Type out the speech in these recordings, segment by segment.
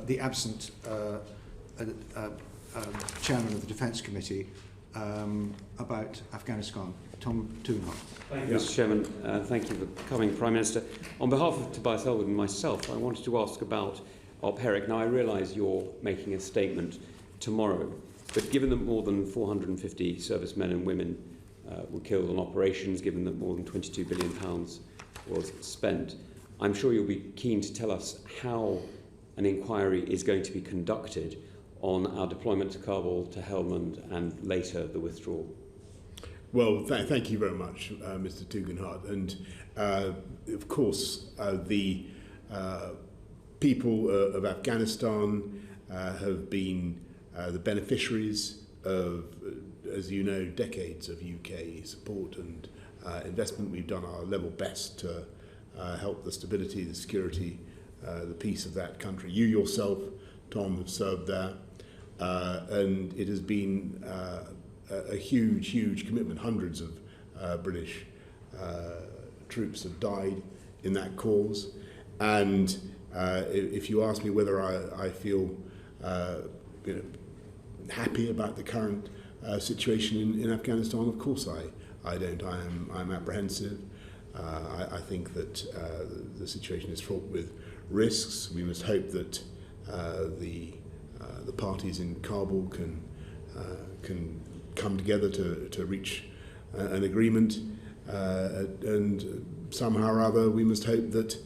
the absent chairman of the Defence Committee about Afghanistan. Tom Tugendhat. Thank you, Mr. Chairman. Thank you for coming, Prime Minister. On behalf of Tobias Ellwood and myself, I wanted to ask about Op Herrick. Now, I realise you're making a statement tomorrow, but given that more than 450 servicemen and women were killed on operations, given that more than £22 billion was spent, I'm sure you'll be keen to tell us how an inquiry is going to be conducted on our deployment to Kabul, to Helmand, and later the withdrawal. Well, thank you very much, Mr. Tugendhat. And of course, the people of Afghanistan have been the beneficiaries of, as you know, decades of UK support and investment. We've done our level best to help the stability, the security, the peace of that country. You yourself, Tom, have served there, and it has been a huge commitment. Hundreds of British troops have died in that cause, and if you ask me whether I feel happy about the current situation in Afghanistan, of course I don't. I'm apprehensive. I think that the situation is fraught with risks. We must hope that the parties in Kabul can come together to reach an agreement, and somehow or other we must hope that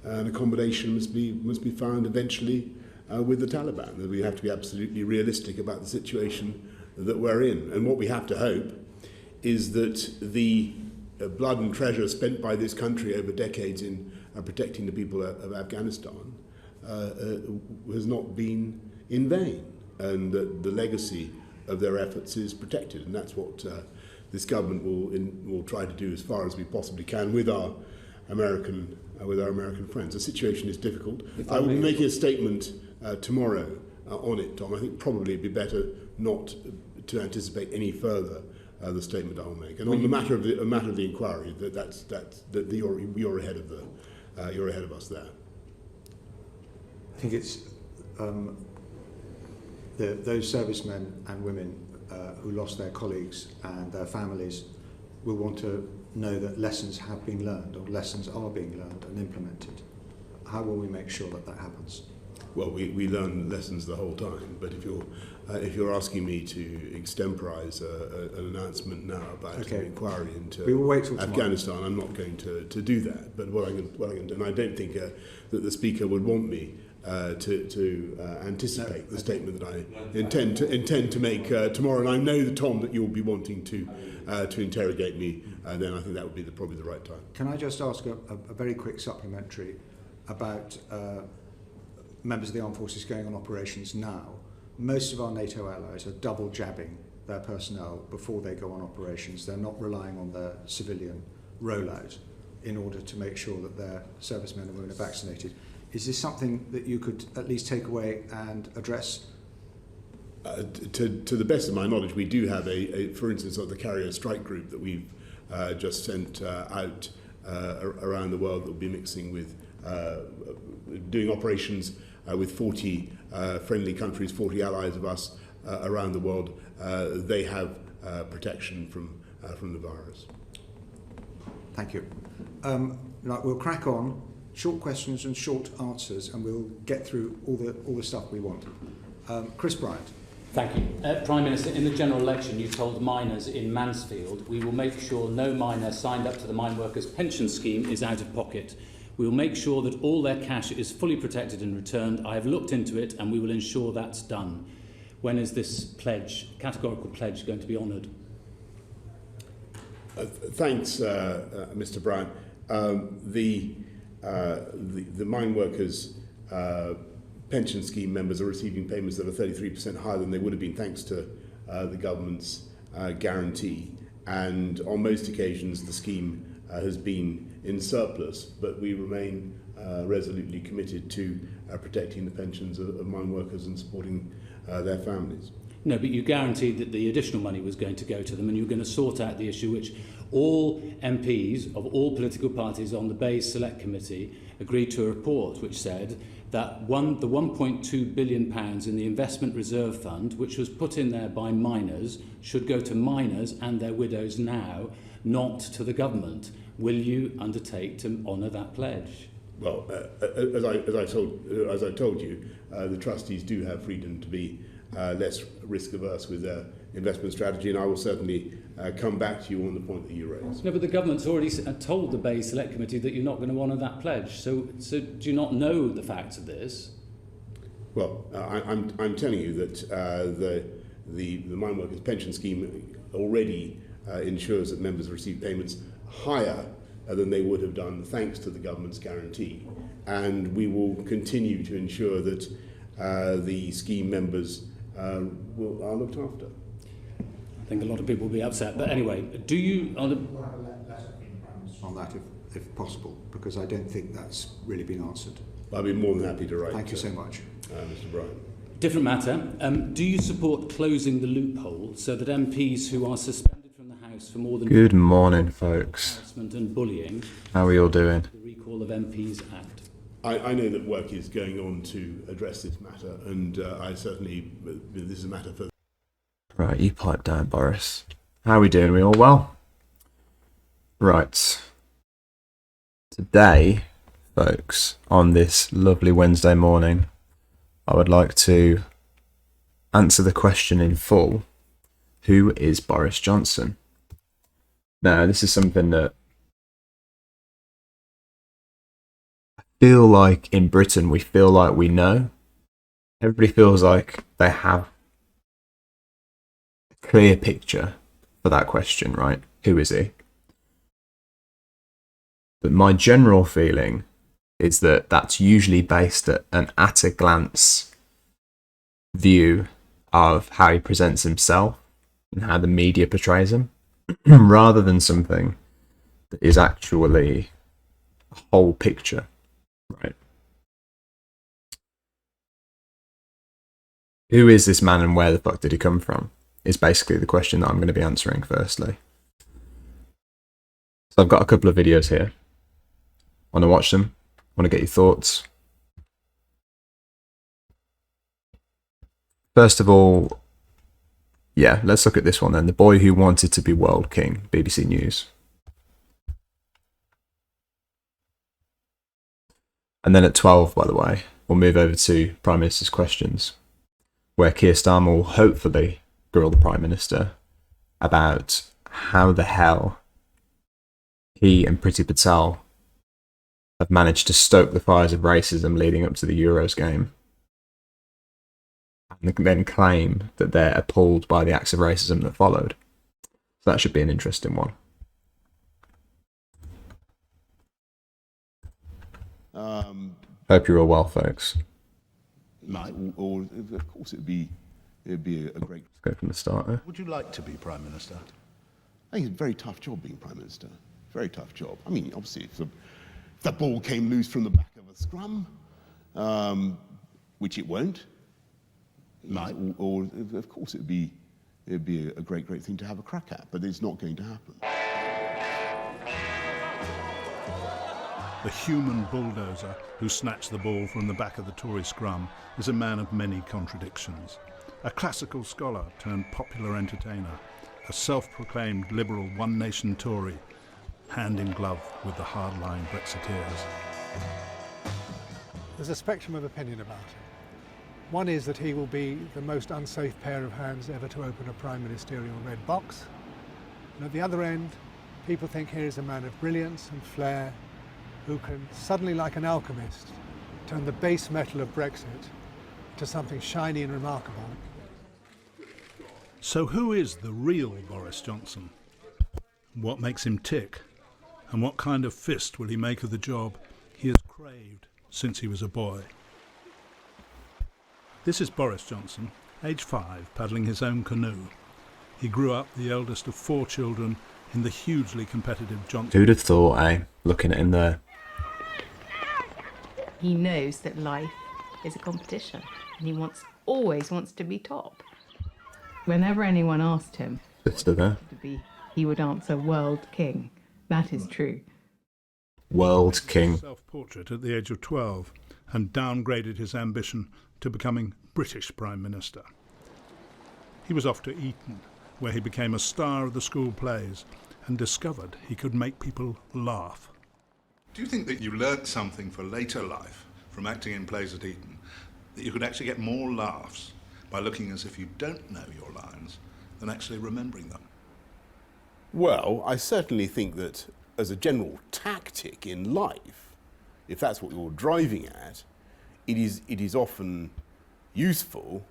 an accommodation must be found eventually with the Taliban. That we have to be absolutely realistic about the situation that we're in, and what we have to hope is that the blood and treasure spent by this country over decades in protecting the people of Afghanistan has not been in vain, and that the legacy of their efforts is protected, and that's what this government will try to do as far as we possibly can with our American friends. The situation is difficult. I will be making a statement tomorrow on it, Tom. I think probably it'd be better not to anticipate any further the statement I will make. And on the matter of the inquiry, you're ahead of us there. I think it's those servicemen and women who lost their colleagues and their families will want to know that lessons have been learned, or lessons are being learned and implemented. How will we make sure that happens? Well, we learn lessons the whole time, but if you're asking me to extemporise an announcement now about an inquiry into Afghanistan, I'm not going to do that. But what I can do, and I don't think that the Speaker would want me to anticipate the statement that I intend to make tomorrow. And I know, Tom, that you'll be wanting to interrogate me. Then I think that would be probably the right time. Can I just ask a very quick supplementary about members of the armed forces going on operations now? Most of our NATO allies are double jabbing their personnel before they go on operations. They're not relying on their civilian rollout in order to make sure that their servicemen and women are vaccinated. Is this something that you could at least take away and address? To the best of my knowledge, we do have for instance, the carrier strike group that we've just sent out around the world that will be mixing with doing operations with 40 friendly countries, 40 allies of us around the world. They have protection from the virus. Thank you. We'll crack on. Short questions and short answers, and we'll get through all the stuff we want. Chris Bryant. Thank you. Prime Minister, in the general election you told miners in Mansfield, we will make sure no miner signed up to the mine workers pension scheme is out of pocket. We will make sure that all their cash is fully protected and returned. I have looked into it and we will ensure that's done. When is this categorical pledge, going to be honoured? Thanks, Mr. Bryant. The mine workers pension scheme members are receiving payments that are 33% higher than they would have been thanks to the government's guarantee. And on most occasions, the scheme has been in surplus, but we remain resolutely committed to protecting the pensions of mine workers and supporting their families. No, but you guaranteed that the additional money was going to go to them, and you were going to sort out the issue which all MPs of all political parties on the Bay Select Committee agreed to a report which said that the £1.2 billion in the investment reserve fund, which was put in there by miners, should go to miners and their widows now, not to the government. Will you undertake to honour that pledge? Well, as I told you, the trustees do have freedom to be less risk averse with their investment strategy, and I will certainly come back to you on the point that you raised. No, but the government's already told the Bay Select Committee that you're not going to honour that pledge. So do you not know the facts of this? Well, I'm telling you that the mine workers pension scheme already ensures that members receive payments higher than they would have done thanks to the government's guarantee, and we will continue to ensure that the scheme members are looked after. I think a lot of people will be upset, but anyway, do you... We'll have a letter on that if possible, because I don't think that's really been answered. I'll be more than happy to write. Thank you so much. Mr. Bryan. Different matter. Do you support closing the loophole so that MPs who are suspended from the House for more than... Good morning, folks. ...harassment and bullying... How are you all doing? ...the Recall of MPs Act? I know that work is going on to address this matter, and I certainly... this is a matter for... Right, you pipe down, Boris. How are we doing? We all well? Right. Today, folks, on this lovely Wednesday morning, I would like to answer the question in full. Who is Boris Johnson? Now, this is something that I feel like in Britain we feel like we know. Everybody feels like they have a clear picture for that question, right? Who is he? But my general feeling is that that's usually based at an at-a-glance view of how he presents himself and how the media portrays him, rather than something that is actually a whole picture, right? Who is this man and where the fuck did he come from? Is basically the question that I'm going to be answering firstly. So I've got a couple of videos here. Want to watch them? Want to get your thoughts? First of all, yeah, let's look at this one then. The boy who wanted to be world king, BBC News. And then at 12, by the way, we'll move over to Prime Minister's questions, where Keir Starmer will hopefully grill the Prime Minister about how the hell he and Priti Patel have managed to stoke the fires of racism leading up to the Euros game, and then claim that they're appalled by the acts of racism that followed. So that should be an interesting one. Hope you're all well, folks. Or of course, it'd be a great. Let's go from the start. Would you like to be Prime Minister? I think it's a very tough job being Prime Minister. Very tough job. I mean, obviously, if the ball came loose from the back of a scrum, which it won't. Or of course, it'd be a great thing to have a crack at, but it's not going to happen. The human bulldozer who snatched the ball from the back of the Tory scrum is a man of many contradictions. A classical scholar turned popular entertainer, a self-proclaimed liberal one-nation Tory, hand in glove with the hardline Brexiteers. There's a spectrum of opinion about him. One is that he will be the most unsafe pair of hands ever to open a prime ministerial red box. And at the other end, people think here is a man of brilliance and flair who can suddenly, like an alchemist, turn the base metal of Brexit to something shiny and remarkable. So who is the real Boris Johnson? What makes him tick? And what kind of fist will he make of the job he has craved since he was a boy? This is Boris Johnson, age 5, paddling his own canoe. He grew up the eldest of 4 children in the hugely competitive Johnson... Who'd have thought, eh? Looking at him there. He knows that life is a competition and he always wants to be top. Whenever anyone asked him there. to be, he would answer world king. That is true. World king. Self-portrait at the age of 12, and downgraded his ambition to becoming British Prime Minister. He was off to Eton, where he became a star of the school plays and discovered he could make people laugh. Do you think that you learnt something for later life from acting in plays at Eton, that you could actually get more laughs by looking as if you don't know your lines than actually remembering them? Well, I certainly think that as a general tactic in life, if that's what you're driving at, it is often useful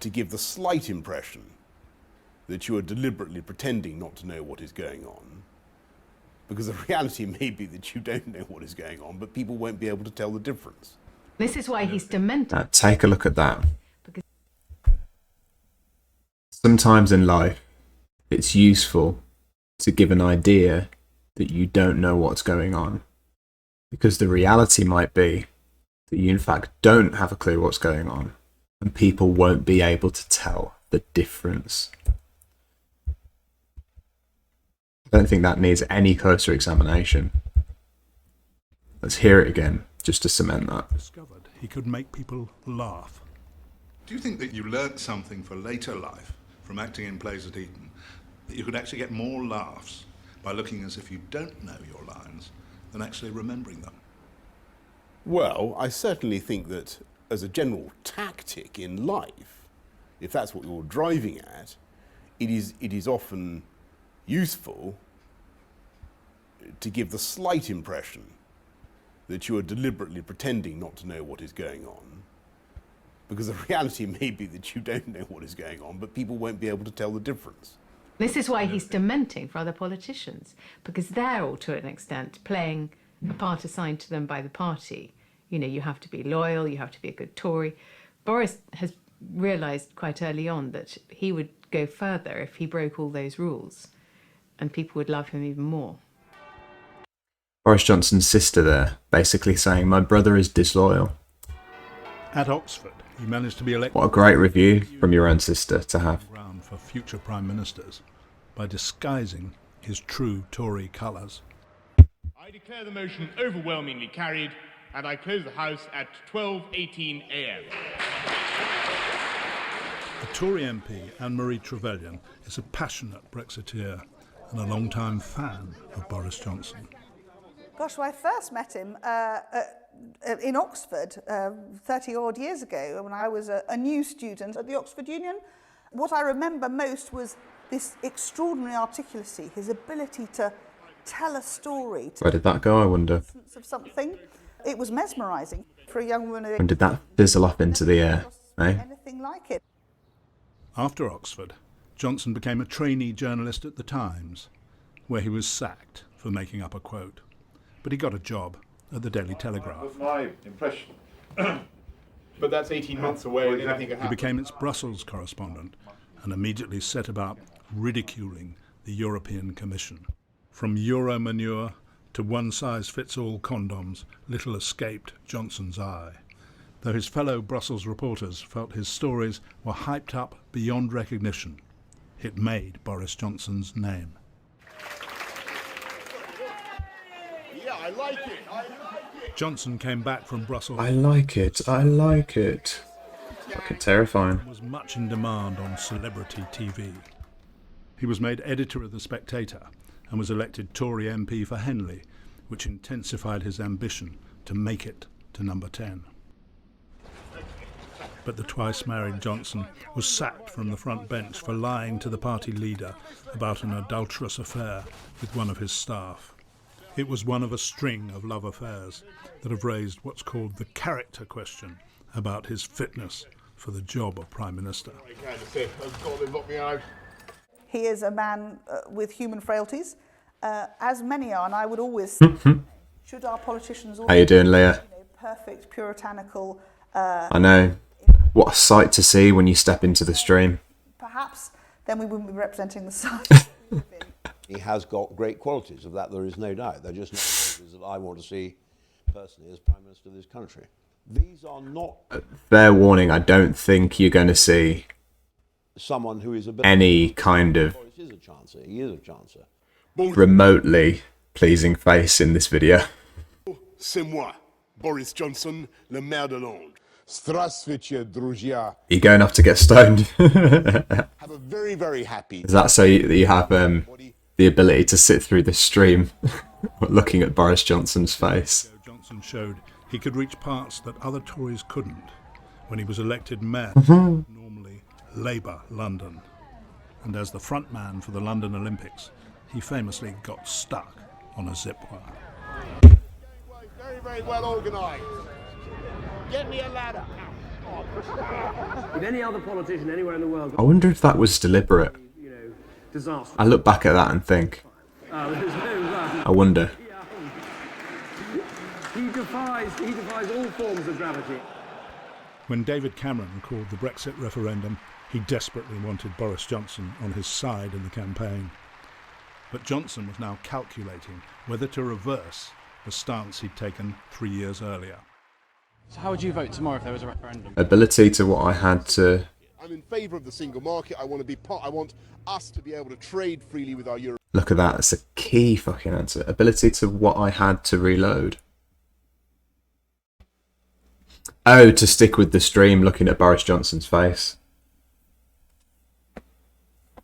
to give the slight impression that you are deliberately pretending not to know what is going on, because the reality may be that you don't know what is going on, but people won't be able to tell the difference. This is why he's demented. Take a look at that. Sometimes in life, it's useful to give an idea that you don't know what's going on, because the reality might be that you in fact don't have a clue what's going on, and people won't be able to tell the difference. I don't think that needs any closer examination. Let's hear it again, just to cement that. Discovered he could make people laugh. Do you think that you learnt something for later life from acting in plays at Eton, that you could actually get more laughs by looking as if you don't know your lines than actually remembering them? Well, I certainly think that as a general tactic in life, if that's what you're driving at, it is often useful to give the slight impression that you are deliberately pretending not to know what is going on, because the reality may be that you don't know what is going on, but people won't be able to tell the difference. This is why he's dementing for other politicians, because they're all, to an extent, playing a part assigned to them by the party. You know, you have to be loyal, you have to be a good Tory. Boris has realised quite early on that he would go further if he broke all those rules, and people would love him even more. Boris Johnson's sister there, basically saying, my brother is disloyal. At Oxford, he managed to be elected. What a great review from your own sister to have. Ground for future prime ministers by disguising his true Tory colours. I declare the motion overwhelmingly carried, and I close the House at 12:18 a.m. The Tory MP, Anne-Marie Trevelyan, is a passionate Brexiteer and a long-time fan of Boris Johnson. Gosh, well, I first met him in Oxford 30-odd years ago when I was a new student at the Oxford Union. What I remember most was this extraordinary articulacy, his ability to tell a story. Where did that go, I wonder? Of something. It was mesmerising for a young woman. And did that fizzle up into the air? Eh? Anything like it. After Oxford, Johnson became a trainee journalist at The Times, where he was sacked for making up a quote. But he got a job at the Daily Telegraph. My impression. But that's 18 months away and anything can happen. He became its Brussels correspondent and immediately set about ridiculing the European Commission. From Euro manure to one-size-fits-all condoms, little escaped Johnson's eye. Though his fellow Brussels reporters felt his stories were hyped up beyond recognition, it made Boris Johnson's name. Yeah, I like it. Johnson came back from Brussels. I like it. Fucking terrifying. Was much in demand on celebrity TV. He was made editor of The Spectator and was elected Tory MP for Henley, which intensified his ambition to make it to number 10. But the twice-married Johnson was sacked from the front bench for lying to the party leader about an adulterous affair with one of his staff. It was one of a string of love affairs that have raised what's called the character question about his fitness for the job of Prime Minister. He is a man with human frailties, as many are, and I would always say, should our politicians all How you doing, Leah? Perfect, puritanical... I know. What a sight to see when you step into the stream. Perhaps then we wouldn't be representing the side. He has got great qualities, of that there is no doubt. They're just not qualities that I want to see personally as Prime Minister of this country. These are not... Fair warning, I don't think you're going to see someone who is a bit... any kind of Boris is a chancer. He is a chancer. remotely pleasing face in this video. C'est moi. Boris Johnson, le maire de Londres. Здравствуйте, друзья. Are you going off to get stoned? Have a very, very happy... Is that so you have the ability to sit through this stream looking at Boris Johnson's face? Johnson showed he could reach parts that other Tories couldn't when he was elected mayor of normally Labour London. And as the front man for the London Olympics, he famously got stuck on a zip wire. Very, very well organised. Get me a ladder. With any other politician anywhere in the world, I wonder if that was deliberate. disaster. I look back at that and think, I wonder. He defies all forms of gravity. When David Cameron called the Brexit referendum, he desperately wanted Boris Johnson on his side in the campaign. But Johnson was now calculating whether to reverse the stance he'd taken 3 years earlier. So how would you vote tomorrow if there was a referendum? Ability to what I had to... I'm in favour of the single market. I want us to be able to trade freely with our Europe. Look at that, that's a key fucking answer. Ability to what I had to reload. Oh, to stick with the stream looking at Boris Johnson's face.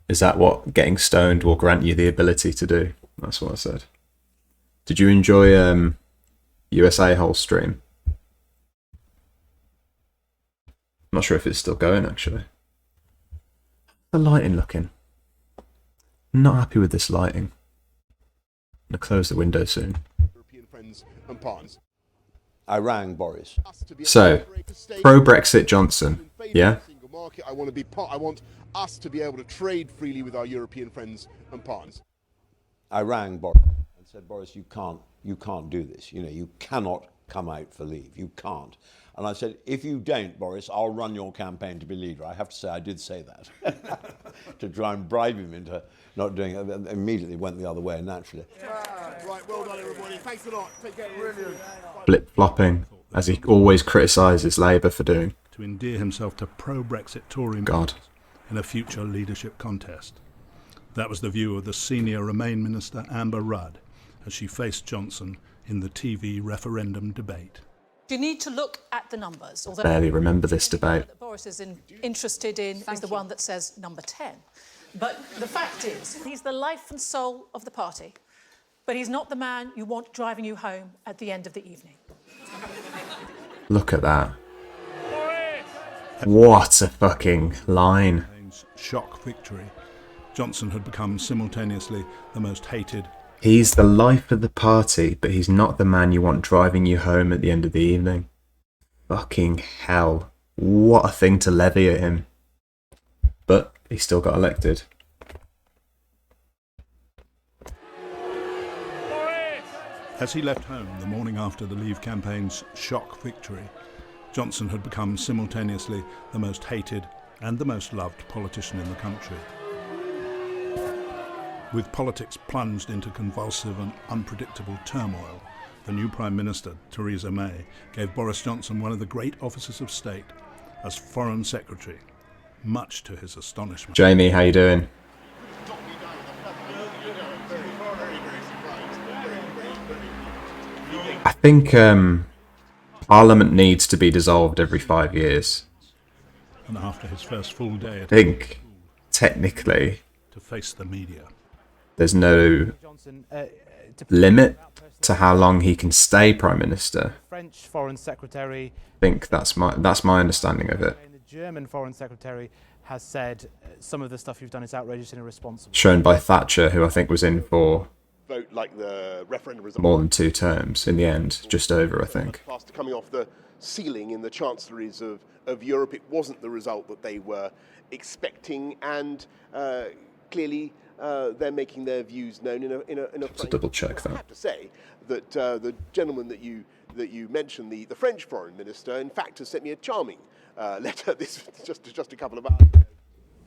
Is that what getting stoned will grant you the ability to do? That's what I said. Did you enjoy USA whole stream? I'm not sure if it's still going actually. The lighting looking. I'm not happy with this lighting. I'm going to close the window soon. European friends and partners. I rang Boris. So, pro-Brexit Johnson, yeah? Single market. I want us to be able to trade freely with our European friends and partners. I rang Boris and said, Boris, you can't do this. You know, you cannot come out for leave. You can't. And I said, if you don't, Boris, I'll run your campaign to be leader. I have to say, I did say that to try and bribe him into not doing it. Immediately went the other way, naturally. Right, well done, everybody. Thanks a lot. Take care. Brilliant. Flip-flopping, as he always criticises Labour for doing. To endear himself to pro-Brexit Tory God. in a future leadership contest. That was the view of the senior Remain Minister Amber Rudd as she faced Johnson in the TV referendum debate. You need to look at the numbers. I barely remember this debate. That Boris is interested in is the one that says number 10. But the fact is, he's the life and soul of the party, but he's not the man you want driving you home at the end of the evening. Look at that. What a fucking line. Shock victory. Johnson had become simultaneously the most hated. He's the life of the party, but he's not the man you want driving you home at the end of the evening. Fucking hell. What a thing to levy at him. But he still got elected. As he left home the morning after the Leave campaign's shock victory, Johnson had become simultaneously the most hated and the most loved politician in the country. With politics plunged into convulsive and unpredictable turmoil, the new Prime Minister, Theresa May, gave Boris Johnson one of the great offices of state as Foreign Secretary, much to his astonishment. Jamie, how you doing? I think Parliament needs to be dissolved every 5 years. And after his first full day, I think, technically, to face the media, there's no limit to how long he can stay Prime Minister. French Foreign Secretary. I think that's my understanding of it. The German Foreign Secretary has said some of the stuff you've done is outrageous and irresponsible. Shown by Thatcher, who I think was in for Vote like the referendum result. more than 2 terms in the end, just over, I think. After coming off the ceiling in the chancelleries of Europe, it wasn't the result that they were expecting, and clearly they're making their views known in a To double check that. I have to say that the gentleman that you mentioned, the French Foreign Minister, in fact, has sent me a charming letter. This just a couple of hours ago.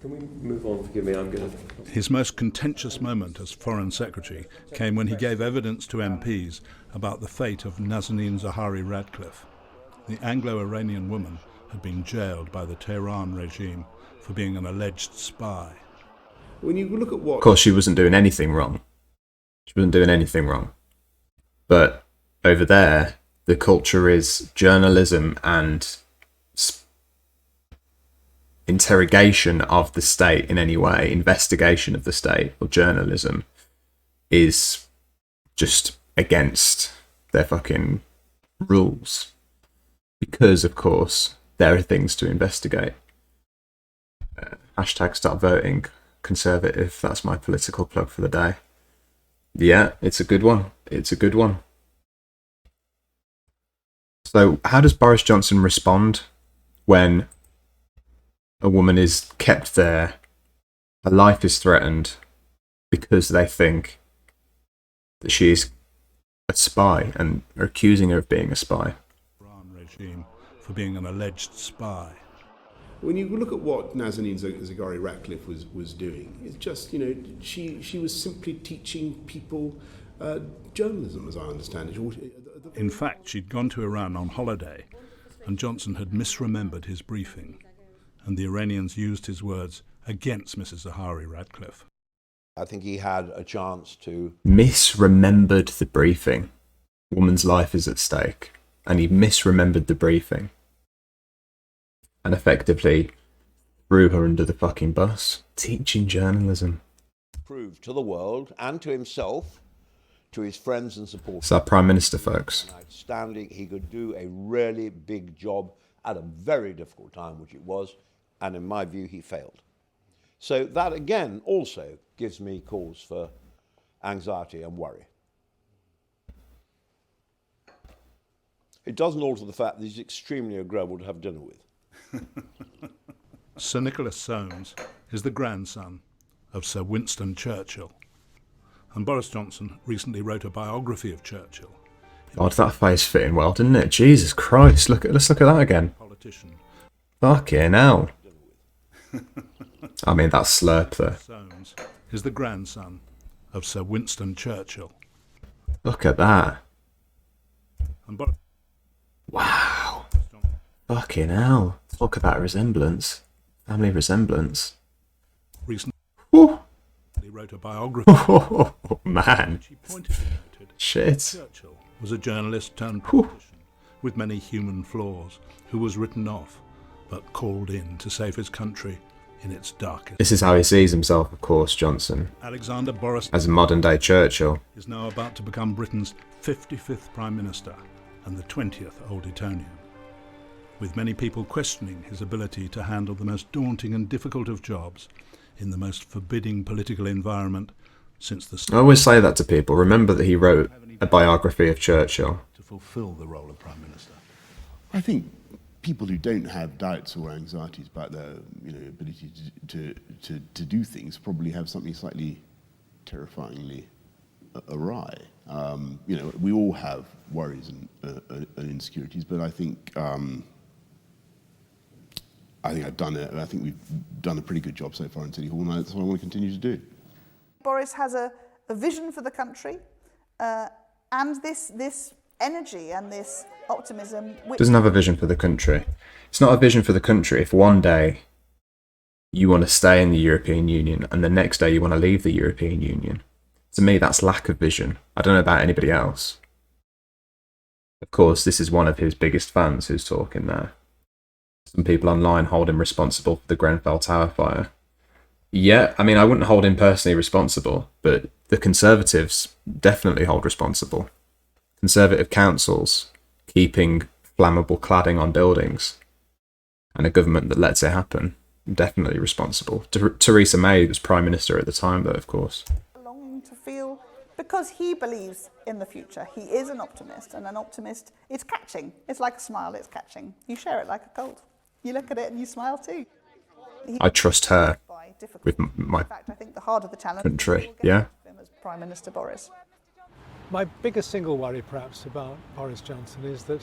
Can we move on? Forgive me, I'm going to... His most contentious moment as Foreign Secretary came when he gave evidence to MPs about the fate of Nazanin Zaharie Ratcliffe. The Anglo-Iranian woman had been jailed by the Tehran regime for being an alleged spy. When you look at what... Of course, she wasn't doing anything wrong. She wasn't doing anything wrong. But over there, the culture is journalism and interrogation of the state in any way, investigation of the state or journalism is just against their fucking rules. Because, of course, there are things to investigate. Hashtag start voting Conservative. That's my political plug for the day. Yeah, it's a good one. It's a good one. So, how does Boris Johnson respond when a woman is kept there, her life is threatened because they think that she is a spy and are accusing her of being a spy? Regime for being an alleged spy. When you look at what Nazanin Zaghari Ratcliffe was doing, it's just, you know, she was simply teaching people journalism, as I understand it. In fact, she'd gone to Iran on holiday, and Johnson had misremembered his briefing, and the Iranians used his words against Mrs. Zaghari Ratcliffe. I think he had a chance to... Misremembered the briefing. Woman's life is at stake. And he misremembered the briefing. And effectively threw her under the fucking bus. Teaching journalism. Prove to the world and to himself, to his friends and supporters. It's our Prime Minister, folks. Outstanding. He could do a really big job at a very difficult time, which it was. And in my view, he failed. So that, again, also gives me cause for anxiety and worry. It doesn't alter the fact that he's extremely agreeable to have dinner with. Sir Nicholas Soames is the grandson of Sir Winston Churchill. And Boris Johnson recently wrote a biography of Churchill. God, that face fitting well, didn't it? Jesus Christ, let's look at that again. Politician. Fucking hell. I mean, that slurp there. Soames is the grandson of Sir Winston Churchill. Look at that. And Boris... Wow. Fucking hell. Talk about resemblance. Family resemblance. Recently wrote a biography. Oh, man. She pointedly noted Shit. Churchill was a journalist turned politician with many human flaws who was written off but called in to save his country in its darkest. This is how he sees himself, of course, Johnson. Alexander Boris as a modern-day Churchill. Is now about to become Britain's 55th Prime Minister and the 20th Old Etonian, with many people questioning his ability to handle the most daunting and difficult of jobs in the most forbidding political environment since the start. I always say that to people. Remember that he wrote a biography of Churchill. To fulfil the role of Prime Minister. I think people who don't have doubts or anxieties about their ability to do things probably have something slightly terrifyingly awry. We all have worries and insecurities, but I think I've done it. I think we've done a pretty good job so far in City Hall, and that's what I want to continue to do. Boris has a vision for the country, and this energy and this optimism. Doesn't have a vision for the country. It's not a vision for the country if one day you want to stay in the European Union and the next day you want to leave the European Union. To me, that's lack of vision. I don't know about anybody else. Of course, this is one of his biggest fans who's talking there. Some people online hold him responsible for the Grenfell Tower fire. Yeah, I mean, I wouldn't hold him personally responsible, but the Conservatives definitely hold responsible. Conservative councils keeping flammable cladding on buildings and a government that lets it happen, definitely responsible. Theresa May was Prime Minister at the time, though, of course. Longing to feel, because he believes in the future. He is an optimist, and an optimist, it's catching. It's like a smile, it's catching. You share it like a cold. You look at it and you smile too. I trust her with my in fact, I think the harder the challenge country, yeah. As Prime Minister Boris. My biggest single worry, perhaps, about Boris Johnson is that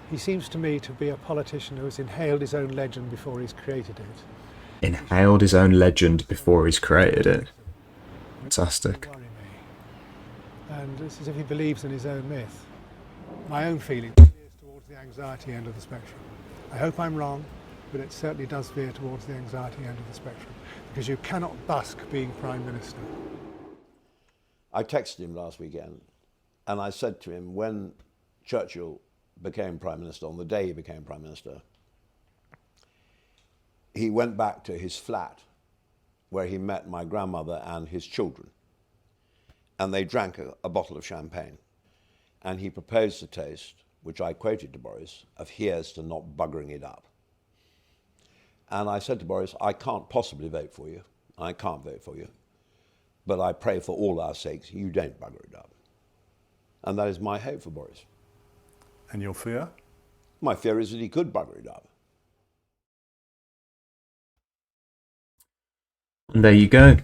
he seems to me to be a politician who has inhaled his own legend before he's created it. Inhaled his own legend before he's created it. Fantastic. And it's as if he believes in his own myth. My own feeling is towards the anxiety end of the spectrum. I hope I'm wrong, but it certainly does veer towards the anxiety end of the spectrum, because you cannot busk being Prime Minister. I texted him last weekend, and I said to him, when Churchill became Prime Minister, on the day he became Prime Minister, he went back to his flat where he met my grandmother and his children. And they drank a bottle of champagne. And he proposed a toast, which I quoted to Boris, of here's to not buggering it up. And I said to Boris, I can't possibly vote for you. I can't vote for you. But I pray for all our sakes, you don't bugger it up. And that is my hope for Boris. And your fear? My fear is that he could bugger it up. And there you go.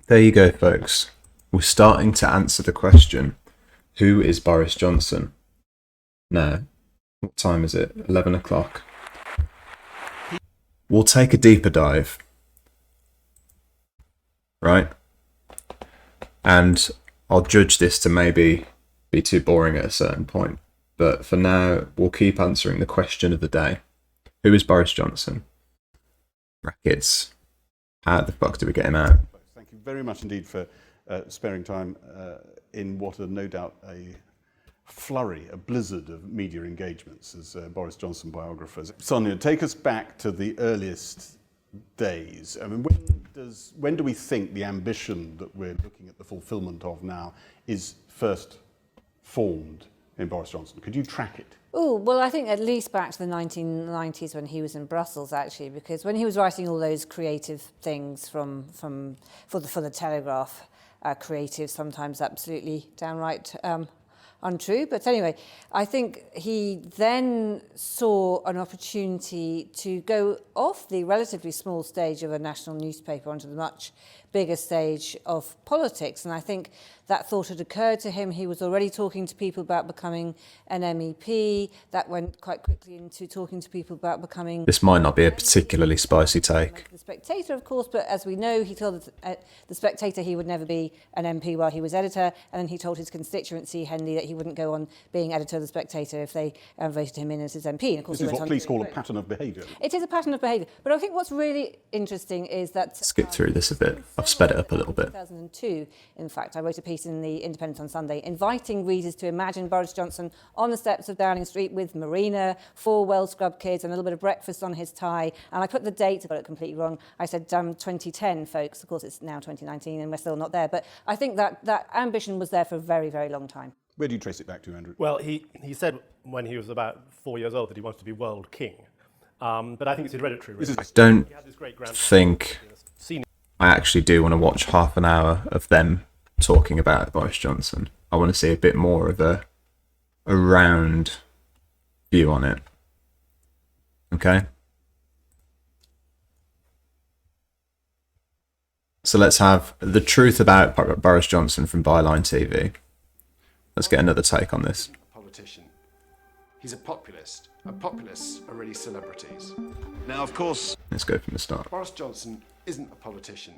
There you go, folks. We're starting to answer the question, who is Boris Johnson? Now, what time is it? 11 o'clock. We'll take a deeper dive. Right? And I'll judge this to maybe be too boring at a certain point. But for now, we'll keep answering the question of the day. Who is Boris Johnson? Brackets. How the fuck do we get him out? Thank you very much indeed for sparing time in what are no doubt a flurry, a blizzard of media engagements as Boris Johnson biographers. Sonia, take us back to the earliest days. I mean, when do we think the ambition that we're looking at the fulfilment of now is first formed in Boris Johnson? Could you track it? Oh, well, I think at least back to the 1990s when he was in Brussels, actually, because when he was writing all those creative things for the Telegraph, creative, sometimes absolutely downright untrue. But anyway, I think he then saw an opportunity to go off the relatively small stage of a national newspaper onto the much bigger stage of politics. And I think that thought had occurred to him. He was already talking to people about becoming an MEP. That went quite quickly into talking to people about becoming... This might not be a particularly spicy take. The Spectator, of course, but as we know, he told the Spectator he would never be an MP while he was editor, and then he told his constituency, Henley, that he wouldn't go on being editor of the Spectator if they voted him in as his MP. And of course, this is what police call a pattern of behaviour. It is a pattern of behaviour. But I think what's really interesting is that... Skip through this a bit. I've sped it up a little bit. 2002, in fact, I wrote a piece in the Independent on Sunday inviting readers to imagine Boris Johnson on the steps of Downing Street with Marina, 4 well-scrubbed kids and a little bit of breakfast on his tie. And I put the date, I got it completely wrong. I said 2010, folks. Of course, it's now 2019 and we're still not there. But I think that ambition was there for a very, very long time. Where do you trace it back to, Andrew? Well, he said when he was about 4 years old that he wanted to be world king. But I think it's hereditary. Really. I don't think I actually do want to watch half an hour of them talking about Boris Johnson. I want to see a bit more of a round view on it. Okay? So let's have the truth about Boris Johnson from Byline TV. Let's get another take on this. Politician. He's a populist. And populists are really celebrities. Now, of course... Let's go from the start. Boris Johnson isn't a politician.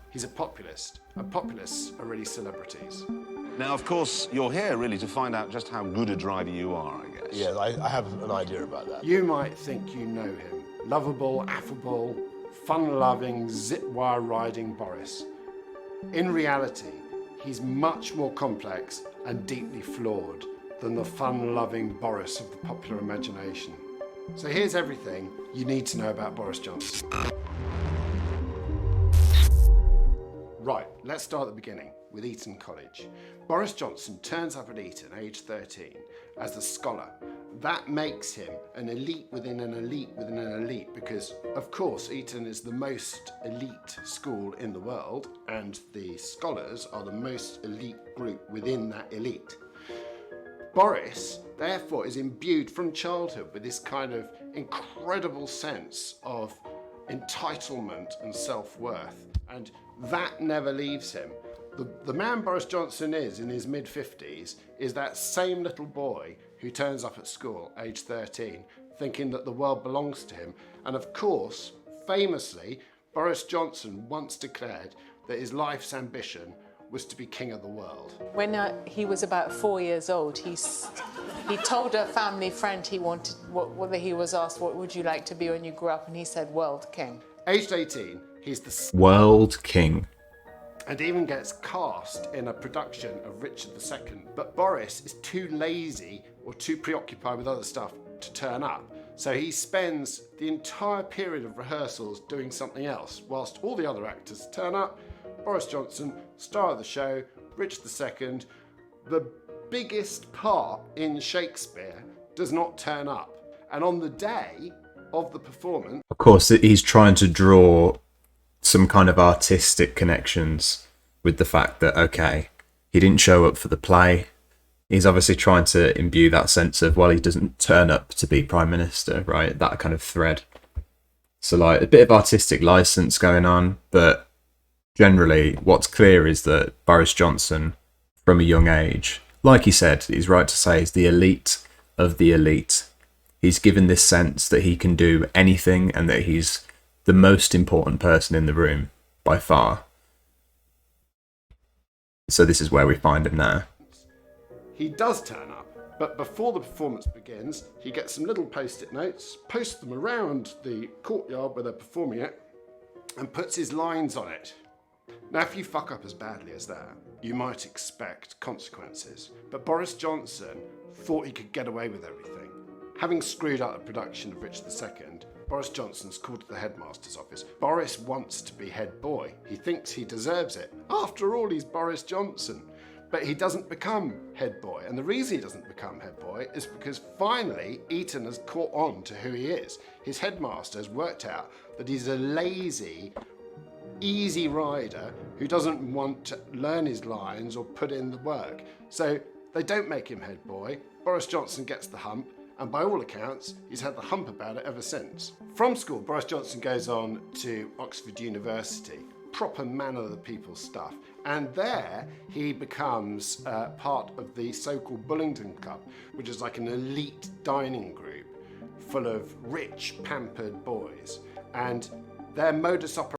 He's a populist. And populists are really celebrities. Now, of course, you're here really to find out just how good a driver you are, I guess. Yeah, I have an idea about that. You might think you know him. Lovable, affable, fun-loving, zip-wire-riding Boris. In reality, he's much more complex and deeply flawed than the fun-loving Boris of the popular imagination. So here's everything you need to know about Boris Johnson. Right, let's start at the beginning with Eton College. Boris Johnson turns up at Eton, age 13, as a scholar. That makes him an elite within an elite within an elite because, of course, Eton is the most elite school in the world and the scholars are the most elite group within that elite. Boris, therefore, is imbued from childhood with this kind of incredible sense of entitlement and self-worth, and that never leaves him. The man Boris Johnson is in his mid-50s is that same little boy who turns up at school, age 13, thinking that the world belongs to him. And of course, famously, Boris Johnson once declared that his life's ambition was to be king of the world. When he was about 4 years old, he told a family friend he wanted, whether he was asked, what would you like to be when you grew up? And he said, world king. Aged 18, he's the... World king. and even gets cast in a production of Richard II. But Boris is too lazy or too preoccupied with other stuff to turn up. So he spends the entire period of rehearsals doing something else, whilst all the other actors turn up. Boris Johnson, star of the show, Richard II, the biggest part in Shakespeare, does not turn up. And on the day of the performance... Of course, he's trying to draw some kind of artistic connections with the fact that, okay, he didn't show up for the play. He's obviously trying to imbue that sense of, well, he doesn't turn up to be Prime Minister, right? That kind of thread. So, like, a bit of artistic license going on, but generally what's clear is that Boris Johnson, from a young age, like he said, he's right to say, is the elite of the elite. He's given this sense that he can do anything and that he's the most important person in the room by far. So this is where we find him now. He does turn up, but before the performance begins, he gets some little post-it notes, posts them around the courtyard where they're performing it, and puts his lines on it. Now, if you fuck up as badly as that, you might expect consequences. But Boris Johnson thought he could get away with everything. Having screwed up the production of Richard II, Boris Johnson's called to the headmaster's office. Boris wants to be head boy. He thinks he deserves it. After all, he's Boris Johnson. But he doesn't become head boy. And the reason he doesn't become head boy is because finally Eton has caught on to who he is. His headmaster has worked out that he's a lazy, easy rider who doesn't want to learn his lines or put in the work. So they don't make him head boy. Boris Johnson gets the hump, and by all accounts, he's had the hump about it ever since. From school, Boris Johnson goes on to Oxford University, proper man of the people stuff, and there he becomes part of the so-called Bullingdon Club, which is like an elite dining group full of rich, pampered boys, and their modus operandi.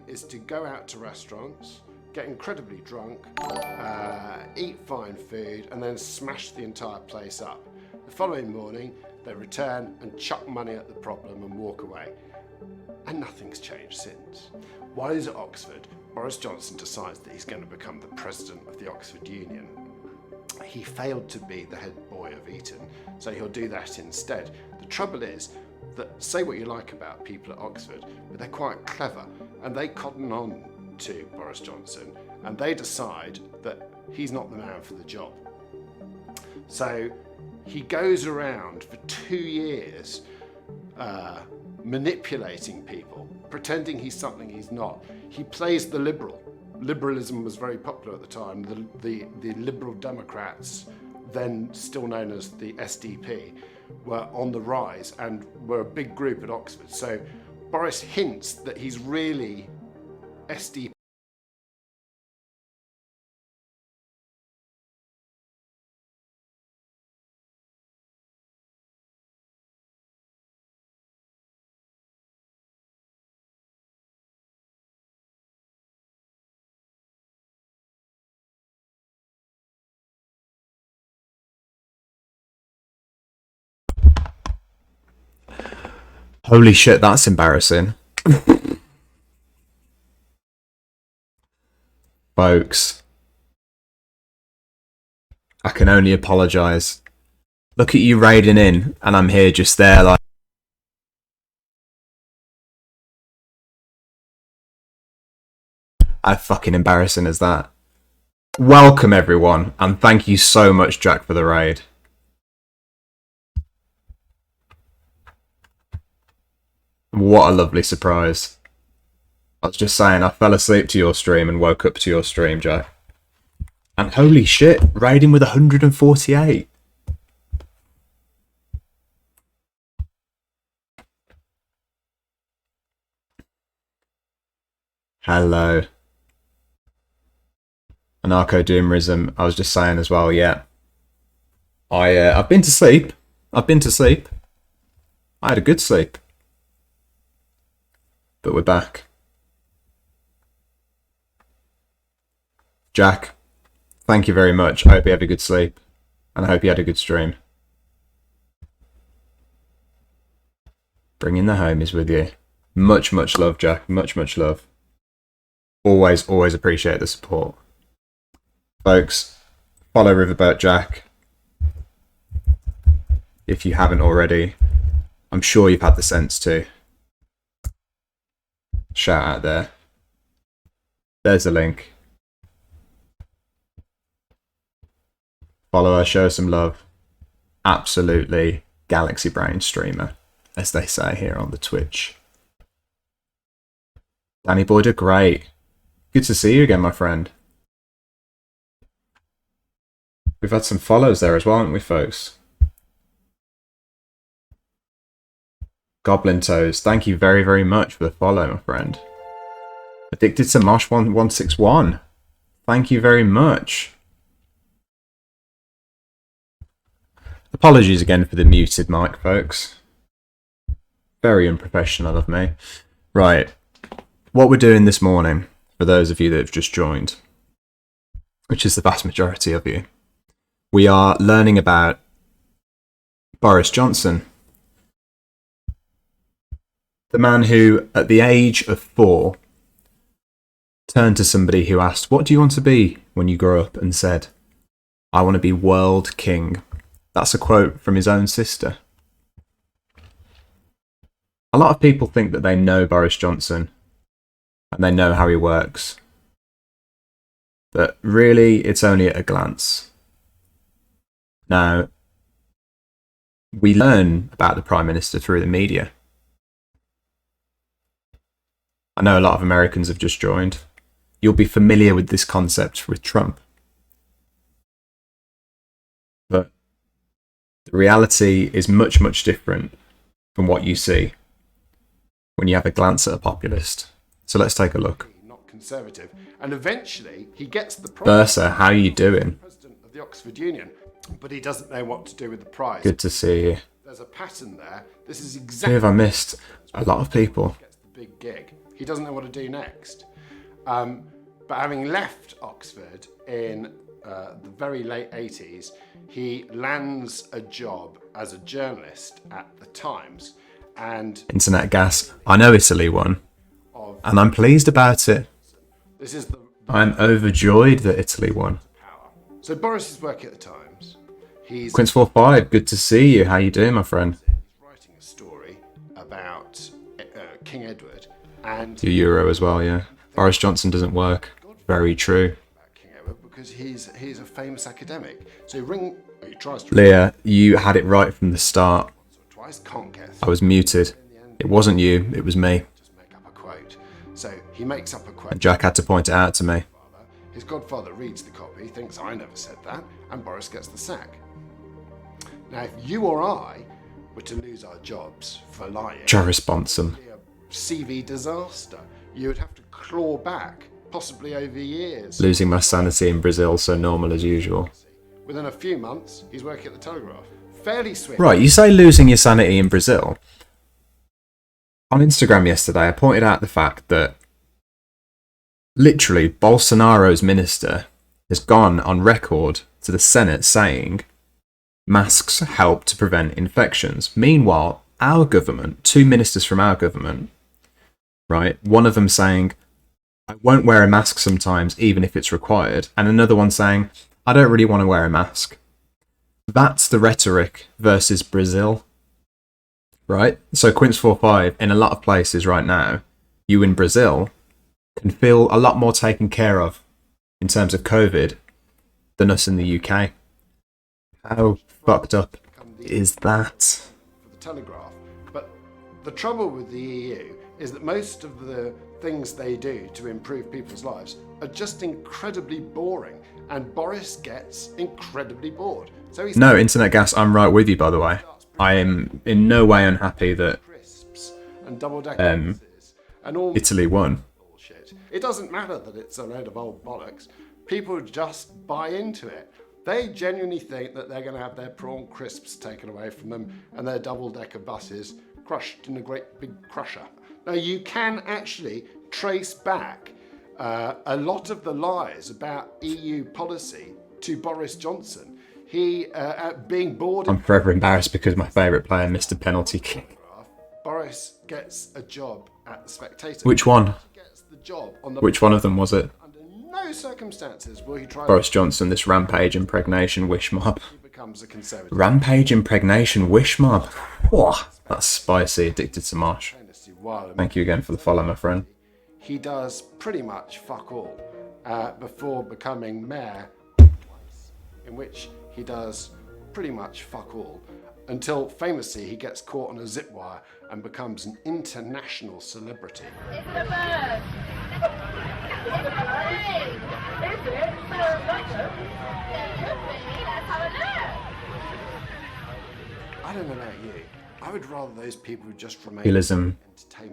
Is to go out to restaurants, get incredibly drunk, eat fine food, and then smash the entire place up. The following morning, they return and chuck money at the problem and walk away. And nothing's changed since. While he's at Oxford, Boris Johnson decides that he's going to become the president of the Oxford Union. He failed to be the head boy of Eton, so he'll do that instead. The trouble is that, say what you like about people at Oxford, but they're quite clever, and they cotton on to Boris Johnson, and they decide that he's not the man for the job. So he goes around for 2 years manipulating people, pretending he's something he's not. He plays the liberal. Liberalism was very popular at the time. The Liberal Democrats, then still known as the SDP, were on the rise and were a big group at Oxford. So Boris hints that he's really SDP. Holy shit, that's embarrassing. Folks, I can only apologise. Look at you raiding in, and I'm here just there like... How fucking embarrassing is that? Welcome everyone, and thank you so much, Jack, for the raid. What a lovely surprise. I was just saying, I fell asleep to your stream and woke up to your stream, Jack. And holy shit, raiding with 148. Hello. Anarcho-doomerism, I was just saying as well, yeah. I've been to sleep. I had a good sleep. But we're back. Jack, thank you very much. I hope you had a good sleep. And I hope you had a good stream. Bringing the homies with you. Much, much love, Jack. Much, much love. Always, always appreciate the support. Folks, follow Riverboat Jack. If you haven't already. I'm sure you've had the sense to. Shout out there. There's the link. Follow her, show her some love. Absolutely galaxy brain streamer, as they say here on the Twitch. Danny Boyd are great. Good to see you again, my friend. We've had some follows there as well, haven't we, folks? Goblin Toes, thank you very, very much for the follow, my friend. Addicted to Mosh 1161, thank you very much. Apologies again for the muted mic, folks. Very unprofessional of me. Right, what we're doing this morning, for those of you that have just joined, which is the vast majority of you, we are learning about Boris Johnson. The man who, at the age of 4, turned to somebody who asked, "What do you want to be when you grow up?" and said, "I want to be world king." That's a quote from his own sister. A lot of people think that they know Boris Johnson and they know how he works. But really, it's only at a glance. Now, we learn about the Prime Minister through the media. I know a lot of Americans have just joined. You'll be familiar with this concept with Trump. But the reality is much, much different from what you see when you have a glance at a populist. So let's take a look. Not conservative. And eventually he gets the prize. Bursa, how are you doing? President of the Oxford Union. But he doesn't know what to do with the prize. Good to see you. There's a pattern there. This is Who exactly have I missed? A lot of people. gets the big gig. He doesn't know what to do next. But having left Oxford in the very late 80s, he lands a job as a journalist at the Times. And Internet gas. I know Italy won. And I'm pleased about it. this is the I'm overjoyed that Italy won. So Boris is working at the Times. He's Quince45, good to see you. How you doing, my friend? writing a story about King Edward and Your Euro as well, yeah. Boris Johnson doesn't work. Very true. King Edward because he's a famous academic. So he tries to Leah, you had it right from the start. twice, can't get I was muted. It wasn't you, it was me. up a quote. So he makes up a quote. And Jack had to point it out to me. His godfather reads the copy, thinks I never said that, and Boris gets the sack. Now, if you or I were to lose our jobs for lying, Joris Bonson. it'd be a CV disaster. You would have to claw back, possibly over years. Losing my sanity in Brazil, so normal as usual. Within a few months, he's working at the Telegraph. Fairly swift. Right, you say losing your sanity in Brazil. On Instagram yesterday, I pointed out the fact that literally Bolsonaro's minister has gone on record to the Senate saying masks help to prevent infections. Meanwhile, our government, 2 ministers from our government, right, one of them saying, I won't wear a mask sometimes, even if it's required, and another one saying, I don't really want to wear a mask. That's the rhetoric versus Brazil, right? So Quince45, in a lot of places right now, you in Brazil can feel a lot more taken care of in terms of COVID than us in the UK. How fucked up is that? For the Telegraph. But the trouble with the EU is that most of the things they do to improve people's lives are just incredibly boring, and Boris gets incredibly bored. So he's No, Internet Gas, I'm right with you, by the way. I am in no way unhappy that and double-decker buses and all Italy won. bullshit. It doesn't matter that it's a load of old bollocks. People just buy into it. They genuinely think that they're going to have their prawn crisps taken away from them and their double-decker buses crushed in a great big crusher. Now, you can actually trace back a lot of the lies about EU policy to Boris Johnson. He, being bored... I'm forever embarrassed because my favourite player missed a penalty kick. Boris gets a job at The Spectator. Which one? He gets the job on the... Which one of them was it? Under no circumstances will he try... Boris Johnson, this rampage impregnation wish mob. He becomes a conservative. Rampage impregnation wish mob. Whoa, that's spicy. Addicted to Marsh. Thank you again for the follow, my friend. He does pretty much fuck all before becoming mayor, in which he does pretty much fuck all until famously he gets caught on a zip wire and becomes an international celebrity. It's a bird. Is it? Let's have a look. I don't know about you. I would rather those people just remain Realism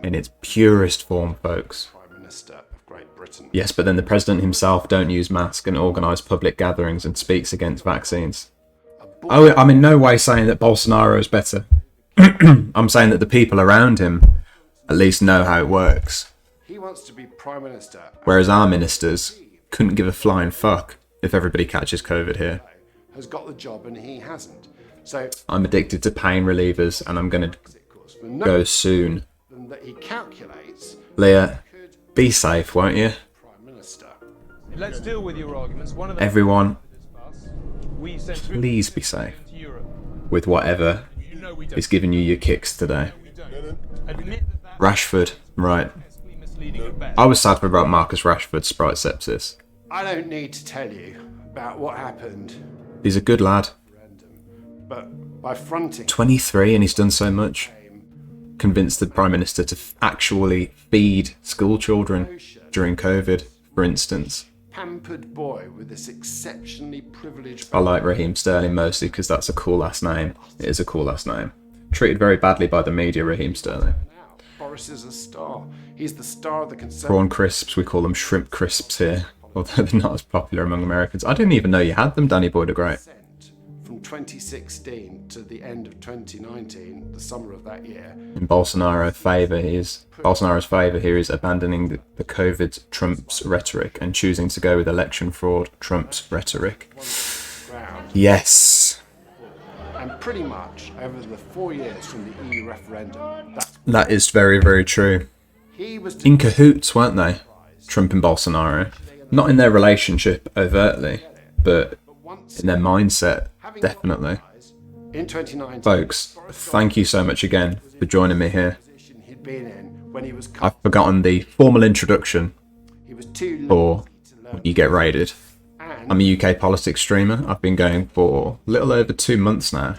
in its purest form, folks. Prime Minister of Great Britain. Yes, but then the president himself don't use masks and organise public gatherings and speaks against vaccines. I'm in no way saying that Bolsonaro is better. I'm saying that the people around him at least know how it works. He wants to be Prime Minister. Whereas our ministers couldn't give a flying fuck if everybody catches COVID here. Has got the job and he hasn't. So I'm addicted to pain relievers and I'm going to go soon. that he calculates. Leah, be safe, won't you? Prime Minister. Let's deal with your arguments. One of them Everyone, please be safe with whatever is giving you your kicks today. Rashford, right. I was sad about Marcus Rashford's Sprite sepsis. I don't need to tell you about what happened, He's a good lad. but by fronting 23 and he's done so much. Convinced the Prime Minister to actually feed school children during COVID, for instance. pampered boy with this exceptionally privileged... I like Raheem Sterling mostly because that's a cool last name. It is a cool last name. Treated very badly by the media, Raheem Sterling. Boris is a star. He's the star of the Conservative... Prawn crisps, we call them shrimp crisps here. Although they're not as popular among Americans. I didn't even know you had them, Danny Boy the Great. From 2016 to the end of 2019, the summer of that year... In Bolsonaro's favour here is abandoning the COVID Trump's rhetoric and choosing to go with election fraud Trump's rhetoric. Yes. And pretty much over the 4 years from the EU referendum... That is very, very true. In cahoots, weren't they? Trump and Bolsonaro. Not in their relationship overtly, but in their mindset, definitely. In 2019, folks, thank you so much again for joining me here. he'd been in when he was... I've forgotten the formal introduction He was too for when you get raided. I'm a UK politics streamer. I've been going for a little over 2 months now,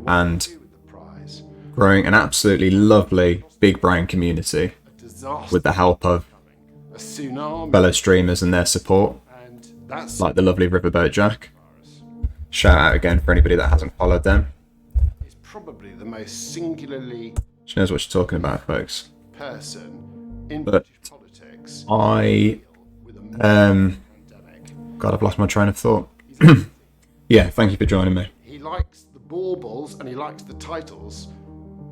and growing an absolutely lovely big brain community with the help of a tsunami. fellow streamers and their support, That's like the lovely Riverboat Jack. Shout out again for anybody that hasn't followed them. probably the most singularly She knows what she's talking about, folks. person in But British politics. God, I've lost my train of thought. Yeah, thank you for joining me. He likes the baubles and he likes the titles,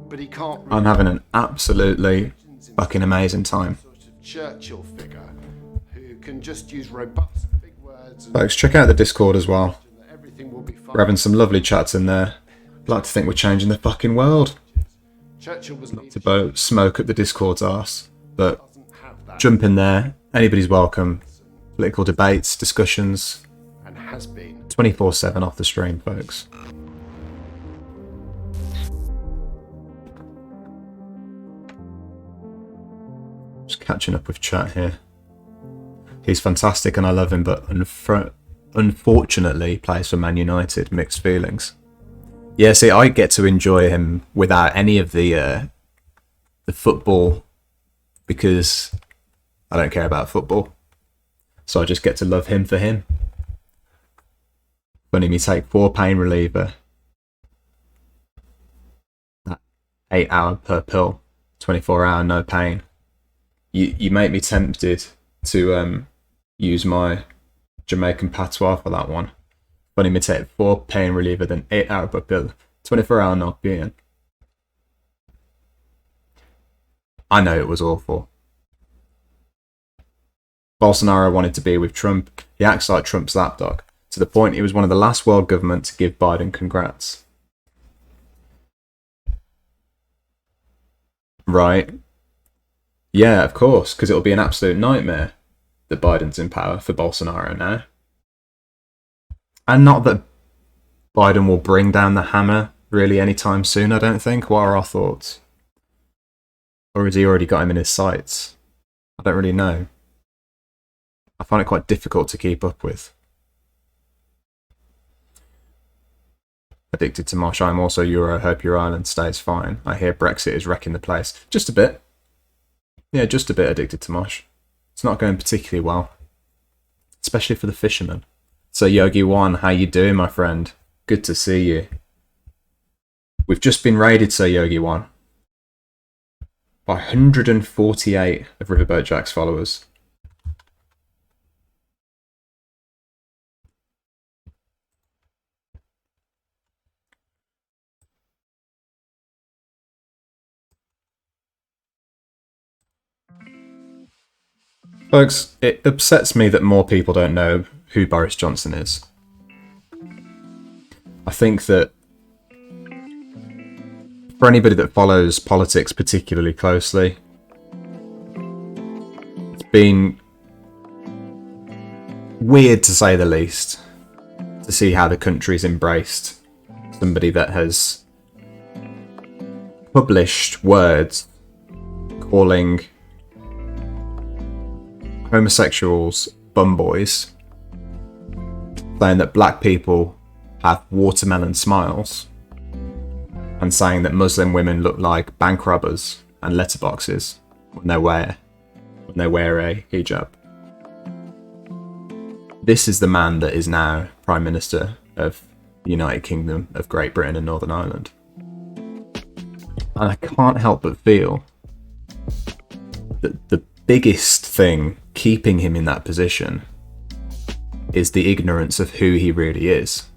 but he can't really I'm having an absolutely fucking amazing time. Churchill figure who can just use robust big words and Folks, check out the Discord as well. everything will be fine. We're having some lovely chats in there. I'd like to think we're changing the fucking world. Churchill was Not to blow smoke up the Discord's arse, but jump in there. Anybody's welcome. Political debates, discussions. and has been 24/7 off the stream, folks. Just catching up with chat here. He's fantastic and I love him, but unfortunately he plays for Man United. Mixed feelings. Yeah, see, I get to enjoy him without any of the football because I don't care about football. So I just get to love him for him. Funny me take 4 pain reliever. That 8 hour per pill, 24 hour no pain. You make me tempted to use my Jamaican patois for that one. But imitate 4 pain reliever than 8 hour pupil. 24 hour not being. I know it was awful. Bolsonaro wanted to be with Trump. He acts like Trump's lapdog, to the point he was one of the last world government to give Biden congrats. Right. Yeah, of course, because it'll be an absolute nightmare that Biden's in power for Bolsonaro now. And not that Biden will bring down the hammer really anytime soon, I don't think. What are our thoughts? Or has he already got him in his sights? I don't really know. I find it quite difficult to keep up with. Addicted to Mosh. I'm also Euro. Hope your island stays fine. I hear Brexit is wrecking the place. Just a bit. Yeah, just a bit addicted to Mosh. It's not going particularly well. Especially for the fishermen. So Yogi One, how you doing, my friend? Good to see you. We've just been raided, Sir Yogi One, by 148 of Riverboat Jack's followers. Folks, it upsets me that more people don't know who Boris Johnson is. I think that for anybody that follows politics particularly closely, it's been weird to say the least to see how the country's embraced somebody that has published words calling homosexuals bumboys, saying that black people have watermelon smiles, and saying that Muslim women look like bank robbers and letterboxes when they wear a hijab. This is the man that is now Prime Minister of the United Kingdom of Great Britain and Northern Ireland. And I can't help but feel that the biggest thing keeping him in that position is the ignorance of who he really is.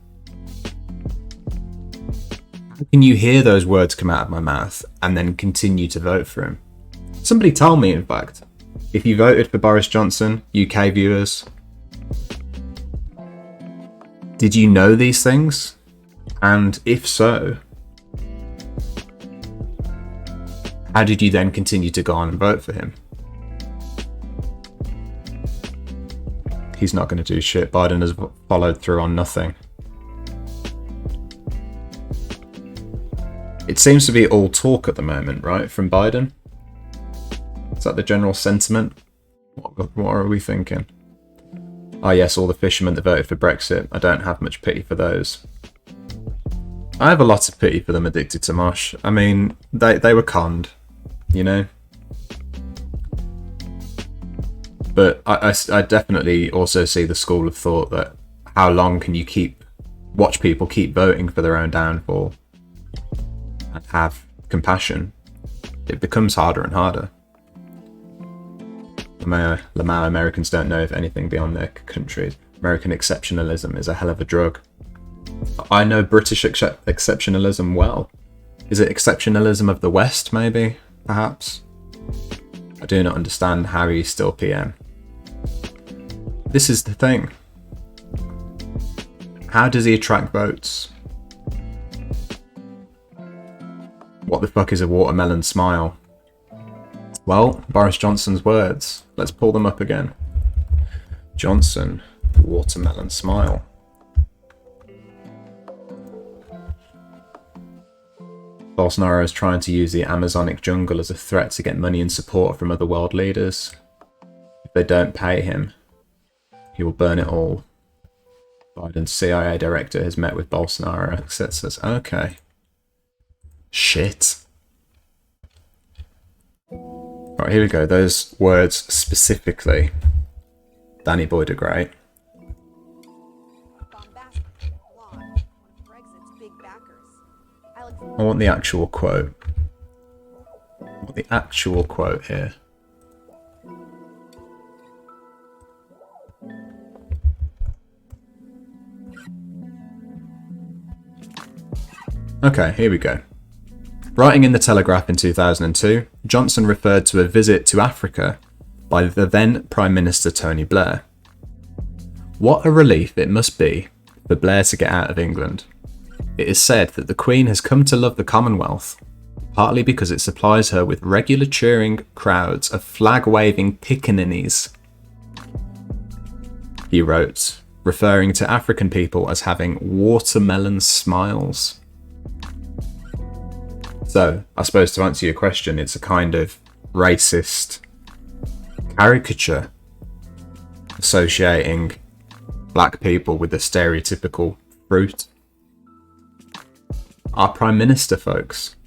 How can you hear those words come out of my mouth and then continue to vote for him? Somebody tell me, in fact, if you voted for Boris Johnson, UK viewers, did you know these things? And if so, how did you then continue to go on and vote for him? He's not going to do shit. Biden has followed through on nothing. It seems to be all talk at the moment, right, from Biden? Is that the general sentiment? What are we thinking? Oh yes, all the fishermen that voted for Brexit. I don't have much pity for those. I have a lot of pity for them addicted to Mosh. I mean, they were conned, you know? But I definitely also see the school of thought that how long can you watch people keep voting for their own downfall and have compassion? It becomes harder and harder. Lamau Americans don't know of anything beyond their countries. American exceptionalism is a hell of a drug. I know British exceptionalism well. Is it exceptionalism of the West, maybe? Perhaps? I do not understand how he's still PM. This is the thing. How does he attract votes? What the fuck is a watermelon smile? Well, Boris Johnson's words. Let's pull them up again. Johnson, watermelon smile. Bolsonaro is trying to use the Amazonic jungle as a threat to get money and support from other world leaders. If they don't pay him, he will burn it all. Biden's CIA director has met with Bolsonaro, etc. Okay. Shit. Right, here we go. Those words specifically. Danny Boyd are great. I want the actual quote. I want the actual quote here. Okay, here we go. Writing in the Telegraph in 2002, Johnson referred to a visit to Africa by the then Prime Minister Tony Blair. What a relief it must be for Blair to get out of England. It is said that the Queen has come to love the Commonwealth, partly because it supplies her with regular cheering crowds of flag-waving pickaninnies. He wrote, referring to African people as having watermelon smiles. So, I suppose to answer your question, it's a kind of racist caricature associating black people with the stereotypical fruit. Our Prime Minister, folks.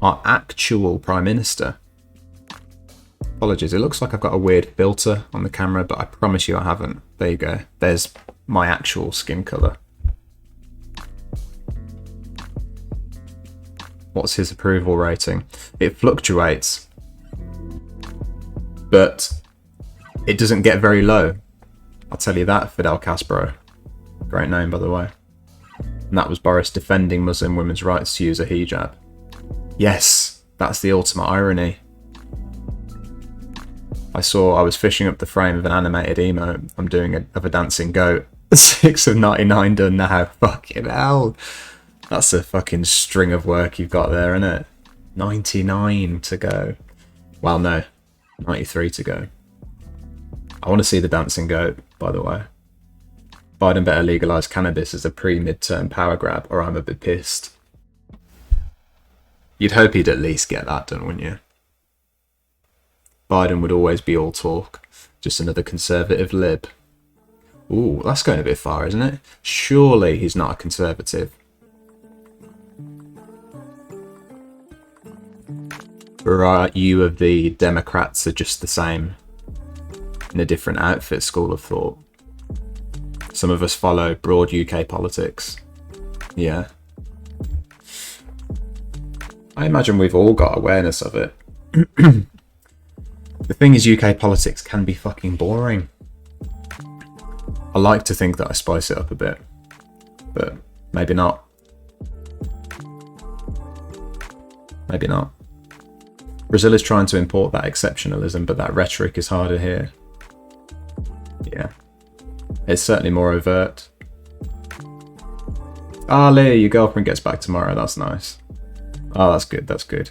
Our actual Prime Minister. Apologies, it looks like I've got a weird filter on the camera, but I promise you I haven't. There you go. There's my actual skin colour. What's his approval rating? It fluctuates, but it doesn't get very low. I'll tell you that, Fidel Castro. Great name, by the way. And that was Boris defending Muslim women's rights to use a hijab. Yes, that's the ultimate irony. I was fishing up the frame of an animated emote I'm doing of a dancing goat. 6 of 99 done now. Fucking hell. That's a fucking string of work you've got there, isn't it? 99 to go. Well, no. 93 to go. I want to see the dancing goat, by the way. Biden better legalise cannabis as a pre-midterm power grab, or I'm a bit pissed. You'd hope he'd at least get that done, wouldn't you? Biden would always be all talk. Just another conservative lib. Ooh, that's going a bit far, isn't it? Surely he's not a conservative. Right, you of the Democrats are just the same. In a different outfit, school of thought. Some of us follow broad UK politics. Yeah. I imagine we've all got awareness of it. The thing is, UK politics can be fucking boring. I like to think that I spice it up a bit, but maybe not. Maybe not. Brazil is trying to import that exceptionalism, but that rhetoric is harder here. Yeah. It's certainly more overt. Ah, Leah, your girlfriend gets back tomorrow. That's nice. Oh, that's good. That's good.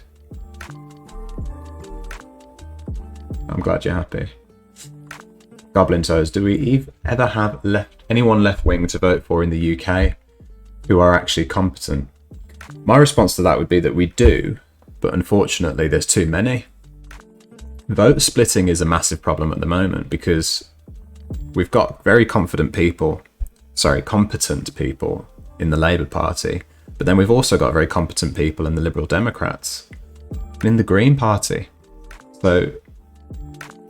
I'm glad you're happy. Goblin Toes, do we ever have anyone left-wing to vote for in the UK who are actually competent? My response to that would be that we do, but unfortunately there's too many. Vote splitting is a massive problem at the moment because we've got very competent people in the Labour Party, but then we've also got very competent people in the Liberal Democrats and in the Green Party. So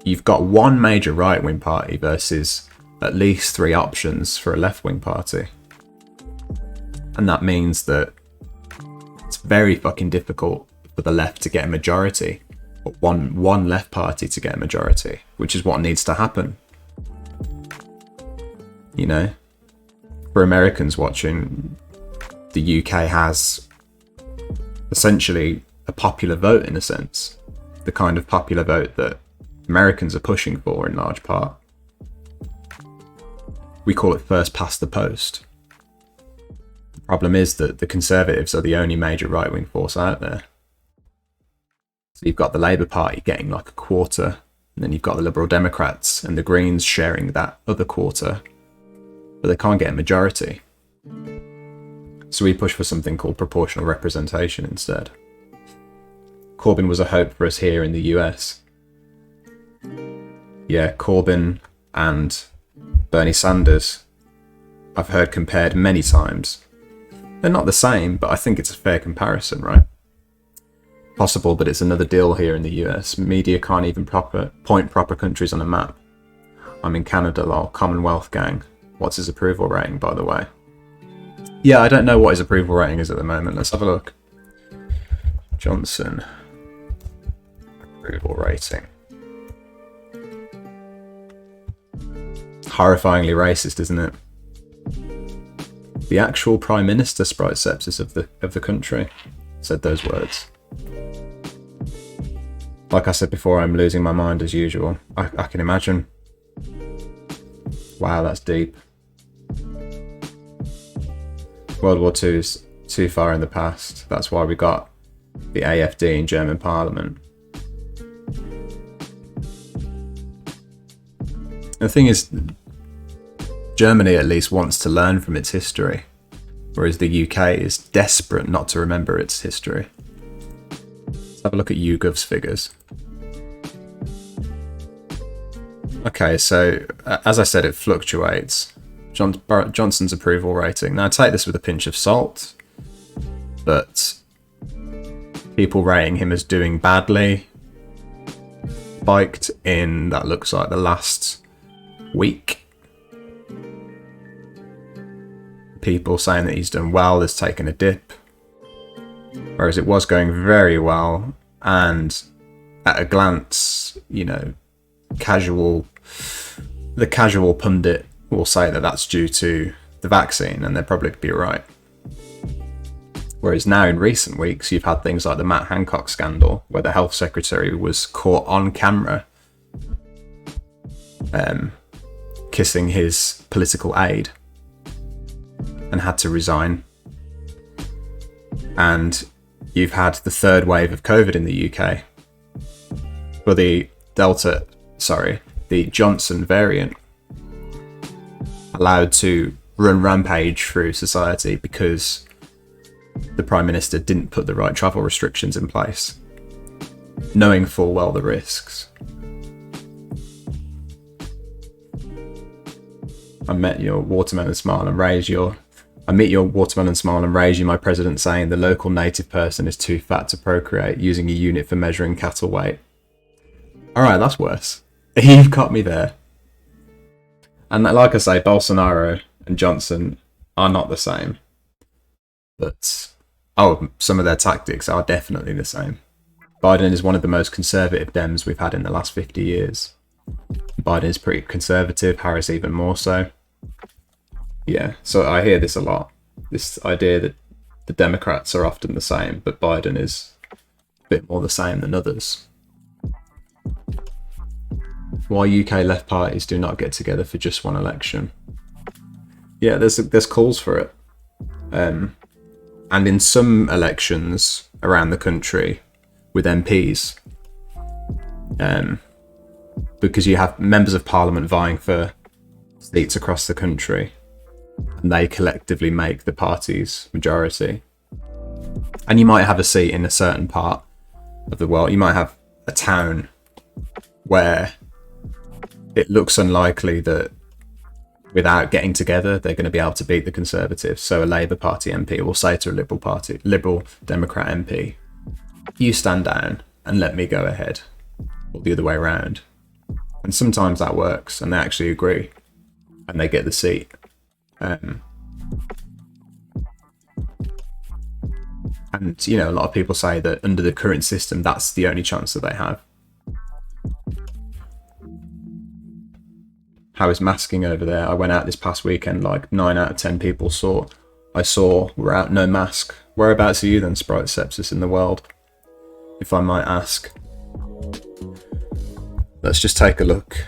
you've got one major right-wing party versus at least 3 options for a left-wing party. And that means that it's very fucking difficult for the left to get a majority, or one left party to get a majority, which is what needs to happen. You know, for Americans watching, the UK has essentially a popular vote in a sense, the kind of popular vote that Americans are pushing for in large part. We call it first past the post. The problem is that the Conservatives are the only major right-wing force out there. So you've got the Labour Party getting like a quarter, and then you've got the Liberal Democrats and the Greens sharing that other quarter, but they can't get a majority. So we push for something called proportional representation instead. Corbyn was a hope for us here in the US. Yeah, Corbyn and Bernie Sanders, I've heard compared many times. They're not the same, but I think it's a fair comparison, right? Possible, but it's another deal here in the US. Media can't even point proper countries on a map. I'm in Canada, lol. Commonwealth gang. What's his approval rating, by the way? Yeah, I don't know what his approval rating is at the moment. Let's have a look. Johnson. Approval rating. Horrifyingly racist, isn't it? The actual Prime Minister, Sprite Sepsis, of the country said those words. Like I said before, I'm losing my mind as usual. I can imagine. Wow, that's deep. World War II is too far in the past. That's why we got the AfD in German Parliament. The thing is, Germany at least wants to learn from its history, whereas the UK is desperate not to remember its history. Let's have a look at YouGov's figures. Okay, so as I said, it fluctuates. Johnson's approval rating. Now, take this with a pinch of salt, but people rating him as doing badly spiked in, that looks like, the last week. People saying that he's done well has taken a dip, whereas it was going very well, and at a glance, you know, the casual pundit will say that that's due to the vaccine, and they'll probably be right. Whereas now in recent weeks, you've had things like the Matt Hancock scandal, where the health secretary was caught on camera kissing his political aide and had to resign. And you've had the third wave of COVID in the UK, for the Johnson variant, allowed to run rampage through society because the Prime Minister didn't put the right travel restrictions in place, knowing full well the risks. I meet your watermelon smile and raise you, my president, saying the local native person is too fat to procreate, using a unit for measuring cattle weight. Alright, that's worse. You've got me there. And like I say, Bolsonaro and Johnson are not the same. But, some of their tactics are definitely the same. Biden is one of the most conservative Dems we've had in the last 50 years. Biden is pretty conservative, Harris even more so. Yeah, so I hear this a lot. This idea that the Democrats are often the same, but Biden is a bit more the same than others. Why UK left parties do not get together for just one election. Yeah, there's calls for it. And in some elections around the country with MPs, because you have members of parliament vying for seats across the country, and they collectively make the party's majority. And you might have a seat in a certain part of the world. You might have a town where it looks unlikely that without getting together, they're going to be able to beat the Conservatives. So a Labour Party MP will say to a Liberal Democrat MP, you stand down and let me go ahead, or the other way around. And sometimes that works, and they actually agree, and they get the seat. And, you know, a lot of people say that under the current system, that's the only chance that they have. How is masking over there? I went out this past weekend, like 9 out of 10 people I saw were out no mask. Whereabouts are you then, Sprite Sepsis, in the world, if I might ask? Let's just take a look.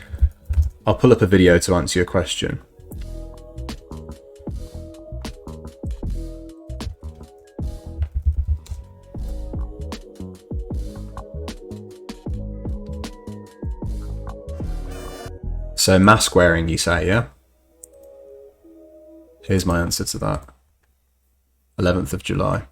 I'll pull up a video to answer your question. So mask wearing, you say, yeah? Here's my answer to that. 11th of July.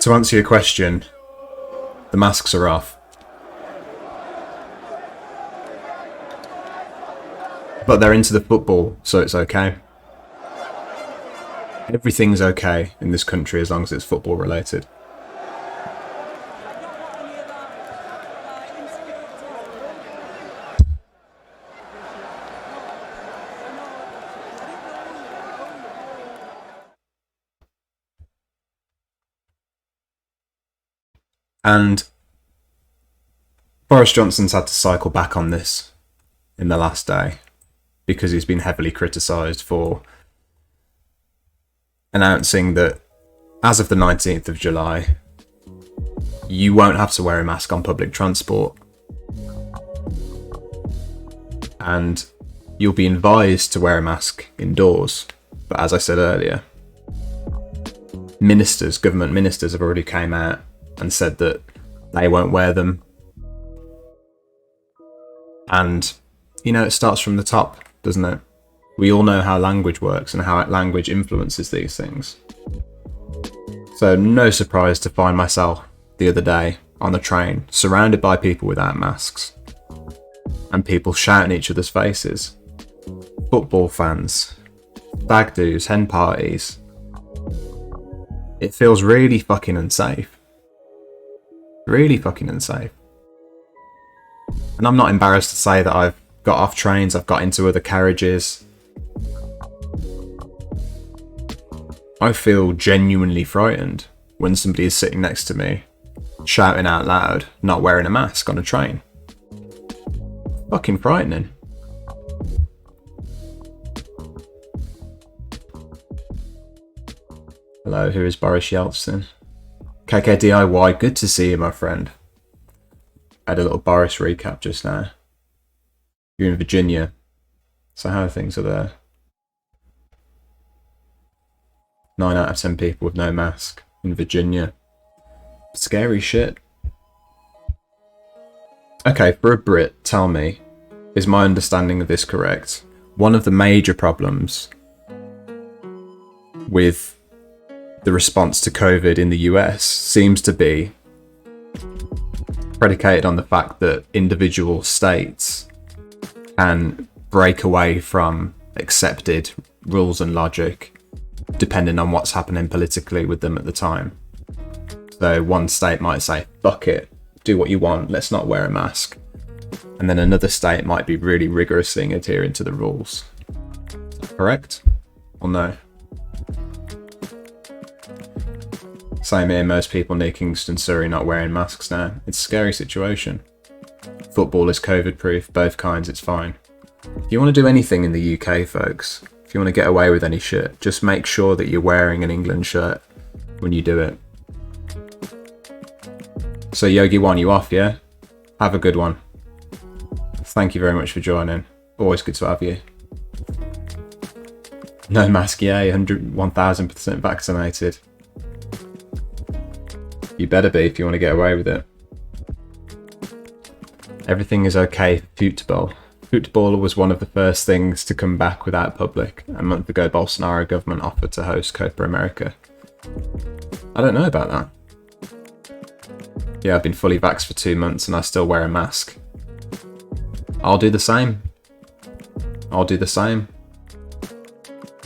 To answer your question, the masks are off. But they're into the football, so it's okay. Everything's okay in this country as long as it's football related. And Boris Johnson's had to cycle back on this in the last day because he's been heavily criticised for announcing that as of the 19th of July, you won't have to wear a mask on public transport. And you'll be advised to wear a mask indoors. But as I said earlier, government ministers have already came out and said that they won't wear them. And, you know, it starts from the top, doesn't it? We all know how language works and how language influences these things. So no surprise to find myself the other day on the train, surrounded by people without masks. And people shouting each other's faces. Football fans, stag do's, hen parties. It feels really fucking unsafe. Really fucking unsafe. And I'm not embarrassed to say that I've got off trains, I've got into other carriages. I feel genuinely frightened when somebody is sitting next to me, shouting out loud, not wearing a mask on a train. Fucking frightening. Hello, who is Boris Yeltsin? KKDIY, good to see you, my friend. I had a little Boris recap just now. You're in Virginia, so how things are there? 9 out of 10 people with no mask in Virginia. Scary shit. Okay, for a Brit, tell me, is my understanding of this correct? One of the major problems with the response to COVID in the US seems to be predicated on the fact that individual states can break away from accepted rules and logic depending on what's happening politically with them at the time. So one state might say, fuck it, do what you want, let's not wear a mask. And then another state might be really rigorously adhering to the rules. Correct? Or no? Same here, most people near Kingston, Surrey not wearing masks now. It's a scary situation. Football is COVID proof, both kinds, it's fine. If you want to do anything in the UK, folks, if you want to get away with any shit, just make sure that you're wearing an England shirt when you do it. So Yogi One, you off, yeah? Have a good one. Thank you very much for joining. Always good to have you. No mask, yeah, 1000% vaccinated. You better be if you want to get away with it. Everything is okay for football. Football was one of the first things to come back without public. A month ago, Bolsonaro government offered to host Copa America. I don't know about that. Yeah, I've been fully vaxxed for 2 months and I still wear a mask. I'll do the same. I'll do the same.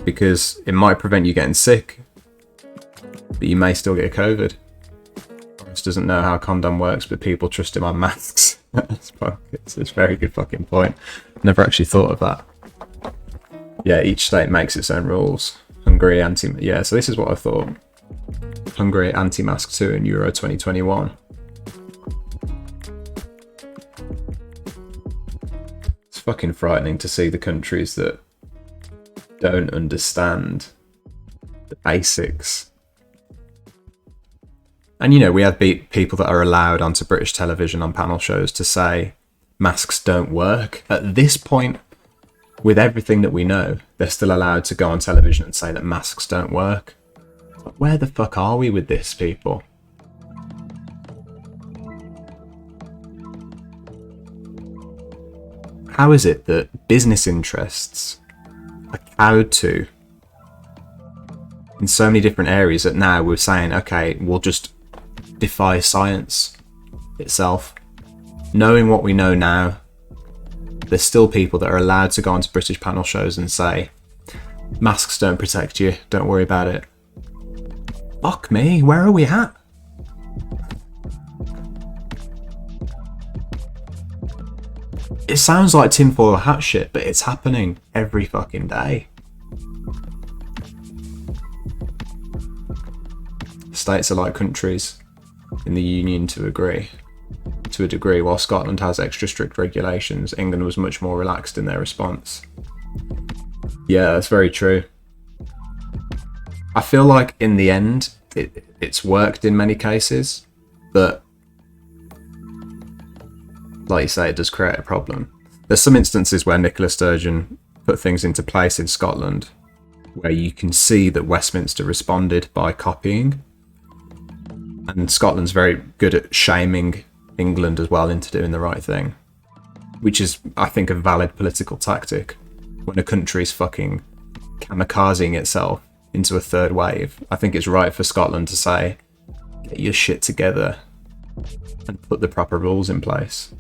Because it might prevent you getting sick, but you may still get COVID. Boris doesn't know how a condom works, but people trust him on masks. It's a very good fucking point. Never actually thought of that. Yeah, each state makes its own rules. Hungary yeah, so this is what I thought. Hungary anti-mask too in Euro 2021. It's fucking frightening to see the countries that don't understand the basics. And you know, we have people that are allowed onto British television on panel shows to say masks don't work. At this point, with everything that we know, they're still allowed to go on television and say that masks don't work. But where the fuck are we with this, people? How is it that business interests are cowed to in so many different areas that now we're saying, okay, we'll just defy science itself? Knowing what we know now, there's still people that are allowed to go onto British panel shows and say Masks don't protect you. Don't worry about it. Fuck me, where are we at? It sounds like tinfoil hat shit, but it's happening every fucking day. States are like countries in the Union to a degree. While Scotland has extra strict regulations, England was much more relaxed in their response. Yeah, that's very true. I feel like in the end, it's worked in many cases, but like you say, it does create a problem. There's some instances where Nicola Sturgeon put things into place in Scotland where you can see that Westminster responded by copying. And Scotland's very good at shaming England as well into doing the right thing, which is, I think, a valid political tactic. When a country's fucking kamikazing itself into a third wave, I think it's right for Scotland to say, get your shit together and put the proper rules in place.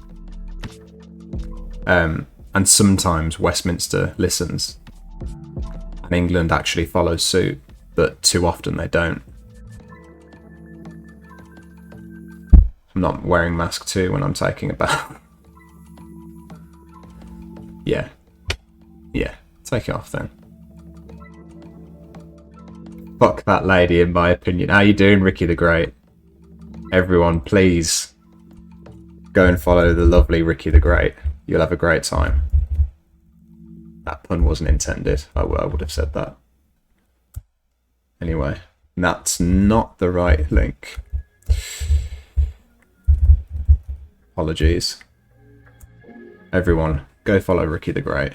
And sometimes Westminster listens and England actually follows suit, but too often they don't. I'm not wearing mask too when I'm taking a bath. Yeah, take it off then. Fuck that lady, in my opinion. How you doing, Ricky the Great? Everyone, please go and follow the lovely Ricky the Great. You'll have a great time. That pun wasn't intended. I would have said that. Anyway, that's not the right link. Apologies. Everyone, go follow Ricky the Great.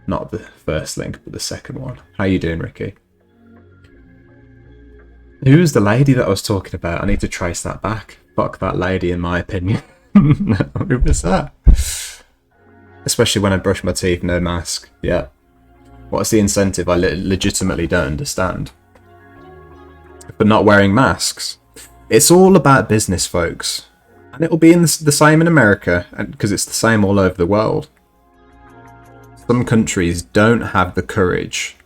Not the first link, but the second one. How you doing, Ricky? Who was the lady that I was talking about? I need to trace that back. Fuck that lady, in my opinion. Who was that? Especially when I brush my teeth, no mask. Yeah. What's the incentive? I legitimately don't understand. But not wearing masks. It's all about business, folks. And it'll be the same in America, because it's the same all over the world. Some countries don't have the courage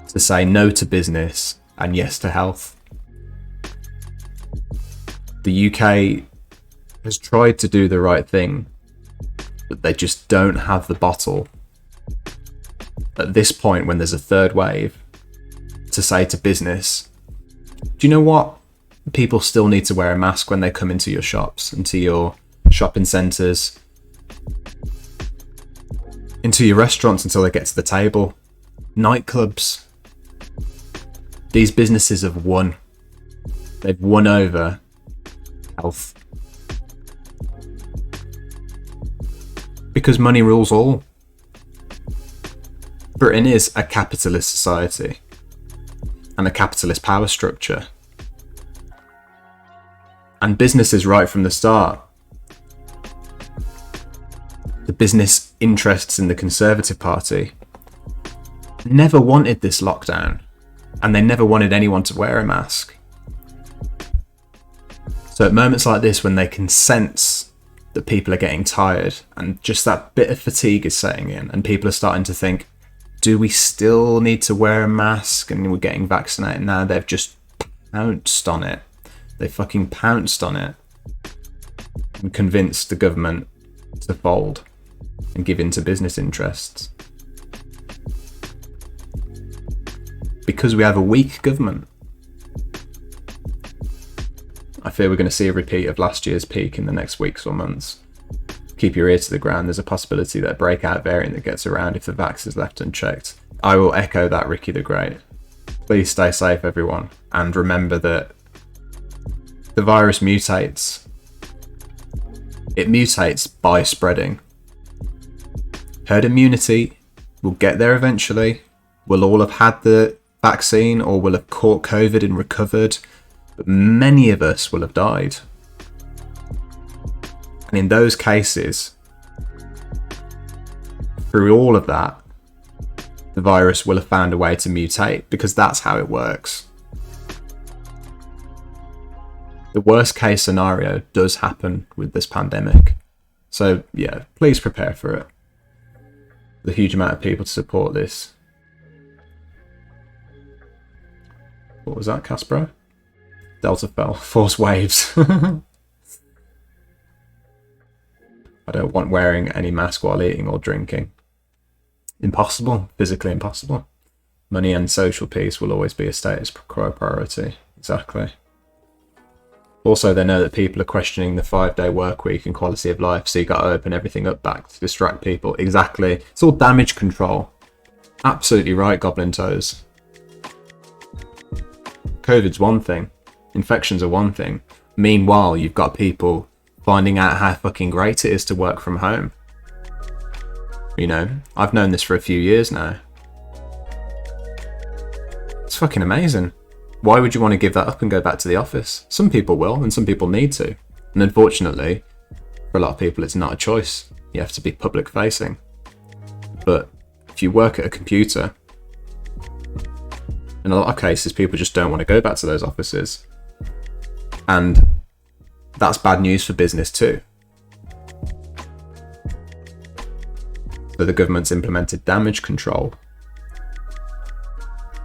to say no to business and yes to health. The UK has tried to do the right thing, but they just don't have the bottle at this point when there's a third wave to say to business, do you know what? People still need to wear a mask when they come into your shops, into your shopping centres, into your restaurants until they get to the table. Nightclubs. These businesses have won. They've won over health. Because money rules all. Britain is a capitalist society and a capitalist power structure. And businesses right from the start. The business interests in the Conservative Party never wanted this lockdown, and they never wanted anyone to wear a mask. So at moments like this, when they can sense that people are getting tired and just that bit of fatigue is setting in and people are starting to think, do we still need to wear a mask? And we're getting vaccinated now. They've just pounced on it. They fucking pounced on it and convinced the government to fold and give in to business interests. Because we have a weak government. I fear we're going to see a repeat of last year's peak in the next weeks or months. Keep your ear to the ground. There's a possibility that a breakout variant that gets around if the vax is left unchecked. I will echo that, Ricky the Great. Please stay safe, everyone. And remember that the virus mutates. It mutates by spreading. Herd immunity will get there eventually. We'll all have had the vaccine or will have caught COVID and recovered. But many of us will have died. And in those cases, through all of that, the virus will have found a way to mutate because that's how it works. The worst case scenario does happen with this pandemic. So yeah, please prepare for it. The huge amount of people to support this. What was that, Caspero? Delta fell. Force waves. I don't want wearing any mask while eating or drinking. Impossible. Physically impossible. Money and social peace will always be a status quo priority. Exactly. Also, they know that people are questioning the 5-day work week and quality of life, so you got to open everything up back to distract people. Exactly. It's all damage control. Absolutely right, Goblin Toes. COVID's one thing. Infections are one thing. Meanwhile, you've got people finding out how fucking great it is to work from home. You know, I've known this for a few years now. It's fucking amazing. Why would you want to give that up and go back to the office? Some people will, and some people need to. And unfortunately, for a lot of people, it's not a choice. You have to be public facing. But if you work at a computer, in a lot of cases, people just don't want to go back to those offices. And that's bad news for business too. So the government's implemented damage control.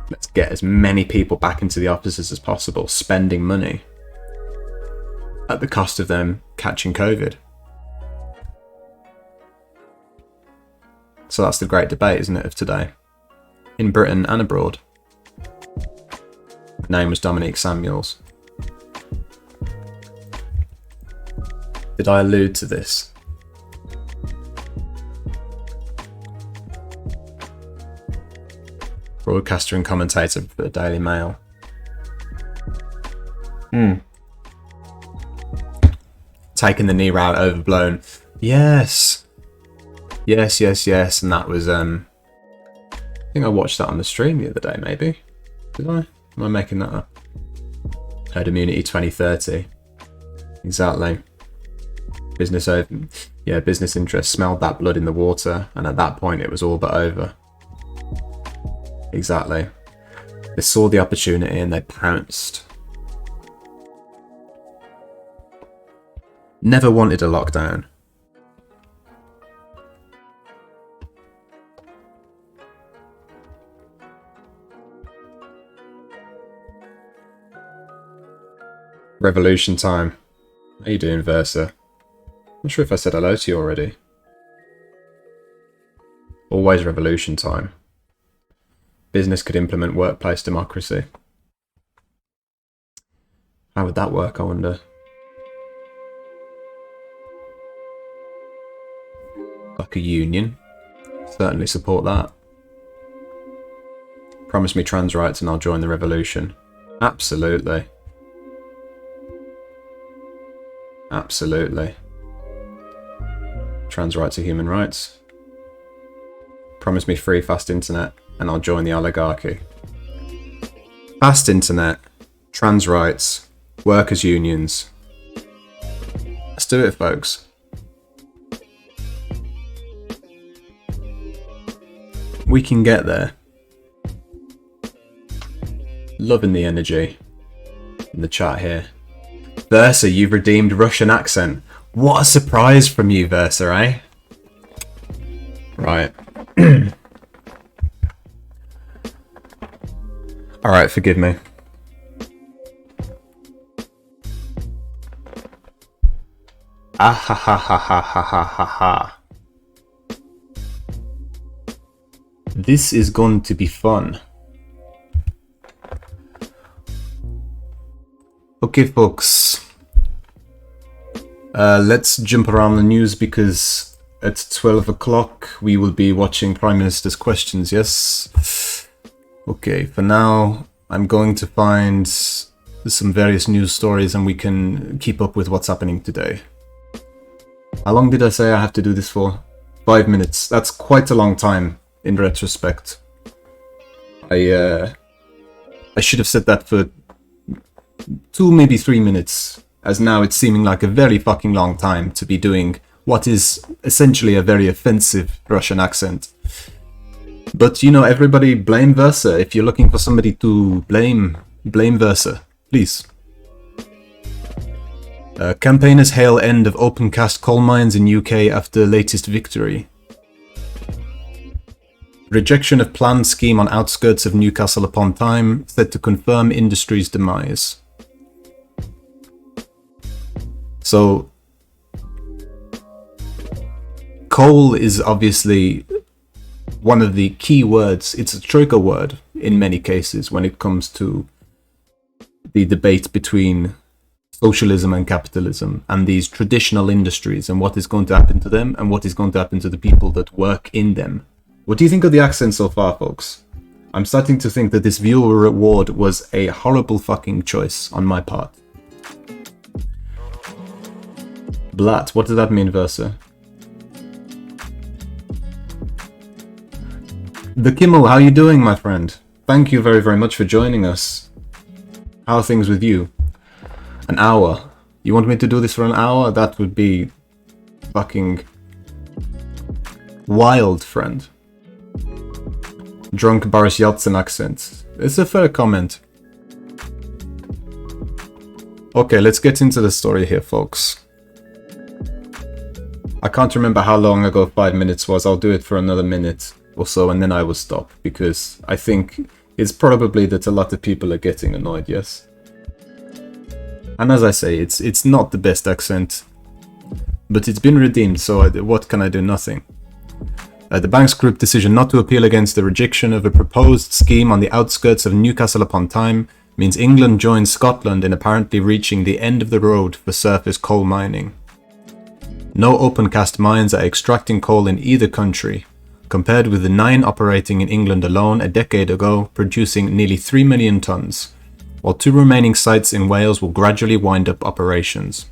Let's get as many people back into the offices as possible, spending money at the cost of them catching COVID. So that's the great debate, isn't it, of today? In Britain and abroad. Her name was Dominique Samuels. Did I allude to this? Broadcaster and commentator for the Daily Mail. Taking the knee route, overblown. Yes. Yes. And that was, I think I watched that on the stream the other day, maybe. Did I? Am I making that up? Herd Immunity 2030. Exactly. Business interests smelled that blood in the water, and at that point it was all but over. Exactly. They saw the opportunity and they pounced. Never wanted a lockdown. Revolution time. How you doing, Versa? Not sure if I said hello to you already. Always revolution time. Business could implement workplace democracy. How would that work, I wonder? Like a union. Certainly support that. Promise me trans rights and I'll join the revolution. Absolutely. Absolutely. Trans rights are human rights. Promise me free, fast internet and I'll join the oligarchy. Fast internet, trans rights, workers' unions. Let's do it, folks. We can get there. Loving the energy in the chat here. Versa, you've redeemed Russian accent. What a surprise from you, Versa, eh? Right. Alright, forgive me. Ah ha ha ha ha ha ha ha ha. This is going to be fun. Okay, folks. Let's jump around the news because at 12 o'clock we will be watching Prime Minister's questions, yes? Okay, for now I'm going to find some various news stories and we can keep up with what's happening today. How long did I say I have to do this for? 5 minutes. That's quite a long time in retrospect. I should have said that for 2, maybe 3 minutes, as now it's seeming like a very fucking long time to be doing what is essentially a very offensive Russian accent. But, you know, everybody blame Versa. If you're looking for somebody to blame Versa, please. Campaigners hail end of open cast coal mines in UK after latest victory. Rejection of planned scheme on outskirts of Newcastle upon Tyne, said to confirm industry's demise. So, coal is obviously one of the key words. It's a trigger word in many cases when it comes to the debate between socialism and capitalism and these traditional industries and what is going to happen to them and what is going to happen to the people that work in them. What do you think of the accent so far, folks? I'm starting to think that this viewer award was a horrible fucking choice on my part. Blatt, what does that mean, Versa? The Kimmel, how you doing, my friend? Thank you very, very much for joining us. How are things with you? An hour. You want me to do this for an hour? That would be fucking wild, friend. Drunk Boris Johnson accent. It's a fair comment. Okay, let's get into the story here, folks. I can't remember how long ago 5 minutes was. I'll do it for another minute or so and then I will stop, because I think it's probably that a lot of people are getting annoyed, yes? And as I say, it's not the best accent, but it's been redeemed, so what can I do? Nothing. The Banks Group decision not to appeal against the rejection of a proposed scheme on the outskirts of Newcastle upon Tyne means England joins Scotland in apparently reaching the end of the road for surface coal mining. No open cast mines are extracting coal in either country, compared with the 9 operating in England alone a decade ago, producing nearly 3 million tonnes, while 2 remaining sites in Wales will gradually wind up operations.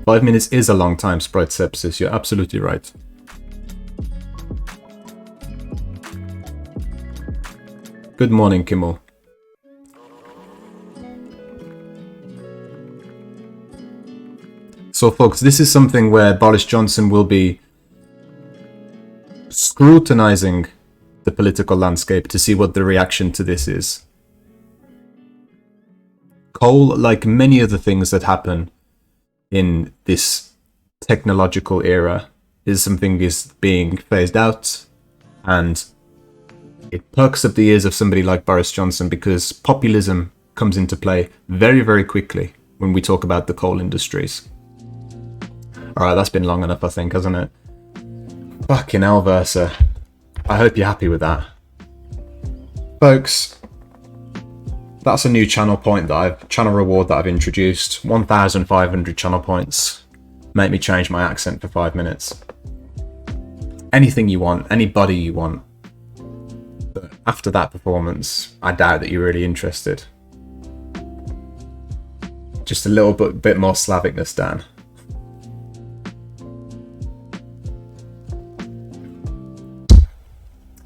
5 minutes is a long time, Sprite Sepsis, you're absolutely right. Good morning, Kimmel. So folks, this is something where Boris Johnson will be scrutinizing the political landscape to see what the reaction to this is. Coal, like many of the things that happen in this technological era, is something is being phased out, and it perks up the ears of somebody like Boris Johnson because populism comes into play very, very quickly when we talk about the coal industries. Alright, that's been long enough, I think, hasn't it? Fucking hell, Versa. I hope you're happy with that. Folks, that's a new channel reward that I've introduced. 1,500 channel points. Make me change my accent for 5 minutes. Anything you want, anybody you want. But after that performance, I doubt that you're really interested. Just a little bit more Slavicness, Dan.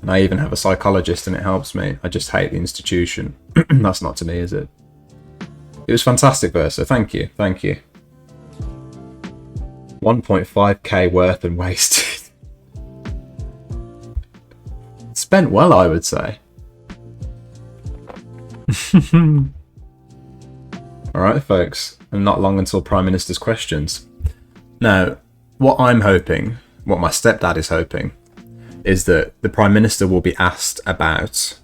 And I even have a psychologist and it helps me. I just hate the institution. That's not to me, is it? It was fantastic, Versa. Thank you. Thank you. 1.5k worth and wasted. Spent well, I would say. Alright, folks. And not long until Prime Minister's questions. Now, what I'm hoping, what my stepdad is hoping, is that the Prime Minister will be asked about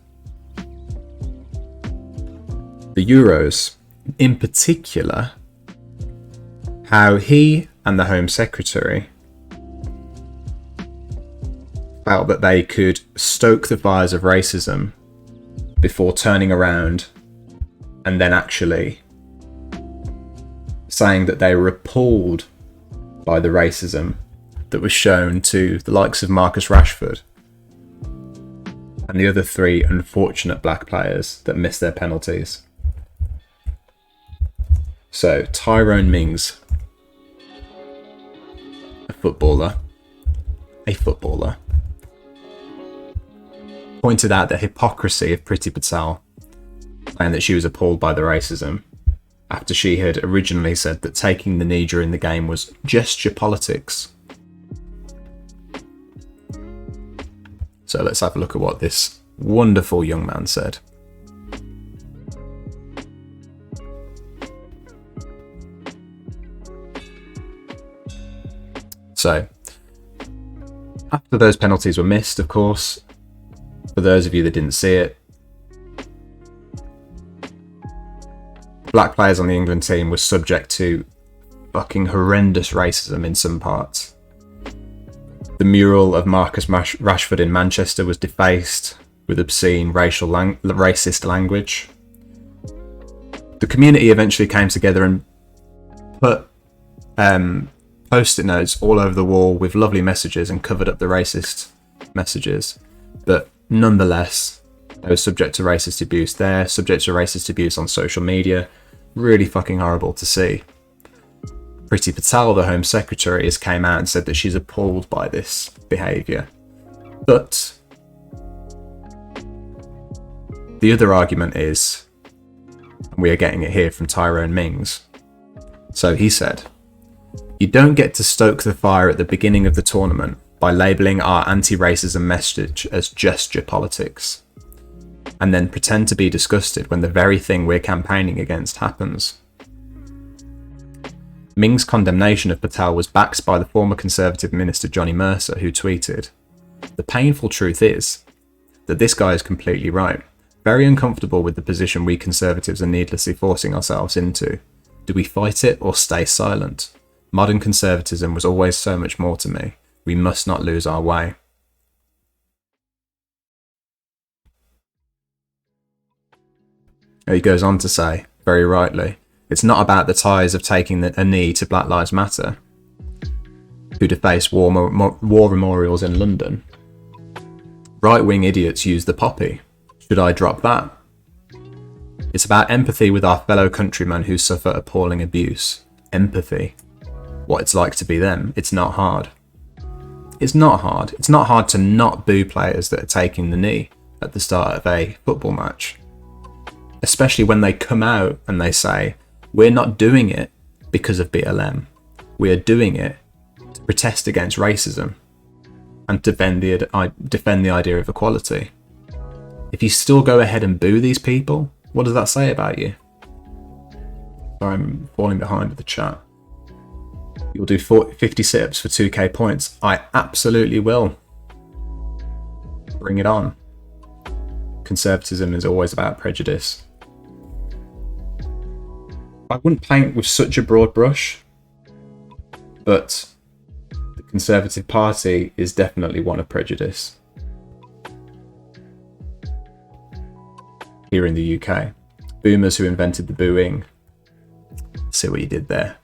the Euros, in particular, how he and the Home Secretary felt that they could stoke the fires of racism before turning around and then actually saying that they were appalled by the racism that was shown to the likes of Marcus Rashford and the other 3 unfortunate black players that missed their penalties. So, Tyrone Mings, a footballer, pointed out the hypocrisy of Priti Patel, saying that she was appalled by the racism, after she had originally said that taking the knee during the game was gesture politics. So let's have a look at what this wonderful young man said. So, After those penalties were missed, of course, for those of you that didn't see it, black players on the England team were subject to fucking horrendous racism in some parts. The mural of Marcus Rashford in Manchester was defaced with obscene racist language. The community eventually came together and put post-it notes all over the wall with lovely messages and covered up the racist messages. But nonetheless, they were subject to racist abuse there, subject to racist abuse on social media. Really fucking horrible to see. Priti Patel, the Home Secretary, has came out and said that she's appalled by this behaviour. But the other argument is, and we are getting it here from Tyrone Mings. So he said, "You don't get to stoke the fire at the beginning of the tournament by labelling our anti-racism message as gesture politics, and then pretend to be disgusted when the very thing we're campaigning against happens." Ming's condemnation of Patel was backed by the former Conservative Minister Johnny Mercer, who tweeted, "The painful truth is that this guy is completely right. Very uncomfortable with the position we Conservatives are needlessly forcing ourselves into. Do we fight it or stay silent? Modern conservatism was always so much more to me. We must not lose our way." He goes on to say, very rightly, "It's not about the ties of taking a knee to Black Lives Matter, who deface war memorials in London. Right-wing idiots use the poppy. Should I drop that? It's about empathy with our fellow countrymen who suffer appalling abuse. Empathy. What it's like to be them. It's not hard. It's not hard. It's not hard to not boo players that are taking the knee at the start of a football match. Especially when they come out and they say, we're not doing it because of BLM. We are doing it to protest against racism and defend the idea of equality. If you still go ahead and boo these people, what does that say about you?" Sorry, I'm falling behind with the chat. "You'll do 50 sit-ups for 2k points." I absolutely will. Bring it on. Conservatism is always about prejudice. I wouldn't paint with such a broad brush, but the Conservative Party is definitely one of prejudice here in the UK. Boomers who invented the booing. See what you did there.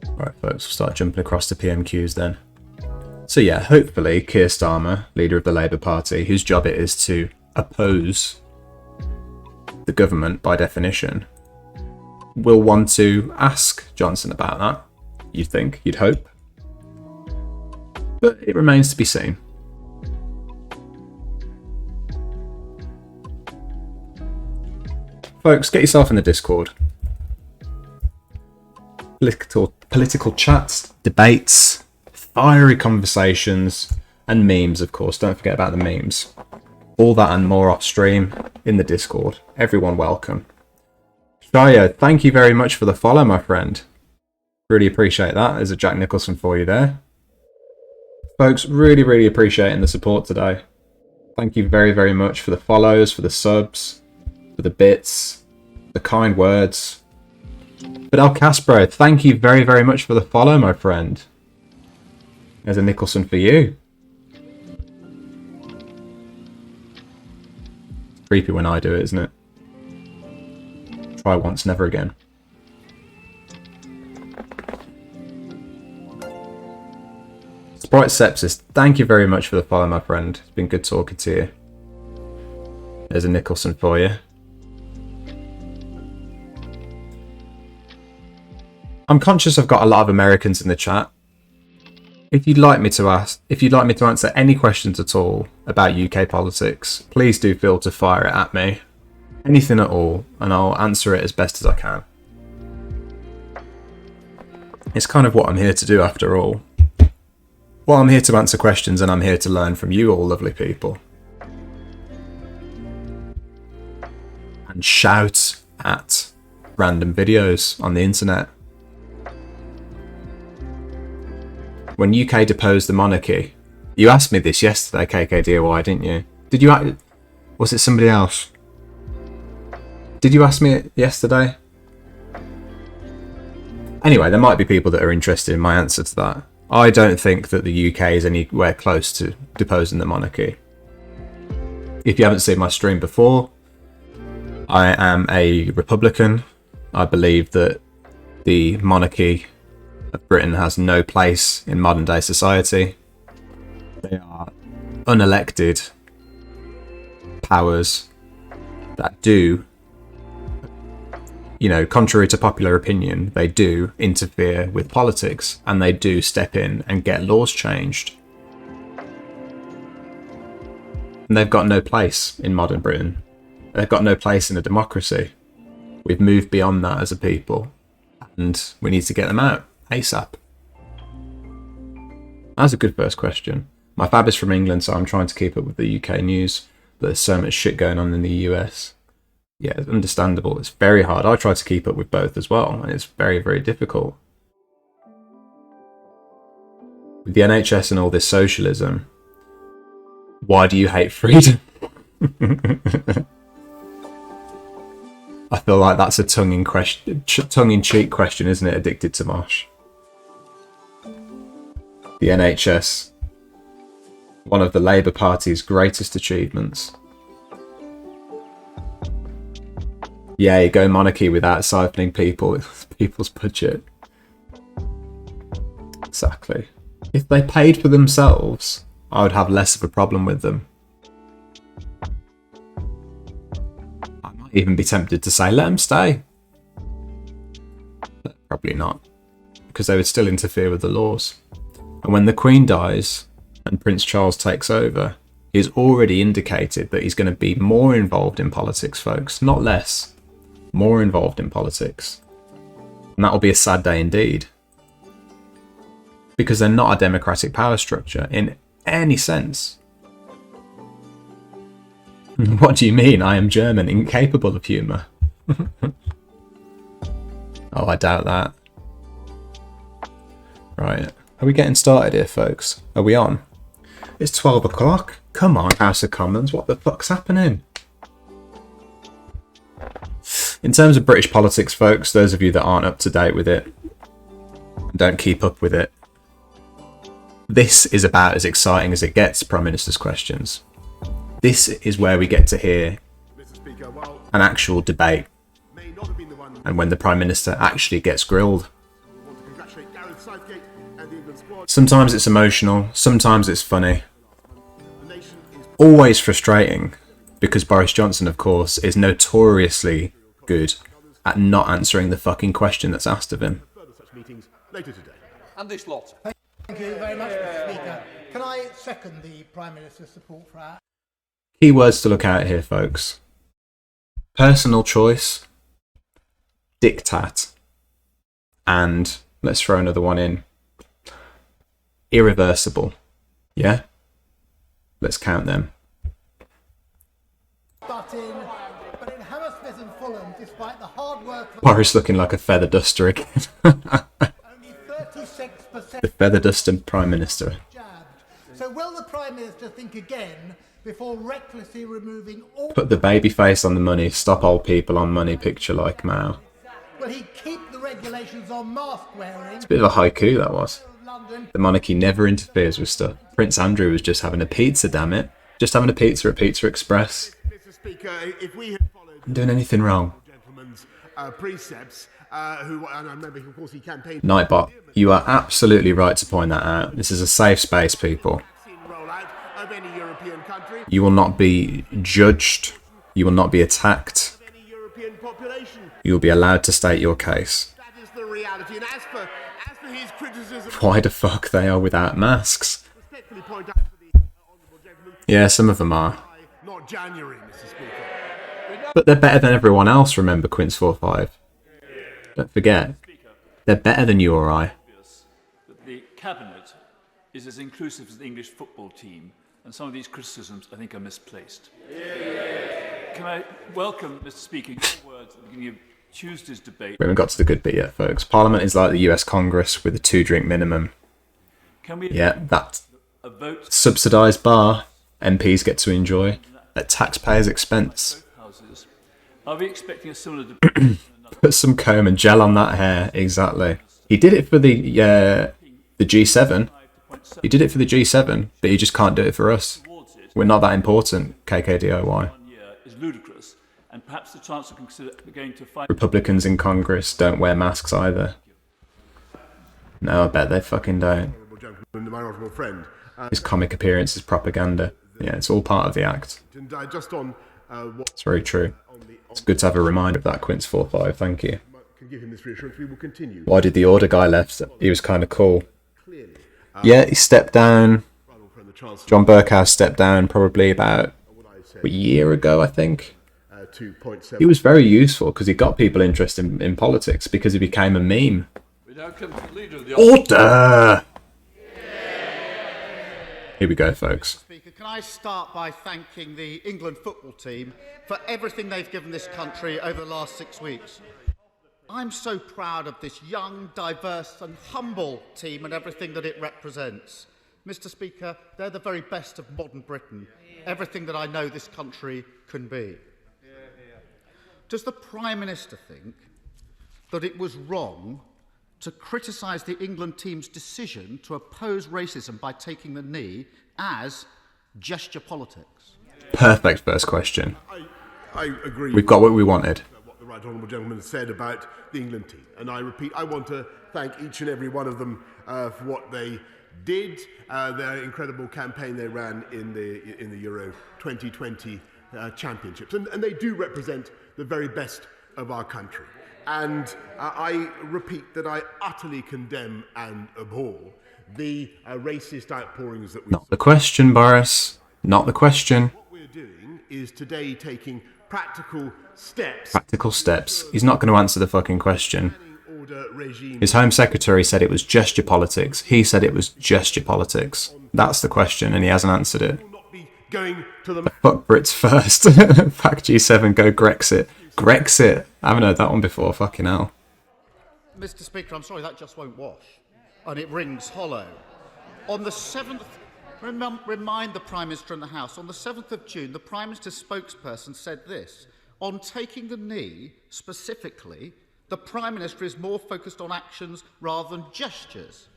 Alright folks, we'll start jumping across to PMQs then. So yeah, hopefully Keir Starmer, leader of the Labour Party, whose job it is to oppose the government by definition, will want to ask Johnson about that. You'd think, you'd hope. But it remains to be seen. Folks, get yourself in the Discord. Political chats, debates, fiery conversations, and memes, of course. Don't forget about the memes. All that and more off stream in the Discord. Everyone welcome. Shaya, thank you very much for the follow, my friend. Really appreciate that. There's a Jack Nicholson for you there. Folks, really appreciating the support today. Thank you very, very much for the follows, for the subs, for the bits, the kind words. But El Caspro, thank you very, very much for the follow, my friend. There's a Nicholson for you. It's creepy when I do it, isn't it? Try once, never again. Sprite Sepsis, thank you very much for the follow, my friend. It's been good talking to you. There's a Nicholson for you. I'm conscious I've got a lot of Americans in the chat. If you'd like me to answer any questions at all about UK politics, please do feel to fire it at me. Anything at all, and I'll answer it as best as I can. It's kind of what I'm here to do after all. Well, I'm here to answer questions and I'm here to learn from you all lovely people. And shout at random videos on the internet. when UK deposed the monarchy, you asked me this yesterday, KKDOY, didn't you? Did you? Was it somebody else? Did you ask me it yesterday? Anyway, there might be people that are interested in my answer to that. I don't think that the UK is anywhere close to deposing the monarchy. If you haven't seen my stream before, I am a Republican. I believe that the monarchy of Britain has no place in modern day society. They are unelected powers that do, contrary to popular opinion, they do interfere with politics and they do step in and get laws changed. And they've got no place in modern Britain. They've got no place in a democracy. We've moved beyond that as a people and we need to get them out ASAP. That's a good first question. My fab is from England, so I'm trying to keep up with the UK news, but there's so much shit going on in the US. Yeah, it's understandable. It's very hard. I try to keep up with both as well, and it's very, very difficult. With the NHS and all this socialism, why do you hate freedom? I feel like that's a tongue-in-cheek question, isn't it, Addicted to Mosh? The NHS, one of the Labour Party's greatest achievements. Yeah, you go monarchy without siphoning people's budget. Exactly. If they paid for themselves, I would have less of a problem with them. I might even be tempted to say, let them stay. But probably not, because they would still interfere with the laws. And when the Queen dies and Prince Charles takes over, he's already indicated that he's going to be more involved in politics, folks, not less. More involved in politics. And that will be a sad day indeed. Because they're not a democratic power structure in any sense. What do you mean? I am German, incapable of humour. Oh, I doubt that. Right. Are we getting started here, folks? Are we on? It's 12 o'clock. Come on, House of Commons. What the fuck's happening? In terms of British politics, folks, those of you that aren't up to date with it, don't keep up with it, this is about as exciting as it gets, Prime Minister's Questions. This is where we get to hear an actual debate, and when the Prime Minister actually gets grilled. Sometimes it's emotional, sometimes it's funny. Always frustrating, because Boris Johnson, of course, is notoriously good at not answering the fucking question that's asked of him. And this lot. Thank you very much, Mr. Speaker. Can I second the Prime Minister's support for our... Key words to look out here, folks. Personal choice, diktat, and let's throw another one in. Irreversible. Yeah? Let's count them. But in Hammersmith and Fulham, despite the hard work... Boris looking like a feather duster again. Only 36%... The feather duster Prime Minister. So will the Prime Minister think again before recklessly removing all... Put the baby face on the money, stop old people on money picture like Mao. Will he keep the regulations on mask wearing? It's a bit of a haiku, that was. The monarchy never interferes with stuff. Prince Andrew was just having a pizza, damn it. Just having a pizza at Pizza Express. Mr. Speaker, if we had followed I'm doing anything wrong. Gentleman's precepts, and I remember, of course, he campaigned... Nightbot, you are absolutely right to point that out. This is a safe space, people. You will not be judged. You will not be attacked. You will be allowed to state your case. That is the reality, and as for his criticism... Why the fuck they are without masks? Yeah, some of them are. Not January, Mr. Speaker. But they're better than everyone else, remember, Quince 45. Don't forget. They're better than you or I. The Cabinet is as inclusive as the English football team, and some of these criticisms, I think, are misplaced. Can I welcome, Mr. Speaker, your words at the beginning of Tuesday's debate? We haven't got to the good bit yet, folks. Parliament is like the US Congress with a 2-drink minimum. Can we Yeah, that a vote subsidised bar MPs get to enjoy at taxpayers' expense. houses? Are we expecting a similar debate? Put some comb and gel on that hair. Exactly. He did it for the G7. He did it for the G7, but he just can't do it for us. We're not that important, KKDIY. Is ludicrous, and perhaps the Chancellor can consider going to fight. Republicans in Congress don't wear masks either. No, I bet they fucking don't. My honourable friend. His comic appearance is propaganda. Yeah, it's all part of the act. And just on It's very true. It's good to have a reminder of that, Quince 4-5. Thank you. can give him this reassurance, we will continue. Why did the order guy left? He was kind of cool. Yeah, he stepped down. John Bercow stepped down probably about a year ago, I think. He was very useful because he got people interested in politics because he became a meme. Order! Here we go, folks. Speaker, can I start by thanking the England football team for everything they've given this country over the last 6 weeks. I'm so proud of this young, diverse and humble team and everything that it represents. Mr. Speaker, they're the very best of modern Britain, everything that I know this country can be. Does the Prime Minister think that it was wrong to criticise the England team's decision to oppose racism by taking the knee as gesture politics? Perfect first question. I agree. We've got what we wanted. What the right honourable gentleman said about the England team, and I repeat, I want to thank each and every one of them for what they did, their incredible campaign they ran in the Euro 2020 championships, and they do represent the very best of our country. And I repeat that I utterly condemn and abhor the racist outpourings that we... Not the question, Boris. Not the question. What we're doing is today taking practical steps... Practical steps. He's not going to answer the fucking question. His Home Secretary said it was gesture politics. He said it was gesture politics. That's the question, and he hasn't answered it. Going to the... Fuck Brits first. Fuck G7, go Grexit. Grexit. I haven't heard that one before. Fucking hell. Mr. Speaker, I'm sorry, that just won't wash. And it rings hollow. On the 7th, remind the Prime Minister and the House, on the 7th of June, the Prime Minister's spokesperson said this: on taking the knee, specifically, the Prime Minister is more focused on actions rather than gestures.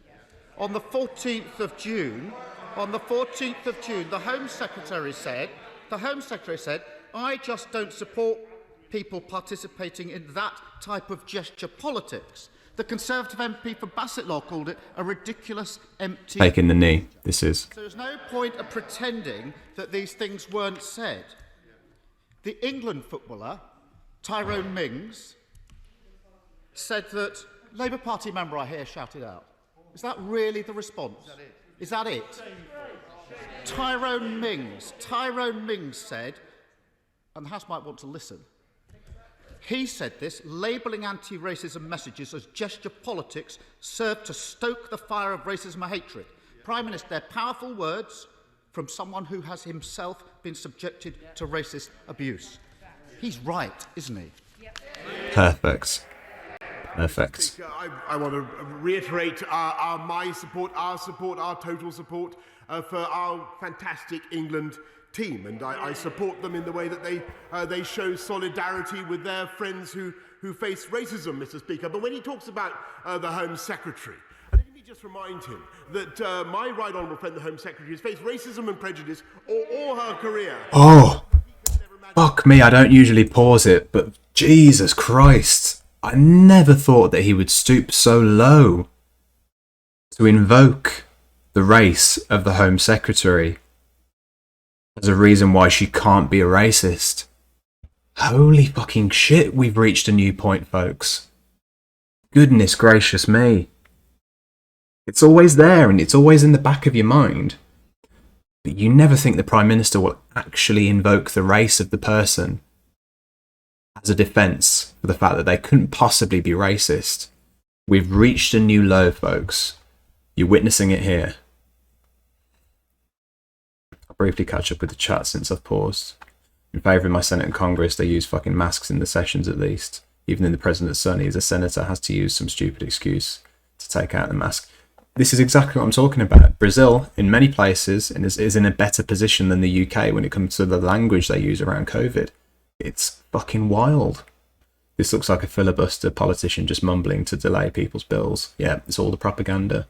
On the 14th of June, the Home Secretary said, I just don't support people participating in that type of gesture politics. The Conservative MP for Bassetlaw called it a ridiculous, empty... Taking the knee, this is. So there's no point of pretending that these things weren't said. The England footballer, Tyrone Mings, said that... Labour Party member I hear shouted out. Is that really the response? Is that it? Tyrone Mings said, and the House might want to listen, he said this: labelling anti-racism messages as gesture politics serve to stoke the fire of racism and hatred. Prime Minister, they're powerful words from someone who has himself been subjected to racist abuse. He's right, isn't he? Perfect. Perfect. I want to reiterate my support, our total support for our fantastic England team, and I support them in the way that they show solidarity with their friends who face racism, Mr. Speaker. But when he talks about the Home Secretary, let me just remind him that my right honourable friend, the Home Secretary, has faced racism and prejudice all her career. Oh, fuck me, I don't usually pause it, but Jesus Christ, I never thought that he would stoop so low to invoke the race of the Home Secretary as a reason why she can't be a racist. Holy fucking shit, we've reached a new point, folks. Goodness gracious me. It's always there and it's always in the back of your mind. But you never think the Prime Minister will actually invoke the race of the person as a defence for the fact that they couldn't possibly be racist. We've reached a new low, folks. You're witnessing it here. I'll briefly catch up with the chat since I've paused. In favour of my Senate and Congress, they use fucking masks in the sessions at least. Even in the President's son, he's a senator, has to use some stupid excuse to take out the mask. This is exactly what I'm talking about. Brazil, in many places, is in a better position than the UK when it comes to the language they use around COVID. It's fucking wild. This looks like a filibuster politician just mumbling to delay people's bills. Yeah, it's all the propaganda.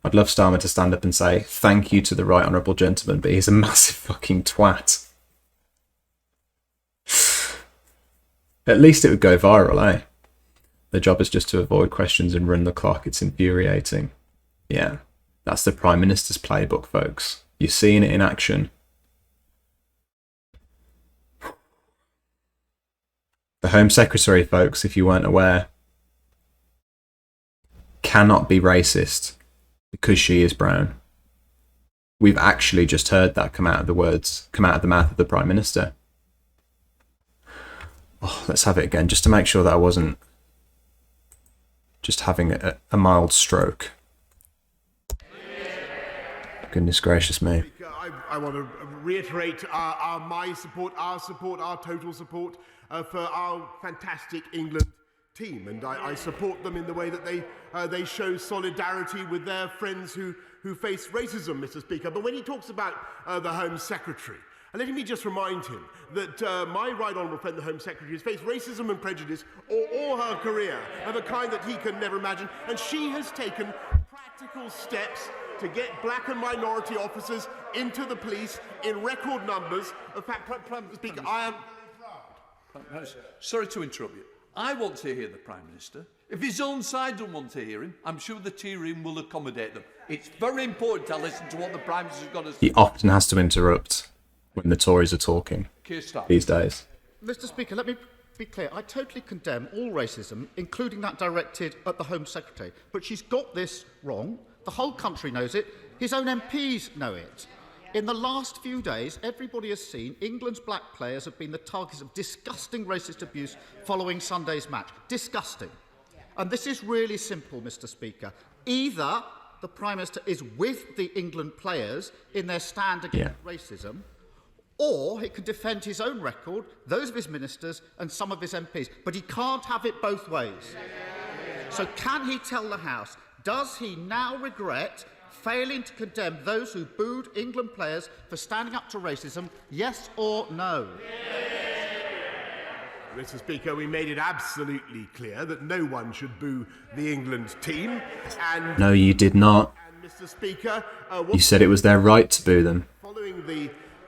I'd love Starmer to stand up and say, thank you to the right honourable gentleman, but he's a massive fucking twat. At least it would go viral, eh? The job is just to avoid questions and run the clock. It's infuriating. Yeah, that's the Prime Minister's playbook, folks. You're seeing it in action. The Home Secretary, folks, if you weren't aware, cannot be racist because she is brown. We've actually just heard that come out of the mouth of the Prime Minister. Oh, let's have it again, just to make sure that I wasn't just having a mild stroke. Goodness gracious me. I want to reiterate our support, our total support for our fantastic England team, and I support them in the way that they show solidarity with their friends who face racism, Mr. Speaker. But when he talks about the Home Secretary, let me just remind him that my right honourable friend, the Home Secretary, has faced racism and prejudice all her career of a kind that he can never imagine, and she has taken practical steps to get black and minority officers into the police in record numbers. In fact, Prime Speaker, I am... Sorry to interrupt you. I want to hear the Prime Minister. If his own side don't want to hear him, I'm sure the tea room will accommodate them. It's very important to listen to what the Prime Minister's got to say. He often has to interrupt when the Tories are talking these days. Mr. Speaker, let me be clear. I totally condemn all racism, including that directed at the Home Secretary. But she's got this wrong. The whole country knows it. His own MPs know it. In the last few days, everybody has seen England's black players have been the targets of disgusting racist abuse following Sunday's match. Disgusting. And this is really simple, Mr. Speaker. Either the Prime Minister is with the England players in their stand against racism, or he can defend his own record, those of his ministers and some of his MPs. But he can't have it both ways. So can he tell the House, does he now regret failing to condemn those who booed England players for standing up to racism, yes or no? Mr. Speaker, we made it absolutely clear that no one should boo the England team. And No, you did not. And Mr. Speaker, You said it was their right to boo them.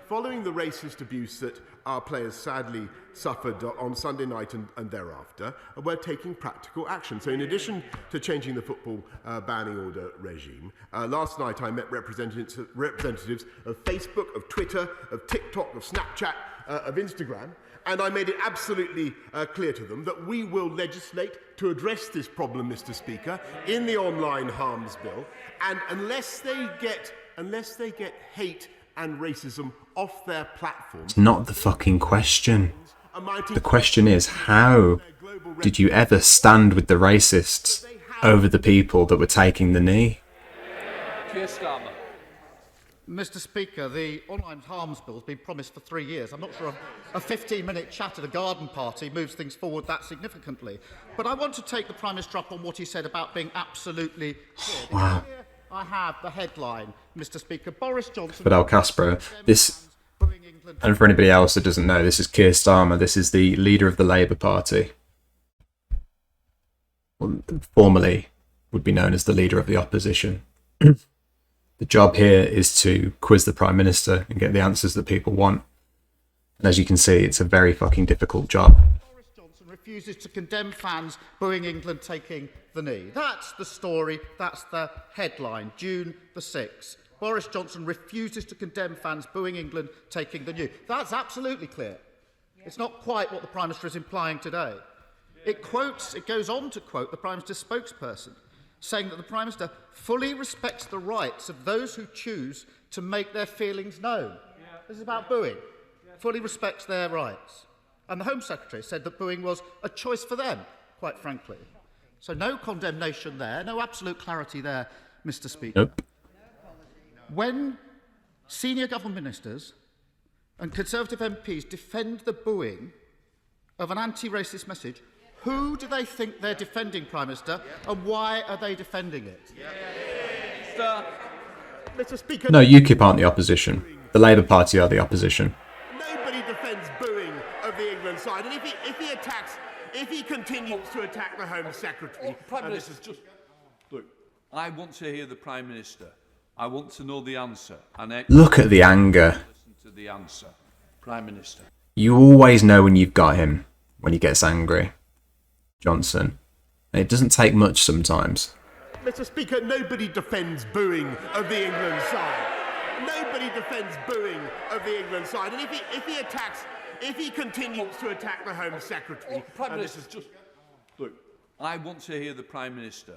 Following the racist abuse that our players sadly suffered on Sunday night and thereafter, we're taking practical action. So in addition to changing the football banning order regime, last night I met representatives of Facebook, of Twitter, of TikTok, of Snapchat, of Instagram, and I made it absolutely clear to them that we will legislate to address this problem, Mr. Speaker, in the online harms bill, and unless they get hate and racism off their platform. It's not the fucking question. The question is, how did you ever stand with the racists over the people that were taking the knee? Mr. Speaker, the online harms bill has been promised for 3 years. I'm not sure a 15-minute chat at a garden party moves things forward that significantly. But I want to take the Prime Minister up on what he said about being absolutely clear. Wow. I have the headline, Mr. Speaker. Boris Johnson... Fidel Castro. This, and for anybody else that doesn't know, this is Keir Starmer. This is the leader of the Labour Party. Well, formerly would be known as the leader of the opposition. The job here is to quiz the Prime Minister and get the answers that people want. And as you can see, it's a very fucking difficult job. Boris Johnson refuses to condemn fans booing England taking the knee. That's the story. That's the headline. June the 6th. Boris Johnson refuses to condemn fans booing England taking the knee. That's absolutely clear. It's not quite what the Prime Minister is implying today. It goes on to quote the Prime Minister's spokesperson, saying that the Prime Minister fully respects the rights of those who choose to make their feelings known. This is about booing. Fully respects their rights. And the Home Secretary said that booing was a choice for them, quite frankly. So no condemnation there, no absolute clarity there, Mr. Speaker. Nope. When senior government ministers and Conservative MPs defend the booing of an anti-racist message, Who do they think they're defending, Prime Minister, and why are they defending it? Mr. Speaker. No, UKIP aren't the opposition. The Labour Party are the opposition. Nobody defends booing of the England side, and if he continues to attack the Home Secretary, Prime Minister, just look. I want to hear the Prime Minister. I want to know the answer. And Look at the anger. Listen to the answer, Prime Minister. You always know when you've got him, when he gets angry. Johnson. And it doesn't take much sometimes. Mr. Speaker, nobody defends booing of the England side. Nobody defends booing of the England side, and if he continues to attack the Home Secretary, Prime Minister, just look. I want to hear the Prime Minister.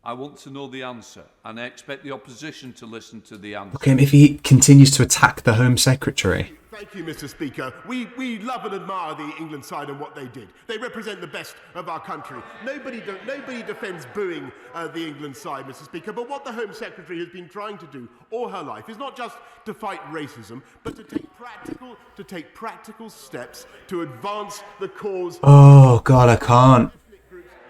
I want to know the answer, and I expect the opposition to listen to the answer. Look at him if he continues to attack the Home Secretary. Thank you, Mr. Speaker. We love and admire the England side and what they did. They represent the best of our country. Nobody defends booing the England side, Mr. Speaker, but what the Home Secretary has been trying to do all her life is not just to fight racism, but to take practical steps to advance the cause. Oh, God, I can't.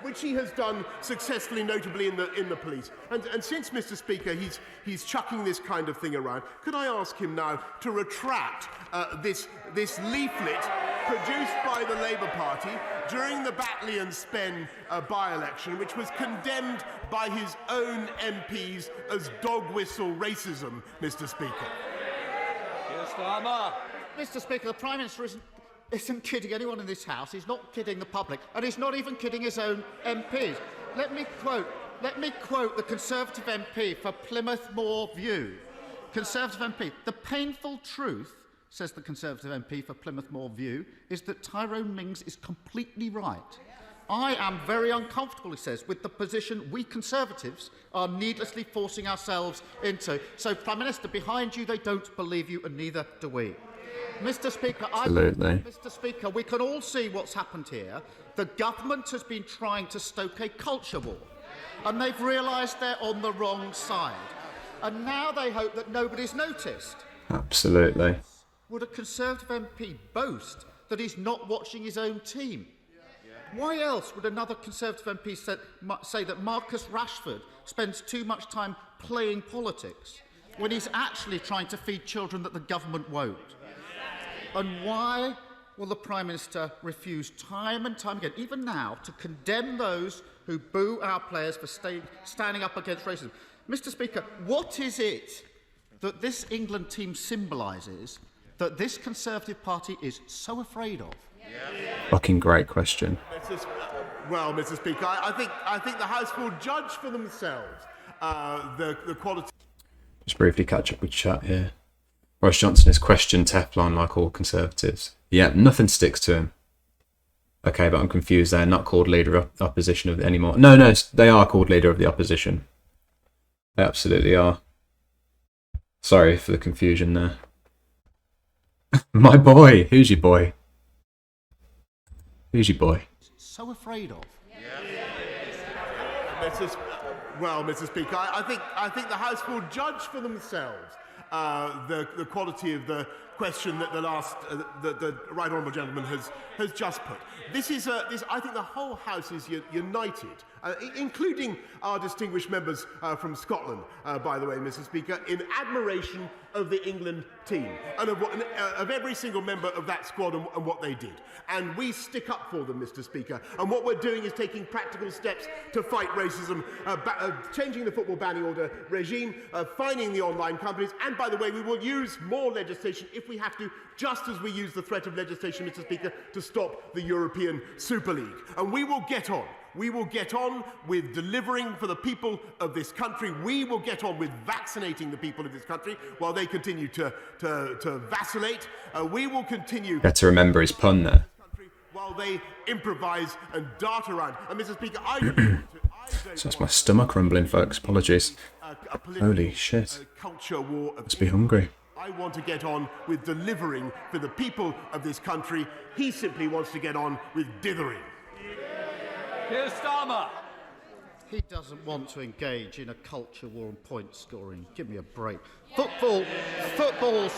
Which he has done successfully, notably in the police. And since, Mr. Speaker, he's chucking this kind of thing around, could I ask him now to retract this leaflet produced by the Labour Party during the Batley and Spen by-election, which was condemned by his own MPs as dog whistle racism, Mr. Speaker? Mr. Speaker, the Prime Minister isn't kidding anyone in this House. He's not kidding the public, and he's not even kidding his own MPs. Let me quote the Conservative MP for Plymouth Moor View. Conservative MP, the painful truth, says the Conservative MP for Plymouth Moor View, is that Tyrone Mings is completely right. I am very uncomfortable, he says, with the position we Conservatives are needlessly forcing ourselves into. So, Prime Minister, behind you, they don't believe you, and neither do we. Mr. Speaker, Mr. Speaker, we can all see what's happened here. The government has been trying to stoke a culture war, and they've realised they're on the wrong side. And now they hope that nobody's noticed. Absolutely. Would a Conservative MP boast that he's not watching his own team? Why else would another Conservative MP say that Marcus Rashford spends too much time playing politics when he's actually trying to feed children that the government won't? And why will the Prime Minister refuse time and time again, even now, to condemn those who boo our players for standing up against racism? Mr. Speaker, what is it that this England team symbolises that this Conservative Party is so afraid of? Fucking great question. Well, Mr. Speaker, I think the House will judge for themselves the quality. Just briefly catch up with chat here. Boris Johnson is questioned Teflon like all Conservatives. Yeah, nothing sticks to him. Okay, but I'm confused. They're not called leader of opposition anymore. No, they are called leader of the opposition. They absolutely are. Sorry for the confusion there. My boy. Who's your boy? Who's your boy? So afraid of. Well, Mr. Speaker, I think the House will judge for themselves the quality of the question that the right honourable gentleman has just put. I think the whole House is united, including our distinguished members from Scotland, by the way, Mr. Speaker, in admiration of the England team and of every single member of that squad and what they did. And we stick up for them, Mr. Speaker. And what we're doing is taking practical steps to fight racism, changing the football banning order regime, fining the online companies, and by the way, we will use more legislation if we have to, just as we use the threat of legislation, Mr. Speaker, to stop the European Super League. And we will get on. We will get on with delivering for the people of this country. We will get on with vaccinating the people of this country while they continue to vacillate. We will continue... Better remember his pun there. ...while they improvise and dart around. And Mr. Speaker, So that's my stomach rumbling, folks. Apologies. Holy shit. Culture war. Must be hungry. I want to get on with delivering for the people of this country. He simply wants to get on with dithering. Here's Starmer. He doesn't want to engage in a culture war and point scoring. Give me a break. Football's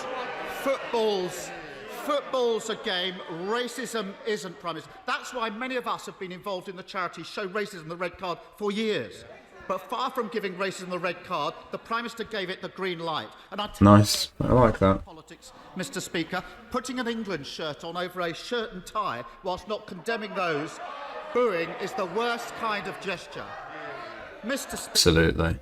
Football's a game. Racism isn't, Prime Minister. That's why many of us have been involved in the charity Show Racism the Red Card for years. But far from giving racism the red card, the Prime Minister gave it the green light. And Nice. I like that. Politics, Mr. Speaker, putting an England shirt on over a shirt and tie whilst not condemning those booing is the worst kind of gesture. Mr. Speaker, Absolutely.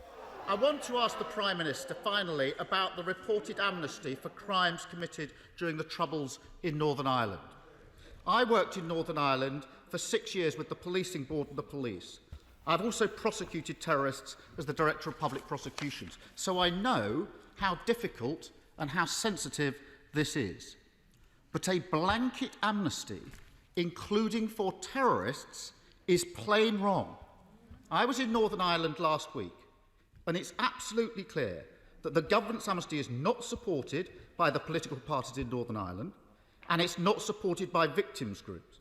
I want to ask the Prime Minister, finally, about the reported amnesty for crimes committed during the Troubles in Northern Ireland. I worked in Northern Ireland for 6 years with the Policing Board and the police. I've also prosecuted terrorists as the Director of Public Prosecutions, so I know how difficult and how sensitive this is. But a blanket amnesty, including for terrorists, is plain wrong. I was in Northern Ireland last week, and it's absolutely clear that the government's amnesty is not supported by the political parties in Northern Ireland, and it's not supported by victims groups.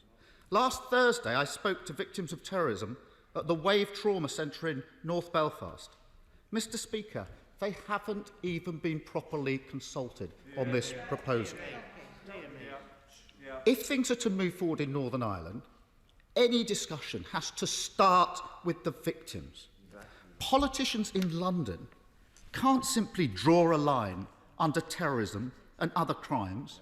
Last Thursday, I spoke to victims of terrorism at the Wave Trauma Centre in North Belfast. Mr. Speaker, they haven't even been properly consulted on this proposal. If things are to move forward in Northern Ireland, any discussion has to start with the victims. Politicians in London can't simply draw a line under terrorism and other crimes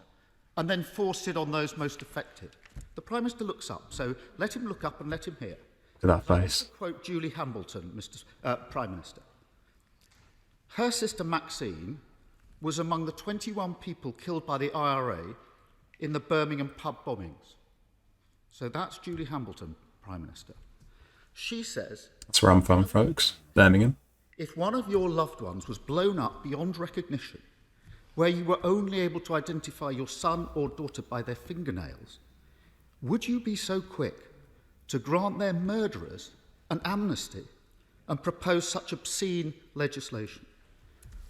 and then force it on those most affected. The Prime Minister looks up, so let him look up and let him hear. To that face. Quote Julie Hambleton, Prime Minister. Her sister Maxine was among the 21 people killed by the IRA in the Birmingham pub bombings. So that's Julie Hambleton, Prime Minister. She says... That's where I'm from, folks. Birmingham. If one of your loved ones was blown up beyond recognition, where you were only able to identify your son or daughter by their fingernails, would you be so quick to grant their murderers an amnesty and propose such obscene legislation?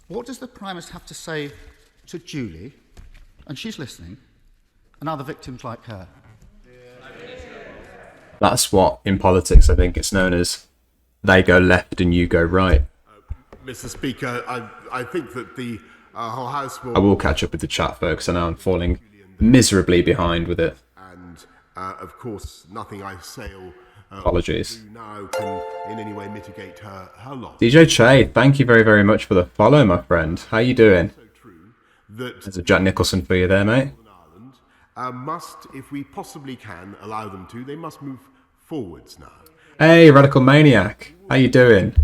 What does the Prime Minister have to say to Julie, and she's listening, and other victims like her? That's what, in politics, I think it's known as they go left and you go right. Mr. Speaker, I think that the whole House will... I will catch up with the chat, folks. I know I'm falling miserably behind with it. And, of course, nothing I say or Apologies. do now can in any way mitigate her loss. DJ Che, thank you very, very much for the follow, my friend. How you doing? There's a Jack Nicholson for you there, mate. Must, if we possibly can allow them to, they must move forwards now. Hey, Radical Maniac. How you doing?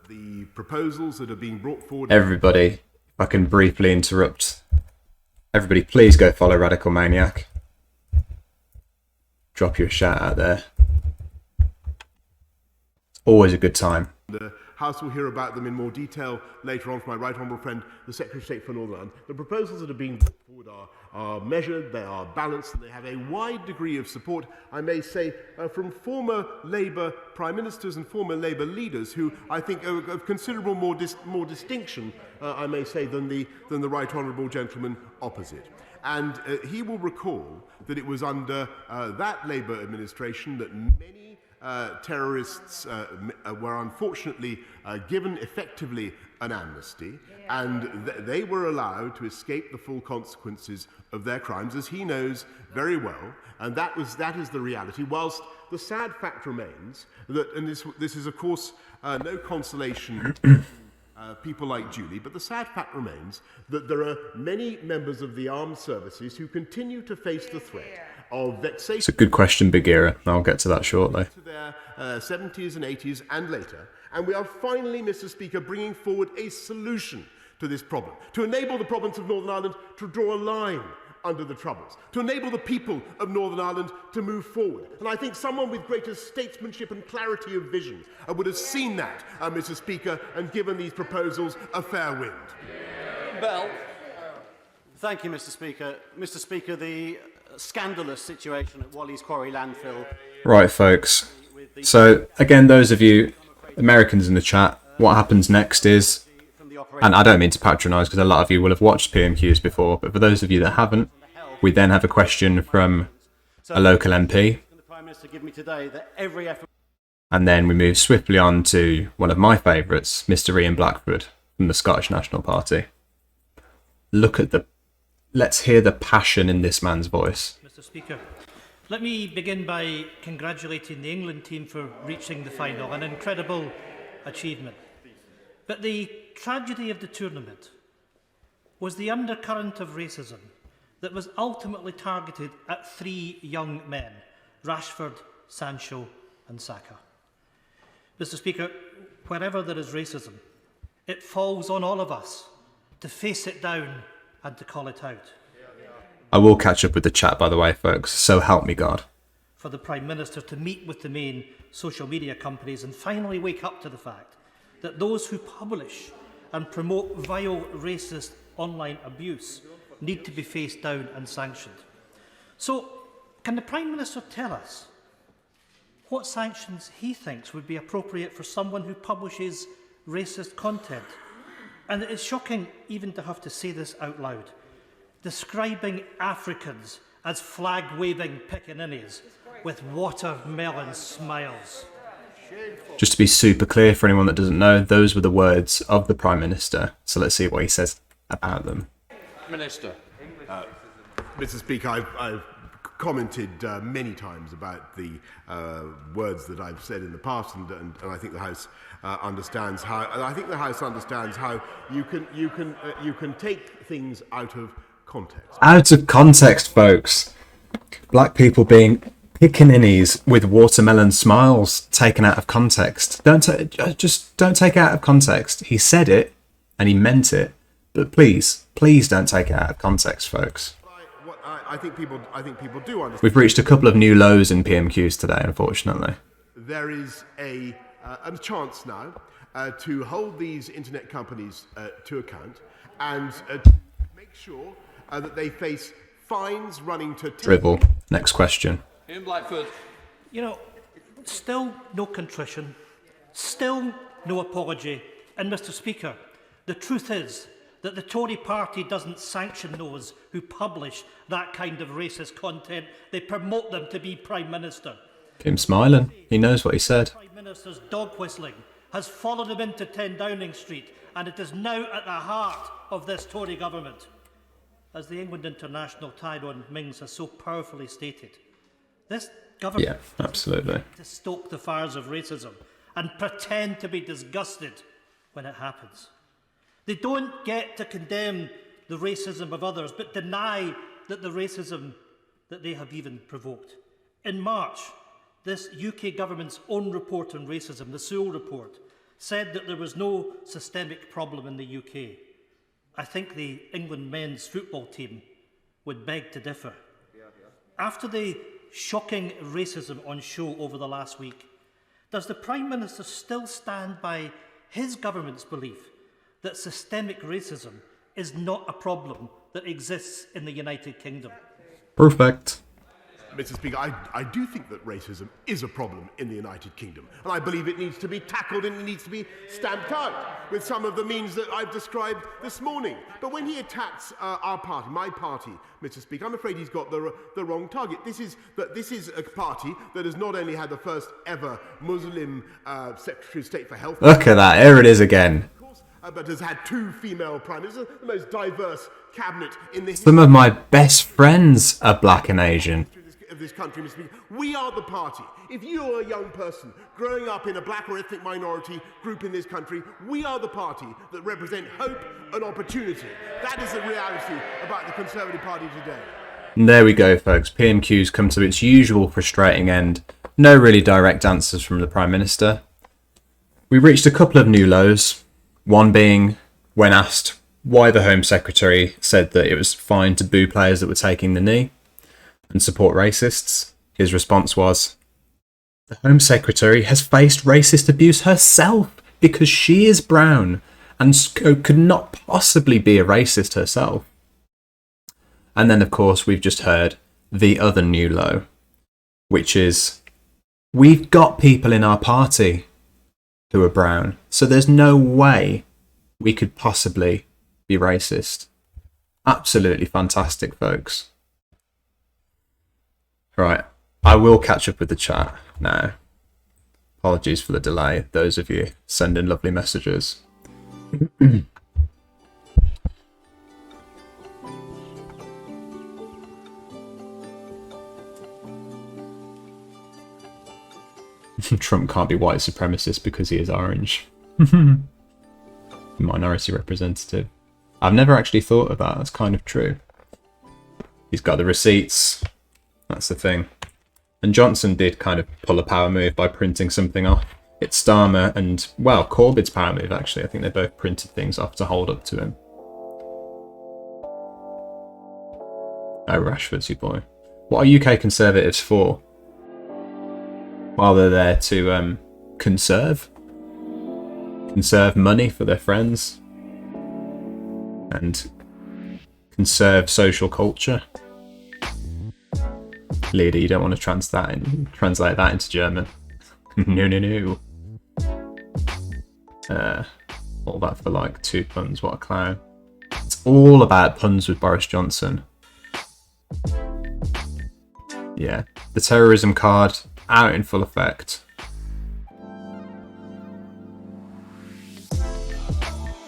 The proposals that are being brought forward... Everybody, if I can briefly interrupt. Everybody, please go follow Radical Maniac. Drop you a shout out there. It's always a good time. The House will hear about them in more detail later on from my right honourable friend, the Secretary of State for Northern Ireland. The proposals that are being brought forward are measured, they are balanced, and they have a wide degree of support, I may say, from former Labour Prime Ministers and former Labour leaders who I think are of considerable more distinction, I may say, than the right honourable gentleman opposite. And he will recall that it was under that Labour administration that many terrorists were unfortunately given effectively an amnesty, and they were allowed to escape the full consequences of their crimes, as he knows very well, and that is the reality. Whilst the sad fact remains that, and this is of course no consolation to people like Julie, but the sad fact remains that there are many members of the armed services who continue to face the threat of vexation. It's a good question, Bagheera. I'll get to that shortly. To their 70s and 80s and later. And we are finally, Mr. Speaker, bringing forward a solution to this problem, to enable the province of Northern Ireland to draw a line under the Troubles, to enable the people of Northern Ireland to move forward. And I think someone with greater statesmanship and clarity of vision would have seen that, Mr. Speaker, and given these proposals a fair wind. Bell. Thank you, Mr. Speaker. Mr. Speaker, the scandalous situation at Wally's Quarry landfill. Right, folks. So, again, those of you Americans in the chat, what happens next is, and I don't mean to patronise because a lot of you will have watched PMQs before, but for those of you that haven't, we then have a question from a local MP, and then we move swiftly on to one of my favourites, Mr. Ian Blackford from the Scottish National Party. Look at the let's hear the passion in this man's voice. Mr. Speaker, let me begin by congratulating the England team for reaching the final, an incredible achievement. But the tragedy of the tournament was the undercurrent of racism that was ultimately targeted at 3 young men, Rashford, Sancho and Saka. Mr. Speaker, wherever there is racism, it falls on all of us to face it down and to call it out. I will catch up with the chat, by the way, folks, so help me God. For the Prime Minister to meet with the main social media companies and finally wake up to the fact that those who publish and promote vile, racist online abuse need to be faced down and sanctioned. So, can the Prime Minister tell us what sanctions he thinks would be appropriate for someone who publishes racist content? And it is shocking even to have to say this out loud. Describing Africans as flag-waving pickaninnies with watermelon smiles. Just to be super clear for anyone that doesn't know, those were the words of the Prime Minister. So let's see what he says about them. Minister. Mr. Speaker, I've commented many times about the words that I've said in the past, and I think the House understands how. I think the House understands how you can take things out of context. Out of context, folks. Black people being pickaninnies with watermelon smiles taken out of context. Just don't take it out of context. He said it and he meant it, but please don't take it out of context, folks. I think people do understand. We've reached a couple of new lows in PMQs today, unfortunately. There is a chance now to hold these internet companies to account and to make sure that they face fines running to... Dribble. Next question. Ian Blackford. You know, still no contrition, still no apology. And Mr. Speaker, the truth is that the Tory party doesn't sanction those who publish that kind of racist content. They promote them to be Prime Minister. Him smiling. He knows what he said. Prime Minister's dog whistling has followed him into 10 Downing Street, and it is now at the heart of this Tory government. As the England international Tyrone Mings has so powerfully stated, this government absolutely to stoke the fires of racism and pretend to be disgusted when it happens. They don't get to condemn the racism of others, but deny that the racism that they have even provoked. In March, this UK government's own report on racism, the Sewell report, said that there was no systemic problem in the UK. I think the England men's football team would beg to differ. After the shocking racism on show over the last week, does the Prime Minister still stand by his government's belief that systemic racism is not a problem that exists in the United Kingdom? Perfect. Mr. Speaker, I do think that racism is a problem in the United Kingdom, and I believe it needs to be tackled and it needs to be stamped out with some of the means that I've described this morning. But when he attacks our party, my party, Mr. Speaker, I'm afraid he's got the wrong target. This is a party that has not only had the first ever Muslim Secretary of State for Health. Look at that, here it is again. But has had 2 female prime ministers, the most diverse cabinet in the Some of my best friends are black and Asian. of this country, Mr. Speaker. We are the party. If you are a young person growing up in a black or ethnic minority group in this country, we are the party that represent hope and opportunity. That is the reality about the Conservative Party today. And there we go, folks. PMQ's come to its usual frustrating end. No really direct answers from the Prime Minister. We reached a couple of new lows. One being when asked why the Home Secretary said that it was fine to boo players that were taking the knee and support racists. His response was, the Home Secretary has faced racist abuse herself because she is brown and could not possibly be a racist herself. And then, of course, we've just heard the other new low, which is, we've got people in our party who are brown, so there's no way we could possibly be racist. Absolutely fantastic, folks. Right, I will catch up with the chat now. Apologies for the delay, those of you sending lovely messages. Trump can't be white supremacist because he is orange. Minority representative. I've never actually thought of that. That's kind of true. He's got the receipts. That's the thing. And Johnson did kind of pull a power move by printing something off. It's Starmer and, well, Corbett's power move, actually. I think they both printed things off to hold up to him. Oh, Rashford's your boy. What are UK Conservatives for? Well, they're there to conserve money for their friends and conserve social culture. Leader, you don't want to translate that into German. No. All that for like 2 puns, what a clown. It's all about puns with Boris Johnson. Yeah, the terrorism card out in full effect.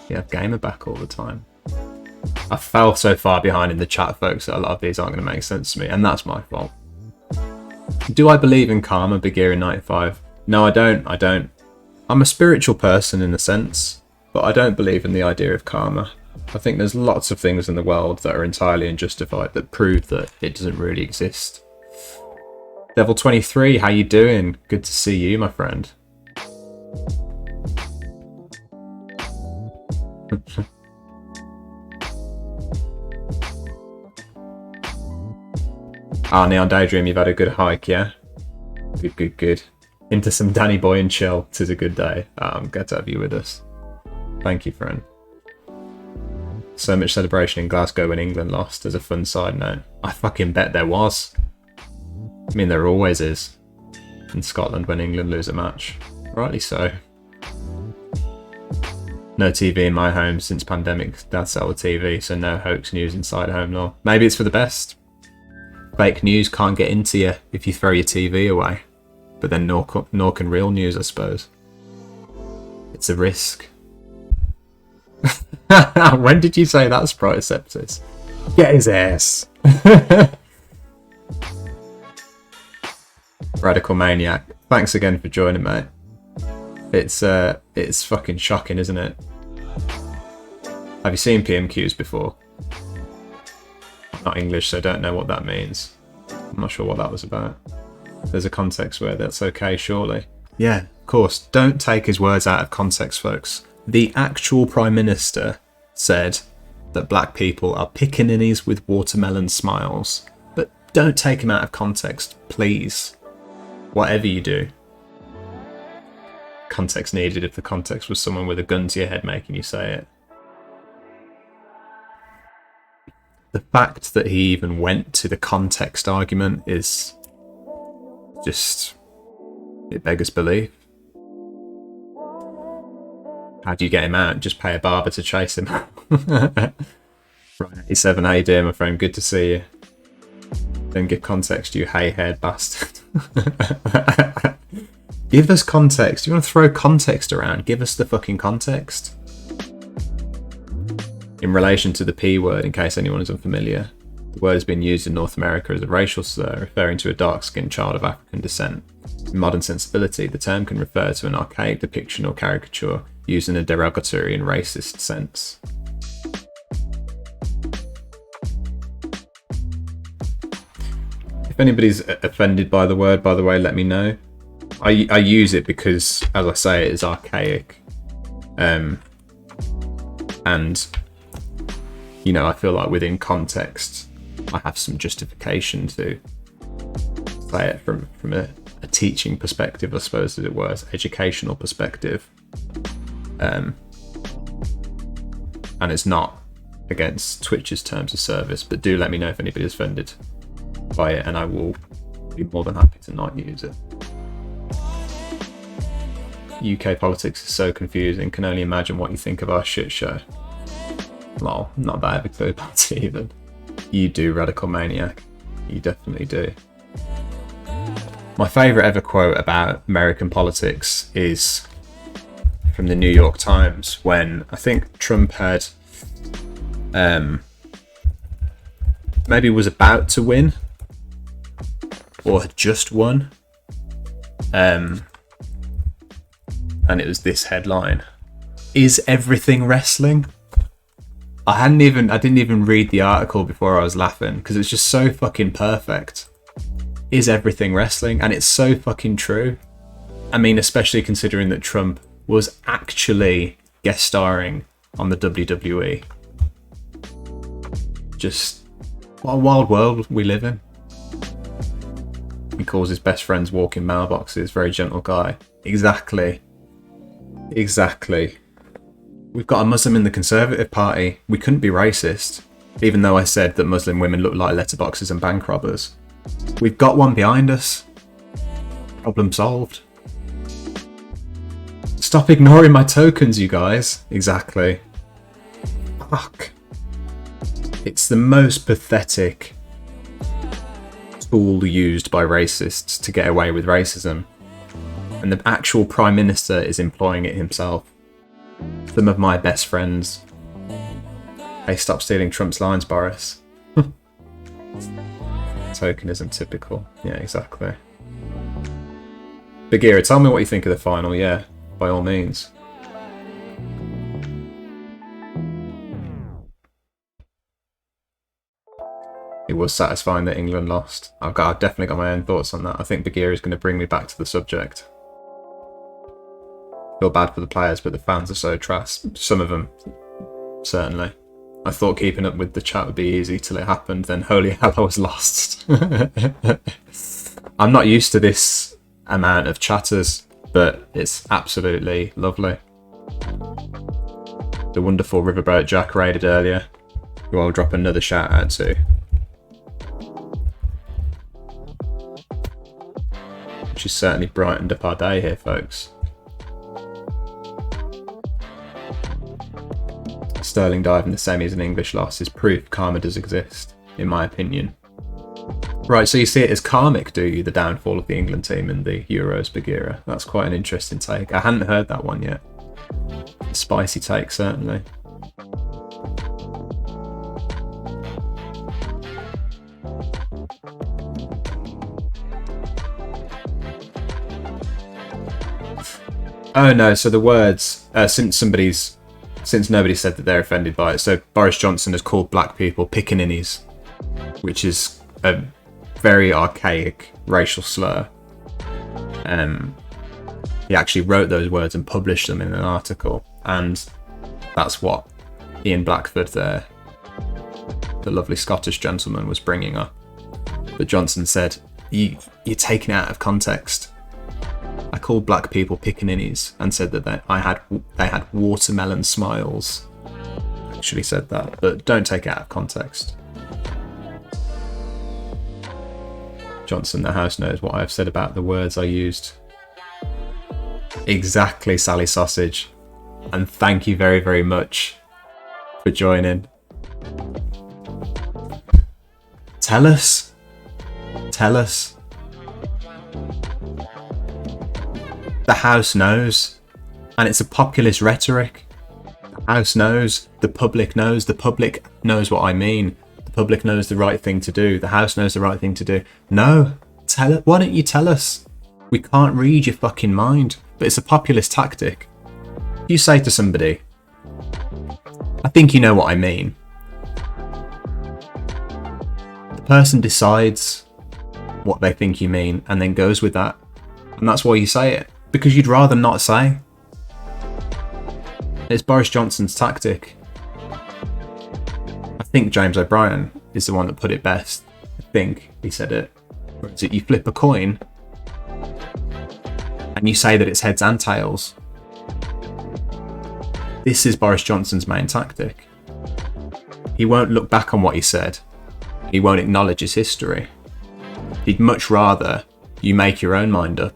Yeah, gamer back all the time. I fell so far behind in the chat, folks, that a lot of these aren't going to make sense to me, and that's my fault. Do I believe in karma? Big Ear in 95. No, I don't. I'm a spiritual person in a sense, but I don't believe in the idea of karma. I think there's lots of things in the world that are entirely unjustified that prove that it doesn't really exist. Devil 23, how you doing? Good to see you, my friend. Neon Daydream, you've had a good hike, yeah? Good. Into some Danny Boy and chill. 'Tis a good day. I'm glad to have you with us. Thank you, friend. So much celebration in Glasgow when England lost, as a fun side note. I fucking bet there was. I mean, there always is. In Scotland when England lose a match. Rightly so. No TV in my home since pandemic. Dad sell the TV, so no hoax news inside home law. Maybe it's for the best. Fake news can't get into you if you throw your TV away. But then nor can real news, I suppose. It's a risk. When did you say that, Sprite Septis? Get his ass. Radical Maniac. Thanks again for joining, mate. It's fucking shocking, isn't it? Have you seen PMQs before? I'm not English, so I don't know what that means. I'm not sure what that was about. There's a context where that's okay, surely. Yeah, of course. Don't take his words out of context, folks. The actual Prime Minister said that black people are pickaninnies with watermelon smiles. But don't take him out of context, please. Whatever you do. Context needed if the context was someone with a gun to your head making you say it. The fact that he even went to the context argument is just... it beggars belief. How do you get him out? Just pay a barber to chase him. Right, 87, how you doing, my friend? Good to see you. Don't give context, you hay-haired bastard. Give us context. You want to throw context around? Give us the fucking context. In relation to the P word, in case anyone is unfamiliar, the word has been used in North America as a racial slur, referring to a dark-skinned child of African descent. In modern sensibility, the term can refer to an archaic depiction or caricature used in a derogatory and racist sense. If anybody's offended by the word, by the way, let me know. I use it because, as I say, it is archaic. And, you know, I feel like within context, I have some justification to say it from a teaching perspective, I suppose, as it were, educational perspective. And it's not against Twitch's terms of service, but do let me know if anybody's offended by it, and I will be more than happy to not use it. UK politics is so confusing, can only imagine what you think of our shit show. Lol, not that I have a clue about it even. You do, Radical Maniac. You definitely do. My favourite ever quote about American politics is from the New York Times, when I think Trump had maybe was about to win or had just won, and it was this headline: "Is everything wrestling?" I didn't even read the article before I was laughing because it's just so fucking perfect. Is everything wrestling? And it's so fucking true. I mean, especially considering that Trump was actually guest starring on the WWE. Just what a wild world we live in. He calls his best friends walking mailboxes. Very gentle guy. Exactly. We've got a Muslim in the Conservative Party. We couldn't be racist, even though I said that Muslim women look like letterboxes and bank robbers. We've got one behind us. Problem solved. Stop ignoring my tokens, you guys. Exactly. Fuck. It's the most pathetic tool used by racists to get away with racism. And the actual Prime Minister is employing it himself. Some of my best friends. Hey, stop stealing Trump's lines, Boris. Tokenism typical. Yeah, exactly. Bagheera, tell me what you think of the final, yeah, by all means. It was satisfying that England lost. I've definitely got my own thoughts on that. I think Bagheera is going to bring me back to the subject. Feel bad for the players, but the fans are so trash. Some of them, certainly. I thought keeping up with the chat would be easy till it happened, then holy hell, I was lost. I'm not used to this amount of chatters, but it's absolutely lovely. The wonderful Riverboat Jack raided earlier, who I'll drop another shout out to. Which has certainly brightened up our day here, folks. Sterling dive in the semis and English loss is proof karma does exist, in my opinion. Right, so you see it as karmic, do you, the downfall of the England team in the Euros, Bagheera? That's quite an interesting take. I hadn't heard that one yet. A spicy take, certainly. Oh no, so the words, since nobody said that they're offended by it, so Boris Johnson has called black people pickaninnies, which is a very archaic racial slur. He actually wrote those words and published them in an article, and that's what Ian Blackford there, the lovely Scottish gentleman, was bringing up. But Johnson said, you're taking it out of context. I called black people pickaninnies and said that they had watermelon smiles. Actually said that, but don't take it out of context. Johnson, the house knows what I've said about the words I used. Exactly, Sally Sausage. And thank you very, very much for joining. Tell us. Tell us. The House knows, and it's a populist rhetoric. The House knows, the public knows what I mean. The public knows the right thing to do. The House knows the right thing to do. No, tell it. Why don't you tell us? We can't read your fucking mind, but it's a populist tactic. You say to somebody, I think you know what I mean. The person decides what they think you mean and then goes with that, and that's why you say it. Because you'd rather not say. It's Boris Johnson's tactic. I think James O'Brien is the one that put it best. I think he said it. Where is it? You flip a coin and you say that it's heads and tails. This is Boris Johnson's main tactic. He won't look back on what he said. He won't acknowledge his history. He'd much rather you make your own mind up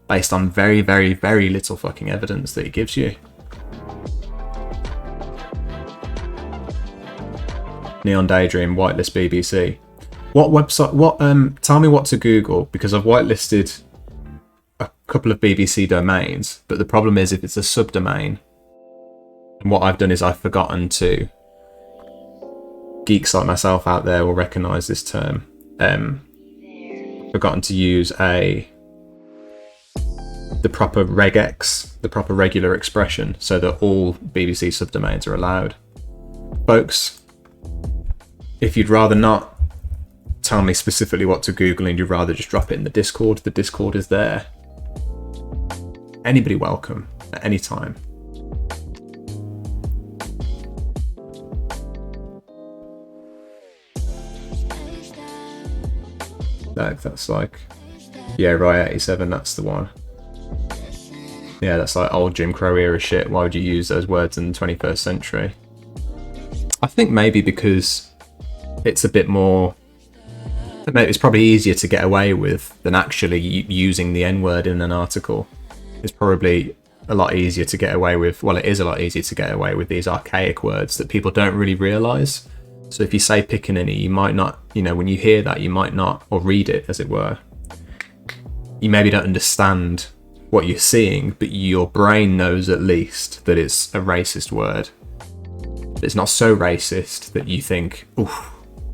based on very, very, very little fucking evidence that he gives you. Neon Daydream, whitelist BBC. What website, tell me what to Google, because I've whitelisted a couple of BBC domains, but the problem is if it's a subdomain, and what I've done is I've forgotten to, geeks like myself out there will recognise this term, forgotten to use a the proper regex, the proper regular expression, so that all BBC subdomains are allowed. Folks, if you'd rather not tell me specifically what to Google and you'd rather just drop it in the Discord is there. Anybody welcome at any time. That's like, yeah, right, 87, that's the one. Yeah, that's like old Jim Crow era shit. Why would you use those words in the 21st century? I think maybe because it's a bit more, it's probably easier to get away with than actually using the N-word in an article. It's probably a lot easier to get away with, well, it is a lot easier to get away with these archaic words that people don't really realise. So if you say pickaninny, you might not, you know, when you hear that, you might not, or read it as it were, you maybe don't understand what you're seeing, but your brain knows at least that it's a racist word. But it's not so racist that you think, oof,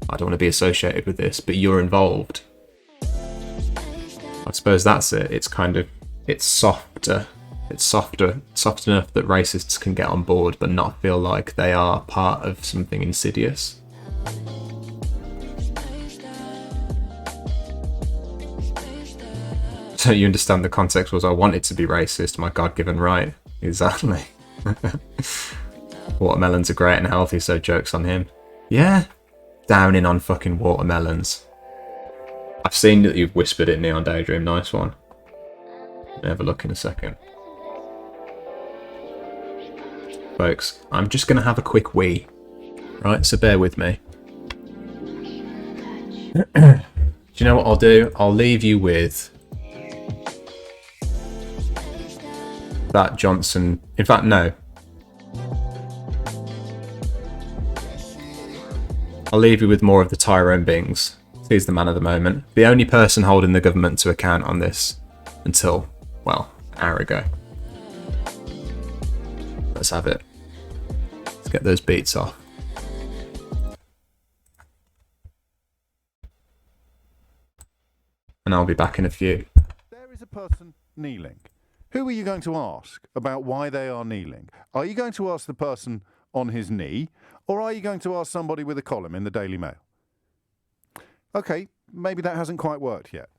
I don't want to be associated with this, but you're involved. I suppose that's it. It's kind of, it's softer. It's soft enough that racists can get on board but not feel like they are part of something insidious. So you understand the context was I wanted to be racist, my God-given right. Exactly. Watermelons are great and healthy, so joke's on him. Yeah, downing on fucking watermelons. I've seen that you've whispered it, Neon Daydream, nice one. I'll have a look in a second. Folks, I'm just going to have a quick wee. Right, so bear with me. Do you know what I'll do? I'll leave you with that Johnson. In fact, no. I'll leave you with more of the Tyrone Bings. He's the man of the moment. The only person holding the government to account on this until, well, an hour ago. Let's have it. Let's get those beats off. And I'll be back in a few. There is a person kneeling. Who are you going to ask about why they are kneeling? Are you going to ask the person on his knee, or are you going to ask somebody with a column in the Daily Mail? Okay, maybe that hasn't quite worked yet.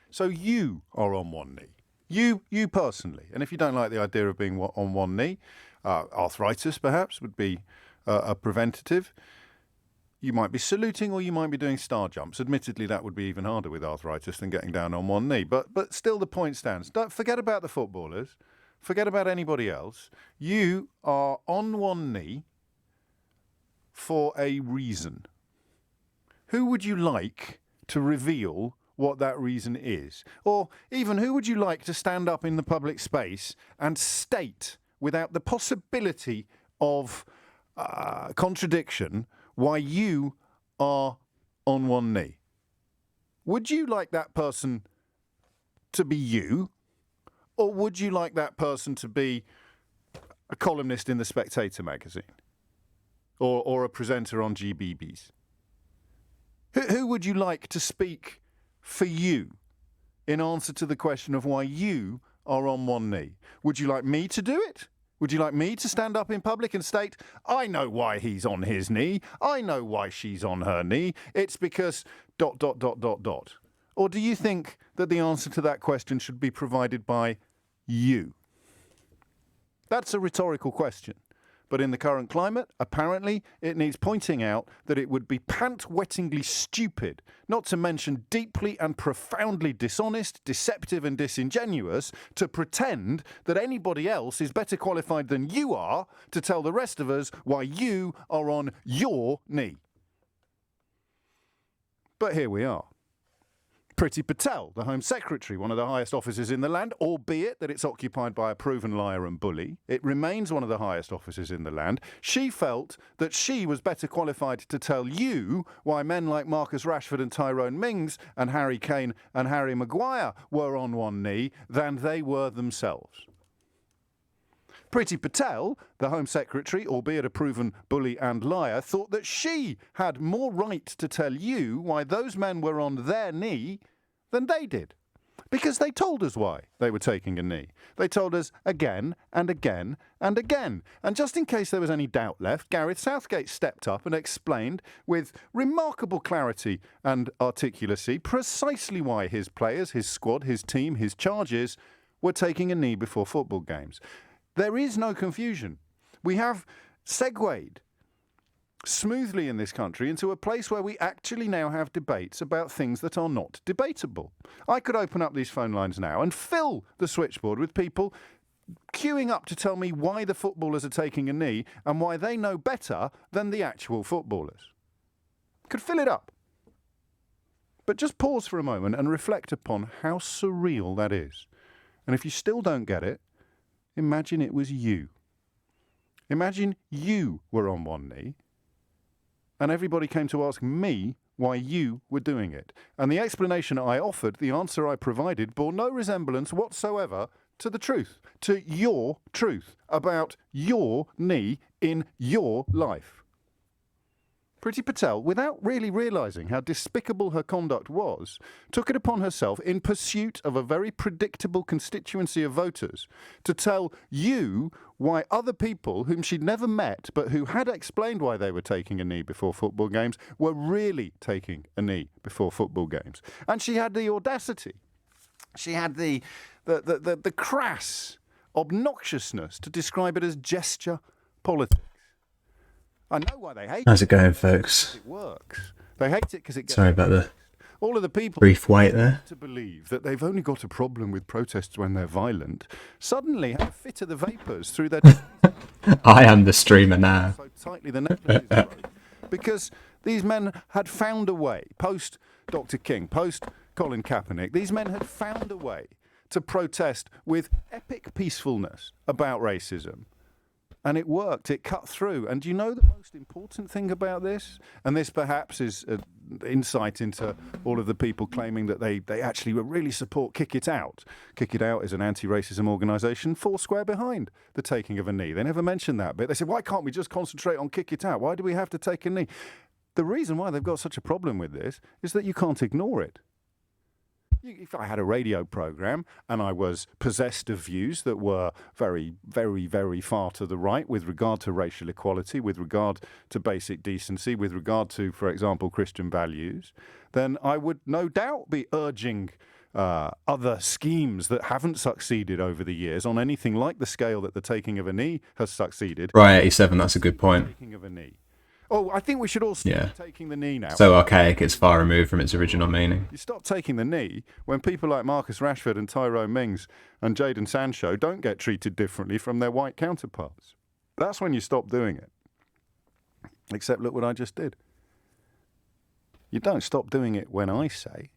So you are on one knee. You personally. And if you don't like the idea of being on one knee, arthritis perhaps would be a preventative. You might be saluting or you might be doing star jumps. Admittedly, that would be even harder with arthritis than getting down on one knee. But still the point stands. Don't forget about the footballers. Forget about anybody else. You are on one knee for a reason. Who would you like to reveal what that reason is? Or even who would you like to stand up in the public space and state without the possibility of contradiction why you are on one knee? Would you like that person to be you? Or would you like that person to be a columnist in the Spectator magazine? Or a presenter on GBB's? Who would you like to speak for you in answer to the question of why you are on one knee? Would you like me to do it? Would you like me to stand up in public and state, I know why he's on his knee, I know why she's on her knee, it's because ... Or do you think that the answer to that question should be provided by you? That's a rhetorical question. But in the current climate, apparently, it needs pointing out that it would be pant-wettingly stupid, not to mention deeply and profoundly dishonest, deceptive and disingenuous, to pretend that anybody else is better qualified than you are to tell the rest of us why you are on your knee. But here we are. Priti Patel, the Home Secretary, one of the highest offices in the land, albeit that it's occupied by a proven liar and bully. It remains one of the highest offices in the land. She felt that she was better qualified to tell you why men like Marcus Rashford and Tyrone Mings and Harry Kane and Harry Maguire were on one knee than they were themselves. Priti Patel, the Home Secretary, albeit a proven bully and liar, thought that she had more right to tell you why those men were on their knee than they did. Because they told us why they were taking a knee. They told us again and again and again. And just in case there was any doubt left, Gareth Southgate stepped up and explained with remarkable clarity and articulacy precisely why his players, his squad, his team, his charges were taking a knee before football games. There is no confusion. We have segued smoothly in this country into a place where we actually now have debates about things that are not debatable. I could open up these phone lines now and fill the switchboard with people queuing up to tell me why the footballers are taking a knee and why they know better than the actual footballers. Could fill it up. But just pause for a moment and reflect upon how surreal that is. And if you still don't get it, imagine it was you. Imagine you were on one knee and everybody came to ask me why you were doing it. And the explanation I offered, the answer I provided, bore no resemblance whatsoever to the truth, to your truth about your knee in your life. Priti Patel, without really realising how despicable her conduct was, took it upon herself, in pursuit of a very predictable constituency of voters, to tell you why other people whom she'd never met but who had explained why they were taking a knee before football games were really taking a knee before football games. And she had the audacity, she had the crass obnoxiousness to describe it as gesture politics. I know why they hate it. How's it going, folks? It works. They hate it because it gets... Sorry about the all of the people brief wait there. To believe that they've only got a problem with protests when they're violent, suddenly have a fit of the vapours through their... I am the streamer now. So tightly the necklaces broke. Because these men had found a way, post Dr. King, post Colin Kaepernick, these men had found a way to protest with epic peacefulness about racism. And it worked, it cut through. And do you know the most important thing about this? And this perhaps is an insight into all of the people claiming that they actually really support Kick It Out. Kick It Out is an anti-racism organisation foursquare behind the taking of a knee. They never mentioned that bit. They said, why can't we just concentrate on Kick It Out? Why do we have to take a knee? The reason why they've got such a problem with this is that you can't ignore it. If I had a radio programme and I was possessed of views that were very, very, very far to the right with regard to racial equality, with regard to basic decency, with regard to, for example, Christian values, then I would no doubt be urging other schemes that haven't succeeded over the years on anything like the scale that the taking of a knee has succeeded. Right, 87, that's a good point. Taking of a knee. Oh, I think we should all stop taking the knee now. So archaic, it's far removed from its original meaning. You stop taking the knee when people like Marcus Rashford and Tyrone Mings and Jadon Sancho don't get treated differently from their white counterparts. That's when you stop doing it. Except look what I just did. You don't stop doing it when I say.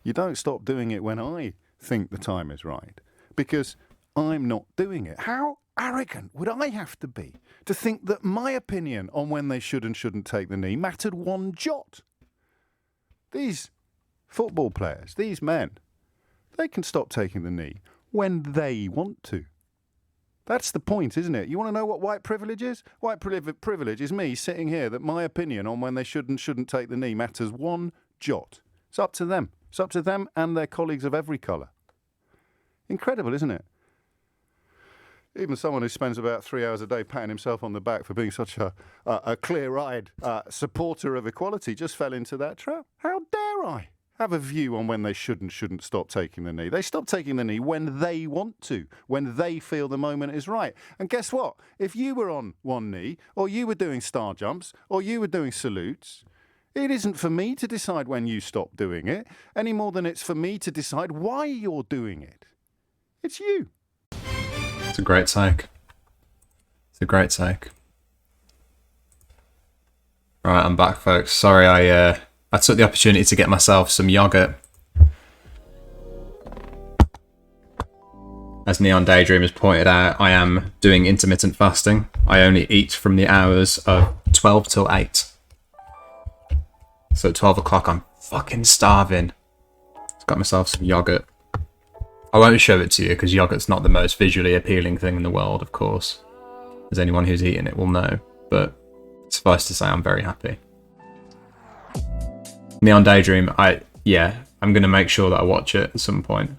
You don't stop doing it when I think the time is right. Because I'm not doing it. How arrogant would I have to be to think that my opinion on when they should and shouldn't take the knee mattered one jot? These football players, these men, they can stop taking the knee when they want to. That's the point, isn't it? You want to know what white privilege is? White privilege is me sitting here that my opinion on when they should and shouldn't take the knee matters one jot. It's up to them. It's up to them and their colleagues of every colour. Incredible, isn't it? Even someone who spends about 3 hours a day patting himself on the back for being such a clear-eyed supporter of equality just fell into that trap. How dare I have a view on when they should and shouldn't stop taking the knee? They stop taking the knee when they want to, when they feel the moment is right. And guess what? If you were on one knee, or you were doing star jumps, or you were doing salutes, it isn't for me to decide when you stop doing it, any more than it's for me to decide why you're doing it. It's you. It's a great take. It's a great take. Right, I'm back, folks. Sorry, I took the opportunity to get myself some yogurt. As Neon Daydream has pointed out, I am doing intermittent fasting. I only eat from the hours of 12 till 8. So at 12 o'clock, I'm fucking starving. Just got myself some yogurt. I won't show it to you because yogurt's not the most visually appealing thing in the world, of course. As anyone who's eaten it will know. But suffice to say, I'm very happy. Neon Daydream, I'm going to make sure that I watch it at some point.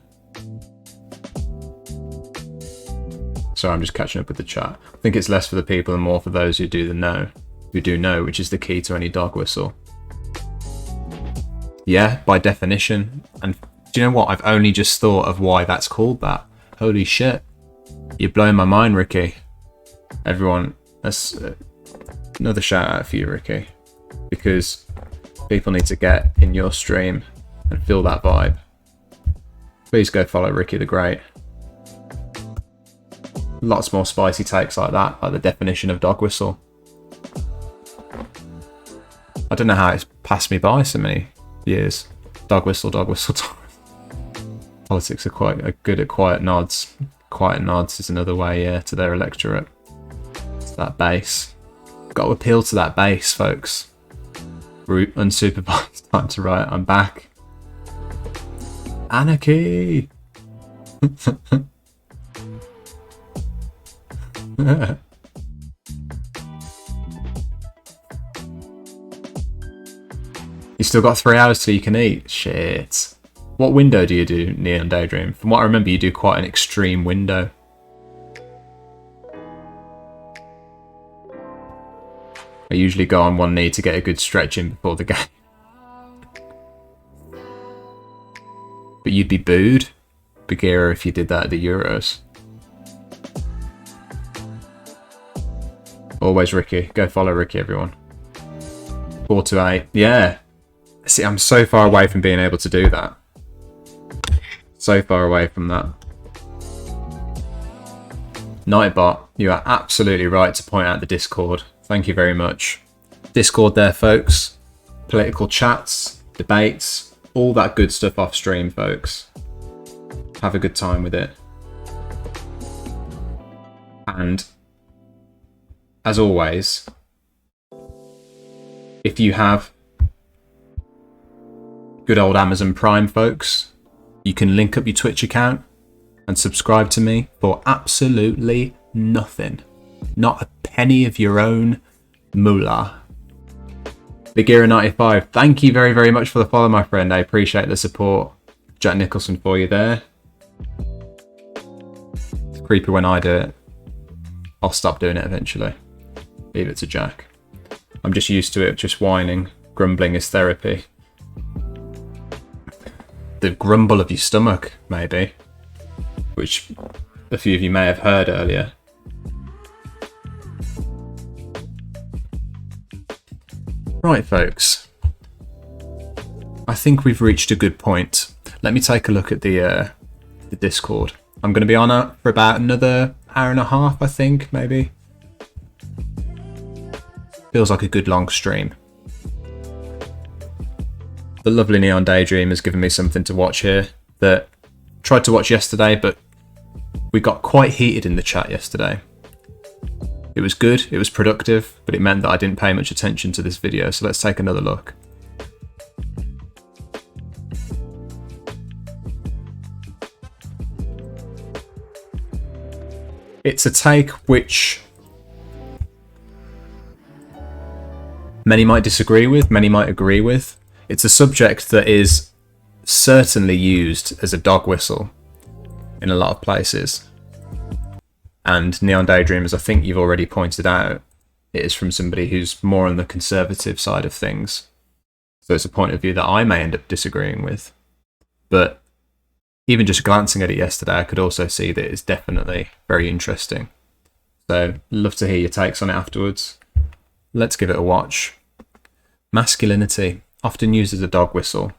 So I'm just catching up with the chat. I think it's less for the people and more for those who do know, which is the key to any dog whistle. Yeah, by definition. And do you know what? I've only just thought of why that's called that. Holy shit. You're blowing my mind, Ricky. Everyone, that's another shout out for you, Ricky. Because people need to get in your stream and feel that vibe. Please go follow Ricky the Great. Lots more spicy takes like that, like the definition of dog whistle. I don't know how it's passed me by so many years. Dog whistle, dog whistle, dog whistle. Politics are quite good at quiet nods. Quiet nods is another way, yeah, to their electorate. It's that bass. Got to appeal to that bass, folks. Root unsupervised. Time to write. I'm back. Anarchy. You still got 3 hours till you can eat. Shit. What window do you do, Neon Daydream? From what I remember, you do quite an extreme window. I usually go on one knee to get a good stretch in before the game. But you'd be booed, Bagheera, if you did that at the Euros. Always Ricky. Go follow Ricky, everyone. 4 to 8. Yeah. See, I'm so far away from being able to do that. So far away from that. Nightbot, you are absolutely right to point out the Discord. Thank you very much. Discord there, folks. Political chats, debates, all that good stuff off stream, folks. Have a good time with it. And as always, if you have good old Amazon Prime, folks, you can link up your Twitch account and subscribe to me for absolutely nothing. Not a penny of your own moolah. Bagheera95, thank you very, very much for the follow, my friend. I appreciate the support. Jack Nicholson for you there. It's creepy when I do it. I'll stop doing it eventually. Leave it to Jack. I'm just used to it, just whining. Grumbling is therapy. The grumble of your stomach, maybe. Which a few of you may have heard earlier. Right, folks. I think we've reached a good point. Let me take a look at the Discord. I'm going to be on it for about another hour and a half, I think, maybe. Feels like a good long stream. The lovely Neon Daydream has given me something to watch here that I tried to watch yesterday, but we got quite heated in the chat yesterday. It was good, it was productive, but it meant that I didn't pay much attention to this video, so let's take another look. It's a take which many might disagree with, many might agree with. It's a subject that is certainly used as a dog whistle in a lot of places. And Neon Daydream, as I think you've already pointed out, it is from somebody who's more on the conservative side of things. So it's a point of view that I may end up disagreeing with. But even just glancing at it yesterday, I could also see that it's definitely very interesting. So love to hear your takes on it afterwards. Let's give it a watch. Masculinity, often used as a dog whistle.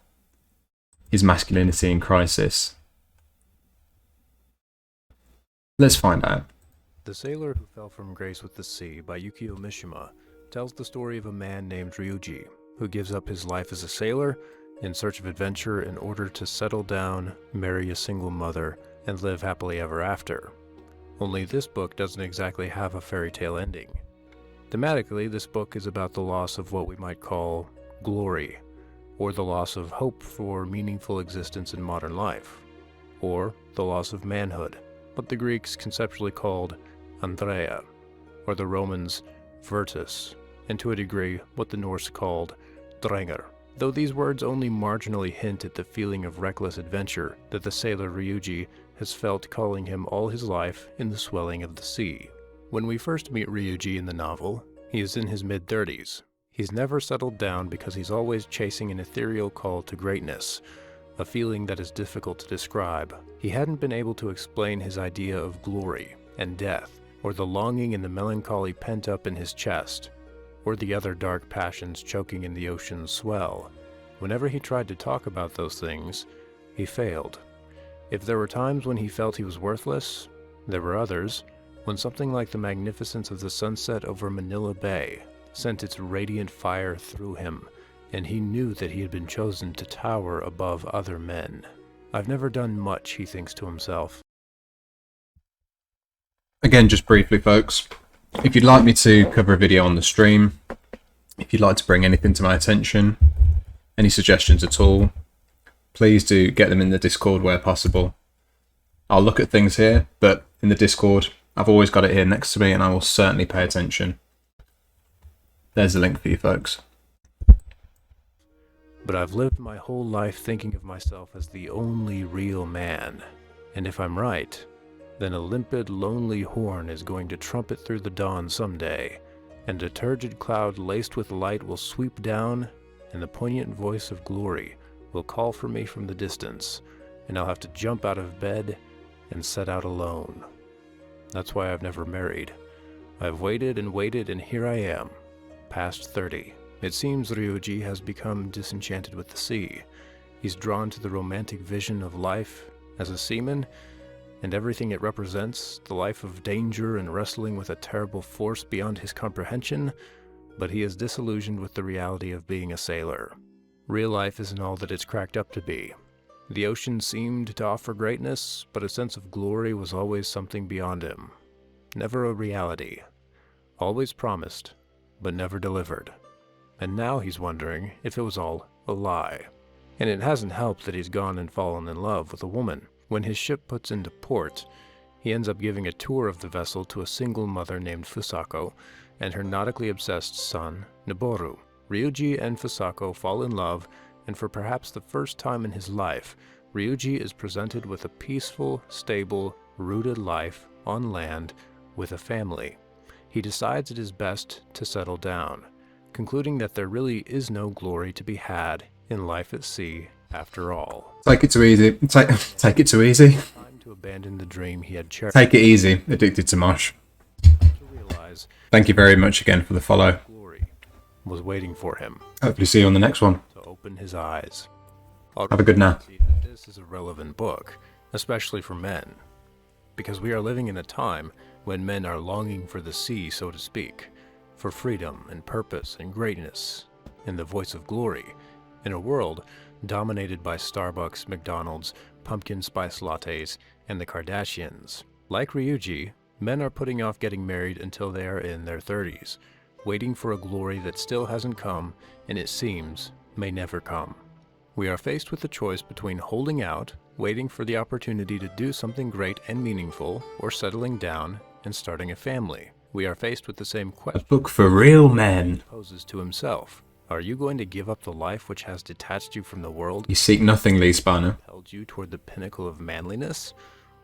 Is masculinity in crisis? Let's find out. The Sailor Who Fell from Grace with the Sea by Yukio Mishima tells the story of a man named Ryuji who gives up his life as a sailor in search of adventure in order to settle down, marry a single mother, and live happily ever after. Only this book doesn't exactly have a fairy tale ending. Thematically, this book is about the loss of what we might call glory, or the loss of hope for meaningful existence in modern life, or the loss of manhood, what the Greeks conceptually called Andrea, or the Romans Virtus, and to a degree what the Norse called Drengr, though these words only marginally hint at the feeling of reckless adventure that the sailor Ryuji has felt calling him all his life in the swelling of the sea. When we first meet Ryuji in the novel, he is in his mid-30s. He's never settled down because he's always chasing an ethereal call to greatness, a feeling that is difficult to describe. He hadn't been able to explain his idea of glory and death, or the longing and the melancholy pent up in his chest, or the other dark passions choking in the ocean's swell. Whenever he tried to talk about those things, he failed. If there were times when he felt he was worthless, there were others when something like the magnificence of the sunset over Manila Bay sent its radiant fire through him, and he knew that he had been chosen to tower above other men. I've never done much, he thinks to himself. Again, just briefly, folks, if you'd like me to cover a video on the stream, if you'd like to bring anything to my attention, any suggestions at all, please do get them in the Discord where possible. I'll look at things here, but in the Discord, I've always got it here next to me, and I will certainly pay attention. There's the link for you folks. But I've lived my whole life thinking of myself as the only real man. And if I'm right, then a limpid, lonely horn is going to trumpet through the dawn someday, and a turgid cloud laced with light will sweep down, and the poignant voice of glory will call for me from the distance, and I'll have to jump out of bed and set out alone. That's why I've never married. I've waited and waited, and here I am, past 30. It seems Ryuji has become disenchanted with the sea. He's drawn to the romantic vision of life as a seaman, and everything it represents, the life of danger and wrestling with a terrible force beyond his comprehension, but he is disillusioned with the reality of being a sailor. Real life isn't all that it's cracked up to be. The ocean seemed to offer greatness, but a sense of glory was always something beyond him. Never a reality. Always promised, but never delivered. And now he's wondering if it was all a lie. And it hasn't helped that he's gone and fallen in love with a woman. When his ship puts into port, he ends up giving a tour of the vessel to a single mother named Fusako and her nautically obsessed son, Noboru. Ryuji and Fusako fall in love, and for perhaps the first time in his life, Ryuji is presented with a peaceful, stable, rooted life on land with a family. He decides it is best to settle down, concluding that there really is no glory to be had in life at sea after all. Take it too easy. Take it too easy. Time to abandon the dream he had cherished. Take it easy. Addicted to Mosh. Thank you very much again for the follow. Glory was waiting for him. Hopefully see you on the next one. To open his eyes. Have a good nap. This is a relevant book, especially for men, because we are living in a time when men are longing for the sea, so to speak, for freedom and purpose and greatness, and the voice of glory, in a world dominated by Starbucks, McDonald's, pumpkin spice lattes, and the Kardashians. Like Ryuji, men are putting off getting married until they are in their 30s, waiting for a glory that still hasn't come, and it seems may never come. We are faced with the choice between holding out, waiting for the opportunity to do something great and meaningful, or settling down and starting a family. We are faced with the same question. A book for real men. He poses to himself. Are you going to give up the life which has detached you from the world? You seek nothing, Lee Spanner. Held you toward the pinnacle of manliness?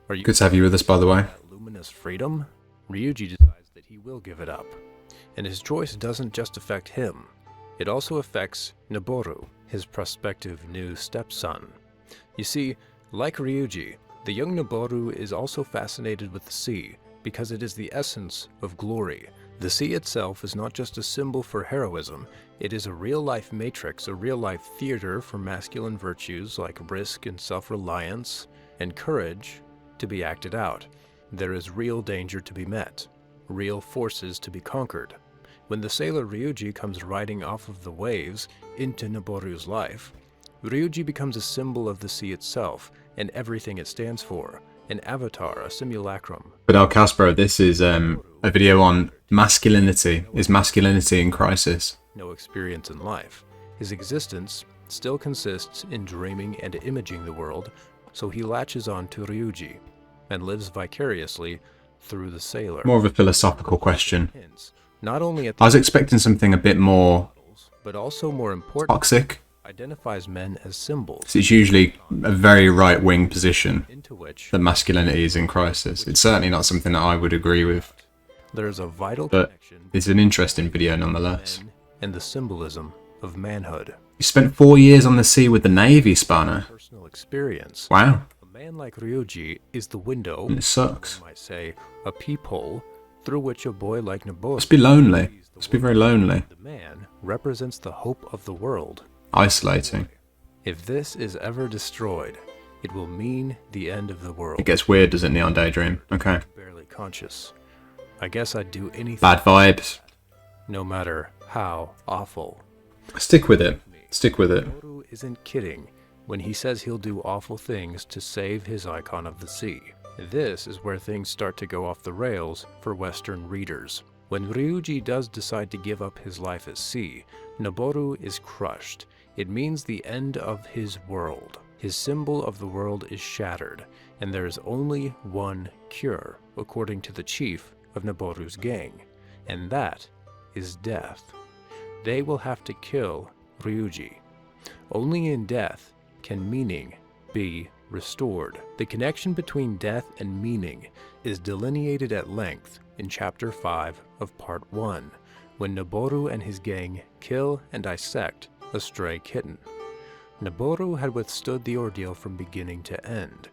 Are you Good to have you with us, by the way. Luminous freedom? Ryuji decides that he will give it up. And his choice doesn't just affect him. It also affects Noboru, his prospective new stepson. You see, like Ryuji, the young Noboru is also fascinated with the sea because it is the essence of glory. The sea itself is not just a symbol for heroism, it is a real-life matrix, a real-life theater for masculine virtues like risk and self-reliance, and courage to be acted out. There is real danger to be met, real forces to be conquered. When the sailor Ryuji comes riding off of the waves into Noboru's life, Ryuji becomes a symbol of the sea itself and everything it stands for, an avatar, a simulacrum. But Al Caspero, this is a video on masculinity. Is masculinity in crisis? No experience in life. His existence still consists in dreaming and imaging the world, so he latches on to Ryuji and lives vicariously through the sailor. More of a philosophical question. Not only at I was expecting something a bit more but also more important, toxic. identifies men as symbols. So it's usually a very right-wing position that masculinity is in crisis. It's certainly not something that I would agree with. There's a vital But connection it's an interesting video nonetheless. and the symbolism of manhood. You spent 4 years on the sea with the Navy, Spanner. Personal experience. Wow. A man like Ryuji is the window, It sucks. one might say, a peephole, through which a boy like Noboru, Must be lonely. Must be very lonely. the man, represents the hope of the world. Isolating. If this is ever destroyed, it will mean the end of the world. It gets weird, doesn't it, Neon Daydream? Okay. Barely conscious. I guess I'd do anything. Bad vibes. No matter how awful. Stick with it. Stick with it. Noboru isn't kidding when he says he'll do awful things to save his icon of the sea. This is where things start to go off the rails for Western readers. When Ryuji does decide to give up his life at sea, Noboru is crushed. It means the end of his world. His symbol of the world is shattered, and there is only one cure, according to the chief of Noboru's gang, and that is death. They will have to kill Ryuji. Only in death can meaning be restored. The connection between death and meaning is delineated at length in Chapter 5 of Part 1, when Noboru and his gang kill and dissect a stray kitten. Noboru had withstood the ordeal from beginning to end.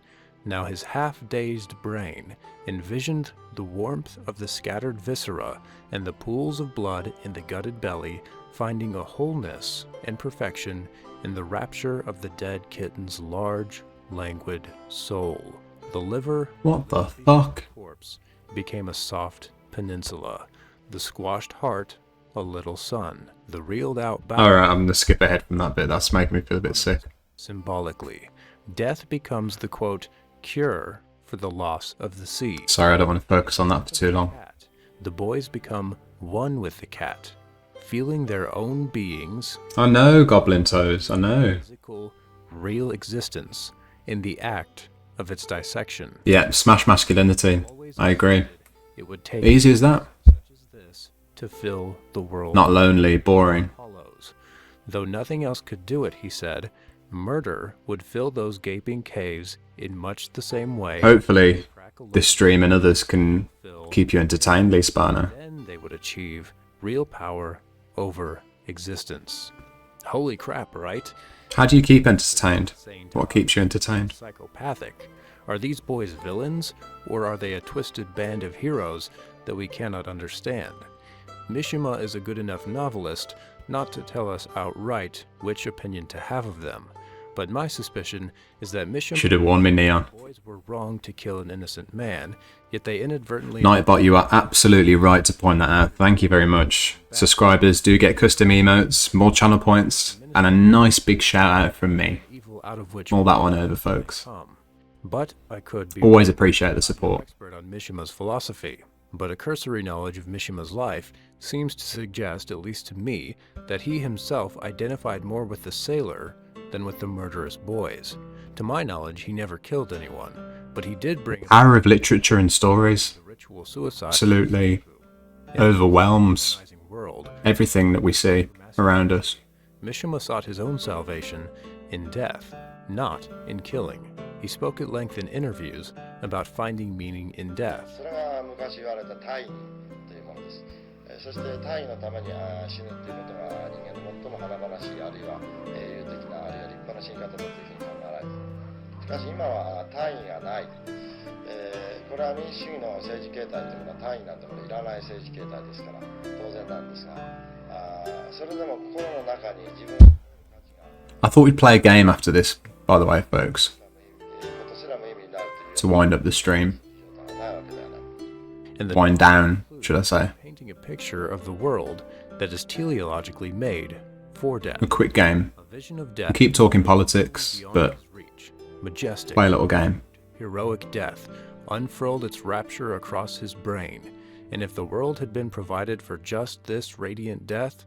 Now his half-dazed brain envisioned the warmth of the scattered viscera and the pools of blood in the gutted belly finding a wholeness and perfection in the rapture of the dead kitten's large, languid soul. The liver What the fuck? corpse became a soft peninsula, the squashed heart a little sun, the reeled out bowel. Alright, I'm gonna skip ahead from that bit. That's making me feel a bit sick. Symbolically, death becomes the quote cure for the loss of the sea. Sorry, I don't want to focus on that for too long. The boys become one with the cat, feeling their own beings, I know, Goblin Toes, I know. physical, real existence in the act of its dissection. Yeah, smash masculinity. I agree. It would take Easy as that. such as this to fill the world. Not lonely, boring. Hollows. Though nothing else could do it, he said, murder would fill those gaping caves in much the same way. Hopefully, this stream and others can keep you entertained, Lee Spanner. Then they would achieve real power over existence. Holy crap, right? How do you keep entertained? What keeps you entertained? Psychopathic. Are these boys villains, or are they a twisted band of heroes that we cannot understand? Mishima is a good enough novelist not to tell us outright which opinion to have of them, but my suspicion is that Mishima Should have warned me, Neon. boys were wrong to kill an innocent man, yet they inadvertently Nightbot, you are absolutely right to point that out. Thank you very much. Subscribers do get custom emotes, more channel points, and a nice big shout out from me. evil out of which Mull that one over, folks. But I could be Always appreciate the support. expert on Mishima's philosophy, but a cursory knowledge of Mishima's life seems to suggest, at least to me, that he himself identified more with the sailor than with the murderous boys. To my knowledge, he never killed anyone, but he did bring Power of literature and stories ritual suicide absolutely overwhelms world. everything that we see around us. Mishima sought his own salvation in death, not in killing. He spoke at length in interviews about finding meaning in death. それは昔言われた大義というものです。そして大義のために死ぬということが人間の最も華々しいあるいは有的なあるいは立派な死に方だというふうに考えられている。しかし今は大義がない。これは民主主義の政治形態というものは大義なんてものいらない政治形態ですから当然なんですが、それでも心の中に自分 I thought we'd play a game after this, by the way, folks, to wind up the stream. And Wind down, should I say. Painting a picture of the world that is teleologically made for death. A quick game. A vision of We death. keep talking politics, but Majestic. play a little game. Heroic death unfurled its rapture across his brain, and if the world had been provided for just this radiant death,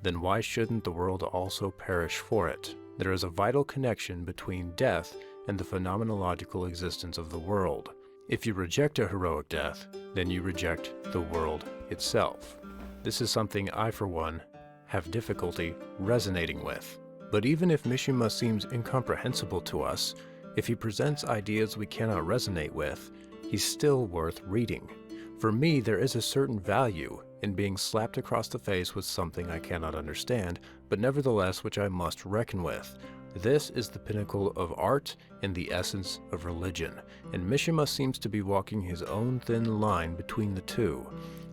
then why shouldn't the world also perish for it? There is a vital connection between death and the phenomenological existence of the world. If you reject a heroic death, then you reject the world itself. This is something I, for one, have difficulty resonating with. But even if Mishima seems incomprehensible to us, if he presents ideas we cannot resonate with, he's still worth reading. For me, there is a certain value in being slapped across the face with something I cannot understand, but nevertheless which I must reckon with. This is the pinnacle of art and the essence of religion, and Mishima seems to be walking his own thin line between the two.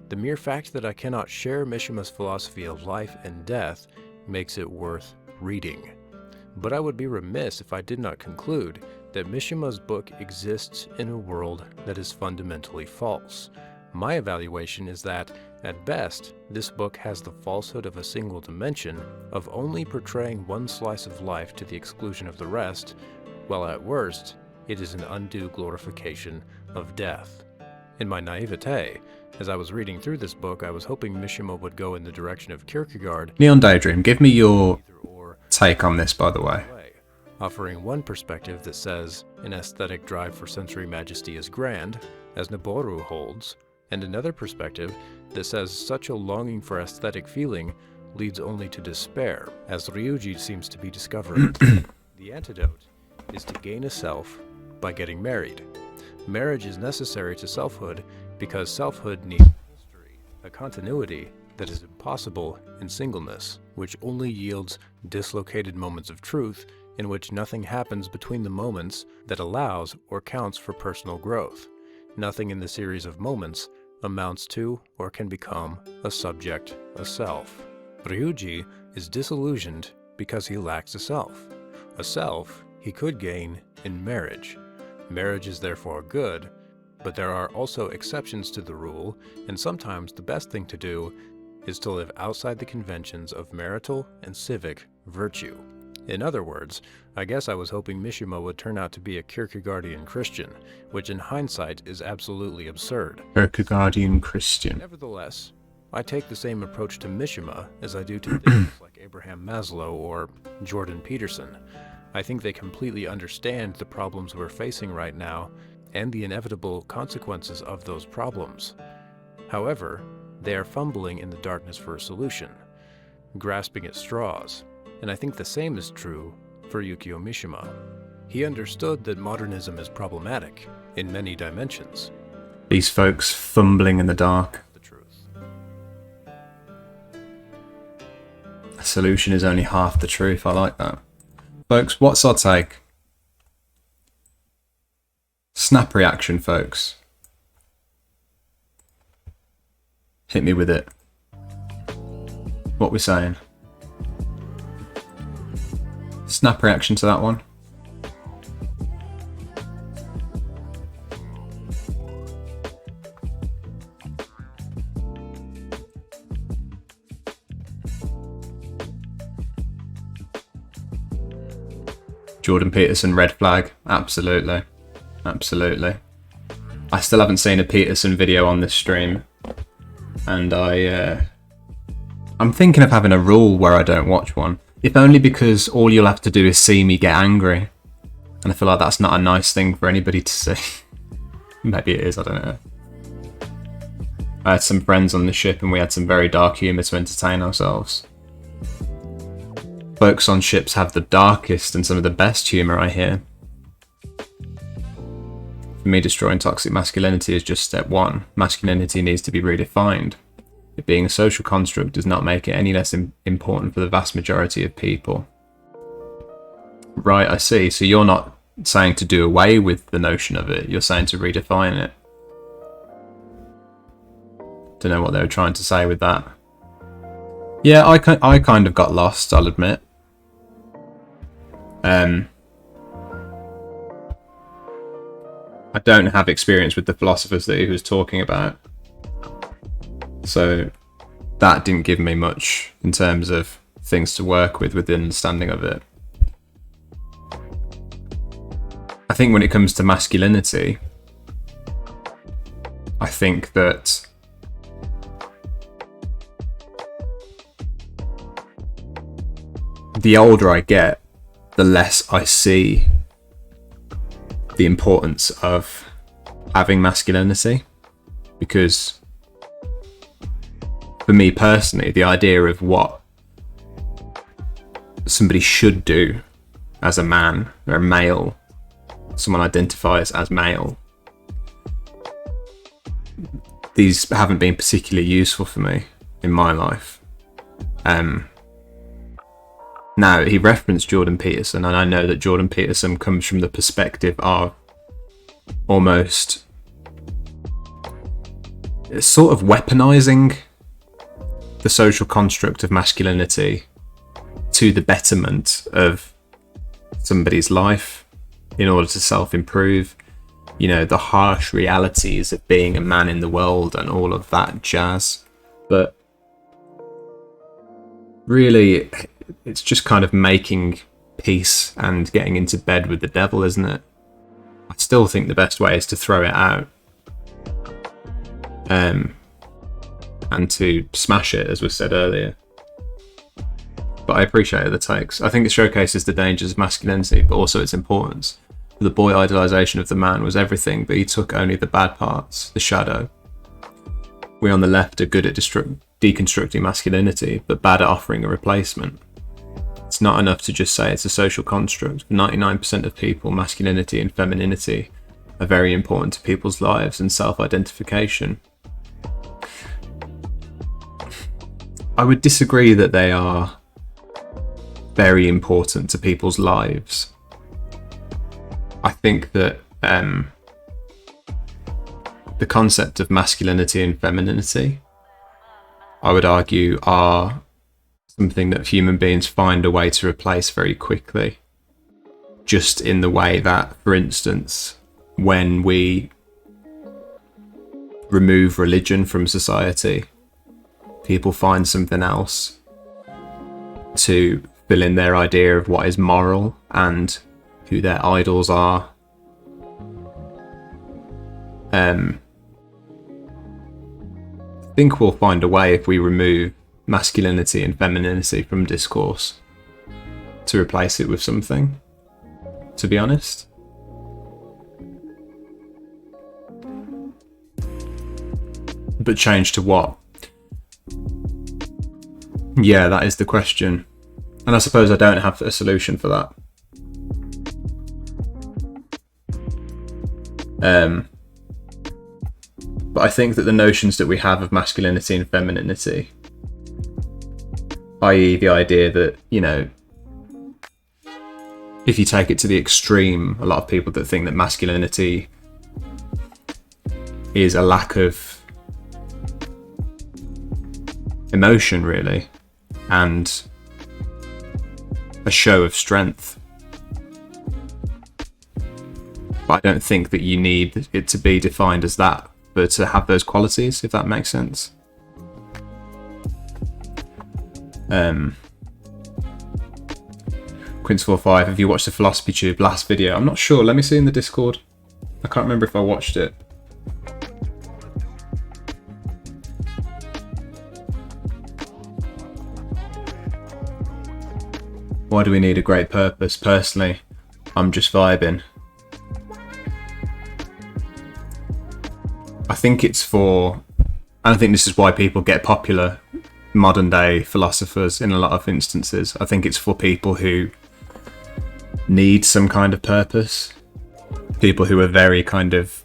The mere fact that I cannot share Mishima's philosophy of life and death makes it worth reading. But I would be remiss if I did not conclude that Mishima's book exists in a world that is fundamentally false. My evaluation is that, at best, this book has the falsehood of a single dimension of only portraying one slice of life to the exclusion of the rest, while at worst, it is an undue glorification of death. In my naivete, as I was reading through this book, I was hoping Mishima would go in the direction of Kierkegaard. Neon Daydream, give me your take on this, by the way. Offering one perspective that says an aesthetic drive for sensory majesty is grand, as Noboru holds, and another perspective that says such a longing for aesthetic feeling leads only to despair, as Ryuji seems to be discovering. The antidote is to gain a self by getting married. Marriage is necessary to selfhood because selfhood needs history, a continuity that is impossible in singleness, which only yields dislocated moments of truth in which nothing happens between the moments that allows or counts for personal growth. Nothing in the series of moments amounts to or can become a subject, a self. Ryuji is disillusioned because he lacks a self. A self he could gain in marriage. Marriage is therefore good, but there are also exceptions to the rule, and sometimes the best thing to do is to live outside the conventions of marital and civic virtue. In other words, I guess I was hoping Mishima would turn out to be a Kierkegaardian Christian, which in hindsight is absolutely absurd. Kierkegaardian Christian. Nevertheless, I take the same approach to Mishima as I do to thinkers like Abraham Maslow or Jordan Peterson. I think they completely understand the problems we're facing right now and the inevitable consequences of those problems. However, they are fumbling in the darkness for a solution, grasping at straws. And I think the same is true for Yukio Mishima. He understood that modernism is problematic in many dimensions. These folks fumbling in the dark. A solution is only half the truth. I like that. Folks, what's our take? Snap reaction, folks. Hit me with it. What we saying? Snap reaction to that one. Jordan Peterson, red flag. Absolutely. Absolutely. I still haven't seen a Peterson video on this stream. And I'm thinking of having a rule where I don't watch one. If only because all you'll have to do is see me get angry. And I feel like that's not a nice thing for anybody to see. Maybe it is, I don't know. I had some friends on the ship and we had some very dark humour to entertain ourselves. Folks on ships have the darkest and some of the best humour, I hear. For me, destroying toxic masculinity is just step one. Masculinity needs to be redefined. It being a social construct does not make it any less important for the vast majority of people. Right, I see. So you're not saying to do away with the notion of it, you're saying to redefine it. Don't know what they were trying to say with that. Yeah, I kind of got lost, I'll admit. I don't have experience with the philosophers that he was talking about. So that didn't give me much in terms of things to work with the understanding of it. I think when it comes to masculinity, I think that the older I get, the less I see the importance of having masculinity, because for me personally, the idea of what somebody should do as a man or a male, someone identifies as male, these haven't been particularly useful for me in my life. Now, he referenced Jordan Peterson, and I know that Jordan Peterson comes from the perspective of almost sort of weaponizing the social construct of masculinity to the betterment of somebody's life in order to self-improve. You know, the harsh realities of being a man in the world and all of that jazz. But really, it's just kind of making peace and getting into bed with the devil, isn't it? I still think the best way is to throw it out. And to smash it, as was said earlier. But I appreciate the takes. I think it showcases the dangers of masculinity, but also its importance. The boy idealisation of the man was everything, but he took only the bad parts, the shadow. We on the left are good at deconstructing masculinity, but bad at offering a replacement. It's not enough to just say it's a social construct. For 99% of people, masculinity and femininity are very important to people's lives and self-identification. I would disagree that they are very important to people's lives. I think that the concept of masculinity and femininity, I would argue, are something that human beings find a way to replace very quickly. Just in the way that, for instance, when we remove religion from society, people find something else to fill in their idea of what is moral and who their idols are. I think we'll find a way, if we remove masculinity and femininity from discourse, to replace it with something, to be honest. But change to what? Yeah, that is the question. And I suppose I don't have a solution for that. But I think that the notions that we have of masculinity and femininity, i.e. the idea that, you know, if you take it to the extreme, a lot of people that think that masculinity is a lack of emotion, really, and a show of strength. But I don't think that you need it to be defined as that, but to have those qualities, if that makes sense. Quince45, have you watched the Philosophy Tube last video? I'm not sure, let me see in the Discord. I can't remember if I watched it. Why do we need a great purpose? Personally, I'm just vibing. I think it's for, and I think this is why people get popular modern day philosophers in a lot of instances. I think it's for people who need some kind of purpose. People who are very kind of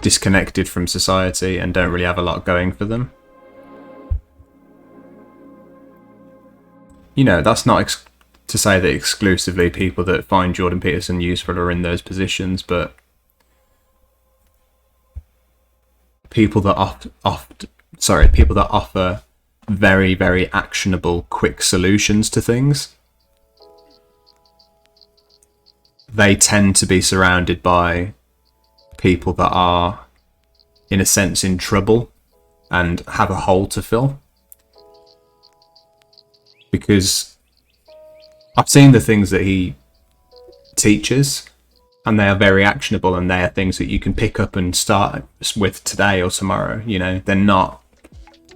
disconnected from society and don't really have a lot going for them. You know, that's not to say that exclusively people that find Jordan Peterson useful are in those positions, but people that offer very, very actionable, quick solutions to things, they tend to be surrounded by people that are, in a sense, in trouble and have a hole to fill. Because I've seen the things that he teaches, and they are very actionable, and they are things that you can pick up and start with today or tomorrow. You know, they're not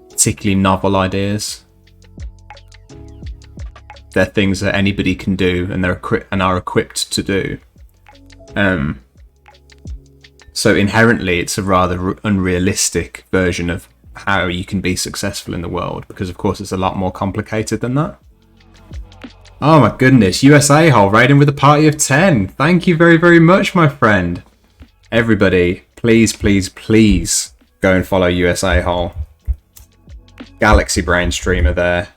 particularly novel ideas. They're things that anybody can do, and are equipped to do. So inherently, it's a rather unrealistic version of how you can be successful in the world, because of course it's a lot more complicated than that. Oh my goodness, USA Hole raiding with a party of 10. Thank you very, very much, my friend. Everybody, please, please, please go and follow USA Hole. Galaxy Brain streamer there.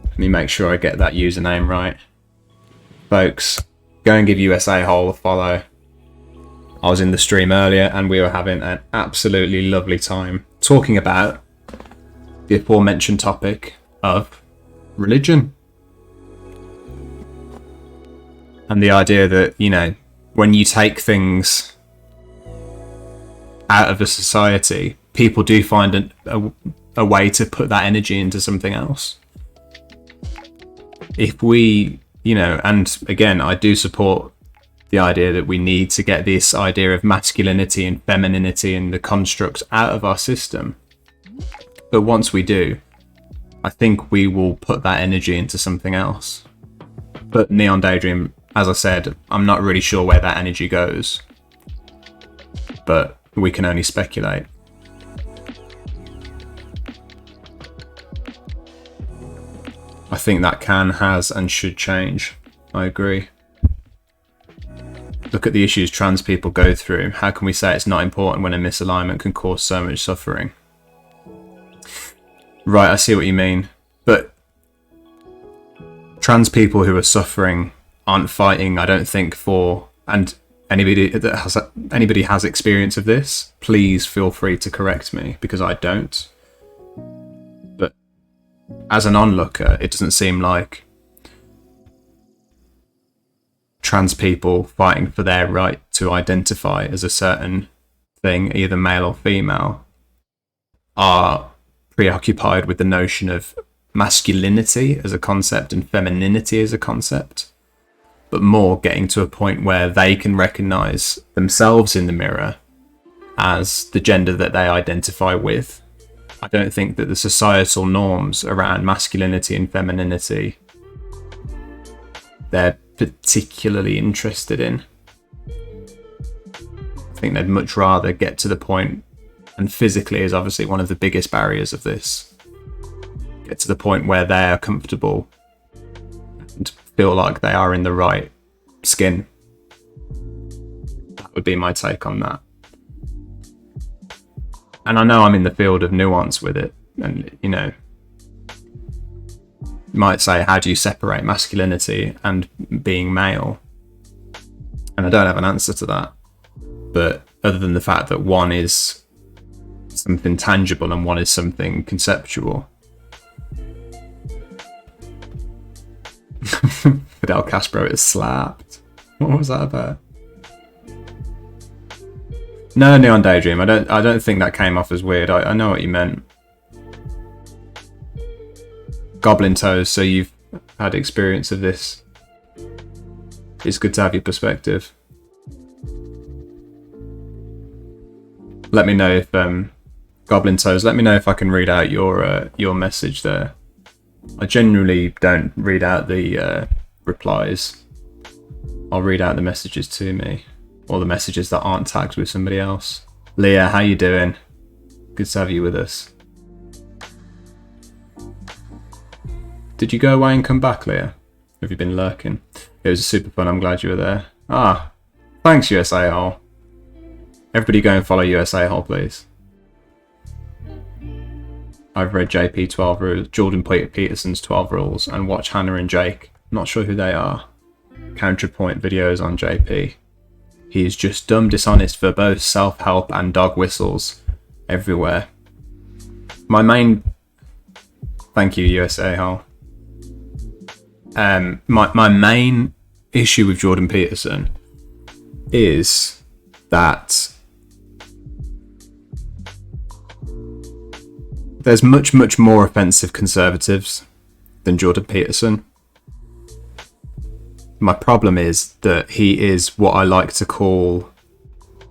Let me make sure I get that username right. Folks, go and give USA Hole a follow. I was in the stream earlier and we were having an absolutely lovely time talking about the aforementioned topic of religion. And the idea that, you know, when you take things out of a society, people do find a way to put that energy into something else. If we, you know, and again, I do support the idea that we need to get this idea of masculinity and femininity and the constructs out of our system. But once we do, I think we will put that energy into something else. But Neon Daydream, as I said, I'm not really sure where that energy goes. But we can only speculate. I think that can, has, and should change. I agree. Look at the issues trans people go through. How can we say it's not important when a misalignment can cause so much suffering? Right, I see what you mean. But trans people who are suffering aren't fighting, I don't think, for... And anybody has experience of this, please feel free to correct me, because I don't. But as an onlooker, it doesn't seem like trans people fighting for their right to identify as a certain thing, either male or female, are preoccupied with the notion of masculinity as a concept and femininity as a concept, but more getting to a point where they can recognize themselves in the mirror as the gender that they identify with. I don't think that the societal norms around masculinity and femininity they're particularly interested in. I think they'd much rather get to the point, and physically is obviously one of the biggest barriers of this, get to the point where they are comfortable and feel like they are in the right skin. That would be my take on that. And I know I'm in the field of nuance with it, and you know, you might say, how do you separate masculinity and being male? And I don't have an answer to that, but other than the fact that one is something tangible and one is something conceptual. Fidel Castro is slapped. What was that about? No, Neon Daydream. I don't think that came off as weird. I know what you meant. Goblin Toes, so you've had experience of this. It's good to have your perspective. Let me know if Goblin Toes, let me know if I can read out your message there. I generally don't read out the replies. I'll read out the messages to me, or the messages that aren't tagged with somebody else. Leah, how you doing? Good to have you with us. Did you go away and come back, Leah? Have you been lurking? It was super fun. I'm glad you were there. Ah, thanks, USA Hole. Everybody go and follow USA Hole, please. I've read JP 12 Rules, Jordan Peterson's 12 Rules, and watch Hannah and Jake. Not sure who they are. Counterpoint videos on JP. He is just dumb, dishonest, verbose, self-help, and dog whistles everywhere. My main... Thank you, USA Hole. My main issue with Jordan Peterson is that there's much more offensive conservatives than Jordan Peterson. My problem is that he is what I like to call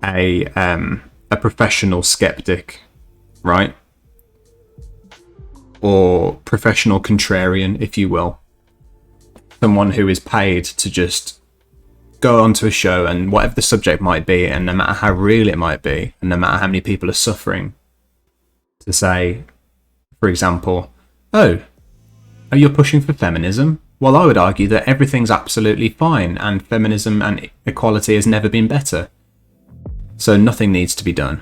a professional skeptic, right? Or professional contrarian, if you will. Someone who is paid to just go onto a show and whatever the subject might be, and no matter how real it might be, and no matter how many people are suffering, to say, for example, oh, you're pushing for feminism? Well, I would argue that everything's absolutely fine and feminism and equality has never been better. So nothing needs to be done.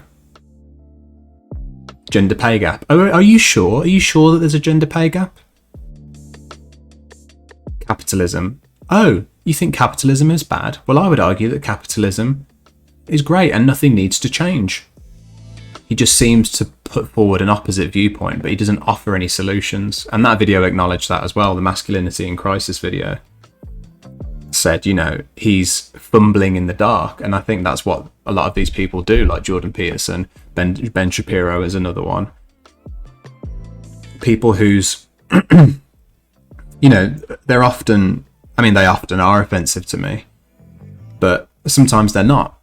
Gender pay gap. Oh, are you sure? Are you sure that there's a gender pay gap? Capitalism. Oh, you think capitalism is bad? Well, I would argue that capitalism is great and nothing needs to change. He just seems to put forward an opposite viewpoint, but he doesn't offer any solutions. And that video acknowledged that as well. The masculinity in crisis video said, you know, he's fumbling in the dark. And I think that's what a lot of these people do, like Jordan Peterson, Ben Shapiro is another one. People whose, you know, they're often, I mean, they often are offensive to me, but sometimes they're not.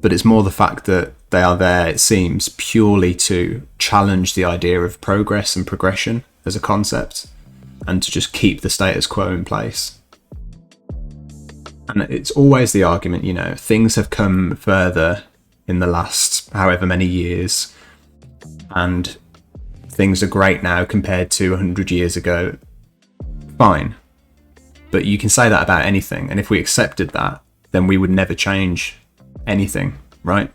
But it's more the fact that they are there, it seems, purely to challenge the idea of progress and progression as a concept and to just keep the status quo in place. And it's always the argument, you know, things have come further in the last however many years and things are great now compared to 100 years ago. Fine. But you can say that about anything. And if we accepted that, then we would never change anything, right?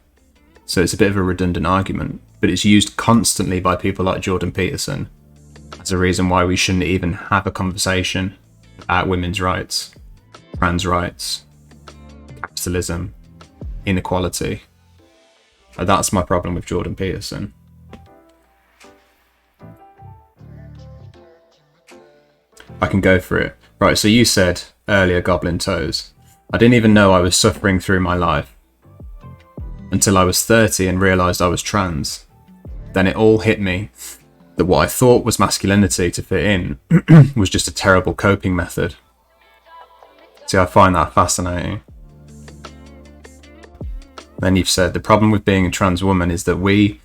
So it's a bit of a redundant argument, but it's used constantly by people like Jordan Peterson as a reason why we shouldn't even have a conversation about women's rights, trans rights, capitalism, inequality. That's my problem with Jordan Peterson. I can go for it. Right, so you said earlier Goblin Toes. I didn't even know I was suffering through my life until I was 30 and realised I was trans. Then it all hit me that what I thought was masculinity to fit in was just a terrible coping method. See, I find that fascinating. Then you've said the problem with being a trans woman is that we,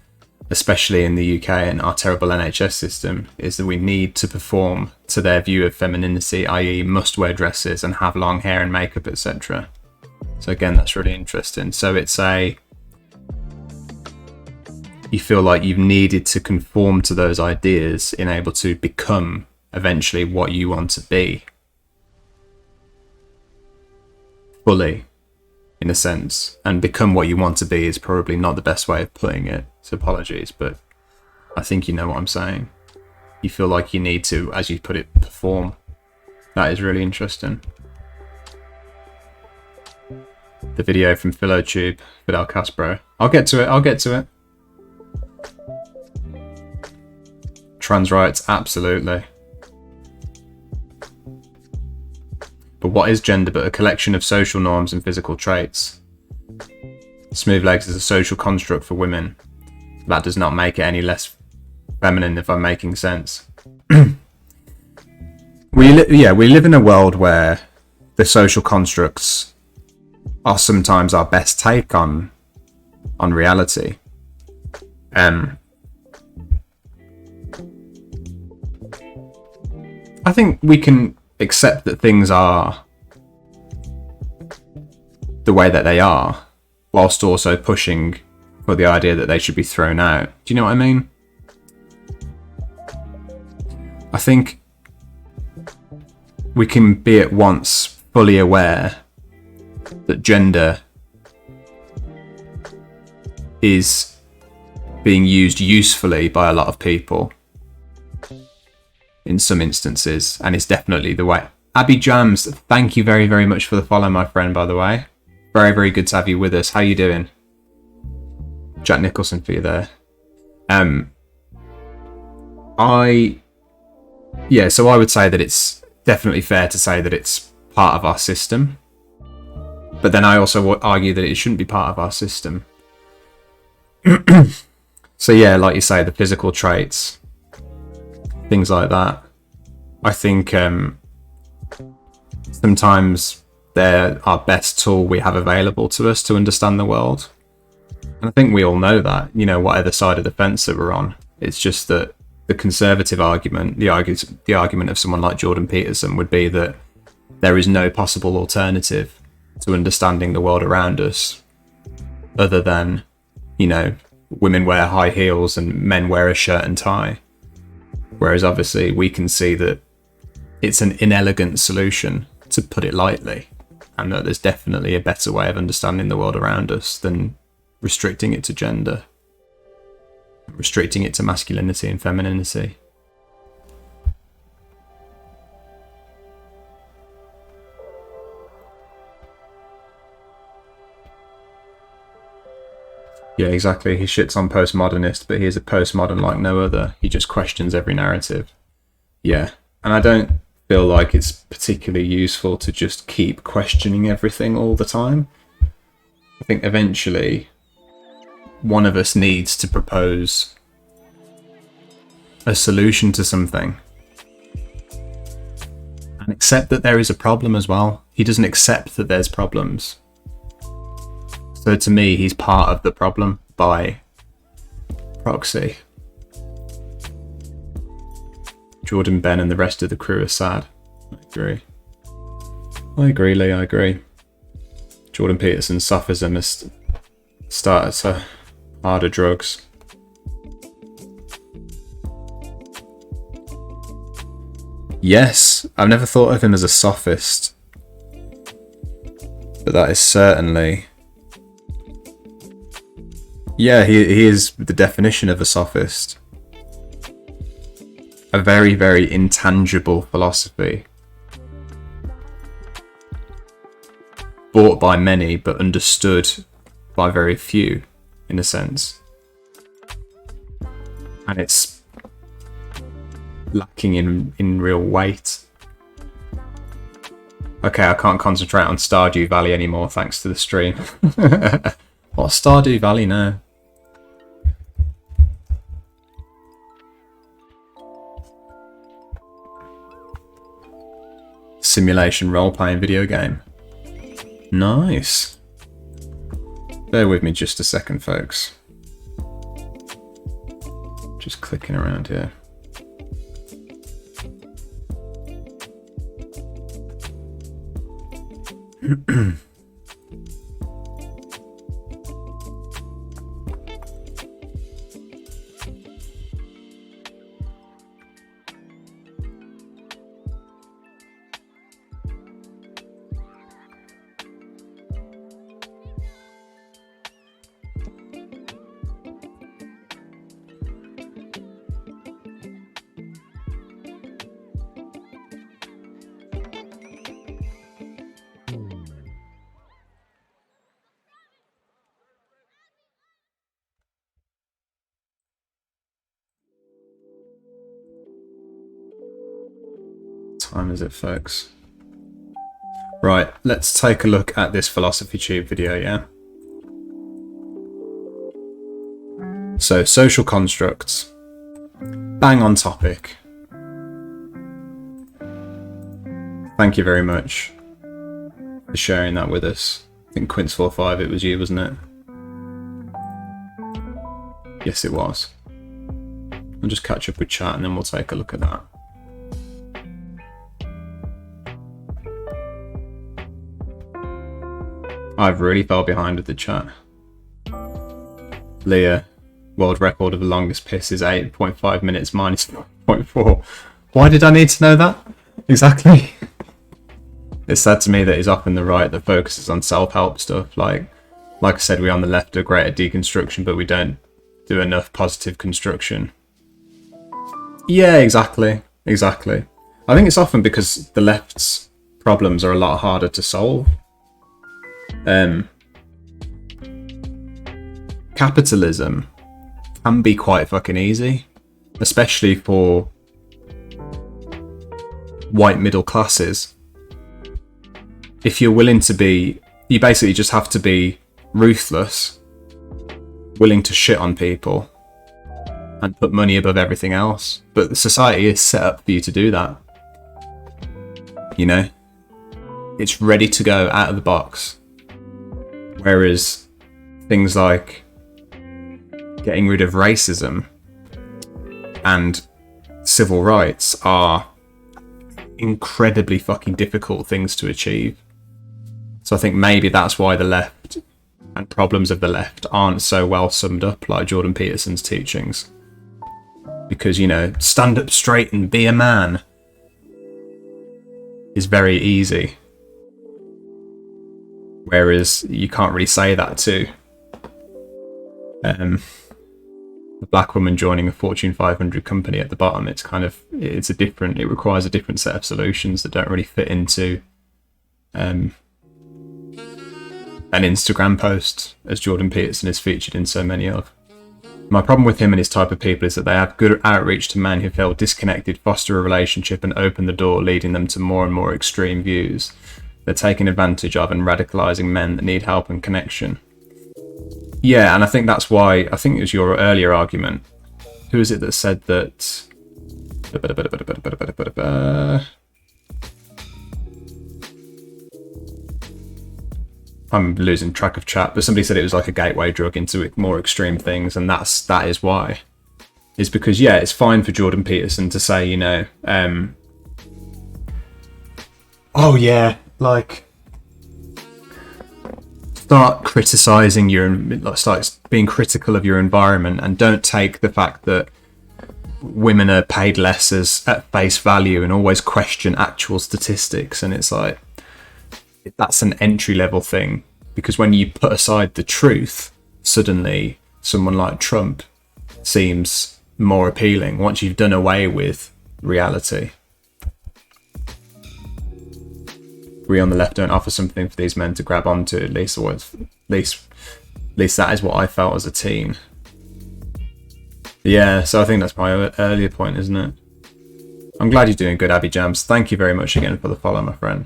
especially in the UK and our terrible NHS system, is that we need to perform to their view of femininity, i.e. must wear dresses and have long hair and makeup, etc. So again, that's really interesting. So it's you feel like you've needed to conform to those ideas in able to become eventually what you want to be. Fully, in a sense. And become what you want to be is probably not the best way of putting it. So apologies, but I think you know what I'm saying. You feel like you need to, as you put it, perform. That is really interesting. The video from PhiloTube, Fidel Castro. I'll get to it. Trans rights, absolutely. But what is gender but a collection of social norms and physical traits? Smooth legs is a social construct for women. That does not make it any less feminine, if I'm making sense. We live in a world where the social constructs are sometimes our best take on reality. I think we can accept that things are the way that they are, whilst also pushing for the idea that they should be thrown out. Do you know what I mean? I think we can be at once fully aware that gender is being used usefully by a lot of people in some instances, and it's definitely the way. Abby Jams, thank you very, very much for the follow, my friend, by the way. Very, very good to have you with us. How you doing? Jack Nicholson for you there. So I would say that it's definitely fair to say that it's part of our system. But then I also would argue that it shouldn't be part of our system. So yeah, like you say, the physical traits, things like that. I think sometimes they're our best tool we have available to us to understand the world. And I think we all know that, you know, whatever side of the fence that we're on. It's just that the conservative argument, the argument of someone like Jordan Peterson would be that there is no possible alternative to understanding the world around us other than, you know, women wear high heels and men wear a shirt and tie. Whereas obviously we can see that it's an inelegant solution, to put it lightly, and that there's definitely a better way of understanding the world around us than restricting it to gender, restricting it to masculinity and femininity. Yeah, exactly. He shits on postmodernist, but he is a postmodern like no other. He just questions every narrative. Yeah, and I don't feel like it's particularly useful to just keep questioning everything all the time. I think eventually one of us needs to propose a solution to something and accept that there is a problem as well. He doesn't accept that there's problems. So to me, he's part of the problem by proxy. Jordan, Ben and the rest of the crew are sad. I agree, Lee, I agree. Jordan Peterson's sophism has started to harder drugs. Yes, I've never thought of him as a sophist, but that is certainly... Yeah, he is the definition of a sophist. A very, very intangible philosophy. Bought by many, but understood by very few, in a sense. And it's lacking in real weight. Okay, I can't concentrate on Stardew Valley anymore thanks to the stream. What's Stardew Valley now? Simulation role-playing video game. Nice. Bear with me just a second, folks. Just clicking around here. Time is it, folks? Right, let's take a look at this Philosophy Tube video, yeah? So, social constructs. Bang on topic. Thank you very much for sharing that with us. I think Quince45, it was you, wasn't it? Yes, it was. I'll just catch up with chat and then we'll take a look at that. I've really fell behind with the chat. Leah, world record of the longest piss is 8.5 minutes minus 0.4. Why did I need to know that? Exactly. It's sad to me that he's often the right that focuses on self-help stuff. Like I said, we on the left are great at deconstruction, but we don't do enough positive construction. Yeah, exactly. Exactly. I think it's often because the left's problems are a lot harder to solve. Capitalism can be quite fucking easy, especially for white middle classes. If you're willing to be, you basically just have to be ruthless, willing to shit on people, and put money above everything else. But society is set up for you to do that. You know? It's ready to go out of the box. Whereas things like getting rid of racism and civil rights are incredibly fucking difficult things to achieve. So I think maybe that's why the left and problems of the left aren't so well summed up like Jordan Peterson's teachings. because, you know, stand up straight and be a man is very easy. Whereas you can't really say that to a black woman joining a Fortune 500 company at the bottom. It requires a different set of solutions that don't really fit into an Instagram post, as Jordan Peterson is featured in so many of. My problem with him and his type of people is that they have good outreach to men who feel disconnected, foster a relationship, and open the door, leading them to more and more extreme views. They're taking advantage of and radicalising men that need help and connection. Yeah, and I think that's why, I think it was your earlier argument. Who is it that said that... I'm losing track of chat, but somebody said it was like a gateway drug into more extreme things, and that is why. It's because, yeah, it's fine for Jordan Peterson to say, you know, oh yeah, like, start being critical of your environment, and don't take the fact that women are paid less as at face value, and always question actual statistics. And it's like, that's an entry level thing, because when you put aside the truth, suddenly someone like Trump seems more appealing once you've done away with reality. We on the left don't offer something for these men to grab onto, at least that is what I felt as a teen. Yeah, so I think that's my earlier point, isn't it? I'm glad you're doing good, Abby Jams. Thank you very much again for the follow, my friend.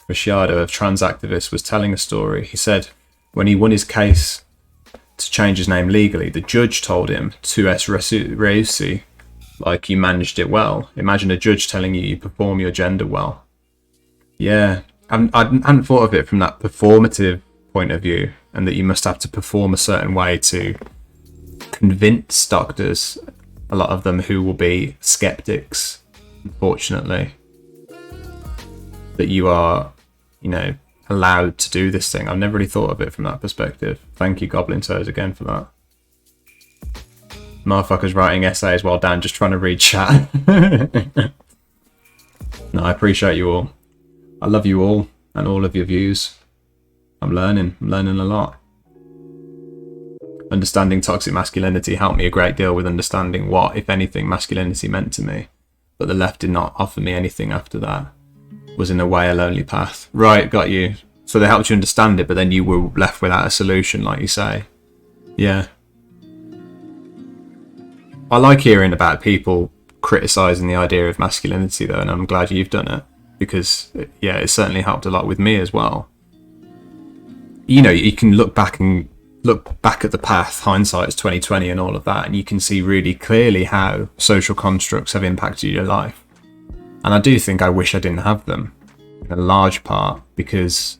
Ricciardo, a trans activist, was telling a story. He said when he won his case to change his name legally, the judge told him, tu es reusi, like, you managed it well. Imagine a judge telling you perform your gender well. Yeah, I hadn't thought of it from that performative point of view, and that you must have to perform a certain way to convince doctors, a lot of them who will be skeptics, unfortunately, that you are, you know, allowed to do this thing. I've never really thought of it from that perspective. Thank you, Goblin Toes, again for that. Motherfuckers writing essays while Dan just trying to read chat. No, I appreciate you all. I love you all and all of your views. I'm learning a lot. Understanding toxic masculinity helped me a great deal with understanding what, if anything, masculinity meant to me. But the left did not offer me anything after that. Was in a way a lonely path. Right, got you. So they helped you understand it, but then you were left without a solution, like you say. Yeah. I like hearing about people criticising the idea of masculinity, though, and I'm glad you've done it, because, yeah, it certainly helped a lot with me as well. You know, you can look back at the path, hindsight is 2020 and all of that, and you can see really clearly how social constructs have impacted your life. And I do think I wish I didn't have them, in a large part, because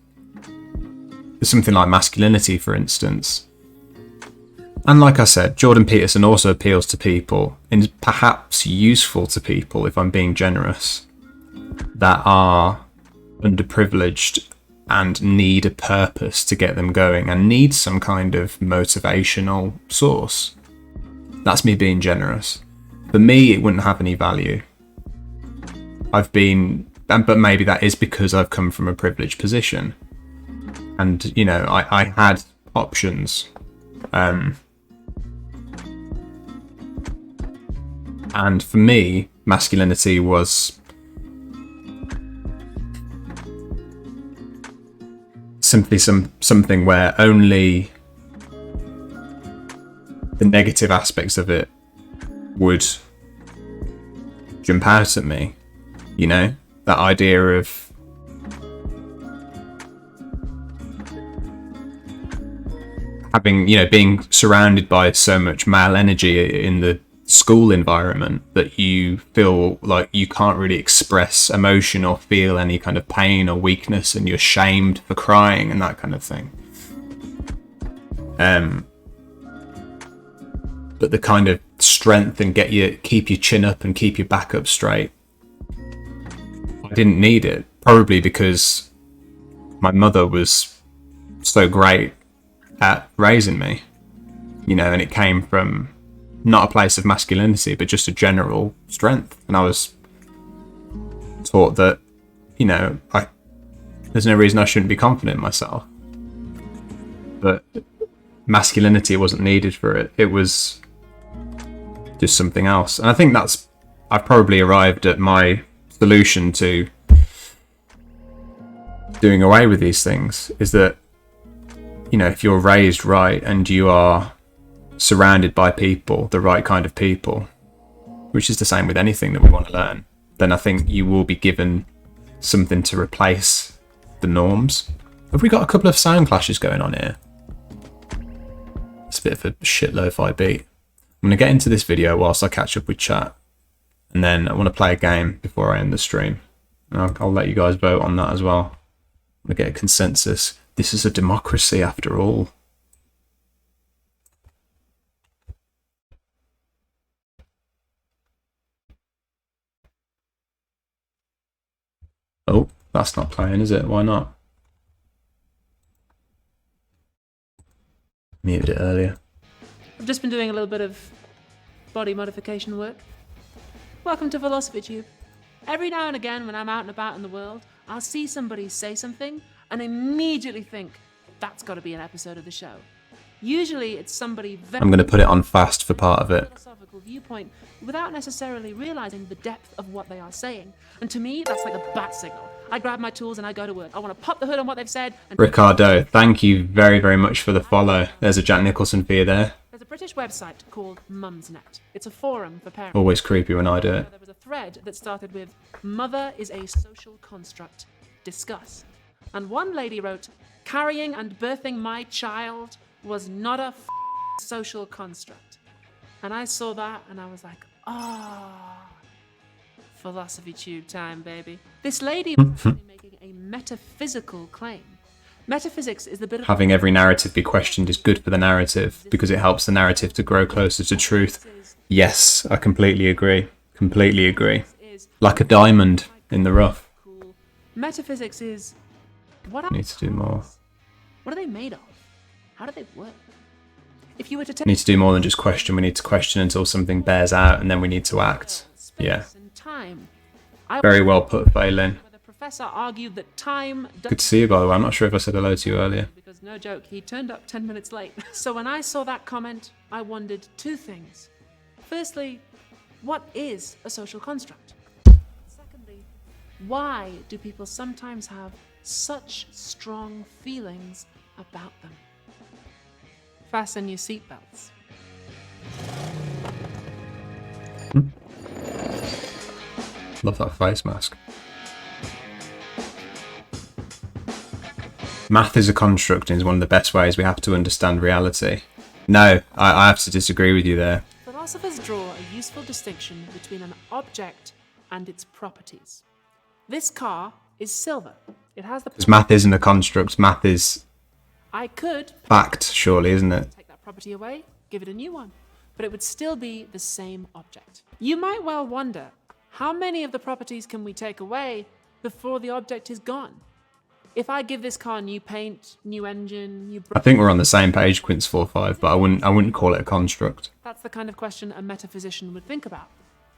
something like masculinity, for instance. And like I said, Jordan Peterson also appeals to people, and is perhaps useful to people, if I'm being generous, that are underprivileged and need a purpose to get them going, and need some kind of motivational source. That's me being generous. For me, it wouldn't have any value. But maybe that is because I've come from a privileged position, and, you know, I had options, and for me, masculinity was simply something where only the negative aspects of it would jump out at me. You know, that idea of having, you know, being surrounded by so much male energy in the school environment that you feel like you can't really express emotion or feel any kind of pain or weakness, and you're shamed for crying and that kind of thing. But the kind of strength and keep your chin up and keep your back up straight, I didn't need it, probably because my mother was so great at raising me, you know, and it came from not a place of masculinity, but just a general strength. And I was taught that, you know, there's no reason I shouldn't be confident in myself. But masculinity wasn't needed for it. It was just something else. And I think I've probably arrived at my solution to doing away with these things, is that, you know, if you're raised right and you are surrounded by people, the right kind of people, which is the same with anything that we want to learn, then I think you will be given something to replace the norms. Have we got a couple of sound clashes going on here? It's a bit of a shit lo-fi beat. I'm going to get into this video whilst I catch up with chat, and then I want to play a game before I end the stream. And I'll let you guys vote on that as well. I'm going to get a consensus. This is a democracy after all. Oh, that's not playing, is it? Why not? Muted it earlier. I've just been doing a little bit of body modification work. Welcome to Philosophy Tube. Every now and again when I'm out and about in the world, I'll see somebody say something and immediately think, that's got to be an episode of the show. Usually it's somebody very I'm going to put it on fast for part of it. philosophical viewpoint without necessarily realizing the depth of what they are saying. And to me, that's like a bat signal. I grab my tools and I go to work. I want to pop the hood on what they've said. And Ricardo, thank you very, very much for the follow. There's a Jack Nicholson for you there. There's a British website called Mumsnet. It's a forum for parents. Always creepy when I do it. There was a thread that started with, "Mother is a social construct. Discuss." And one lady wrote, "Carrying and birthing my child was not a social construct." And I saw that and I was like, Philosophy Tube time, baby. This lady was actually making a metaphysical claim. Metaphysics is the bit of... Having every narrative be questioned is good for the narrative because it helps the narrative to grow closer to truth. Yes, I completely agree. Completely agree. Like a diamond in the rough. Metaphysics is... What Need to do more. What are they made of? How do they work? If you were to take... We need to do more than just question. We need to question until something bears out and then we need to act. Yeah. Time. Very well put, Phelan. The professor argued that time... Good to see you, by the way. I'm not sure if I said hello to you earlier. Because no joke, he turned up 10 minutes late. So when I saw that comment, I wondered two things. Firstly, what is a social construct? Secondly, why do people sometimes have such strong feelings about them? Fasten your seatbelts. Love that face mask. Math is a construct and is one of the best ways we have to understand reality. No, I have to disagree with you there. Philosophers draw a useful distinction between an object and its properties. This car is silver. It has the... Because math isn't a construct, math is I could fact, surely, isn't it? take that property away, give it a new one, but it would still be the same object. You might well wonder, how many of the properties can we take away before the object is gone? If I give this car new paint, new engine, new... I think we're on the same page, Quince45, but I wouldn't call it a construct. That's the kind of question a metaphysician would think about.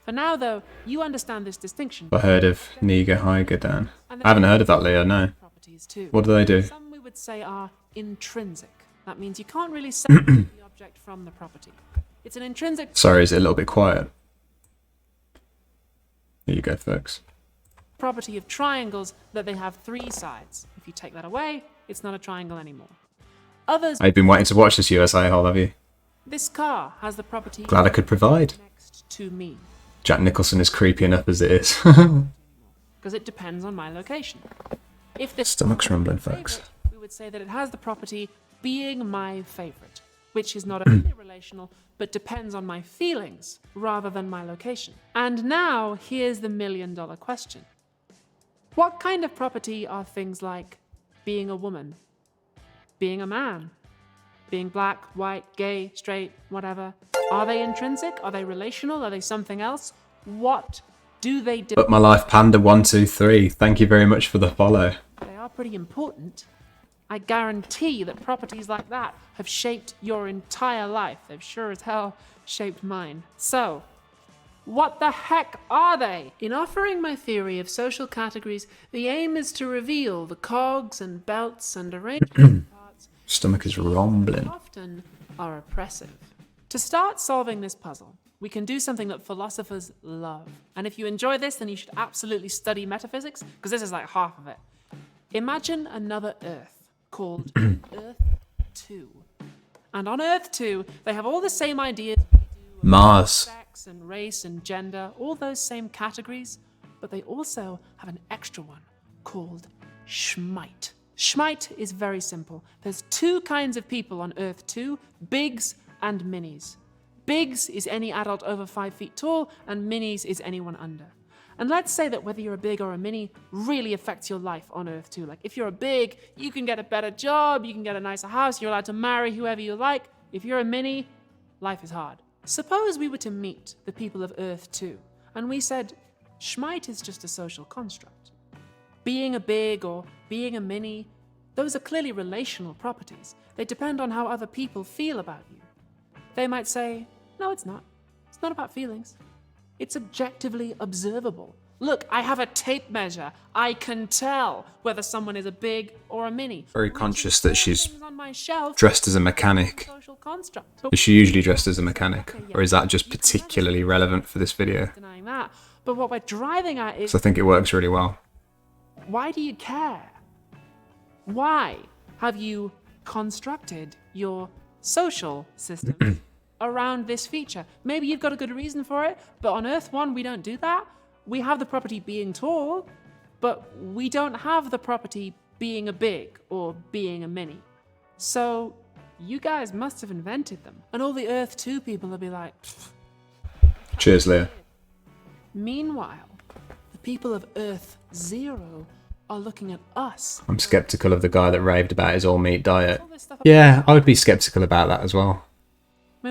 For now, though, you understand this distinction. I heard of Niga Higa, Dan. I haven't heard of that, Leah, no. What do they do? Some we would say are intrinsic. That means you can't really separate the object from the property. It's an intrinsic... Sorry, is it a little bit quiet? There you go, folks. ...property of triangles that they have three sides. If you take that away, it's not a triangle anymore. Others... I've been waiting to watch this USA haul, have you? This car has the property... Glad I could provide. ...next to me. Jack Nicholson is creepy enough as it is. Because it depends on my location. If this Stomach's rumbling, folks. We would say that it has the property being my favorite, which is not only relational, but depends on my feelings rather than my location. And now, here's the million-dollar question. What kind of property are things like being a woman, being a man, being black, white, gay, straight, whatever? Are they intrinsic? Are they relational? Are they something else? What do they do? But my life Panda 123, thank you very much for the follow. They are pretty important. I guarantee that properties like that have shaped your entire life. They've sure as hell shaped mine. So, what the heck are they? In offering my theory of social categories, the aim is to reveal the cogs and belts and arrangements of parts Stomach is rumbling. often are oppressive. To start solving this puzzle, we can do something that philosophers love. And if you enjoy this, then you should absolutely study metaphysics, because this is like half of it. Imagine another Earth called Earth 2. And on Earth 2, they have all the same ideas we do about Mars. sex and race and gender, all those same categories, but they also have an extra one called Schmite. Schmite is very simple. There's two kinds of people on Earth 2, bigs and minis. Bigs is any adult over 5 feet tall, and minis is anyone under. And let's say that whether you're a big or a mini really affects your life on Earth 2. Like, if you're a big, you can get a better job, you can get a nicer house, you're allowed to marry whoever you like. If you're a mini, life is hard. Suppose we were to meet the people of Earth 2, and we said, Schmite is just a social construct. Being a big or being a mini, those are clearly relational properties. They depend on how other people feel about you. They might say, no, it's not. It's not about feelings. It's objectively observable. Look, I have a tape measure. I can tell whether someone is a big or a mini. Very conscious that she's On my shelf, dressed as a mechanic. social construct. Is she usually dressed as a mechanic? Or is that just particularly relevant for this video? Denying that. But what we're driving at is, So I think it works really well. why do you care? Why have you constructed your social system around this feature? Maybe you've got a good reason for it, but on Earth 1 we don't do that. We have the property being tall, but we don't have the property being a big or being a mini. So you guys must have invented them. And all the Earth 2 people will be like, pfft. Cheers, Leah. Meanwhile, the people of Earth 0 are looking at us. I'm skeptical of the guy that raved about his all-meat diet. Yeah, I would be skeptical about that as well.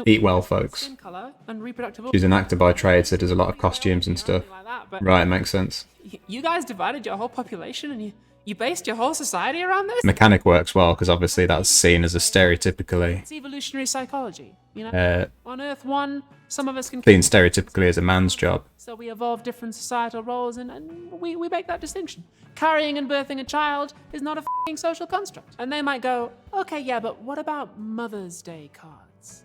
Eat well, folks. Skin color and reproductive She's an actor by trade, so does a lot of costumes and stuff. but Right, makes sense. you guys divided your whole population and you based your whole society around this? Mechanic works well, because obviously that's seen as a stereotypically... It's evolutionary psychology, you know? On Earth 1, some of us can... seen stereotypically as a man's job. So we evolve different societal roles and we make that distinction. Carrying and birthing a child is not a f***ing social construct. And they might go, okay, yeah, but what about Mother's Day cards?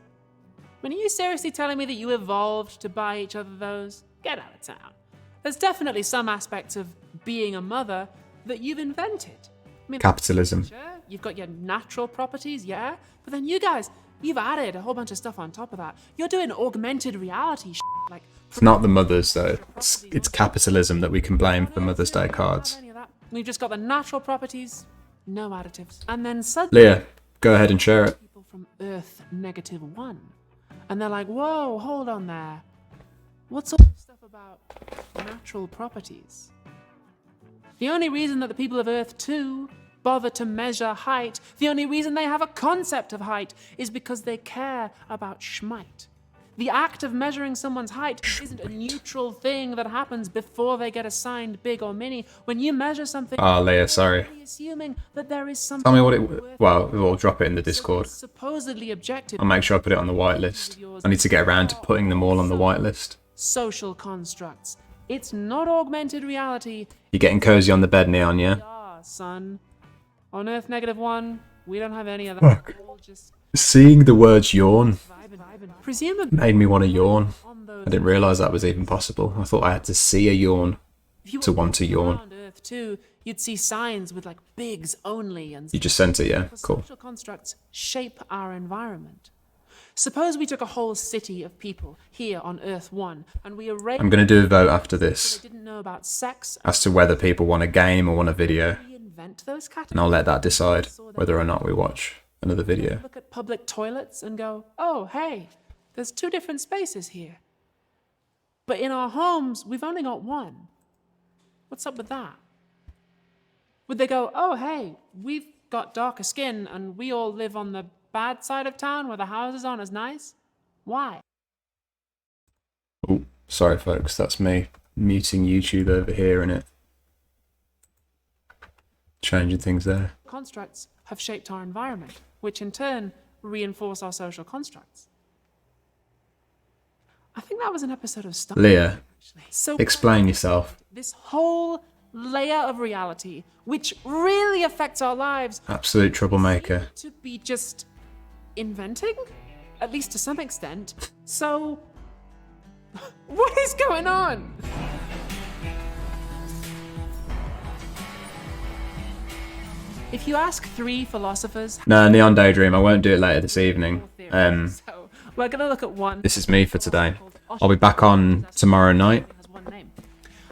Are you seriously telling me that you evolved to buy each other those? Get out of town. There's definitely some aspects of being a mother that you've invented. I mean, Capitalism. sure, you've got your natural properties, yeah, but then you guys, you've added a whole bunch of stuff on top of that. You're doing augmented reality shit, like... It's not the mothers, though. It's capitalism that we can blame for Mother's Day cards. We've just got the natural properties, no additives. And then suddenly... Leah, go ahead and share it. People from Earth -1. And they're like, whoa, hold on there. What's all this stuff about natural properties? The only reason that the people of Earth 2 bother to measure height, the only reason they have a concept of height, is because they care about Schmite. The act of measuring someone's height isn't a neutral thing that happens before they get assigned big or mini. When you measure something, Oh, Leah, sorry. you're assuming that there is something Tell me what it... Well, we'll drop it in the Discord. supposedly objective. I'll make sure I put it on the whitelist. I need to get around to putting them all on the whitelist. Social constructs. It's not augmented reality. You're getting cozy on the bed, Neon, yeah? Yeah, son. On Earth -1, we don't have any of that. Fuck. We'll just Seeing the words yawn presumably made me want to yawn. I didn't realise that was even possible. I thought I had to see a yawn to want to yawn. around Earth 2, you'd see signs with like bigs only and You just sent it, yeah? Cool. social constructs shape our environment. Suppose we took a whole city of people here on Earth 1 and we arranged I'm going to do a vote after this they didn't know about sex as to whether people want a game or want a video. reinvent those categories. And I'll let that decide whether or not we watch another video. Look at public toilets and go, oh, hey, there's 2 different spaces here. But in our homes, we've only got one. What's up with that? Would they go, oh, hey, we've got darker skin and we all live on the bad side of town where the houses aren't as nice? Why? Oh, sorry, folks. That's me muting YouTube over here, innit? changing things there. Constructs have shaped our environment, which in turn reinforce our social constructs. I think that was an episode of Star Wars. Leah, So explain yourself. this whole layer of reality, which really affects our lives, Absolute troublemaker. to be just inventing, at least to some extent. So, what is going on? If you ask 3 philosophers, No, Neon Daydream. I won't do it later this evening. so we're gonna look at one. This is me for today. I'll be back on tomorrow night.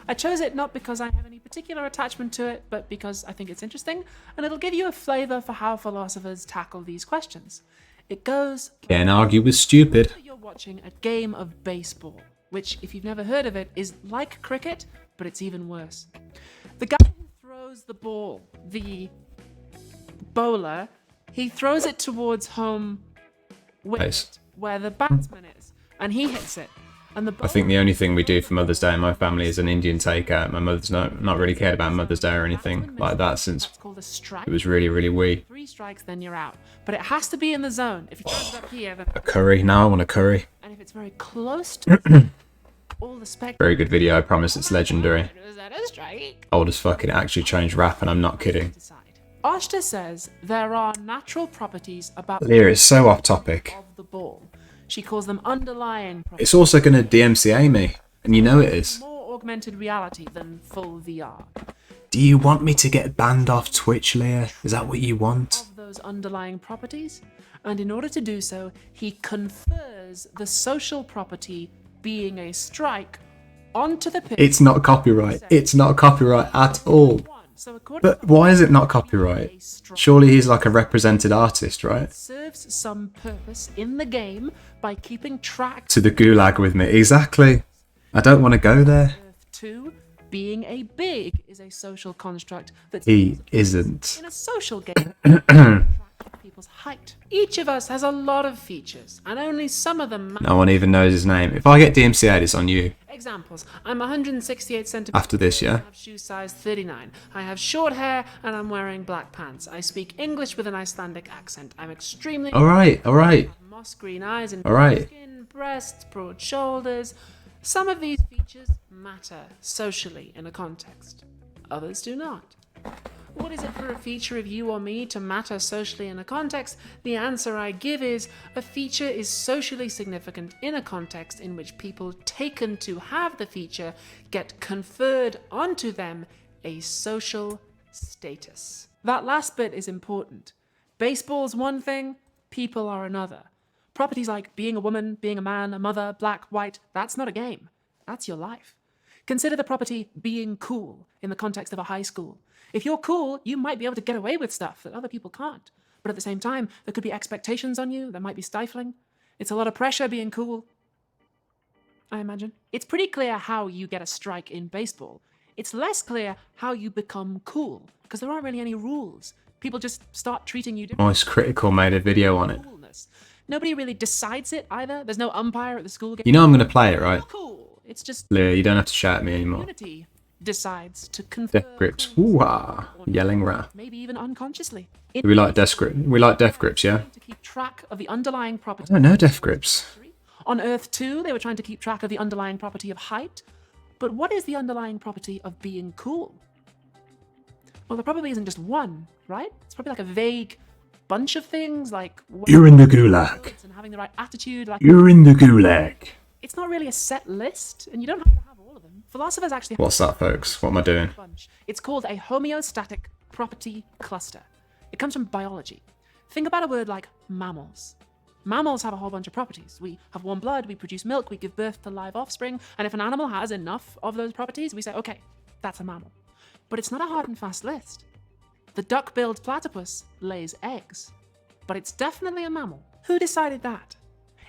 I chose it not because I have any particular attachment to it, but because I think it's interesting, and it'll give you a flavour for how philosophers tackle these questions. It goes, Can't argue with stupid. you're watching a game of baseball, which, if you've never heard of it, is like cricket, but it's even worse. The guy who throws the ball, the bowler, he throws it towards home wicket, Nice. where the batsman is, and he hits it. And the I think the only thing we do for Mother's Day in my family is an Indian takeout. My mother's not really cared about Mother's Day or anything like that since called a strike. it was really, really wee. 3 strikes, then you're out. But it has to be in the zone. If you throw it up here, then... A curry. Now I want a curry. And if it's very close to the zone, all the spectators... Very good video. I promise it's legendary. Is that a strike? Old as fuck. It actually changed rap, and I'm not kidding. Oshta says there are natural properties about Leah, it's so off topic. of the ball. She calls them underlying properties. It's also going to DMCA me, and you know it is. More augmented reality than full VR. Do you want me to get banned off Twitch, Leah? Is that what you want? Of those underlying properties, and in order to do so, he confers the social property being a strike onto the pitch. It's not copyright. It's not copyright at all. But why is it not copyright? Surely he's like a represented artist, right? Serves some purpose in the game by keeping track To the gulag with me. Exactly. I don't want to go there. 2. Being a big is a social construct that's He isn't. in a social game. Track of people's height. Each of us has a lot of features, and only some of them matter. No one even knows his name. If I get DMCA'd, it's on you. Examples. I'm 168 centimeters. After this, yeah? I have shoe size 39. I have short hair and I'm wearing black pants. I speak English with an Icelandic accent. I'm extremely... Alright, alright. Moss green eyes and Alright. skin, breasts, broad shoulders. Some of these features matter socially in a context. Others do not. What is it for a feature of you or me to matter socially in a context? The answer I give is, a feature is socially significant in a context in which people taken to have the feature get conferred onto them a social status. That last bit is important. Baseball's one thing, people are another. Properties like being a woman, being a man, a mother, black, white, that's not a game. That's your life. Consider the property being cool in the context of a high school. If you're cool, you might be able to get away with stuff that other people can't. But at the same time, there could be expectations on you that might be stifling. It's a lot of pressure being cool, I imagine. It's pretty clear how you get a strike in baseball. It's less clear how you become cool, because there aren't really any rules. People just start treating you differently. Moist Critical made a video on it. Nobody really decides it either. There's no umpire at the school game. You know I'm going to play it, right? Cool. It's just Leah, you don't have to shout at me anymore. community decides to confer, Death grips. Ooh-ah. Yelling rap. maybe even unconsciously. We like death grips. We like death grips, yeah? To keep track of the underlying property. I don't know death grips. On Earth 2, they were trying to keep track of the underlying property of height. But what is the underlying property of being cool? Well, there probably isn't just one, right? It's probably like a vague bunch of things, like You're in the gulag. and having the right attitude. Like You're in the gulag. It's not really a set list, and you don't have to have all of them. Philosophers actually. What's that, folks? What am I doing? It's called a homeostatic property cluster. It comes from biology. Think about a word like mammals. Mammals have a whole bunch of properties. We have warm blood, we produce milk, we give birth to live offspring, and if an animal has enough of those properties, we say, okay, that's a mammal. But it's not a hard and fast list. The duck-billed platypus lays eggs, but it's definitely a mammal. Who decided that?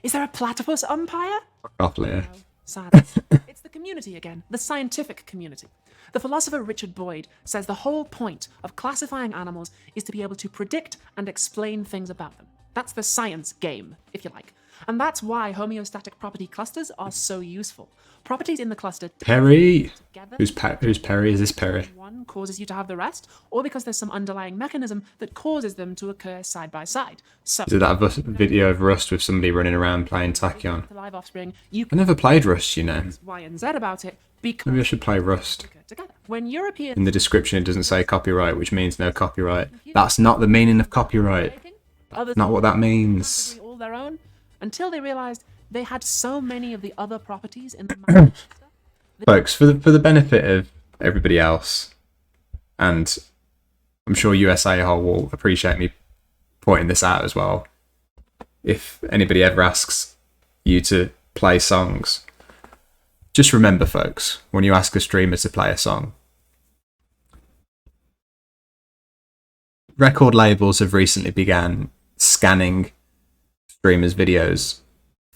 Is there a platypus umpire? Off, Leah. Sadly. It's the community again, the scientific community. The philosopher Richard Boyd says the whole point of classifying animals is to be able to predict and explain things about them. That's the science game, if you like. And that's why homeostatic property clusters are so useful. Properties in the cluster Perry. together. Who's Perry? Is this Perry? One causes you to have the rest, or because there's some underlying mechanism that causes them to occur side by side. So, Is it that video of Rust with somebody running around playing Tachyon? the live offspring, you I never played Rust, you know. Y and Z about it because Maybe I should play Rust. together. When Europeans In the description, it doesn't say copyright, which means no copyright. That's not the meaning of copyright. others Not what that means. all their own, until they realized they had so many of the other properties in the Folks, for the benefit of everybody else, and I'm sure USA Whole will appreciate me pointing this out as well. If anybody ever asks you to play songs, just remember, folks, when you ask a streamer to play a song, record labels have recently began scanning streamers' videos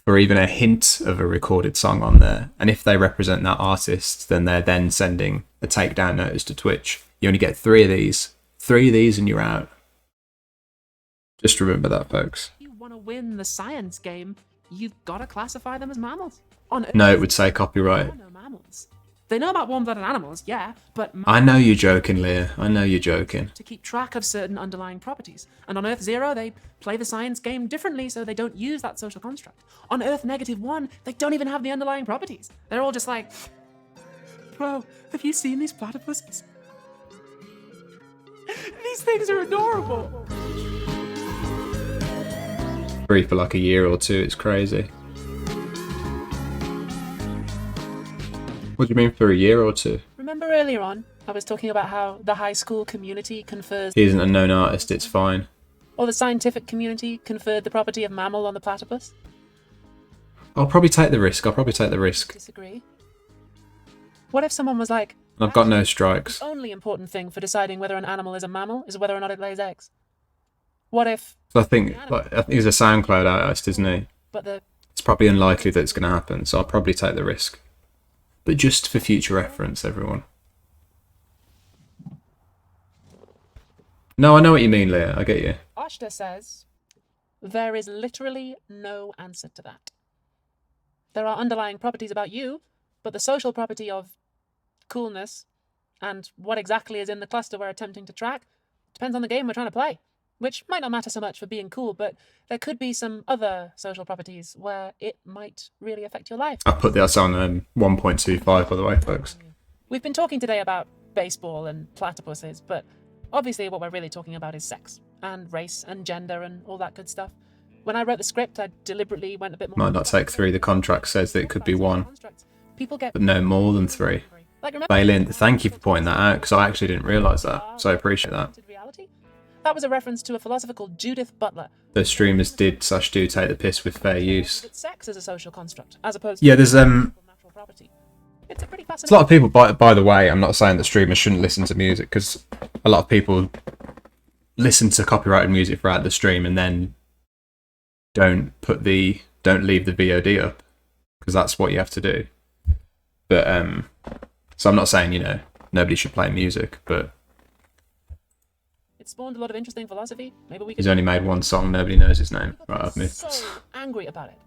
for even a hint of a recorded song on there. And if they represent that artist, then they're then sending a takedown notice to Twitch. You only get 3 of these. 3 of these and you're out. Just remember that, folks. If you want to win the science game, you've got to classify them as mammals. On Earth, No, it would say copyright. there are no mammals. They know about warm-blooded animals, yeah, but I know you're joking, Leah. I know you're joking. to keep track of certain underlying properties. And on Earth 0, they play the science game differently, so they don't use that social construct. On Earth -1, they don't even have the underlying properties. They're all just like, bro, have you seen these platypuses? These things are adorable. Free for like a year or 2, it's crazy. What do you mean for a year or 2? Remember earlier on, I was talking about how the high school community confers, He isn't a known artist, it's fine. or the scientific community conferred the property of mammal on the platypus? I'll probably take the risk. Disagree. What if someone was like, I've got no strikes. the only important thing for deciding whether an animal is a mammal is whether or not it lays eggs? What if, So I think he's a SoundCloud artist, isn't he? but the It's probably unlikely that it's going to happen, so I'll probably take the risk. But just for future reference, everyone. No, I know what you mean, Leah. I get you. Oshta says, there is literally no answer to that. There are underlying properties about you, but the social property of coolness and what exactly is in the cluster we're attempting to track depends on the game we're trying to play, which might not matter so much for being cool, but there could be some other social properties where it might really affect your life. I put this on 1.25, by the way, folks. We've been talking today about baseball and platypuses, but obviously what we're really talking about is sex and race and gender and all that good stuff. When I wrote the script, I deliberately went a bit more... Might not take 3. The contract says that it could be 1. People get... But no more than 3. Like, remember... Bailin, thank you for pointing that out, because I actually didn't realise that, so I appreciate that. That was a reference to a philosopher called Judith Butler. The streamers do take the piss with fair use. That sex is a social construct, as opposed to... Yeah, there's natural property. It's a pretty There's a lot of people, by the way, I'm not saying that streamers shouldn't listen to music, because a lot of people listen to copyrighted music throughout the stream and then don't leave the VOD up, because that's what you have to do. But so I'm not saying, nobody should play music, but it spawned a lot of interesting philosophy. Maybe we could... he's only made 1 song, nobody knows his name. Right, I've moved. So angry about it.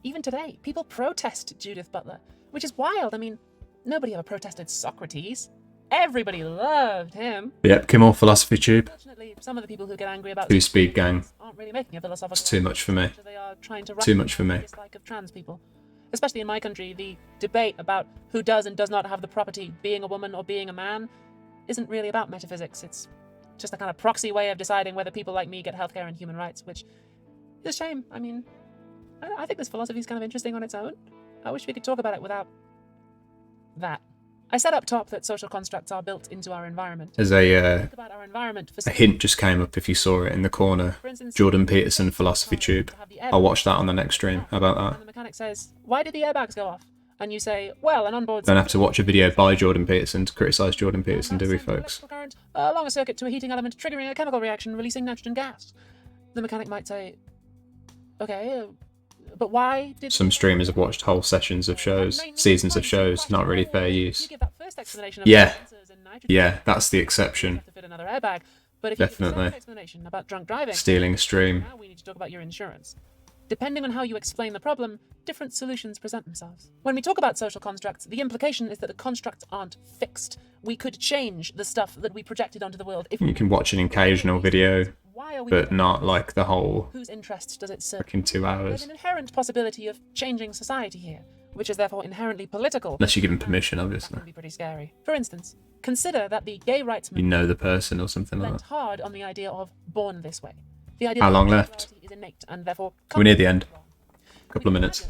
Even today, people protest Judith Butler, which is wild. I mean, nobody ever protested Socrates. Everybody loved him. Yep, Kimmel Philosophy Tube. Fortunately, some of the people who get angry about 2 Speed Gang. aren't really making a philosophical... It's too much for me. They are trying to Too much for me. dislike of trans people. Especially in my country, the debate about who does and does not have the property, being a woman or being a man, isn't really about metaphysics. It's just a kind of proxy way of deciding whether people like me get healthcare and human rights, which is a shame. I mean, I think this philosophy is kind of interesting on its own. I wish we could talk about it without that. I said up top that social constructs are built into our environment. There's a hint just came up if you saw it in the corner. Jordan Peterson Philosophy Tube. I'll watch that on the next stream. How about that? And the mechanic says, why did the airbags go off? And you say, well, an onboard... Don't have to watch a video by Jordan Peterson to criticise Jordan Peterson, do we, folks? current along a circuit to a heating element triggering a chemical reaction releasing nitrogen gas. The mechanic might say, okay, but why did... Some streamers have watched whole sessions of shows, seasons of shows, not really fair use. Explanation of Yeah, that's the exception. to fit another airbag. But if you give the Definitely. second explanation about drunk driving, Stealing a stream. now we need to talk about your insurance. Depending on how you explain the problem, different solutions present themselves. When we talk about social constructs, the implication is that the constructs aren't fixed. We could change the stuff that we projected onto the world if You can watch an occasional video, but not like the whole whose interests does it serve? freaking 2 There's hours. an inherent possibility of changing society here, which is therefore inherently political. Unless you give them permission, That obviously. can be pretty scary. For instance, consider that the gay rights You know the person or something like went that. hard on the idea of born this way. The idea How that long left? sexuality is innate and therefore We're near the end. Couple of minutes.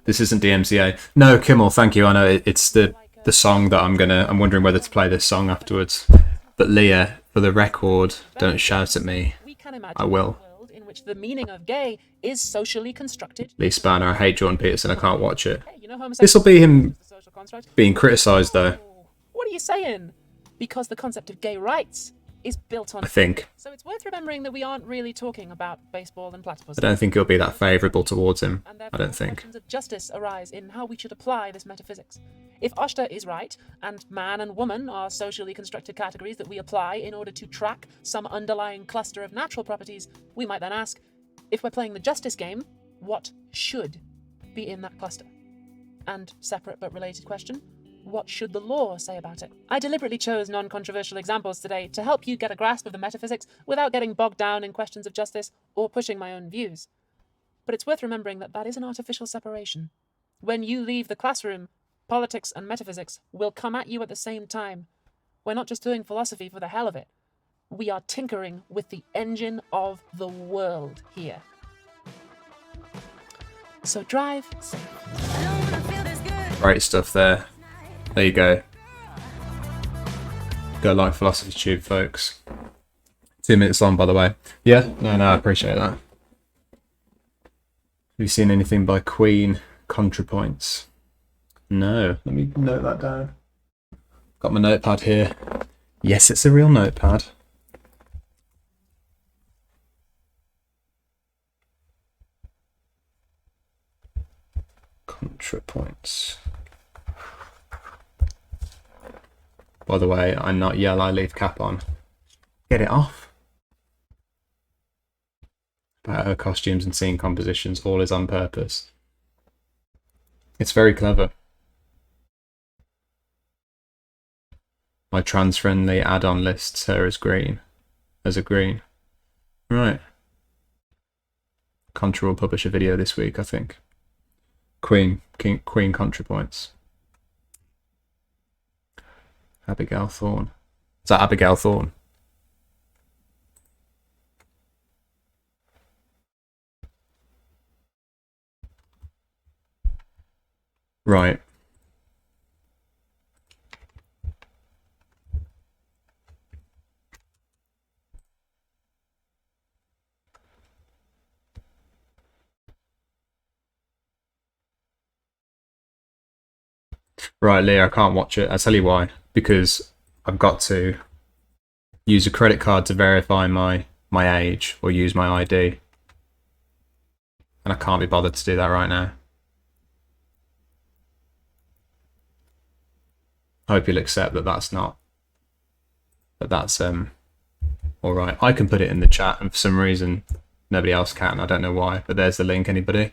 This isn't DMCA. No, Kimmel, thank you. I know it's the song that I'm wondering whether to play this song afterwards. But Leah, for the record, don't shout at me. I will. in which the meaning of gay is socially constructed. Lee Spanner, I hate Jordan Peterson. I can't watch it. You know, This will be him is a social construct. being criticised, though. What are you saying? Because the concept of gay rights is built on. I think. So it's worth remembering that we aren't really talking about baseball and platypus. I don't think it'll be that favourable towards him. I don't think. Questions of justice arise in how we should apply this metaphysics. If Oster is right, and man and woman are socially constructed categories that we apply in order to track some underlying cluster of natural properties, we might then ask, if we're playing the justice game, what should be in that cluster? And separate but related question, what should the law say about it? I deliberately chose non-controversial examples today to help you get a grasp of the metaphysics without getting bogged down in questions of justice or pushing my own views. But it's worth remembering that that is an artificial separation. When you leave the classroom, politics and metaphysics will come at you at the same time. We're not just doing philosophy for the hell of it. We are tinkering with the engine of the world here. So drive safe. Great stuff there. There you go. Go like Philosophy Tube, folks. 2 minutes on, by the way. Yeah? No, I appreciate that. Have you seen anything by Queen ContraPoints? No. Let me note that down. Got my notepad here. Yes, it's a real notepad. ContraPoints. By the way, I'm not yell, I leave cap on. Get it off. About her costumes and scene compositions, all is on purpose. It's very clever. My trans-friendly add-on lists her as green. As a green. Right. Contra will publish a video this week, I think. Queen ContraPoints. Abigail Thorne. Is that Abigail Thorne? Right. Right, Leah, I can't watch it. I'll tell you why. Because I've got to use a credit card to verify my age or use my ID. And I can't be bothered to do that right now. I hope you'll accept that that's not... that's alright. I can put it in the chat and for some reason nobody else can. I don't know why, but there's the link, anybody.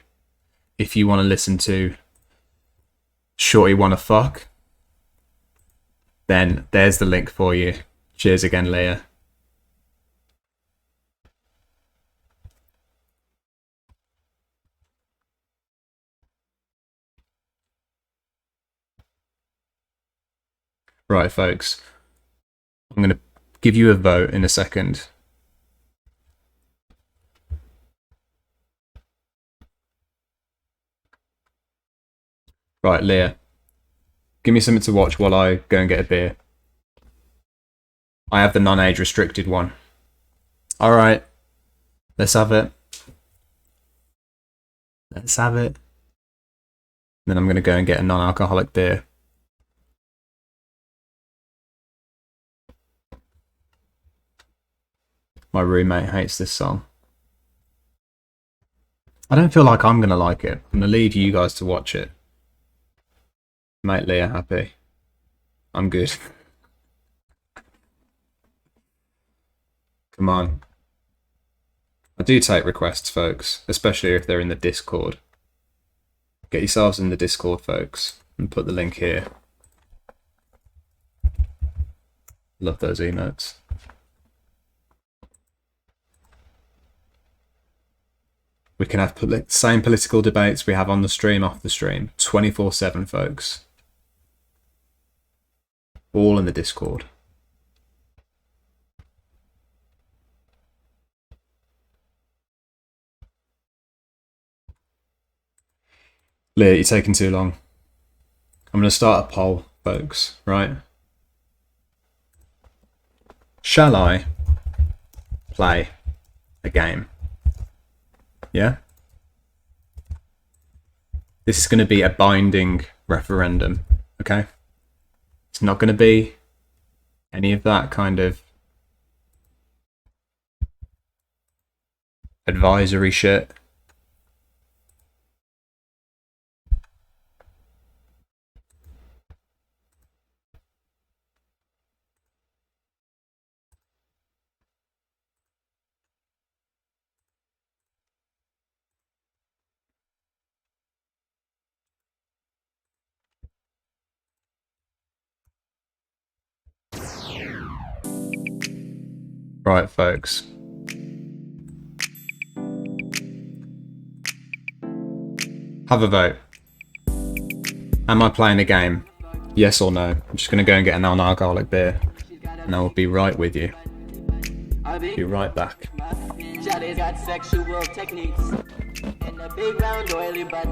If you want to listen to Shorty Wanna Fuck, then there's the link for you. Cheers again, Leah. Right, folks. I'm going to give you a vote in a second. Right, Leah. Give me something to watch while I go and get a beer. I have the non-age restricted one. Alright. Let's have it. Let's have it. Then I'm going to go and get a non-alcoholic beer. My roommate hates this song. I don't feel like I'm going to like it. I'm going to leave you guys to watch it. Make Leah happy. I'm good. Come on. I do take requests, folks, especially if they're in the Discord. Get yourselves in the Discord, folks, and put the link here. Love those emotes. We can have same political debates we have on the stream, off the stream, 24/7, folks. All in the Discord. Leah, you're taking too long. I'm going to start a poll, folks, right? Shall I play a game? Yeah? This is going to be a binding referendum, okay? It's not going to be any of that kind of advisory shit. Right, folks. Have a vote. Am I playing a game? Yes or no? I'm just going to go and get a non-alcoholic beer, and I will be right with you. Be right back. Shawty's got sexual techniques and a big round oily butt,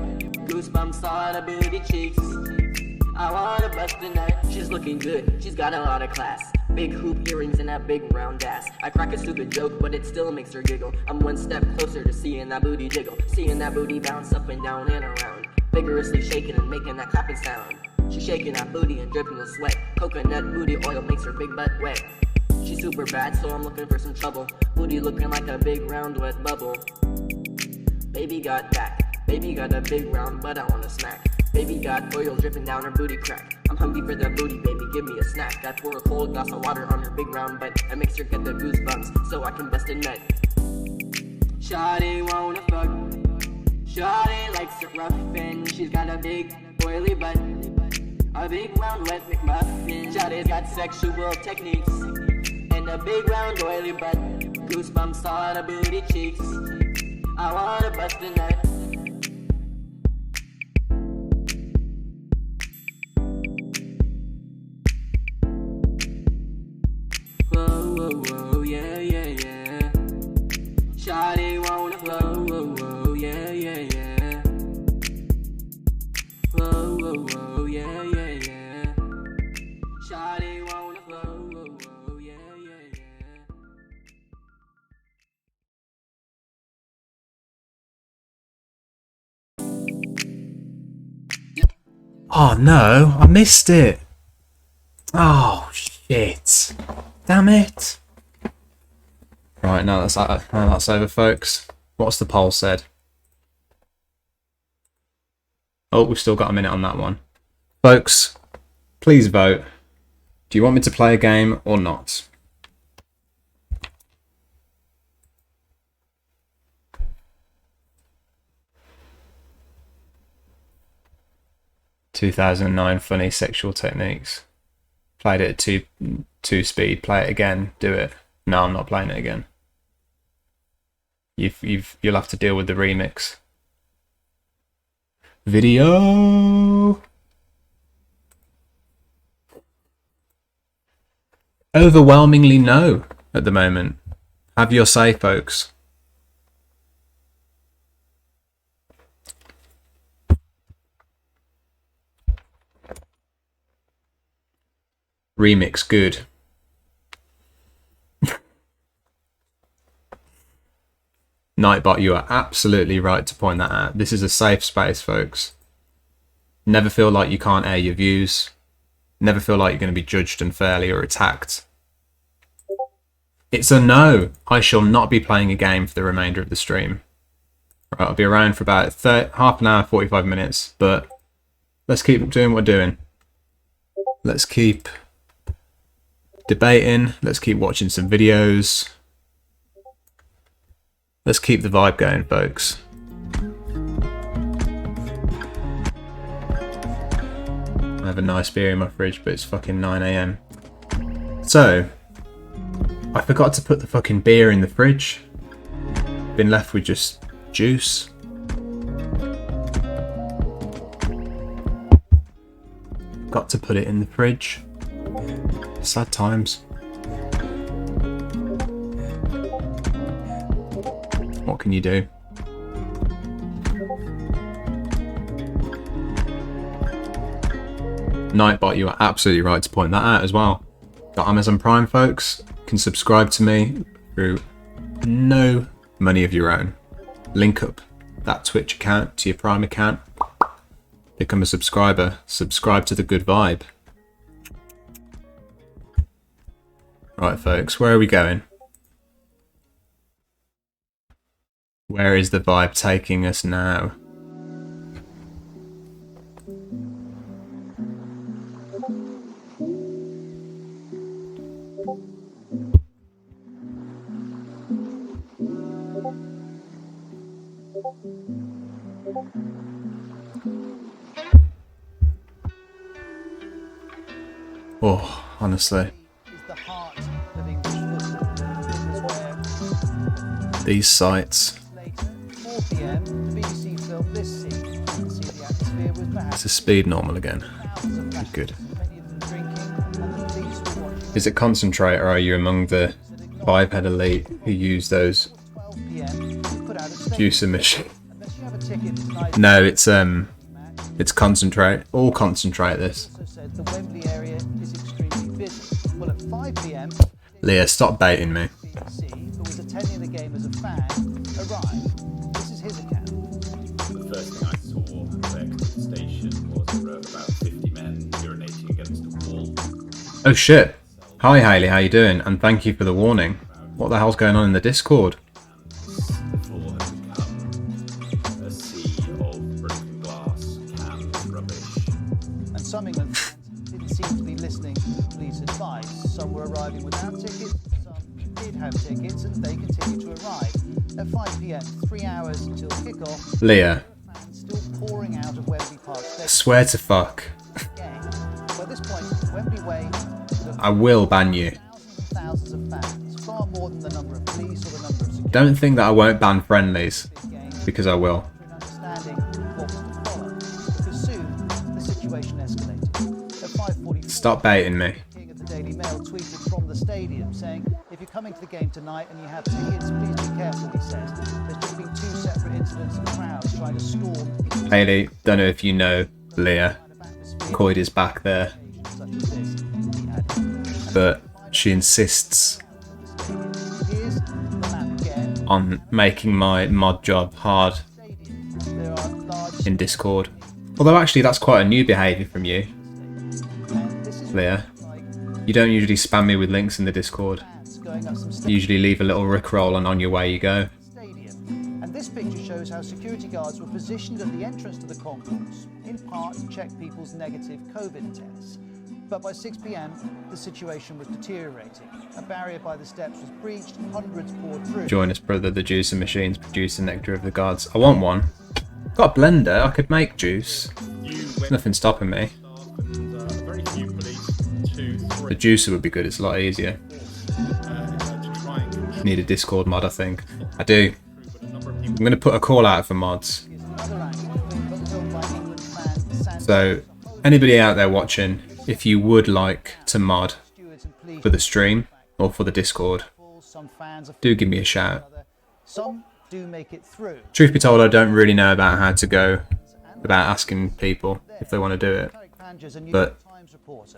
goosebumps on her booty cheeks. I wanna bust a nut. She's looking good, she's got a lot of class. Big hoop earrings and that big round ass. I crack a stupid joke, but it still makes her giggle. I'm one step closer to seeing that booty jiggle, seeing that booty bounce up and down and around, vigorously shaking and making that clapping sound. She's shaking that booty and dripping with sweat. Coconut booty oil makes her big butt wet. She's super bad, so I'm looking for some trouble. Booty looking like a big round wet bubble. Baby got back, baby got a big round butt I wanna smack. Baby got oil dripping down her booty crack. I'm hungry for the booty, baby, give me a snack. I pour a cold glass of water on her big round butt. I makes her get the goosebumps, so I can bust a nut. Shawty wanna fuck, Shawty likes it rough, and she's got a big oily butt, a big round wet McMuffin. Shawty's got sexual techniques and a big round oily butt, goosebumps on her booty cheeks. I wanna bust a nut. Whoa, whoa, whoa, yeah, yeah, yeah. Shawty wanna flow, whoa, whoa, yeah, yeah, yeah. Whoa, whoa, whoa, yeah, yeah, yeah. Shawty wanna flow, whoa, whoa, yeah, yeah, yeah. Oh no, I missed it. Oh shit. Damn it. Right, now that's over, folks. What's the poll said? Oh, we've still got a minute on that one. Folks, please vote. Do you want me to play a game or not? "2009 funny sexual techniques. Played it at two speed. Play it again. Do it." No, I'm not playing it again. You'll have to deal with the remix. Video. Overwhelmingly no at the moment. Have your say, folks. Remix good. Nightbot, you are absolutely right to point that out. This is a safe space, folks. Never feel like you can't air your views. Never feel like you're going to be judged unfairly or attacked. It's a no. I shall not be playing a game for the remainder of the stream. Right, I'll be around for about half an hour, 45 minutes, but let's keep doing what we're doing. Let's keep debating. Let's keep watching some videos. Let's keep the vibe going, folks. I have a nice beer in my fridge, but it's fucking 9 AM. So, I forgot to put the fucking beer in the fridge. Been left with just juice. Got to put it in the fridge. Sad times. What can you do? Nightbot, you are absolutely right to point that out as well. Got Amazon Prime, folks. Can subscribe to me through no money of your own. Link up that Twitch account to your Prime account. Become a subscriber. Subscribe to the good vibe. Right, folks, where are we going? Where is the vibe taking us now? Oh, honestly. These sights. It's a speed normal again. Good. Is it concentrate, or are you among the 5-head elite who use those juicer machine? No, it's concentrate. All concentrate this. Leah, stop baiting me. The first thing I saw at the station was about 50 men urinating against a wall. Oh shit. Hi Hayley, how you doing? And thank you for the warning. What the hell's going on in the Discord? The floor had become a sea of broken glass, cans, rubbish. And some England fans didn't seem to be listening to the police advice. Some were arriving without tickets, some did have tickets, and they continued to arrive. At 5 PM, 3 hours until kickoff, Leah. still pouring out of Wembley Park Stadium. Swear to fuck. By this point, Wembley Way I will ban you. thousands of fans, far more than the number of police or the number of security. Don't think that I won't ban friendlies, because I will. Understanding what was to follow, because soon the situation escalated. At 5:44, Stop baiting me. the Daily Mail tweeted from the stadium saying, "If you're coming to the game tonight and you have tickets, please be careful," he says. There's just been 2 separate incidents of crowds trying to storm. Hayley, don't know if you know Leah. Coyd is back there. But she insists on making my mod job hard in Discord. Although actually that's quite a new behaviour from you, Leah. You don't usually spam me with links in the Discord. You usually leave a little rickroll and on your way you go. And this picture shows how security guards were positioned at the entrance to the concourse, in part to check people's negative COVID tests. But by 6 PM, the situation was deteriorating. A barrier by the steps was breached, hundreds poured through. Join us, brother. The juicer machine's produce the nectar of the gods. I want one. Got a blender. I could make juice. There's nothing stopping me. The juicer would be good. It's a lot easier. Need a Discord mod, I think. I do. I'm going to put a call out for mods. So, anybody out there watching, if you would like to mod for the stream or for the Discord, do give me a shout. Some do make it through. Truth be told, I don't really know about how to go about asking people if they want to do it, but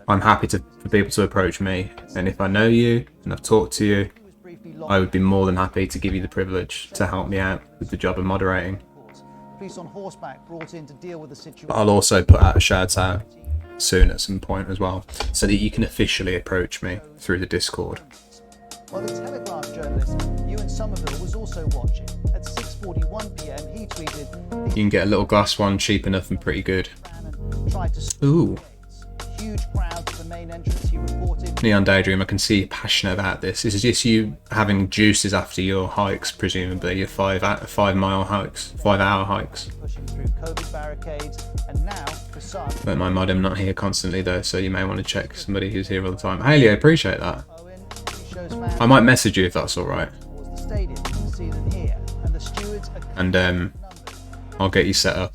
I'm happy for people to approach me, and if I know you and I've talked to you, I would be more than happy to give you the privilege to help me out with the job of moderating. Police on horseback brought in to deal with the situation. I'll also put out a shout out soon at some point as well, so that you can officially approach me through the Discord. While the Telegraph journalist Ewan Somerville was also watching, at 6:41 PM he tweeted, You can get a little glass one cheap enough and pretty good. tried to Ooh. huge crowds at the main entrance, he reported, Neon Daydream, I can see you're passionate about this. This is just you having juices after your hikes, presumably, your 5 mile hikes, 5 hour hikes. Pushing through COVID barricades, and now for some, Don't mind Mod, I'm not here constantly though, so you may want to check somebody who's here all the time. Haley, I appreciate that. I might message you if that's alright. towards the stadium to see them here, and the stewards are And I'll get you set up.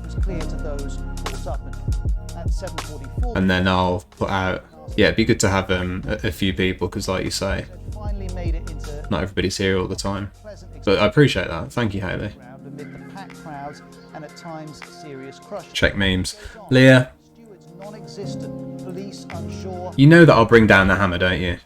was clear to those caught up in it. At 7:44, And then I'll put out... Yeah, it'd be good to have a few people, because like you say, finally made it into not everybody's here all the time. But I appreciate that. Thank you, Haley. ground amid the packed crowds and at times serious crushing. Check memes. Leah, Stewards non-existent, police unsure, you know that I'll bring down the hammer, don't you?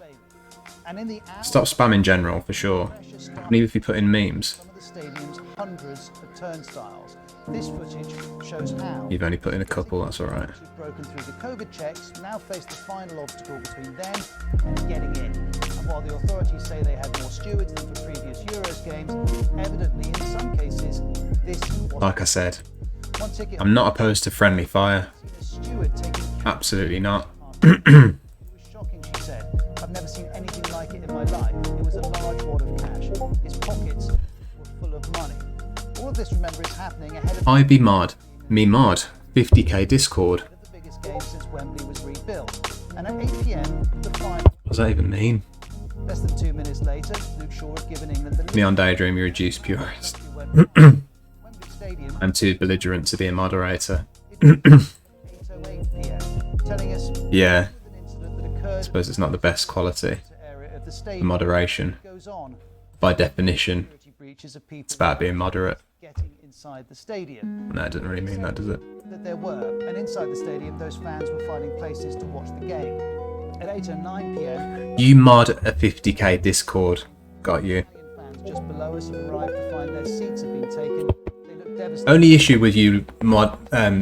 and in the Stop spamming general, for sure. And even if you put in memes. some of the stadium's hundreds of turnstiles. This footage shows how You've only put in a couple, that's alright. who've broken through the COVID checks now face the final obstacle between them and getting in. And while the authorities say they had more stewards than for previous Euros games, evidently in some cases this was Like I said, one ticket. I'm not opposed to friendly fire. A steward taking Absolutely not. shocking, she said. I've never seen anything like it in my life. It was a large wad of cash. His pockets were full of money. All of this, remember, is happening ahead of I be mod. Me mod. 50k Discord. the biggest game since Wembley was rebuilt. And at 8 p.m, the final. What does that even mean? Less than 2 minutes later, Luke Shaw had given England the lead. Neon Daydream, you're a juice purist. Wembley Stadium. I'm too belligerent to be a moderator. 8:08 p.m. Telling us Yeah, an incident that I occurred suppose it's not the best quality. area of the The stadium. moderation. Goes on. By definition, Breaches of people it's about being moderate. getting inside the stadium. No, it doesn't really mean that, does it? That there were, and inside the stadium, those fans were finding places to watch the game. At 8:09 p.m., You mod a 50k Discord. Got you. fans just below us have arrived to find their seats have been taken. They look devastated. Only issue with you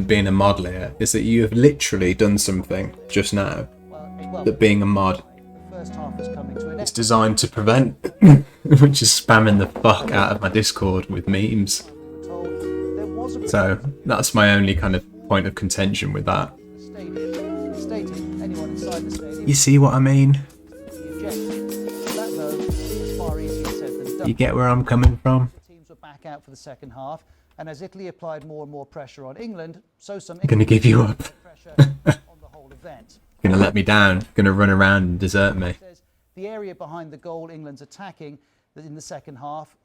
being a mod layer is that you have literally done something just now that being a mod The first half was coming to an is end. designed to prevent, which is spamming the fuck out of my Discord with memes. There was a So that's my only kind of point of contention with that. stadium stating anyone inside the stadium You see what I mean? would be ejected. That though was far easier said than done. You get where I'm coming from? Teams were back out for the second half, and as Italy applied more and more pressure on England, so some Gonna give you up. pressure on the whole event. Gonna let me down. Gonna run around and desert me. The area behind the goal England's attacking that in the second half,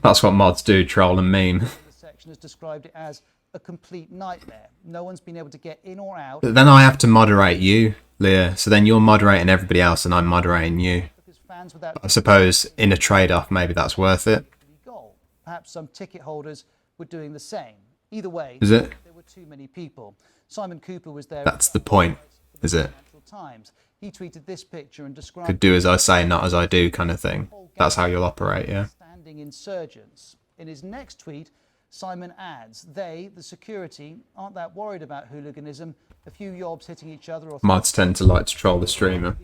That's what mods do, troll and meme. the section has described it as a complete nightmare. No one's been able to get in or out. But then I have to moderate you, Leah. So then you're moderating everybody else and I'm moderating you. Fans without I suppose in a trade-off, maybe that's worth it. goal. Perhaps some ticket holders were doing the same. Either way, Is it? there were too many people. Simon Cooper was there. That's the point, is it? Times. He tweeted this picture and described Could do as I say, not as I do kind of thing. That's how you'll operate, yeah? standing insurgents. In his next tweet, Simon adds, they, the security, aren't that worried about hooliganism. A few yobs hitting each other or Mods tend to like to troll the streamer.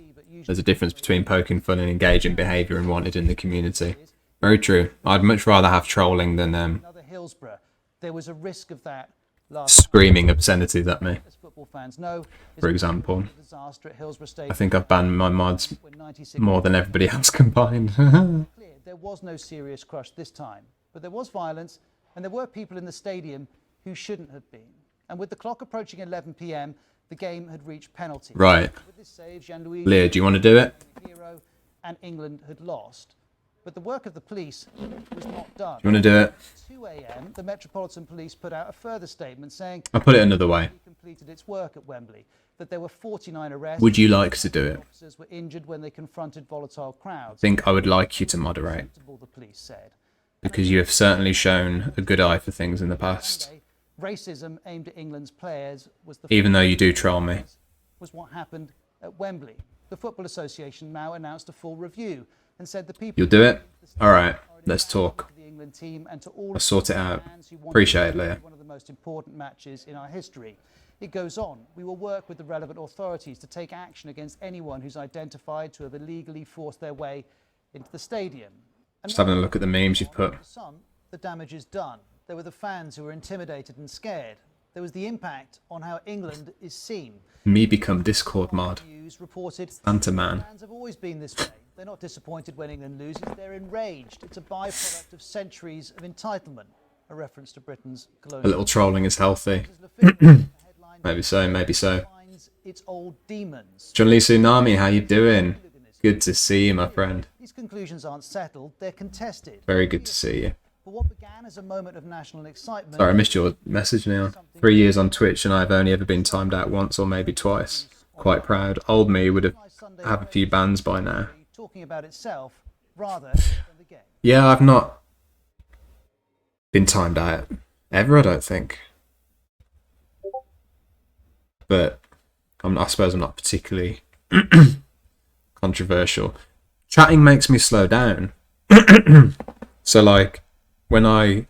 There's a difference between poking fun and engaging behaviour and wanted in the community. Very true. I'd much rather have trolling than another Hillsborough. There was a risk of that last screaming obscenities at me, as football fans know. for example. Disaster at Hillsborough Stadium. I think I've banned my mods more than everybody else combined. There was no serious crush this time, but there was violence, and there were people in the stadium who shouldn't have been. And with the clock approaching 11 p.m., the game had reached penalty. Right. With this save, Jean-Louis Leah, do you want to do it? hero, and England had lost. But the work of the police was not done. Do you want to do it? At 2 a.m., the Metropolitan Police put out a further statement saying I'll put it another way. completed its work at Wembley, that there were 49 arrests. Would you like to do it? Officers were injured when they confronted volatile crowds. I think I would like you to moderate. The police said. Because you have certainly shown a good eye for things in the past. Racism aimed at England's players was the Even though you do troll me. was what happened at Wembley. The Football Association now announced a full review and said the people You'll do it? Alright, let's talk. the England team and to all I'll sort it out. fans who wanted Appreciate it, to Leah. one of the most important matches in our history. It goes on. We will work with the relevant authorities to take action against anyone who's identified to have illegally forced their way into the stadium. And Just having a look at the memes you've put. for some, the damage is done. There were the fans who were intimidated and scared. There was the impact on how England is seen. Me become Discord mod. News reported Santa man. fans have always been this way. They're not disappointed when England loses, they're enraged. It's a byproduct of centuries of entitlement, a reference to Britain's colonial... A little trolling is healthy. Maybe so, maybe so. Its old demons. John Lee Tsunami, how you doing? Good to see you, my friend. These conclusions aren't settled, they're contested. Very good to see you. But what began as a moment of national excitement... Sorry, I missed your message now. 3 years on Twitch and I've only ever been timed out once or maybe twice. Quite proud. Old me would have a few bans by now. Talking about itself rather than the game. Yeah, I've not been timed out ever, I don't think. But I suppose I'm not particularly controversial. Chatting makes me slow down. So like when I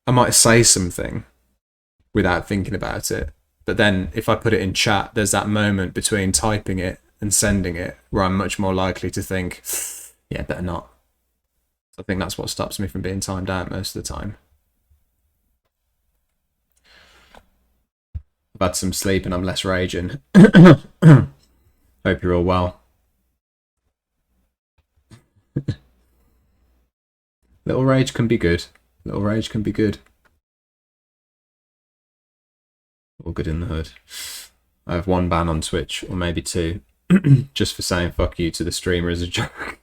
might say something without thinking about it, but then if I put it in chat, there's that moment between typing it and sending it where I'm much more likely to think, yeah, better not. So I think that's what stops me from being timed out most of the time. I've had some sleep and I'm less raging. Hope you're all well. Little rage can be good. Little rage can be good. All good in the hood. I have 1 ban on Twitch, or maybe 2, just for saying fuck you to the streamer as a joke.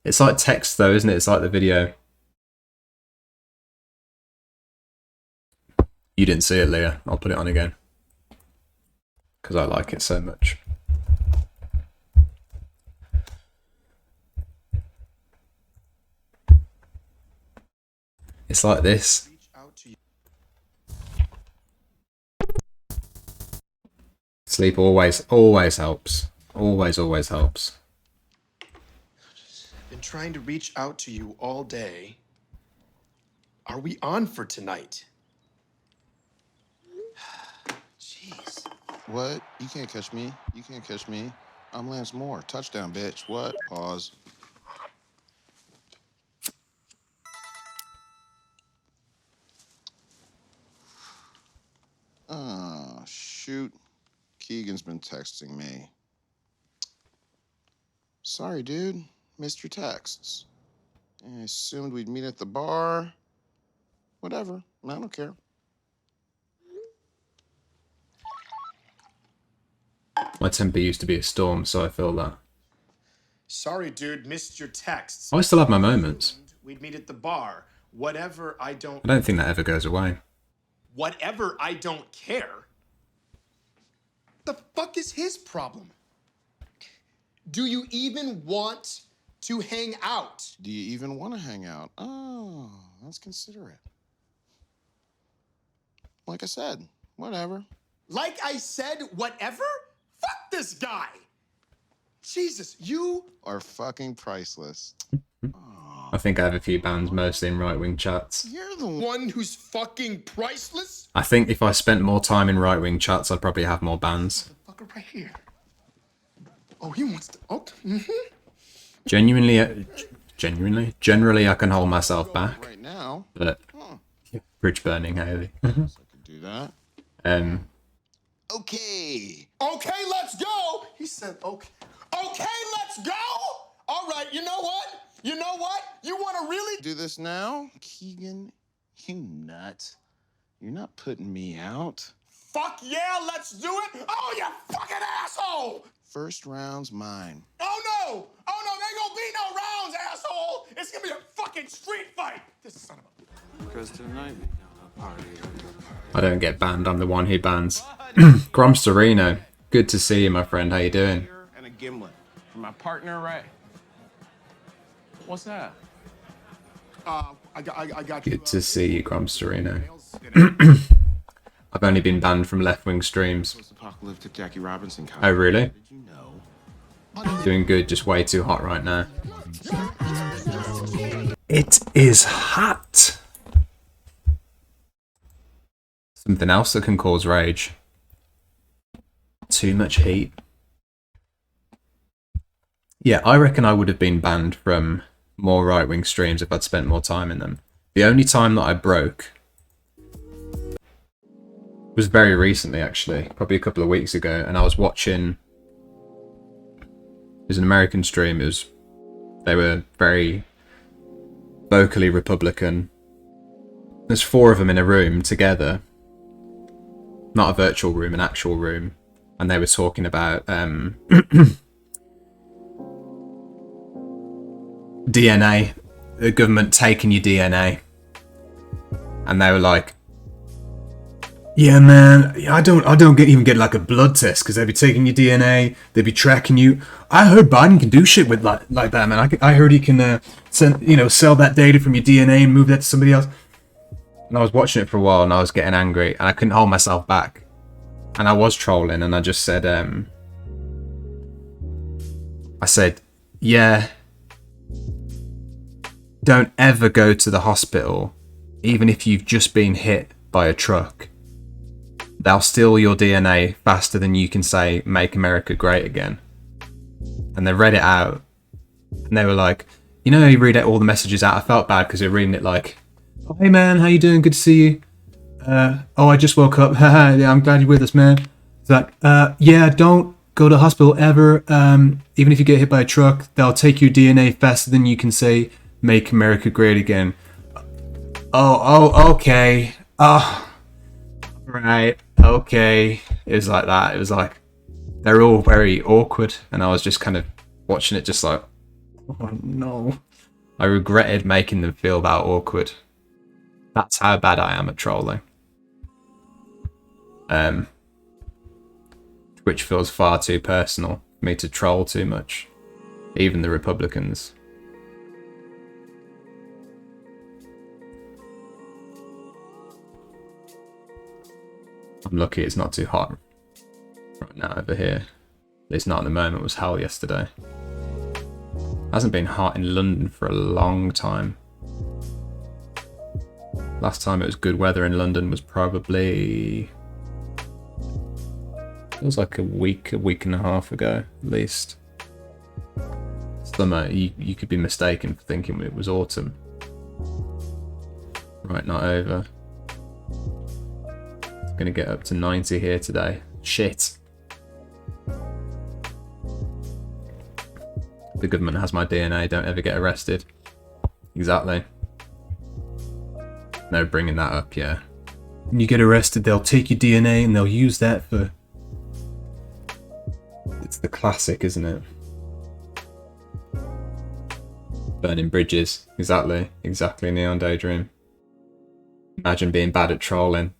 It's like text though, isn't it? It's like the video. You didn't see it, Leah. I'll put it on again. Because I like it so much. It's like this. Sleep always helps. Always helps. Been trying to reach out to you all day. Are we on for tonight? Jeez. What? You can't catch me. You can't catch me. I'm Lance Moore. Touchdown, bitch. What? Pause. Oh, shoot. Keegan's been texting me. Sorry, dude. Missed your texts. I assumed we'd meet at the bar. Whatever. I don't care. My temper used to be a storm, so I feel that. Sorry, dude. Missed your texts. I still have my moments. We'd meet at the bar. Whatever, I don't... I don't think that ever goes away. Whatever, I don't care. The fuck is his problem? Do you even want to hang out? Do you even want to hang out? Oh, that's considerate. Like I said, whatever. Like I said, whatever? Fuck this guy! Jesus, you are fucking priceless. I think I have a few bans, mostly in right-wing chats. You're the one who's fucking priceless? I think if I spent more time in right-wing chats, I'd probably have more bans. Fucker right here. Oh, he wants to... Oh, Generally, I can hold myself back. Right now. But bridge burning, Haley. I could do that. Okay. Okay, let's go. He said, okay. Okay, let's go. All right, you know what? You know what? You want to really do this now? Keegan, you nut. You're not putting me out. Fuck yeah, let's do it. Oh, you fucking asshole. First round's mine. Oh, no. Oh, no, there ain't gonna be no rounds, asshole. It's gonna be a fucking street fight. This son of a... Because tonight, I don't get banned. I'm the one who bans. Gromsterino, good to see you, my friend. How you doing? And a gimlet. For my partner, right? What's that? I got you. Good to see you, Gromsterino. I've only been banned from left-wing streams. Apocalyptic Jackie Robinson. Oh, really? Doing good, just way too hot right now. It is hot. Something else that can cause rage. Too much heat. Yeah, I reckon I would have been banned from more right-wing streams if I'd spent more time in them. The only time that I broke was very recently, actually, probably a couple of weeks ago, and I was watching. It was an American stream. They were very vocally Republican. There's 4 of them in a room together, not a virtual room, an actual room, and they were talking about DNA, the government taking your DNA, and they were like, "Yeah, man, I don't even get like a blood test because they'd be taking your DNA, they'd be tracking you. I heard Biden can do shit with like that, man. I heard he can sell that data from your DNA and move that to somebody else." And I was watching it for a while, and I was getting angry, and I couldn't hold myself back, and I was trolling, and I just said, "Yeah, don't ever go to the hospital, even if you've just been hit by a truck. They'll steal your DNA faster than you can say, 'Make America Great Again.'" And they read it out, and they were like, you know, you read all the messages out. I felt bad because you're reading it like, "Oh, hey man, how you doing? Good to see you. Oh, I just woke up. Yeah, I'm glad you're with us, man." It's like, yeah, don't go to the hospital ever. Even if you get hit by a truck, they'll take your DNA faster than you can say, "Make America Great Again." Oh, okay. Oh, right, okay. It was like that. It was like, they're all very awkward, and I was just kind of watching it just like, oh no. I regretted making them feel that awkward. That's how bad I am at trolling. Which feels far too personal for me to troll too much. Even the Republicans. I'm lucky it's not too hot right now over here. At least not at the moment. It was hell yesterday. Hasn't been hot in London for a long time. Last time it was good weather in London was probably... it was like a week and a half ago, at least. Summer, you could be mistaken for thinking it was autumn. Right, not over. It's gonna get up to 90 here today. Shit. The government has my DNA, don't ever get arrested. Exactly. No, bringing that up, yeah. When you get arrested, they'll take your DNA and they'll use that for... It's the classic, isn't it? Burning bridges. Exactly. Exactly, Neon Daydream. Imagine being bad at trolling.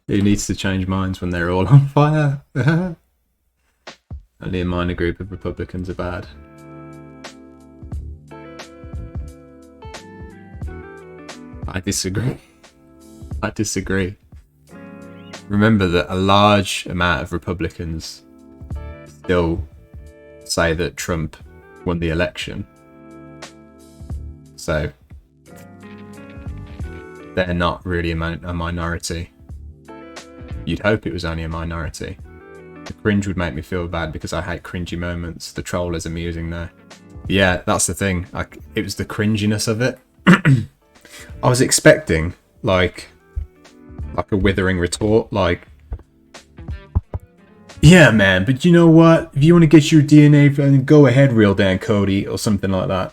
Who needs to change minds when they're all on fire? Only a minor group of Republicans are bad. I disagree. I disagree. Remember that a large amount of Republicans still say that Trump won the election. So they're not really a minority. You'd hope it was only a minority. The cringe would make me feel bad because I hate cringy moments. The troll is amusing though. Yeah, that's the thing. It was the cringiness of it. I was expecting like a withering retort, like, "Yeah, man, but you know what? If you want to get your DNA, then go ahead, real Dan Cody," or something like that.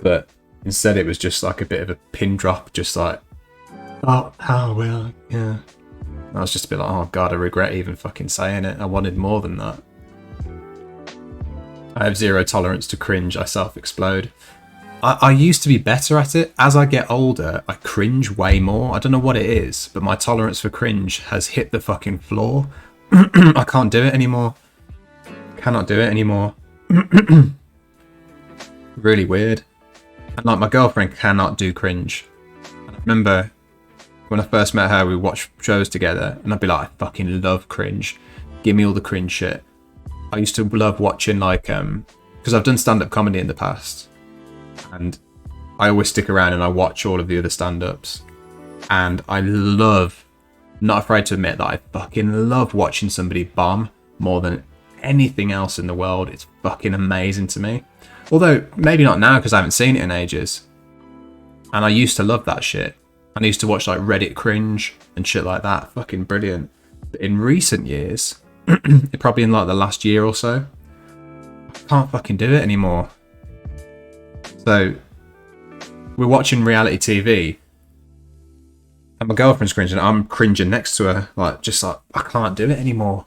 But instead, it was just like a bit of a pin drop, just like, "Oh, well, yeah." I was just a bit like, "Oh god, I regret even fucking saying it. I wanted more than that." I have zero tolerance to cringe. I self-explode. I used to be better at it. As I get older, I cringe way more. I don't know what it is, but my tolerance for cringe has hit the fucking floor. I can't do it anymore. Cannot do it anymore. Really weird. And like, my girlfriend cannot do cringe. I remember when I first met her, we watched shows together, and I'd be like, "I fucking love cringe. Give me all the cringe shit." I used to love watching, like, because I've done stand-up comedy in the past, and I always stick around and I watch all of the other stand-ups, and I love, not afraid to admit that I fucking love watching somebody bomb more than anything else in the world. It's fucking amazing to me. Although, maybe not now because I haven't seen it in ages. And I used to love that shit. And I used to watch like Reddit cringe and shit like that. Fucking brilliant. But in recent years, probably in like the last year or so, I can't fucking do it anymore. So we're watching reality TV and my girlfriend's cringing. I'm cringing next to her. Like, just like, I can't do it anymore.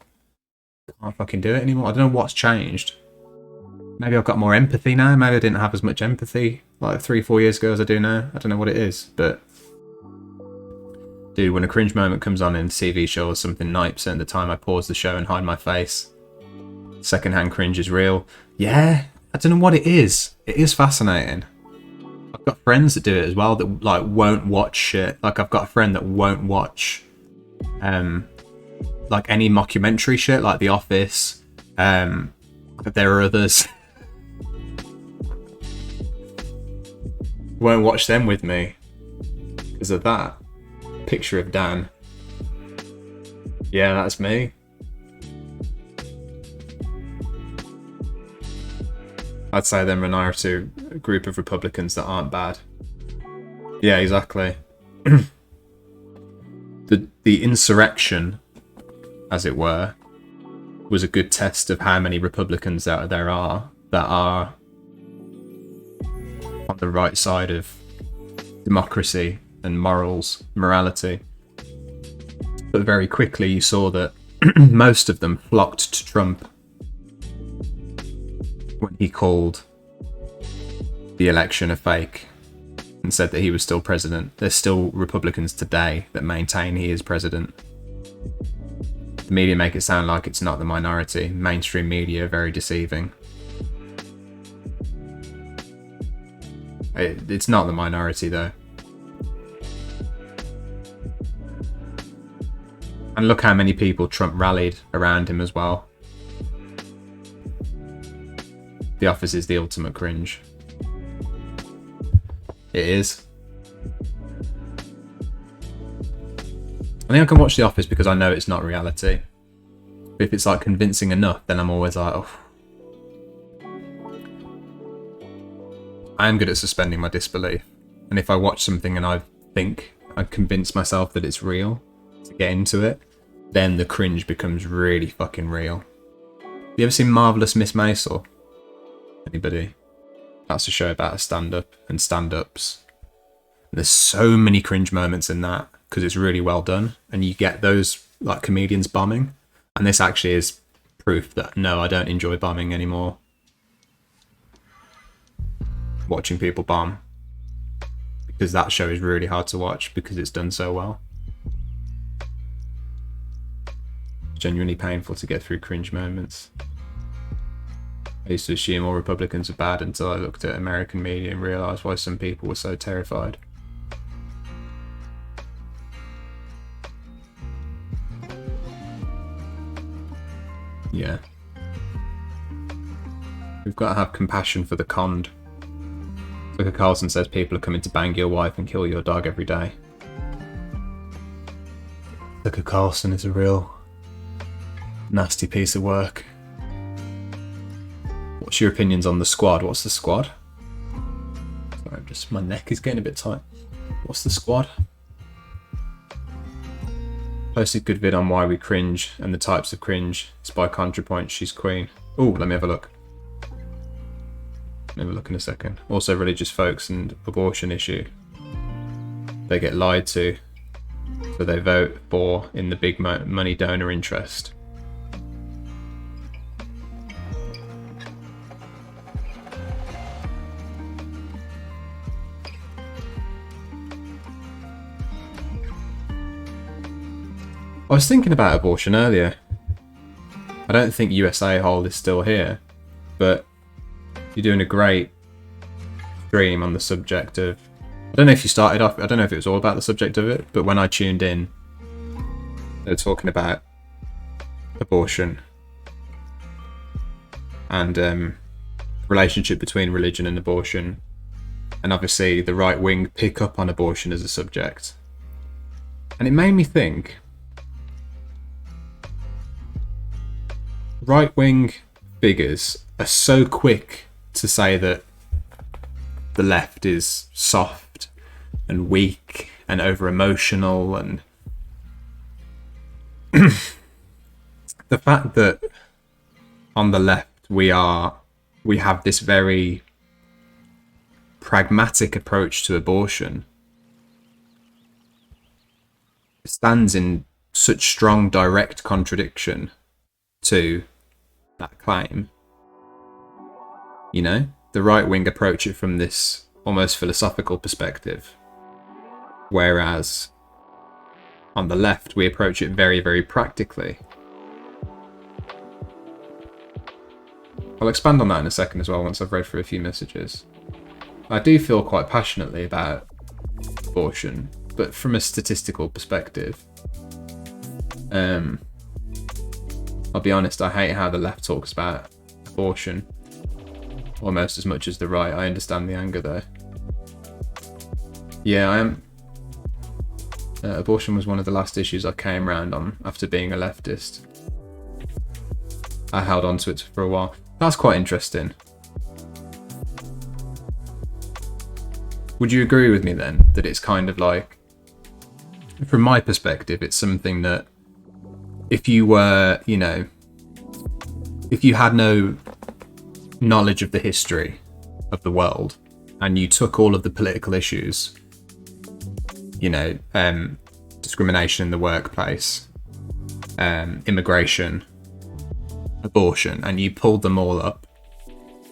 I can't fucking do it anymore. I don't know what's changed. Maybe I've got more empathy now. Maybe I didn't have as much empathy like 3-4 years ago as I do now. I don't know what it is, but dude, when a cringe moment comes on in TV shows, something 90% of the time I pause the show and hide my face. Secondhand cringe is real. Yeah, I don't know what it is. It is fascinating. I've got friends that do it as well that like won't watch shit. Like I've got a friend that won't watch like any mockumentary shit like The Office. But there are others. Won't watch them with me because of that. Picture of Dan. Yeah, that's me. I'd say them and I are to a group of Republicans that aren't bad. Yeah, exactly. The insurrection, as it were, was a good test of how many Republicans there are that are on the right side of democracy and morality. But very quickly you saw that most of them flocked to Trump when he called the election a fake and said that he was still president. There's still Republicans today that maintain he is president. The media make it sound like it's not the minority. Mainstream media are very deceiving. It's not the minority though. And look how many people Trump rallied around him as well. The Office is the ultimate cringe. It is. I think I can watch The Office because I know it's not reality. But if it's like convincing enough, then I'm always like, oh. I am good at suspending my disbelief. And if I watch something and I think I convince myself that it's real to get into it, then the cringe becomes really fucking real. Have you ever seen Marvelous Miss Maisel? Anybody? That's a show about a stand-up and stand-ups. There's so many cringe moments in that because it's really well done, and you get those like comedians bombing, and this actually is proof that no, I don't enjoy bombing anymore. Watching people bomb, because that show is really hard to watch because it's done so well. Genuinely painful to get through cringe moments. I used to assume all Republicans are bad until I looked at American media and realised why some people were so terrified. Yeah. We've got to have compassion for the conned. Tucker Carlson says people are coming to bang your wife and kill your dog every day. Tucker Carlson is a real nasty piece of work. What's your opinions on The Squad? What's The Squad? Sorry, just my neck is getting a bit tight. What's The Squad? Posted good vid on why we cringe and the types of cringe. It's by ContraPoint, she's queen. Oh, let me have a look. Let me have a look in a second. Also religious folks and abortion issue. They get lied to, so they vote for in the big money donor interest. I was thinking about abortion earlier. I don't think USA Hold is still here, but you're doing a great stream on the subject of... I don't know if you started off... I don't know if it was all about the subject of it, but when I tuned in, they were talking about abortion and relationship between religion and abortion, and obviously the right wing pick up on abortion as a subject. And it made me think... right-wing figures are so quick to say that the left is soft and weak and over emotional, and the fact that on the left we have this very pragmatic approach to abortion stands in such strong direct contradiction to that claim. You know, the right wing approach it from this almost philosophical perspective, whereas on the left we approach it very, very practically. I'll expand on that in a second as well once I've read through a few messages. I do feel quite passionately about abortion, but from a statistical perspective. I'll be honest, I hate how the left talks about abortion almost as much as the right. I understand the anger though. Yeah, I am. Abortion was one of the last issues I came round on after being a leftist. I held on to it for a while. That's quite interesting. Would you agree with me then that it's kind of like, from my perspective, it's something that if you were, you know, if you had no knowledge of the history of the world and you took all of the political issues, you know, discrimination in the workplace, immigration, abortion, and you pulled them all up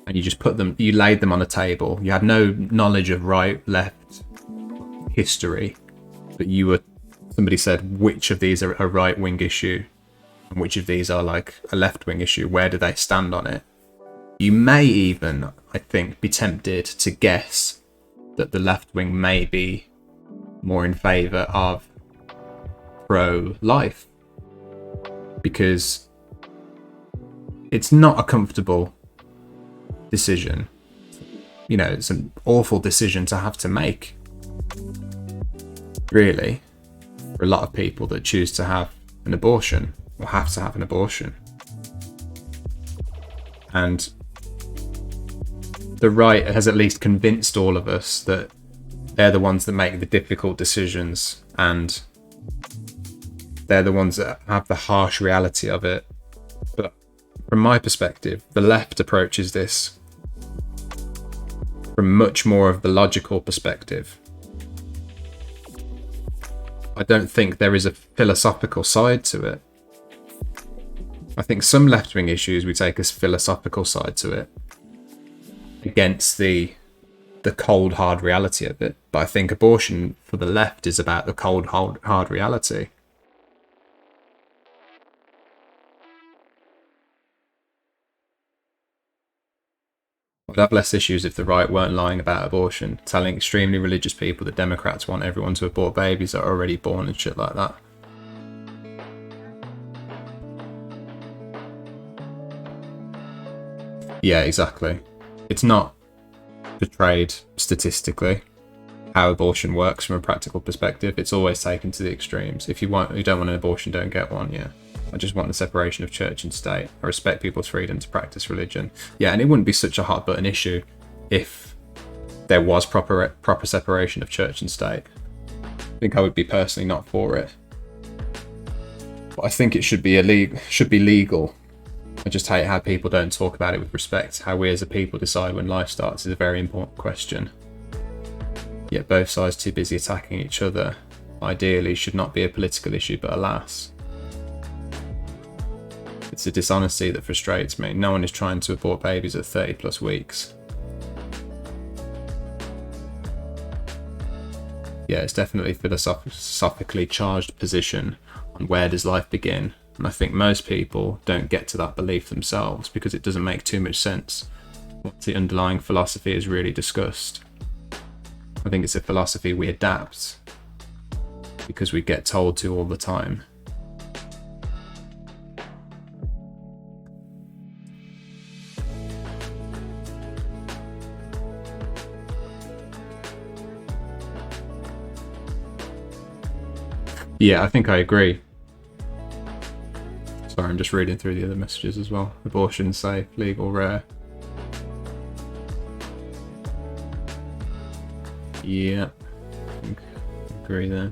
and you just put them, you laid them on a table. You had no knowledge of right, left, history, but somebody said which of these are a right-wing issue and which of these are like a left-wing issue. Where do they stand on it? You may even, I think, be tempted to guess that the left-wing may be more in favour of pro-life, because it's not a comfortable decision. You know, it's an awful decision to have to make, really, for a lot of people that choose to have an abortion or have to have an abortion. And the right has at least convinced all of us that they're the ones that make the difficult decisions and they're the ones that have the harsh reality of it. But from my perspective, the left approaches this from much more of the logical perspective. I don't think there is a philosophical side to it. I think some left-wing issues we take a philosophical side to it against the cold, hard reality of it. But I think abortion for the left is about the cold, hard reality. I'd have less issues if the right weren't lying about abortion, telling extremely religious people that Democrats want everyone to abort babies that are already born and shit like that. Yeah, exactly. It's not portrayed statistically how abortion works from a practical perspective. It's always taken to the extremes. If you don't want an abortion, don't get one. Yeah, I just want the separation of church and state. I respect people's freedom to practice religion. Yeah, and it wouldn't be such a hot button issue if there was proper separation of church and state. I think I would be personally not for it, but I think it should be legal. I just hate how people don't talk about it with respect. How we as a people decide when life starts is a very important question. Yet both sides too busy attacking each other, ideally, should not be a political issue, but alas. It's a dishonesty that frustrates me. No one is trying to abort babies at 30 plus weeks. Yeah, it's definitely a philosophically charged position on where does life begin. And I think most people don't get to that belief themselves because it doesn't make too much sense what the underlying philosophy is really discussed. I think it's a philosophy we adapt because we get told to all the time. Yeah, I think I agree. Sorry, I'm just reading through the other messages as well. Abortion safe, legal, rare. Yeah. agree there.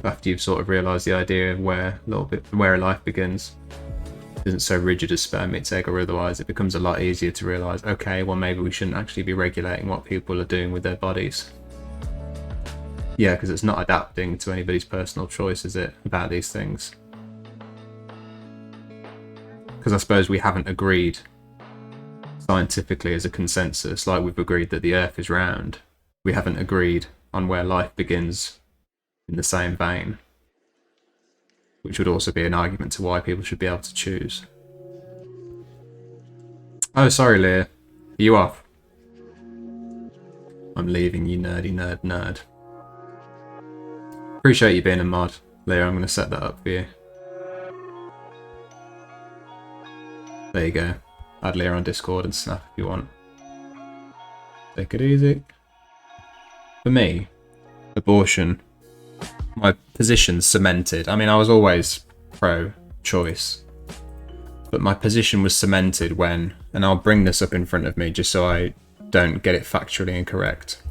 After you've sort of realised the idea of where life begins isn't so rigid as sperm meets egg or otherwise, it becomes a lot easier to realise, okay, well maybe we shouldn't actually be regulating what people are doing with their bodies. Yeah, because it's not adapting to anybody's personal choice, is it, about these things? Because I suppose we haven't agreed scientifically as a consensus, like we've agreed that the Earth is round. We haven't agreed on where life begins in the same vein, which would also be an argument to why people should be able to choose. Oh, sorry, Leah. Are you off? I'm leaving you, nerdy nerd. Appreciate you being a mod, Leah. I'm going to set that up for you. There you go. Add Leah on Discord and Snap if you want. Take it easy. For me, abortion, my position's cemented. I mean, I was always pro-choice, but my position was cemented when, and I'll bring this up in front of me just so I don't get it factually incorrect.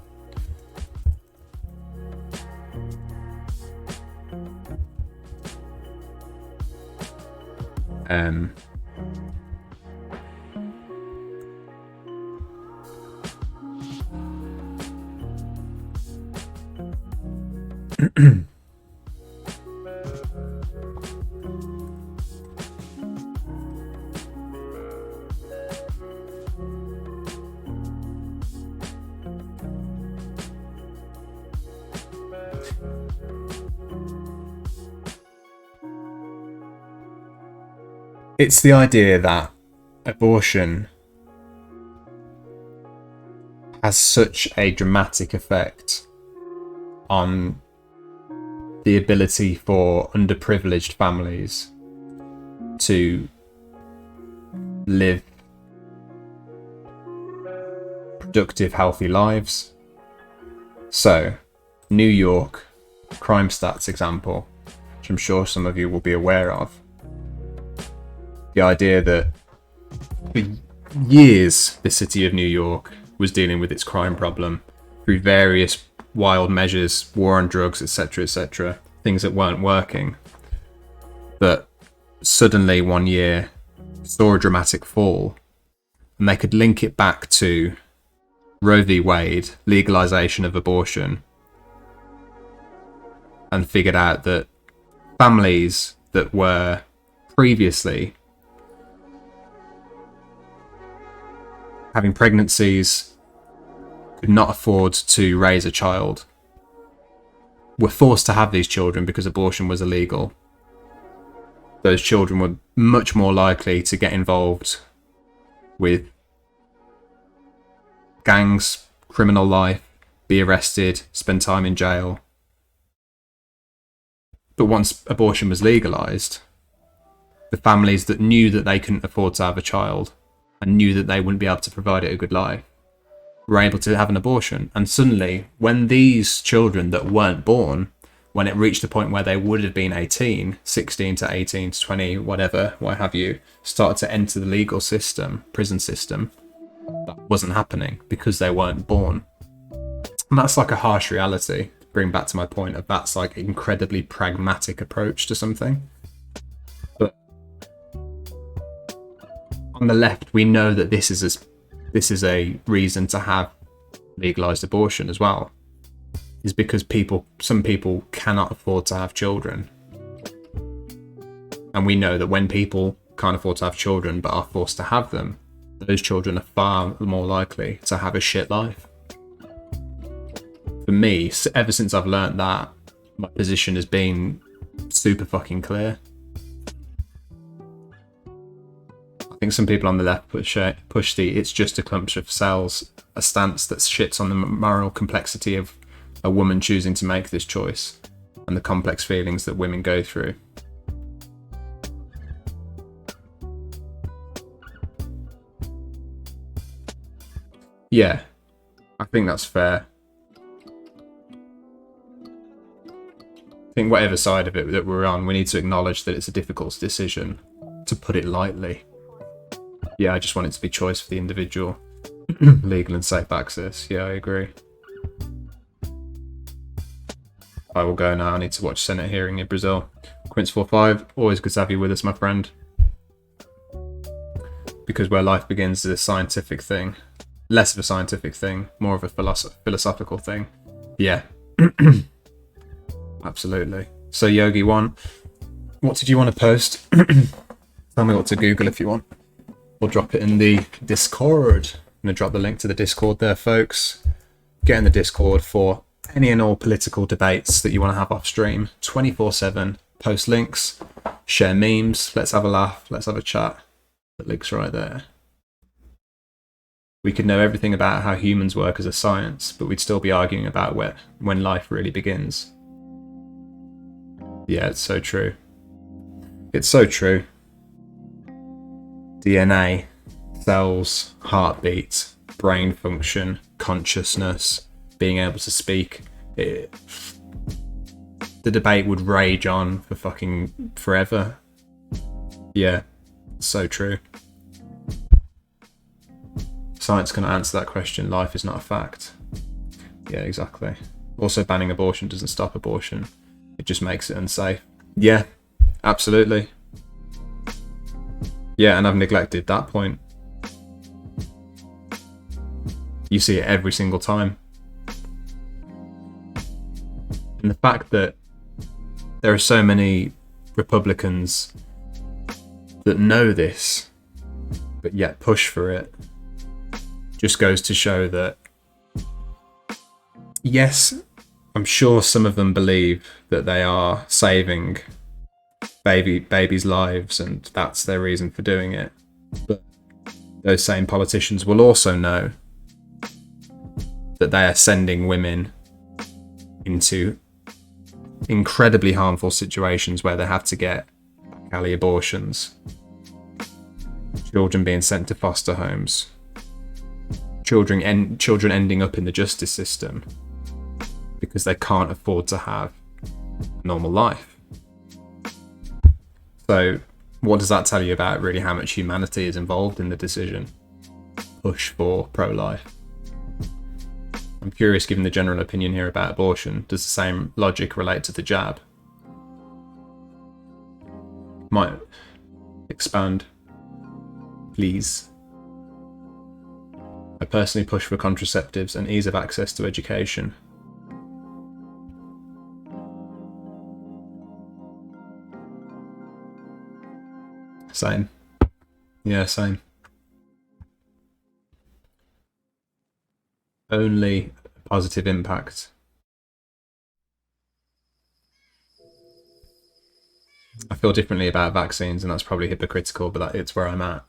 It's the idea that abortion has such a dramatic effect on the ability for underprivileged families to live productive, healthy lives. So, New York crime stats example, which I'm sure some of you will be aware of. The idea that for years the city of New York was dealing with its crime problem through various wild measures, war on drugs, etc., things that weren't working, that suddenly one year saw a dramatic fall, and they could link it back to Roe v. Wade, legalization of abortion, and figured out that families that were previously having pregnancies, could not afford to raise a child, were forced to have these children because abortion was illegal. Those children were much more likely to get involved with gangs, criminal life, be arrested, spend time in jail. But once abortion was legalised, the families that knew that they couldn't afford to have a child and knew that they wouldn't be able to provide it a good life were able to have an abortion. And suddenly, when these children that weren't born, when it reached the point where they would have been 18, 16 to 18 to 20, whatever, what have you, started to enter the legal system, prison system, that wasn't happening because they weren't born. And that's like a harsh reality. Bring back to my point of that's like an incredibly pragmatic approach to something. But on the left, we know that this is a reason to have legalized abortion as well, is because some people cannot afford to have children, and we know that when people can't afford to have children but are forced to have them, those children are far more likely to have a shit life. For me, ever since I've learnt that, my position has been super fucking clear. I think some people on the left push the "it's just a clump of cells" a stance that shits on the moral complexity of a woman choosing to make this choice and the complex feelings that women go through. Yeah, I think that's fair. I think whatever side of it that we're on, we need to acknowledge that it's a difficult decision, to put it lightly. Yeah, I just want it to be choice for the individual. Legal and safe access. Yeah, I agree. I will go now. I need to watch Senate hearing in Brazil. Quince45, always good to have you with us, my friend. Because where life begins is a scientific thing. Less of a scientific thing, more of a philosophical thing. Yeah. Absolutely. So Yogi1, what did you want to post? Tell me what to Google if you want. Or drop it in the Discord. I'm going to drop the link to the Discord there, folks. Get in the Discord for any and all political debates that you want to have off stream. 24/7. Post links. Share memes. Let's have a laugh. Let's have a chat. The link's right there. We could know everything about how humans work as a science, but we'd still be arguing about when life really begins. Yeah, it's so true. It's so true. DNA, cells, heartbeat, brain function, consciousness, being able to speak. The debate would rage on for fucking forever. Yeah, so true. Science cannot answer that question. Life is not a fact. Yeah, exactly. Also, banning abortion doesn't stop abortion. It just makes it unsafe. Yeah, absolutely. Yeah, and I've neglected that point. You see it every single time. And the fact that there are so many Republicans that know this, but yet push for it, just goes to show that, yes, I'm sure some of them believe that they are saving babies' lives and that's their reason for doing it. But those same politicians will also know that they are sending women into incredibly harmful situations where they have to get alley abortions, children being sent to foster homes, children ending up in the justice system because they can't afford to have a normal life. So what does that tell you about really how much humanity is involved in the decision? Push for pro-life. I'm curious, given the general opinion here about abortion, does the same logic relate to the jab? Might expand, please. I personally push for contraceptives and ease of access to education. Same. Yeah, same. Only positive impact. I feel differently about vaccines, and that's probably hypocritical, but it's where I'm at.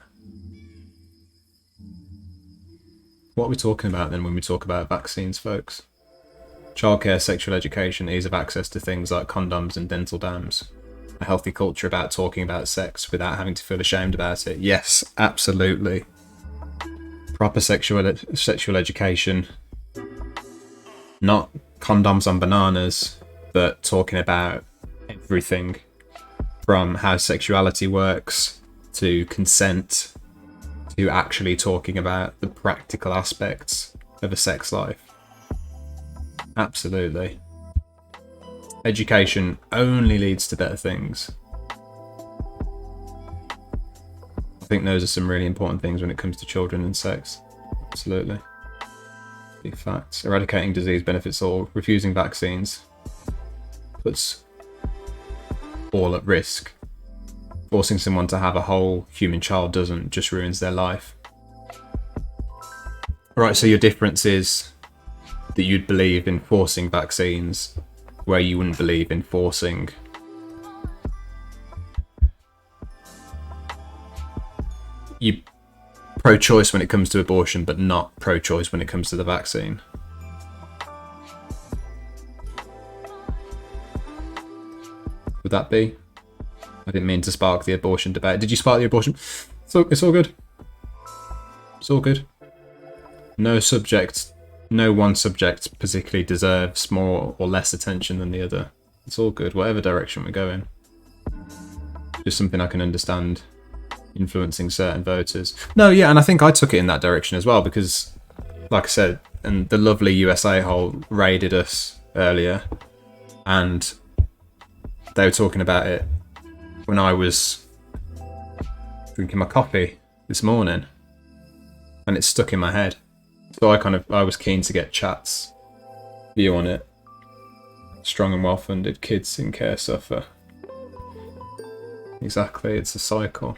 What are we talking about then when we talk about vaccines, folks? Childcare, sexual education, ease of access to things like condoms and dental dams. A healthy culture about talking about sex without having to feel ashamed about it. Yes, absolutely. Proper sexual education. Not condoms on bananas, but talking about everything from how sexuality works to consent to actually talking about the practical aspects of a sex life. Absolutely. Education only leads to better things. I think those are some really important things when it comes to children and sex. Absolutely. Big facts. Eradicating disease benefits all. Refusing vaccines puts all at risk. Forcing someone to have a whole human child doesn't, just ruins their life. Right, so your difference is that you'd believe in forcing vaccines where you wouldn't believe in forcing you pro-choice when it comes to abortion, but not pro-choice when it comes to the vaccine. Would that be? I didn't mean to spark the abortion debate. Did you spark the abortion? It's all good. It's all good. No one subject particularly deserves more or less attention than the other. It's all good, whatever direction we're going. Just something I can understand influencing certain voters. No, yeah, and I think I took it in that direction as well because, like I said, and the lovely USA hole raided us earlier, and they were talking about it when I was drinking my coffee this morning, and it stuck in my head. So I was keen to get Chat's view on it. Strong and well-funded kids in care suffer. Exactly, it's a cycle.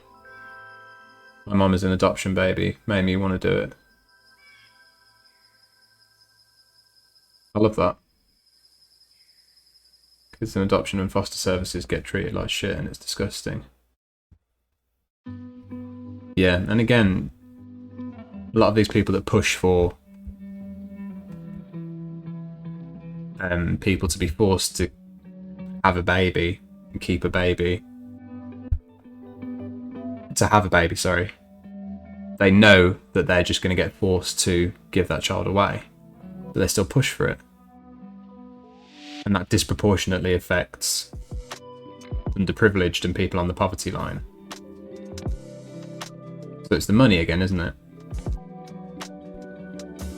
My mum is an adoption baby, made me want to do it. I love that. Kids in adoption and foster services get treated like shit, and it's disgusting. Yeah, and again, a lot of these people that push for people to be forced to have a baby and keep a baby, sorry, they know that they're just going to get forced to give that child away, but they still push for it. And that disproportionately affects underprivileged and people on the poverty line. So it's the money again, isn't it?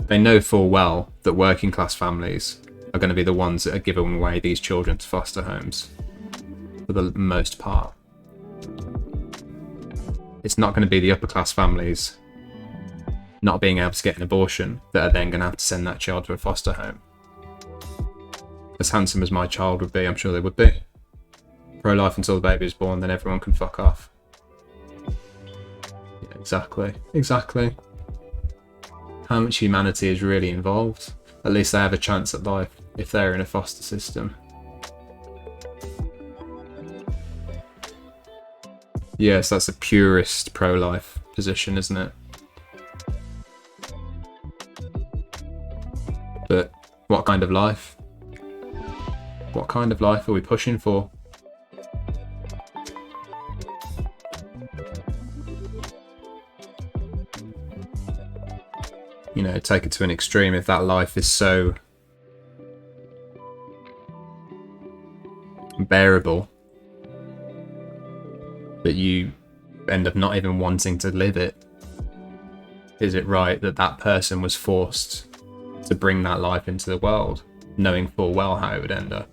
They know full well that working class families are going to be the ones that are giving away these children to foster homes for the most part. It's not going to be the upper class families not being able to get an abortion that are then going to have to send that child to a foster home. As handsome as my child would be, I'm sure they would be. Pro-life until the baby is born, then everyone can fuck off. Yeah, exactly. How much humanity is really involved? At least they have a chance at life if they're in a foster system. Yes, that's the purest pro-life position, isn't it? But what kind of life? What kind of life are we pushing for? You know, take it to an extreme. If that life is so bearable that you end up not even wanting to live it, is it right that that person was forced to bring that life into the world, knowing full well how it would end up?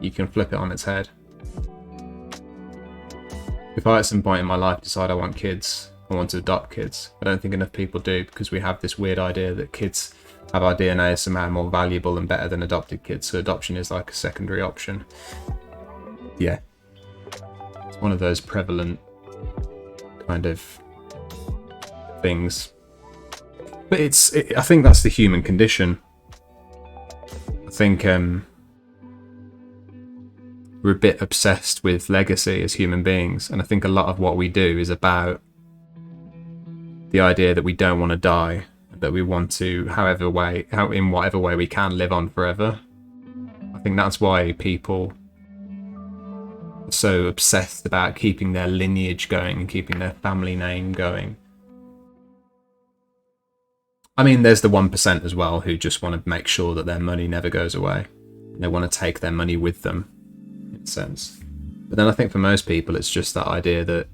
You can flip it on its head. If I at some point in my life decide I want kids, I want to adopt kids, I don't think enough people do, because we have this weird idea that kids have our DNA as somehow more valuable and better than adopted kids, so adoption is like a secondary option. Yeah. It's one of those prevalent kind of things. But I think that's the human condition. I think we're a bit obsessed with legacy as human beings, and I think a lot of what we do is about the idea that we don't want to die, that we want to, in whatever way we can, live on forever. I think that's why people are so obsessed about keeping their lineage going and keeping their family name going. I mean, there's the 1% as well who just want to make sure that their money never goes away. They want to take their money with them, in a sense. But then I think for most people, it's just that idea that,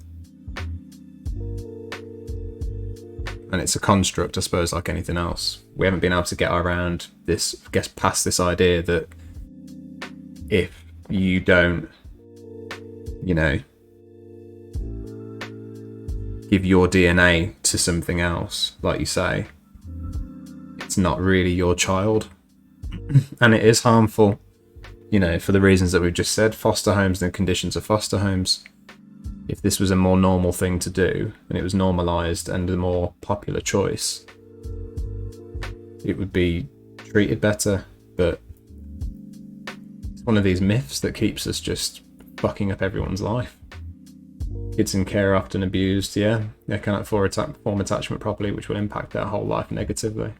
and it's a construct, I suppose, like anything else. We haven't been able to get around this, I guess, past this idea that if you don't, you know, give your DNA to something else, like you say, it's not really your child. And it is harmful, you know, for the reasons that we've just said. Foster homes and the conditions of foster homes. If this was a more normal thing to do, and it was normalised and a more popular choice, it would be treated better. But it's one of these myths that keeps us just fucking up everyone's life. Kids in care are often abused, yeah. They cannot form attachment properly, which will impact their whole life negatively.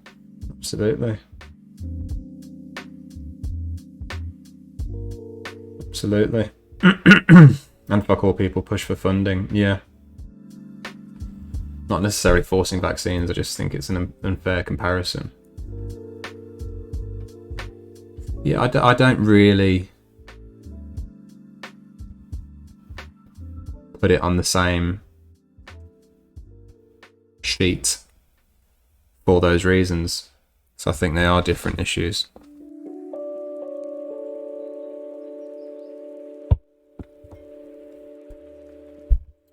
Absolutely. Absolutely. And fuck all people push for funding, yeah. Not necessarily forcing vaccines, I just think it's an unfair comparison. Yeah, I don't really put it on the same cheat for those reasons. So I think they are different issues.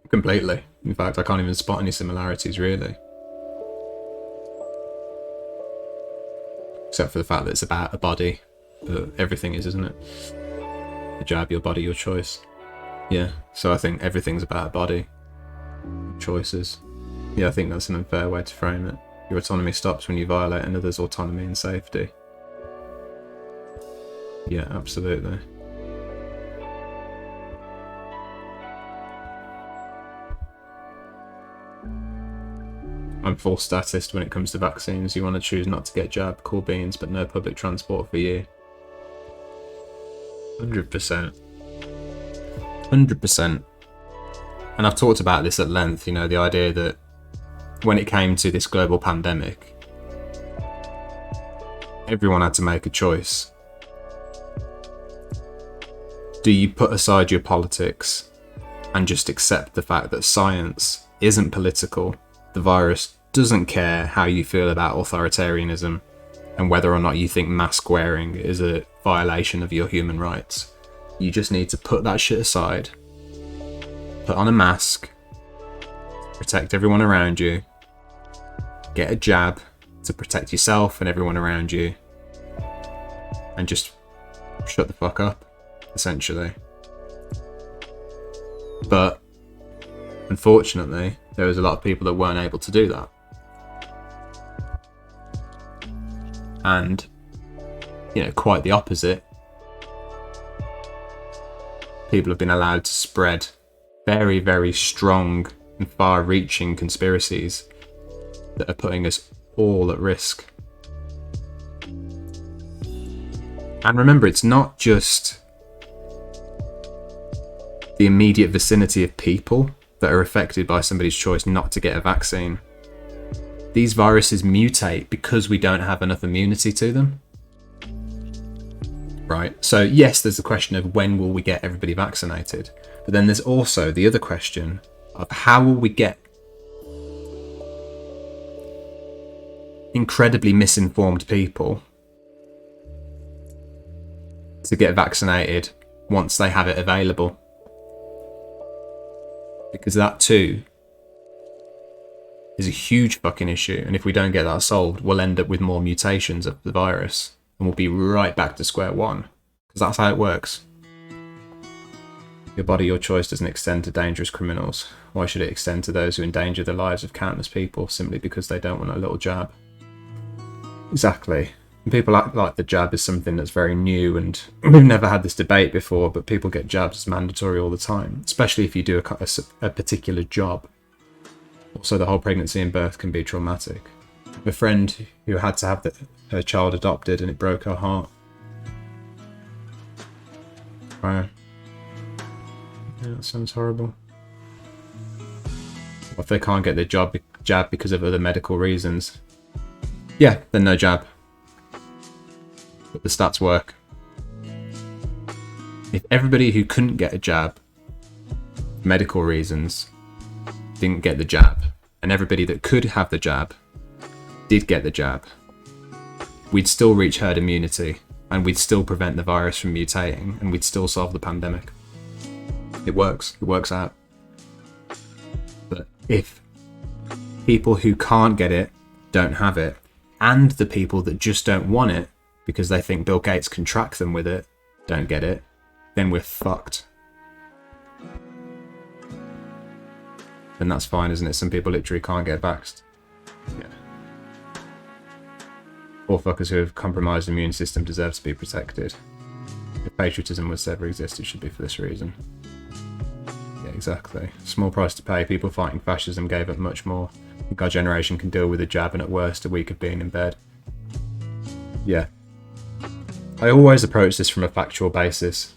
Completely. In fact, I can't even spot any similarities, really. Except for the fact that it's about a body. But everything is, isn't it? The jab, your body, your choice. Yeah, so I think everything's about a body. Choices. Yeah, I think that's an unfair way to frame it. Your autonomy stops when you violate another's autonomy and safety. Yeah, absolutely. I'm full statist when it comes to vaccines. You want to choose not to get jabbed, cool beans, but no public transport for you. 100%. 100%. And I've talked about this at length, you know, the idea that when it came to this global pandemic, everyone had to make a choice. Do you put aside your politics and just accept the fact that science isn't political? The virus doesn't care how you feel about authoritarianism and whether or not you think mask wearing is a violation of your human rights. You just need to put that shit aside, put on a mask, protect everyone around you, get a jab to protect yourself and everyone around you, and just shut the fuck up, essentially. But unfortunately, there was a lot of people that weren't able to do that. And, you know, quite the opposite. People have been allowed to spread very, very strong and far-reaching conspiracies that are putting us all at risk. And remember, it's not just the immediate vicinity of people that are affected by somebody's choice not to get a vaccine. These viruses mutate because we don't have enough immunity to them. Right? So yes, there's the question of when will we get everybody vaccinated? But then there's also the other question of how will we get incredibly misinformed people to get vaccinated once they have it available? Because that too is a huge fucking issue, and if we don't get that solved, we'll end up with more mutations of the virus and we'll be right back to square one, because that's how it works. Your body, your choice doesn't extend to dangerous criminals. Why should it extend to those who endanger the lives of countless people simply because they don't want a little jab? Exactly. And people act like the jab is something that's very new, and we've never had this debate before, but people get jabs as mandatory all the time, especially if you do a particular job. Also, the whole pregnancy and birth can be traumatic. I have a friend who had to have her child adopted and it broke her heart. Wow. Yeah, that sounds horrible. What if they can't get their jab because of other medical reasons? Yeah, then no jab. But the stats work. If everybody who couldn't get a jab, medical reasons, didn't get the jab, and everybody that could have the jab did get the jab, we'd still reach herd immunity, and we'd still prevent the virus from mutating, and we'd still solve the pandemic. It works. It works out. But if people who can't get it don't have it, and the people that just don't want it because they think Bill Gates can track them with it don't get it, then we're fucked. And that's fine, isn't it? Some people literally can't get vaxxed. Yeah. All fuckers who have compromised immune system deserve to be protected. If patriotism was to ever exist, it should be for this reason. Yeah, exactly. Small price to pay. People fighting fascism gave up much more. I think our generation can deal with a jab and at worst a week of being in bed. Yeah. I always approach this from a factual basis.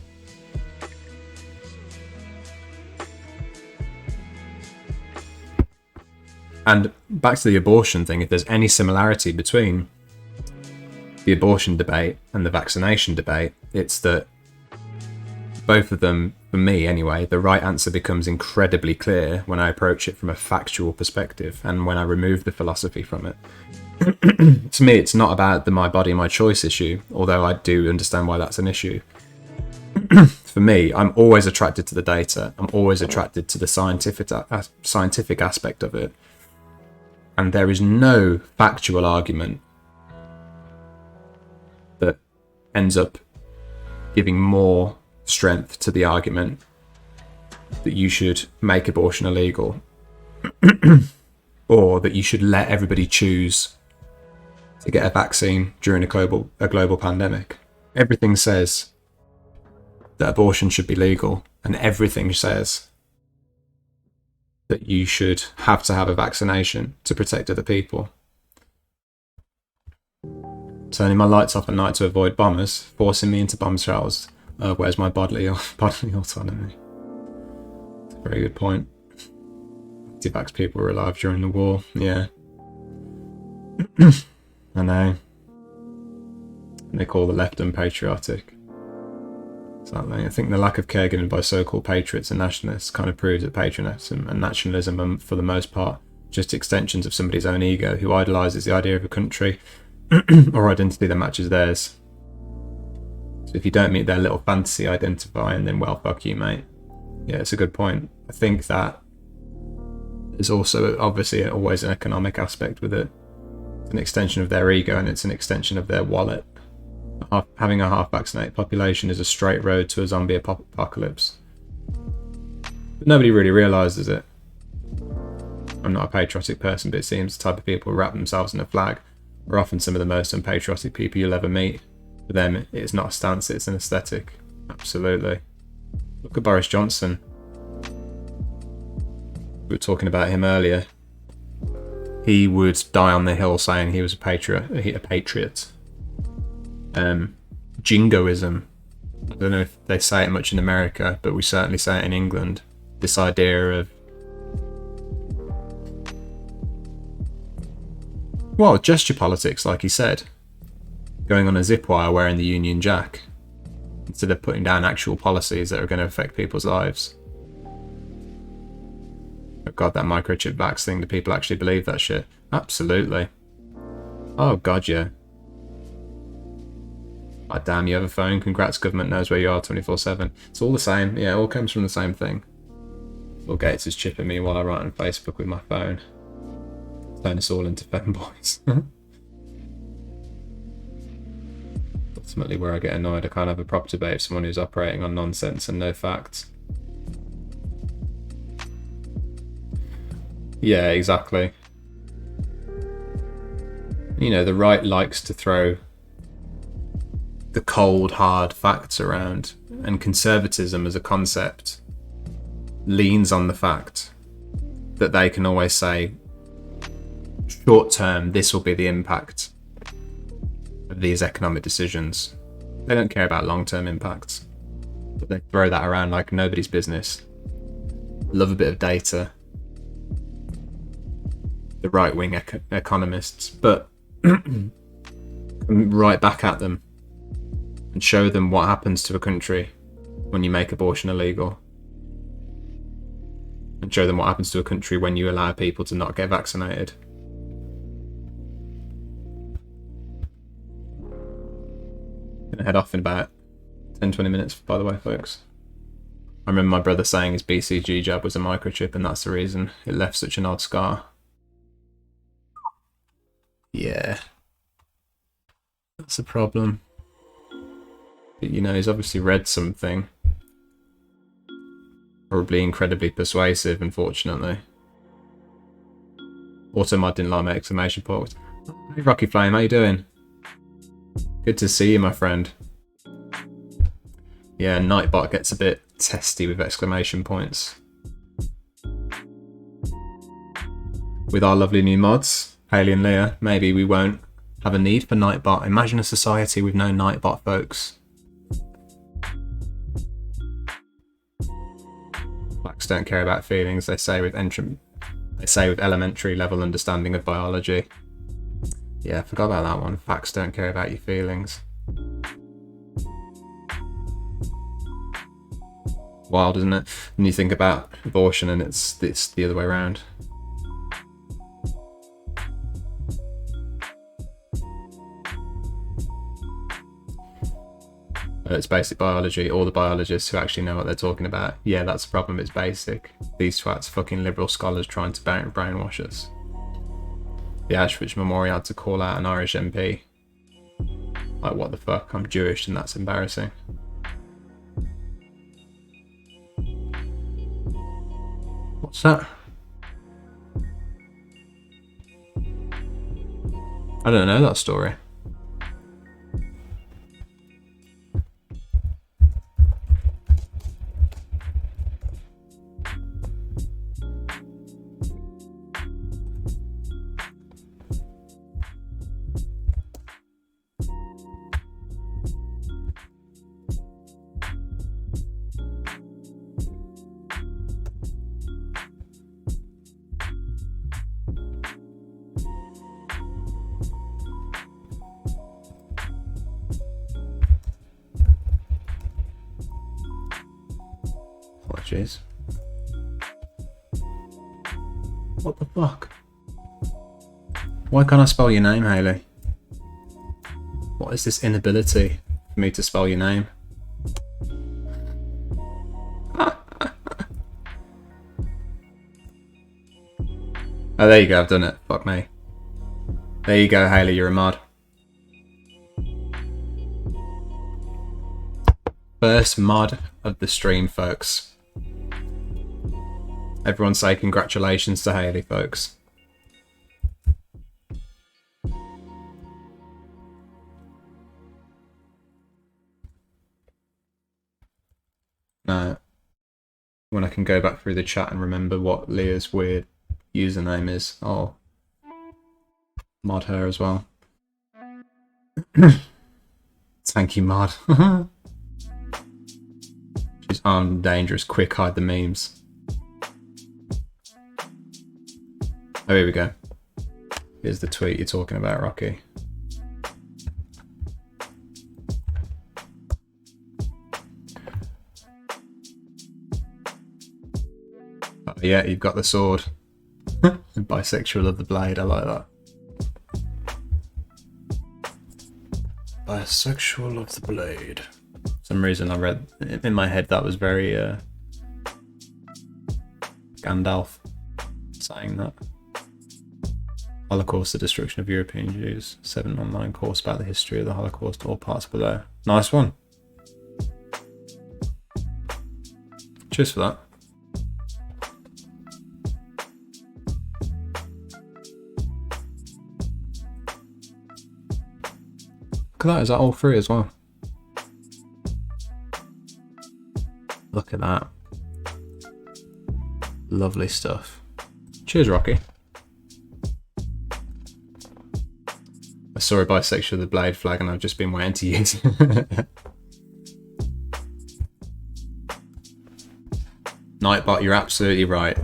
And back to the abortion thing, if there's any similarity between the abortion debate and the vaccination debate, it's that both of them, for me anyway, the right answer becomes incredibly clear when I approach it from a factual perspective and when I remove the philosophy from it. To me, it's not about the my body, my choice issue, although I do understand why that's an issue. For me, I'm always attracted to the data. I'm always attracted to the scientific aspect of it. And there is no factual argument that ends up giving more strength to the argument that you should make abortion illegal or that you should let everybody choose to get a vaccine during a global pandemic. Everything says that abortion should be legal, and everything says that you should have to have a vaccination to protect other people. Turning my lights off at night to avoid bombers, forcing me into bomb shells. Where's my bodily autonomy? That's a very good point. Anti-vax people were alive during the war. Yeah. I know. They call the left unpatriotic. Exactly. I think the lack of care given by so-called patriots and nationalists kind of proves that patriotism and nationalism are, for the most part, just extensions of somebody's own ego who idolises the idea of a country or identity that matches theirs. So if you don't meet their little fantasy identifying, then well, fuck you, mate. Yeah, it's a good point. I think that there's also obviously always an economic aspect with it. It's an extension of their ego and it's an extension of their wallet. Having a half-vaccinated population is a straight road to a zombie apocalypse. But nobody really realises it. I'm not a patriotic person, but it seems the type of people who wrap themselves in a flag are often some of the most unpatriotic people you'll ever meet. For them, it's not a stance, it's an aesthetic. Absolutely. Look at Boris Johnson. We were talking about him earlier. He would die on the hill saying he was a patriot. Jingoism. I don't know if they say it much in America, but we certainly say it in England. This idea of, well, gesture politics, like he said. Going on a zip wire wearing the Union Jack instead of putting down actual policies that are going to affect people's lives. Oh god, that microchip vax thing, do people actually believe that shit? Absolutely. Oh god, yeah. Oh, damn, you have a phone? Congrats, government knows where you are 24/7. It's all the same. Yeah, it all comes from the same thing. Bill Gates is chipping me while I write on Facebook with my phone. Turn us all into femboys. Ultimately where I get annoyed. I can't have a proper debate with someone who's operating on nonsense and no facts. Yeah, exactly. You know, the right likes to throw the cold, hard facts around, and conservatism as a concept leans on the fact that they can always say, short term, this will be the impact of these economic decisions. They don't care about long-term impacts, but they throw that around like nobody's business. Love a bit of data. The right-wing economists, but right back at them and show them what happens to a country when you make abortion illegal, and show them what happens to a country when you allow people to not get vaccinated. Gonna head off in about 10-20 minutes, by the way, folks. I remember my brother saying his BCG jab was a microchip, and that's the reason it left such an odd scar. Yeah, that's a problem. But, you know, he's obviously read something. Probably incredibly persuasive, unfortunately. Automod didn't like my exclamation point. Hey Rocky Flame, how you doing? Good to see you, my friend. Yeah, Nightbot gets a bit testy with exclamation points. With our lovely new mods, Haley and Leah, maybe we won't have a need for Nightbot. Imagine a society with no Nightbot, folks. Blacks don't care about feelings, they say with elementary level understanding of biology. Yeah, I forgot about that one. Facts don't care about your feelings. Wild, isn't it? And you think about abortion and it's the other way around. It's basic biology. All the biologists who actually know what they're talking about. Yeah, that's the problem. It's basic. These twats, fucking liberal scholars trying to brainwash us. The Auschwitz Memorial had to call out an Irish MP. Like, what the fuck? I'm Jewish and that's embarrassing. What's that? I don't know that story. Jeez. What the fuck? Why can't I spell your name, Hayley? What is this inability for me to spell your name? Oh, there you go, I've done it. Fuck me. There you go, Hayley, you're a mod. First mod of the stream, folks. Everyone say congratulations to Hayley, folks. Now, when I can go back through the chat and remember what Leah's weird username is, I'll mod her as well. Thank you, mod. She's armed and dangerous. Quick, hide the memes. Oh, here we go. Here's the tweet you're talking about, Rocky. Oh, yeah, you've got the sword. Bisexual of the blade, I like that. Bisexual of the blade. For some reason I read in my head that was very Gandalf saying that. Holocaust, the destruction of European Jews. 7 online course about the history of the Holocaust, all parts below. Nice one. Cheers for that. Look at that, is that all free as well? Look at that. Lovely stuff. Cheers, Rocky. I saw a bisexual of the blade flag and I've just been waiting to use it. Nightbot, you're absolutely right.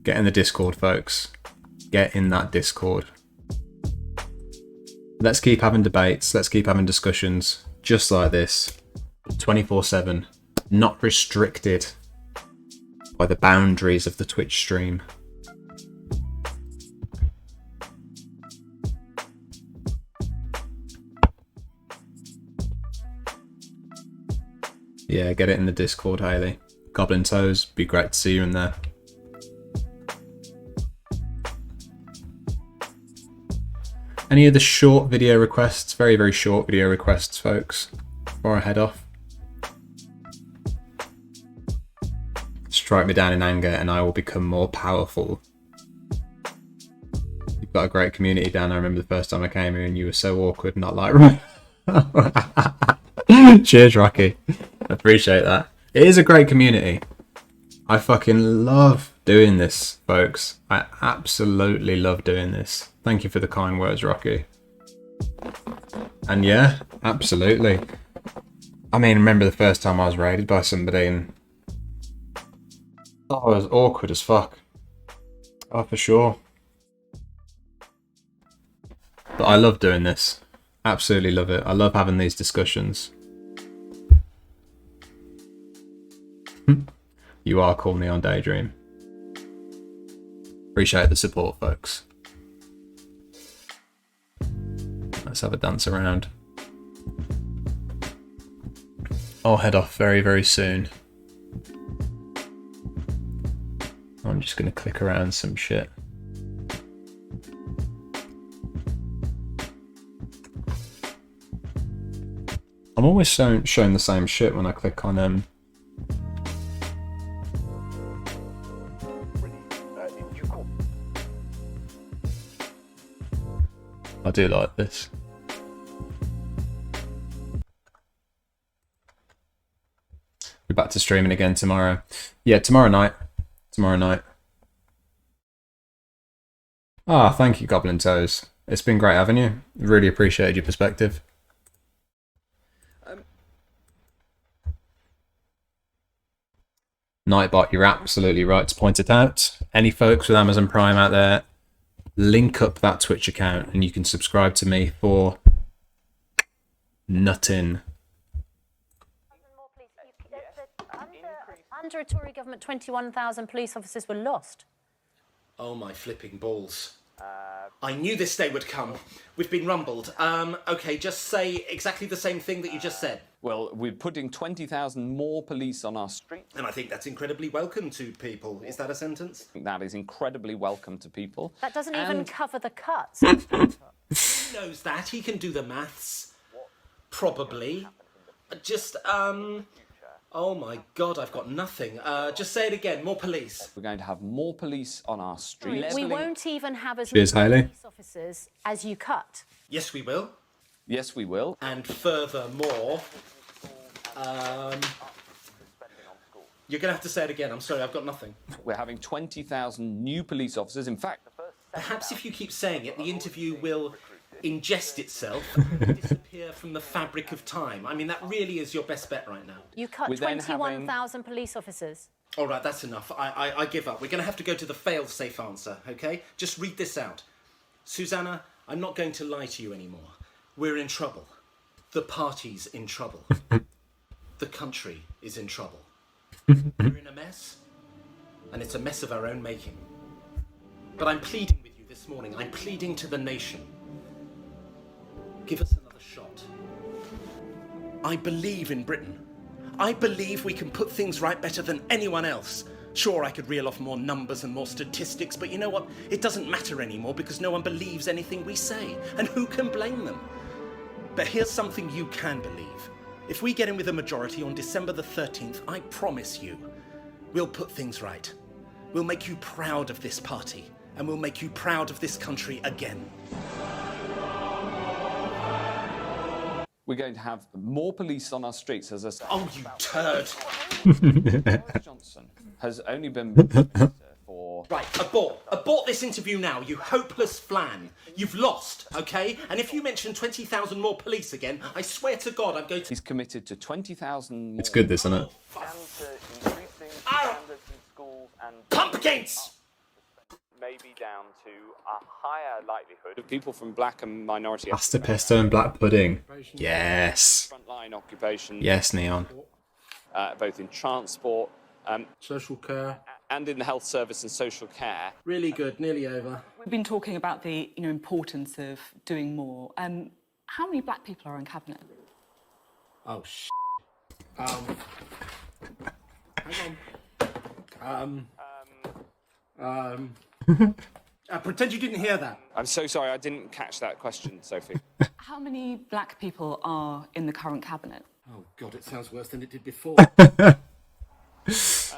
Get in the Discord, folks. Get in that Discord. Let's keep having debates. Let's keep having discussions just like this. 24/7. Not restricted by the boundaries of the Twitch stream. Yeah, get it in the Discord, Hayley. Goblin Toes, be great to see you in there. Any of the short video requests? Very, very short video requests, folks, before I head off. Strike me down in anger and I will become more powerful. You've got a great community down there. I remember the first time I came here and you were so awkward, not like... Cheers, Rocky. I appreciate that. It is a great community. I fucking love doing this, folks. I absolutely love doing this. Thank you for the kind words, Rocky. And yeah, absolutely. I mean, remember the first time I was raided by somebody and I was awkward as fuck. Oh, for sure. But I love doing this. Absolutely love it. I love having these discussions. You are cool, Neon Daydream. Appreciate the support, folks. Let's have a dance around. I'll head off very, very soon. I'm just going to click around some shit. I'm always showing the same shit when I click on I do like this. We're back to streaming again tomorrow. Yeah, tomorrow night. Tomorrow night. Ah, thank you, Goblin Toes. It's been great having you. Really appreciated your perspective. Nightbot, you're absolutely right to point it out. Any folks with Amazon Prime out there, link up that Twitch account and you can subscribe to me for nothing. Under a Tory government, 21,000 police officers were lost. Oh my flipping balls. I knew this day would come. We've been rumbled. Okay, just say exactly the same thing that you just said. Well, we're putting 20,000 more police on our streets. And I think that's incredibly welcome to people. Is that a sentence? That is incredibly welcome to people. That doesn't even cover the cuts. He knows that. He can do the maths. Probably. Just, oh my God, I've got nothing. Just say it again. More police. We're going to have more police on our streets. We won't even have as Cheers, many Hayley. police officers as you cut. Yes, we will. Yes, we will. And furthermore, you're going to have to say it again. I'm sorry, I've got nothing. We're having 20,000 new police officers. In fact, perhaps if you keep saying it, the interview will ingest itself and disappear from the fabric of time. I mean, that really is your best bet right now. You cut 21,000 police officers. All right, that's enough. I give up. We're going to have to go to the fail-safe answer, okay? Just read this out. Susanna, I'm not going to lie to you anymore. We're in trouble. The party's in trouble. The country is in trouble. We're in a mess, and it's a mess of our own making. But I'm pleading with you this morning. I'm pleading to the nation. Give us another shot. I believe in Britain. I believe we can put things right better than anyone else. Sure, I could reel off more numbers and more statistics, but you know what? It doesn't matter anymore because no one believes anything we say. And who can blame them? But here's something you can believe. If we get in with a majority on December the 13th, I promise you, we'll put things right. We'll make you proud of this party, and we'll make you proud of this country again. we're going to have more police on our streets as a... Oh, you turd! Boris Johnson has only been for... Right, abort this interview now, you hopeless flan. You've lost, okay? And if you mention 20,000 more police again, I swear to God I'm going to... He's committed to 20,000 more... It's good, this, isn't it? Pumpkins! Maybe down to a higher likelihood of people from black and minority... Pasta pesto and black pudding. Yes. Frontline occupation. Yes, Neon. Both in transport... social care. And in the health service and social care. Really good, nearly over. We've been talking about the importance of doing more. How many black people are in cabinet? Oh, hang on. Pretend you didn't hear that. I'm so sorry, I didn't catch that question, Sophie. How many black people are in the current cabinet? Oh, God, it sounds worse than it did before. It's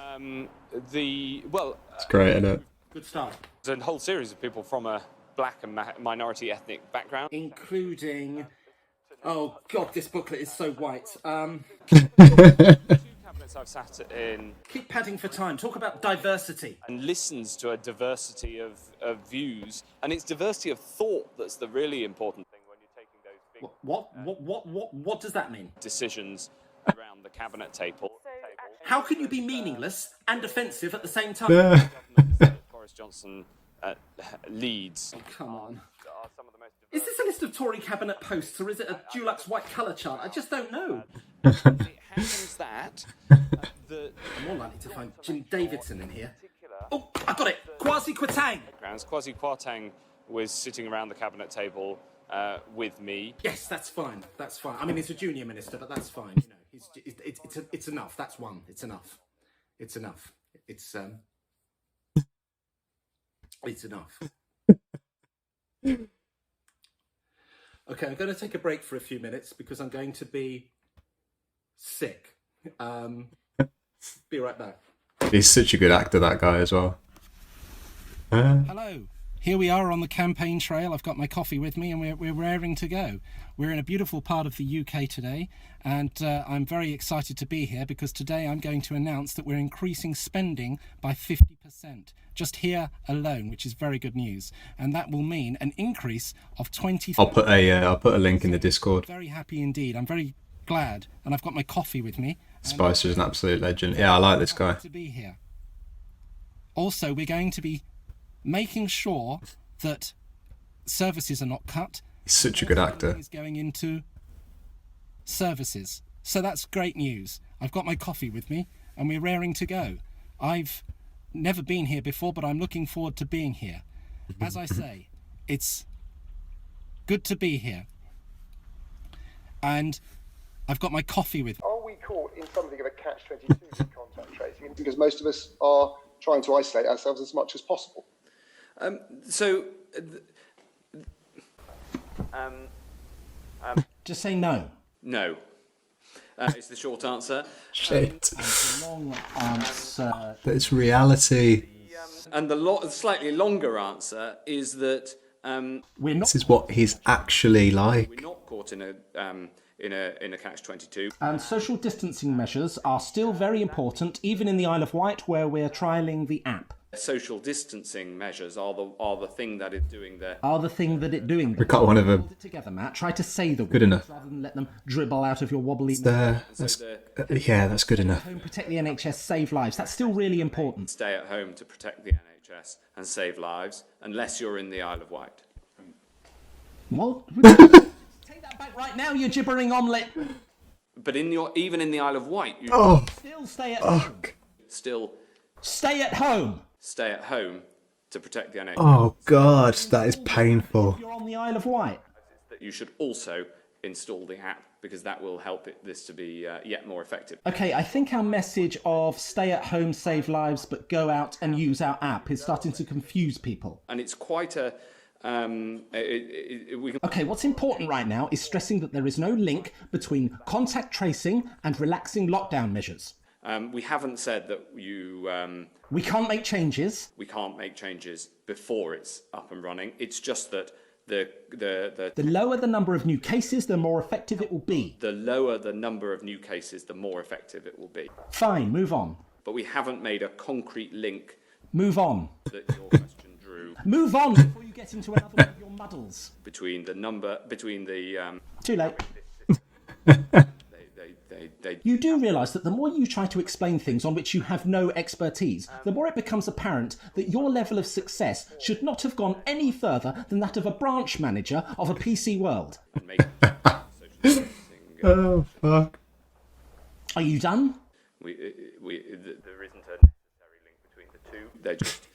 great, isn't it? Good start. There's a whole series of people from a black and minority ethnic background. Including... Oh, God, this booklet is so white. Two cabinets I've sat in... Keep padding for time. Talk about diversity. And listens to a diversity of views. And it's diversity of thought that's the really important thing when you're taking those big... What does that mean? Decisions around the cabinet table. How can you be meaningless and offensive at the same time? Boris Johnson leads. Oh, come on. Is this a list of Tory cabinet posts or is it a Dulux white colour chart? I just don't know. It happens that the more likely to find Jim Davidson in here. Oh, I got it! Kwasi Kwarteng! Kwasi Kwarteng was sitting around the cabinet table with me. Yes, that's fine. That's fine. I mean, he's a junior minister, but that's fine. You know, it's enough. That's one. It's enough. It's enough. It's enough. Okay, I'm going to take a break for a few minutes because I'm going to be sick. Be right back. He's such a good actor, that guy, as well. Hello. Here we are on the campaign trail. I've got my coffee with me and we're raring to go. We're in a beautiful part of the UK today, and I'm very excited to be here because today I'm going to announce that we're increasing spending by 50%, just here alone, which is very good news. And that will mean an increase of 20%. I'll put a link in the Discord. Very happy indeed. I'm very glad, and I've got my coffee with me. Spicer's an absolute legend. Yeah, I like this guy. To be here. Also, we're going to be making sure that services are not cut. He's such a good actor. Is going into services. So that's great news. I've got my coffee with me and we're raring to go. I've never been here before, but I'm looking forward to being here. As I say, it's good to be here. And I've got my coffee with me. Are we caught in something of a catch-22 with contact tracing? Because most of us are trying to isolate ourselves as much as possible. Just say no. No. Is the short answer. Shit. The long answer. But it's reality. And the slightly longer answer is that we're not. This is what he's actually like. We're not caught in a catch-22. And social distancing measures are still very important, even in the Isle of Wight, where we're trialling the app. Social distancing measures are the thing that is doing the... Are the thing that it's doing. We got one of them. Hold it together, Matt. Try to say the Good words enough. rather than let them dribble out of your wobbly Yeah, that's good enough. Home, protect the NHS, save lives. That's still really important. Stay at home to protect the NHS and save lives, unless you're in the Isle of Wight. What? Take that back right now, you gibbering omelette. But even in the Isle of Wight, you still stay at home. Still stay at home. Stay at home to protect the NHS. Oh God, that is painful. You're on the Isle of Wight. That you should also install the app because that will help this to be yet more effective. Okay, I think our message of stay at home, save lives, but go out and use our app is starting to confuse people. And it's quite a... Okay, what's important right now is stressing that there is no link between contact tracing and relaxing lockdown measures. We haven't said that you... we can't make changes. We can't make changes before it's up and running. It's just that the lower the number of new cases, the more effective it will be. The lower the number of new cases, the more effective it will be. Fine, move on. But we haven't made a concrete link. Move on. That your question drew. Move on before you get into another one of your muddles. Between the... Too late. They... You do realise that the more you try to explain things on which you have no expertise, the more it becomes apparent that your level of success should not have gone any further than that of a branch manager of a PC World. Oh, fuck. Are you done? There isn't a necessary link between the two. They just...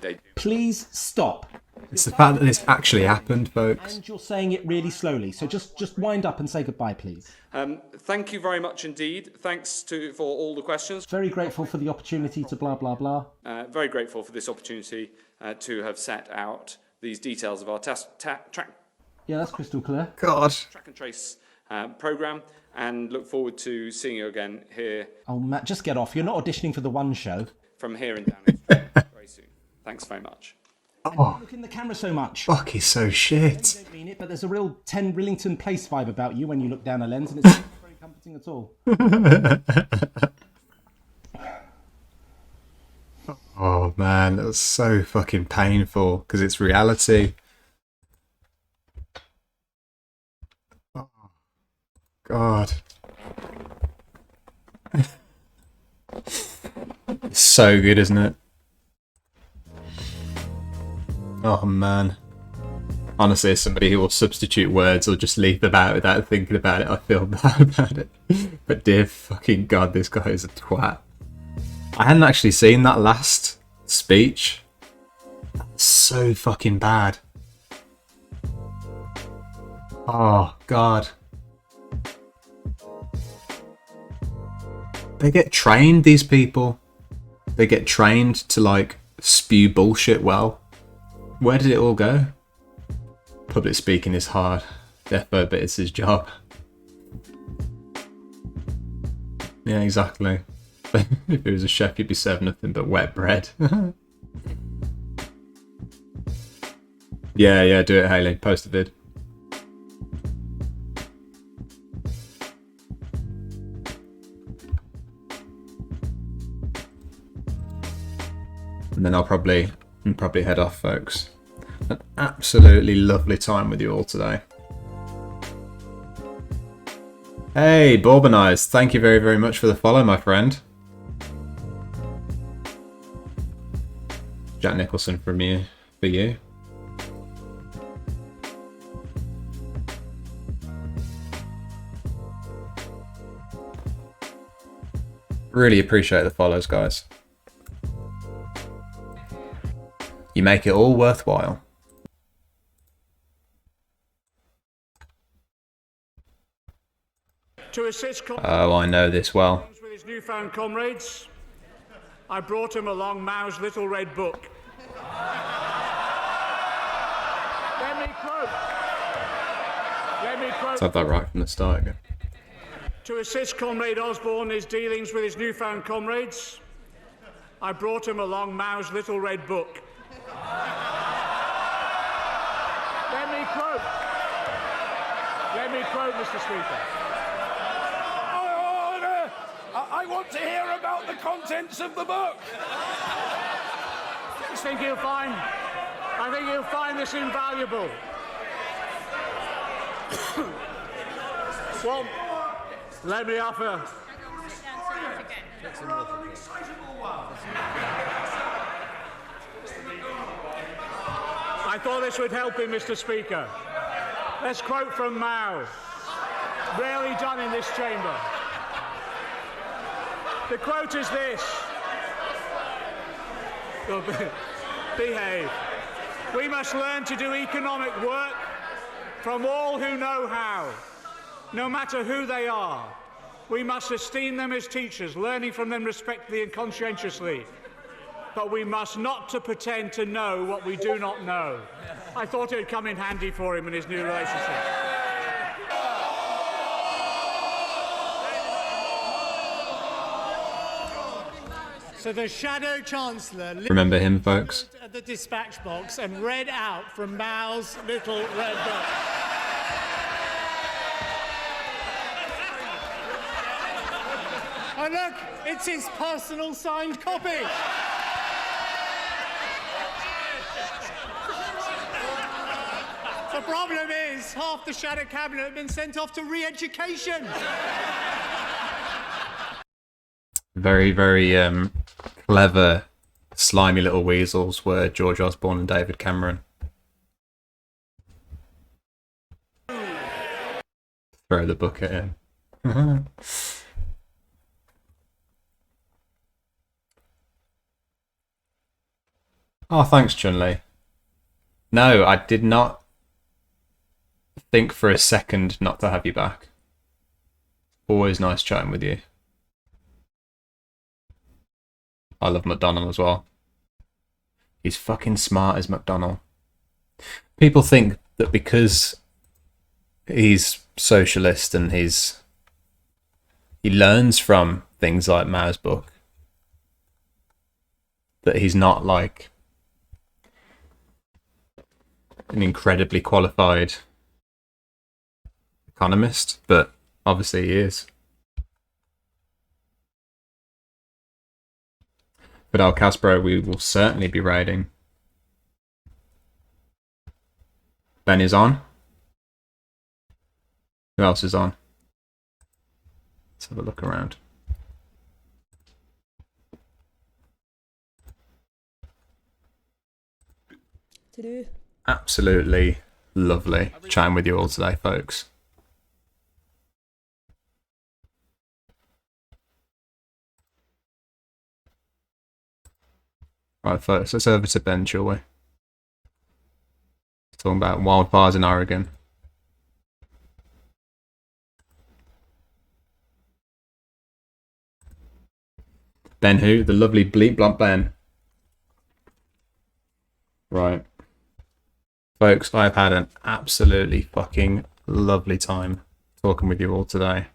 They... Please stop. It's the fact that this actually happened, folks. And you're saying it really slowly, so just wind up and say goodbye, please. Thank you very much indeed. Thanks for all the questions. Very grateful for the opportunity to blah, blah, blah. Very grateful for this opportunity to have set out these details of our track... Yeah, that's crystal clear. God. Track and trace programme, and look forward to seeing you again here. Oh, Matt, just get off. You're not auditioning for the One Show. From here in Downing Street very soon. Thanks very much. Oh, look in the camera so much. Fuck, he's so shit. I don't mean it, but there's a real 10 Rillington Place vibe about you when you look down a lens, and it's not very comforting at all. Oh man, that was so fucking painful because it's reality. Oh, God. It's so good, isn't it? Oh man. Honestly, as somebody who will substitute words or just leave them out without thinking about it, I feel bad about it. But dear fucking God, this guy is a twat. I hadn't actually seen that last speech. That's so fucking bad. Oh, God. They get trained, these people. They get trained to, like, spew bullshit well. Where did it all go? Public speaking is hard. Defo, but it's his job. Yeah, exactly. If he was a chef, he'd be serving nothing but wet bread. Yeah, do it, Hayley. Post a vid. And then I'll probably head off, folks. An absolutely lovely time with you all today. Hey, Bourbonized, thank you very, very much for the follow, my friend. Jack Nicholson for you. Really appreciate the follows, guys. You make it all worthwhile. To assist Oh, I know this well. with his newfound comrades, I brought him along Mao's little red book. Let me quote. Let's have that right from the start again. To assist Comrade Osborne in his dealings with his newfound comrades, I brought him along Mao's little red book. Let me quote, Mr. Speaker. Order! I want to hear about the contents of the book. I think he'll find this invaluable. Well, let me offer. I thought this would help him, Mr. Speaker. Let's quote from Mao. Rarely done in this chamber. The quote is this. Behave. We must learn to do economic work from all who know how, no matter who they are. We must esteem them as teachers, learning from them respectfully and conscientiously. But we must not to pretend to know what we do not know. I thought it would come in handy for him in his new relationship. So the Shadow Chancellor Remember him, folks? at the dispatch box and read out from Mao's little red book. Oh look, it's his personal signed copy. The problem is, half the Shadow Cabinet have been sent off to re-education. Very, very clever, slimy little weasels were George Osborne and David Cameron. Throw the book at him. Oh, thanks, Chun-Li. No, I did not think for a second not to have you back. Always nice chatting with you. I love McDonald as well. He's fucking smart as McDonald. People think that because he's socialist and he learns from things like Mao's book, that he's not like an incredibly qualified economist, but obviously he is. But Al Caspro, we will certainly be raiding. Ben is on. Who else is on? Let's have a look around. Absolutely lovely chatting with you all today, folks. Right, folks, let's over to Ben, shall we? Talking about wildfires in Oregon. Ben who? The lovely Bleep Blump Ben. Right. Folks, I've had an absolutely fucking lovely time talking with you all today.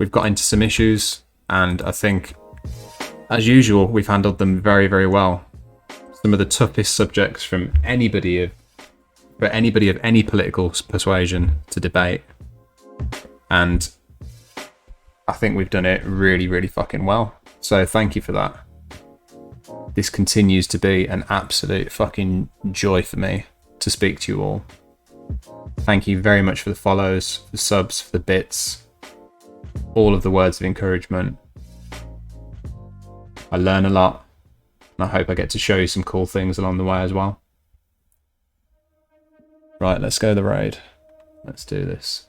We've got into some issues, and I think, as usual, we've handled them very, very well. Some of the toughest subjects for anybody of any political persuasion to debate. And I think we've done it really, really fucking well. So thank you for that. This continues to be an absolute fucking joy for me to speak to you all. Thank you very much for the follows, for the subs, for the bits, all of the words of encouragement. I learn a lot, and I hope I get to show you some cool things along the way as well. Right, let's go the raid. Let's do this.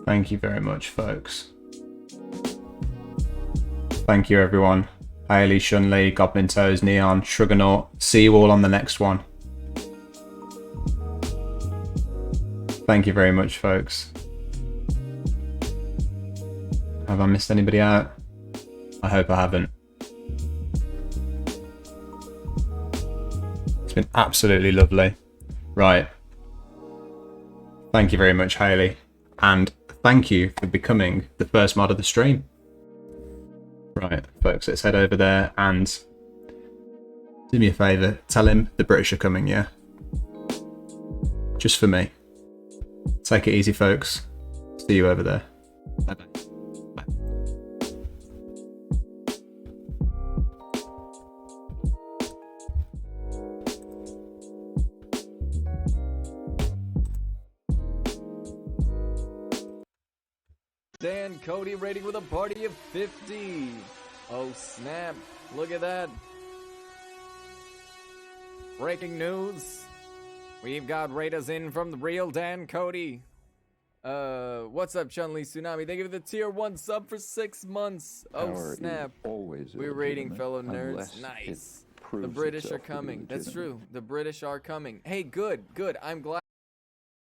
Thank you very much, folks. Thank you, everyone. Hayley, Shunli, Goblin Toes, Neon, Sugarnaut. See you all on the next one. Thank you very much, folks. Have I missed anybody out? I hope I haven't. It's been absolutely lovely. Right. Thank you very much, Hayley. And thank you for becoming the first mod of the stream. Right, folks, let's head over there and do me a favour. Tell him the British are coming, yeah? Just for me. Take it easy, folks. See you over there. Bye-bye. Dan Cody rating with a party of 50. Oh snap, look at that. Breaking news. We've got raiders in from the real Dan Cody. What's up, Chun-Li Tsunami? Thank you for the tier 1 sub for 6 months. Oh snap. We're raiding fellow nerds. Nice. The British are coming. That's true. The British are coming. Hey, good. I'm glad.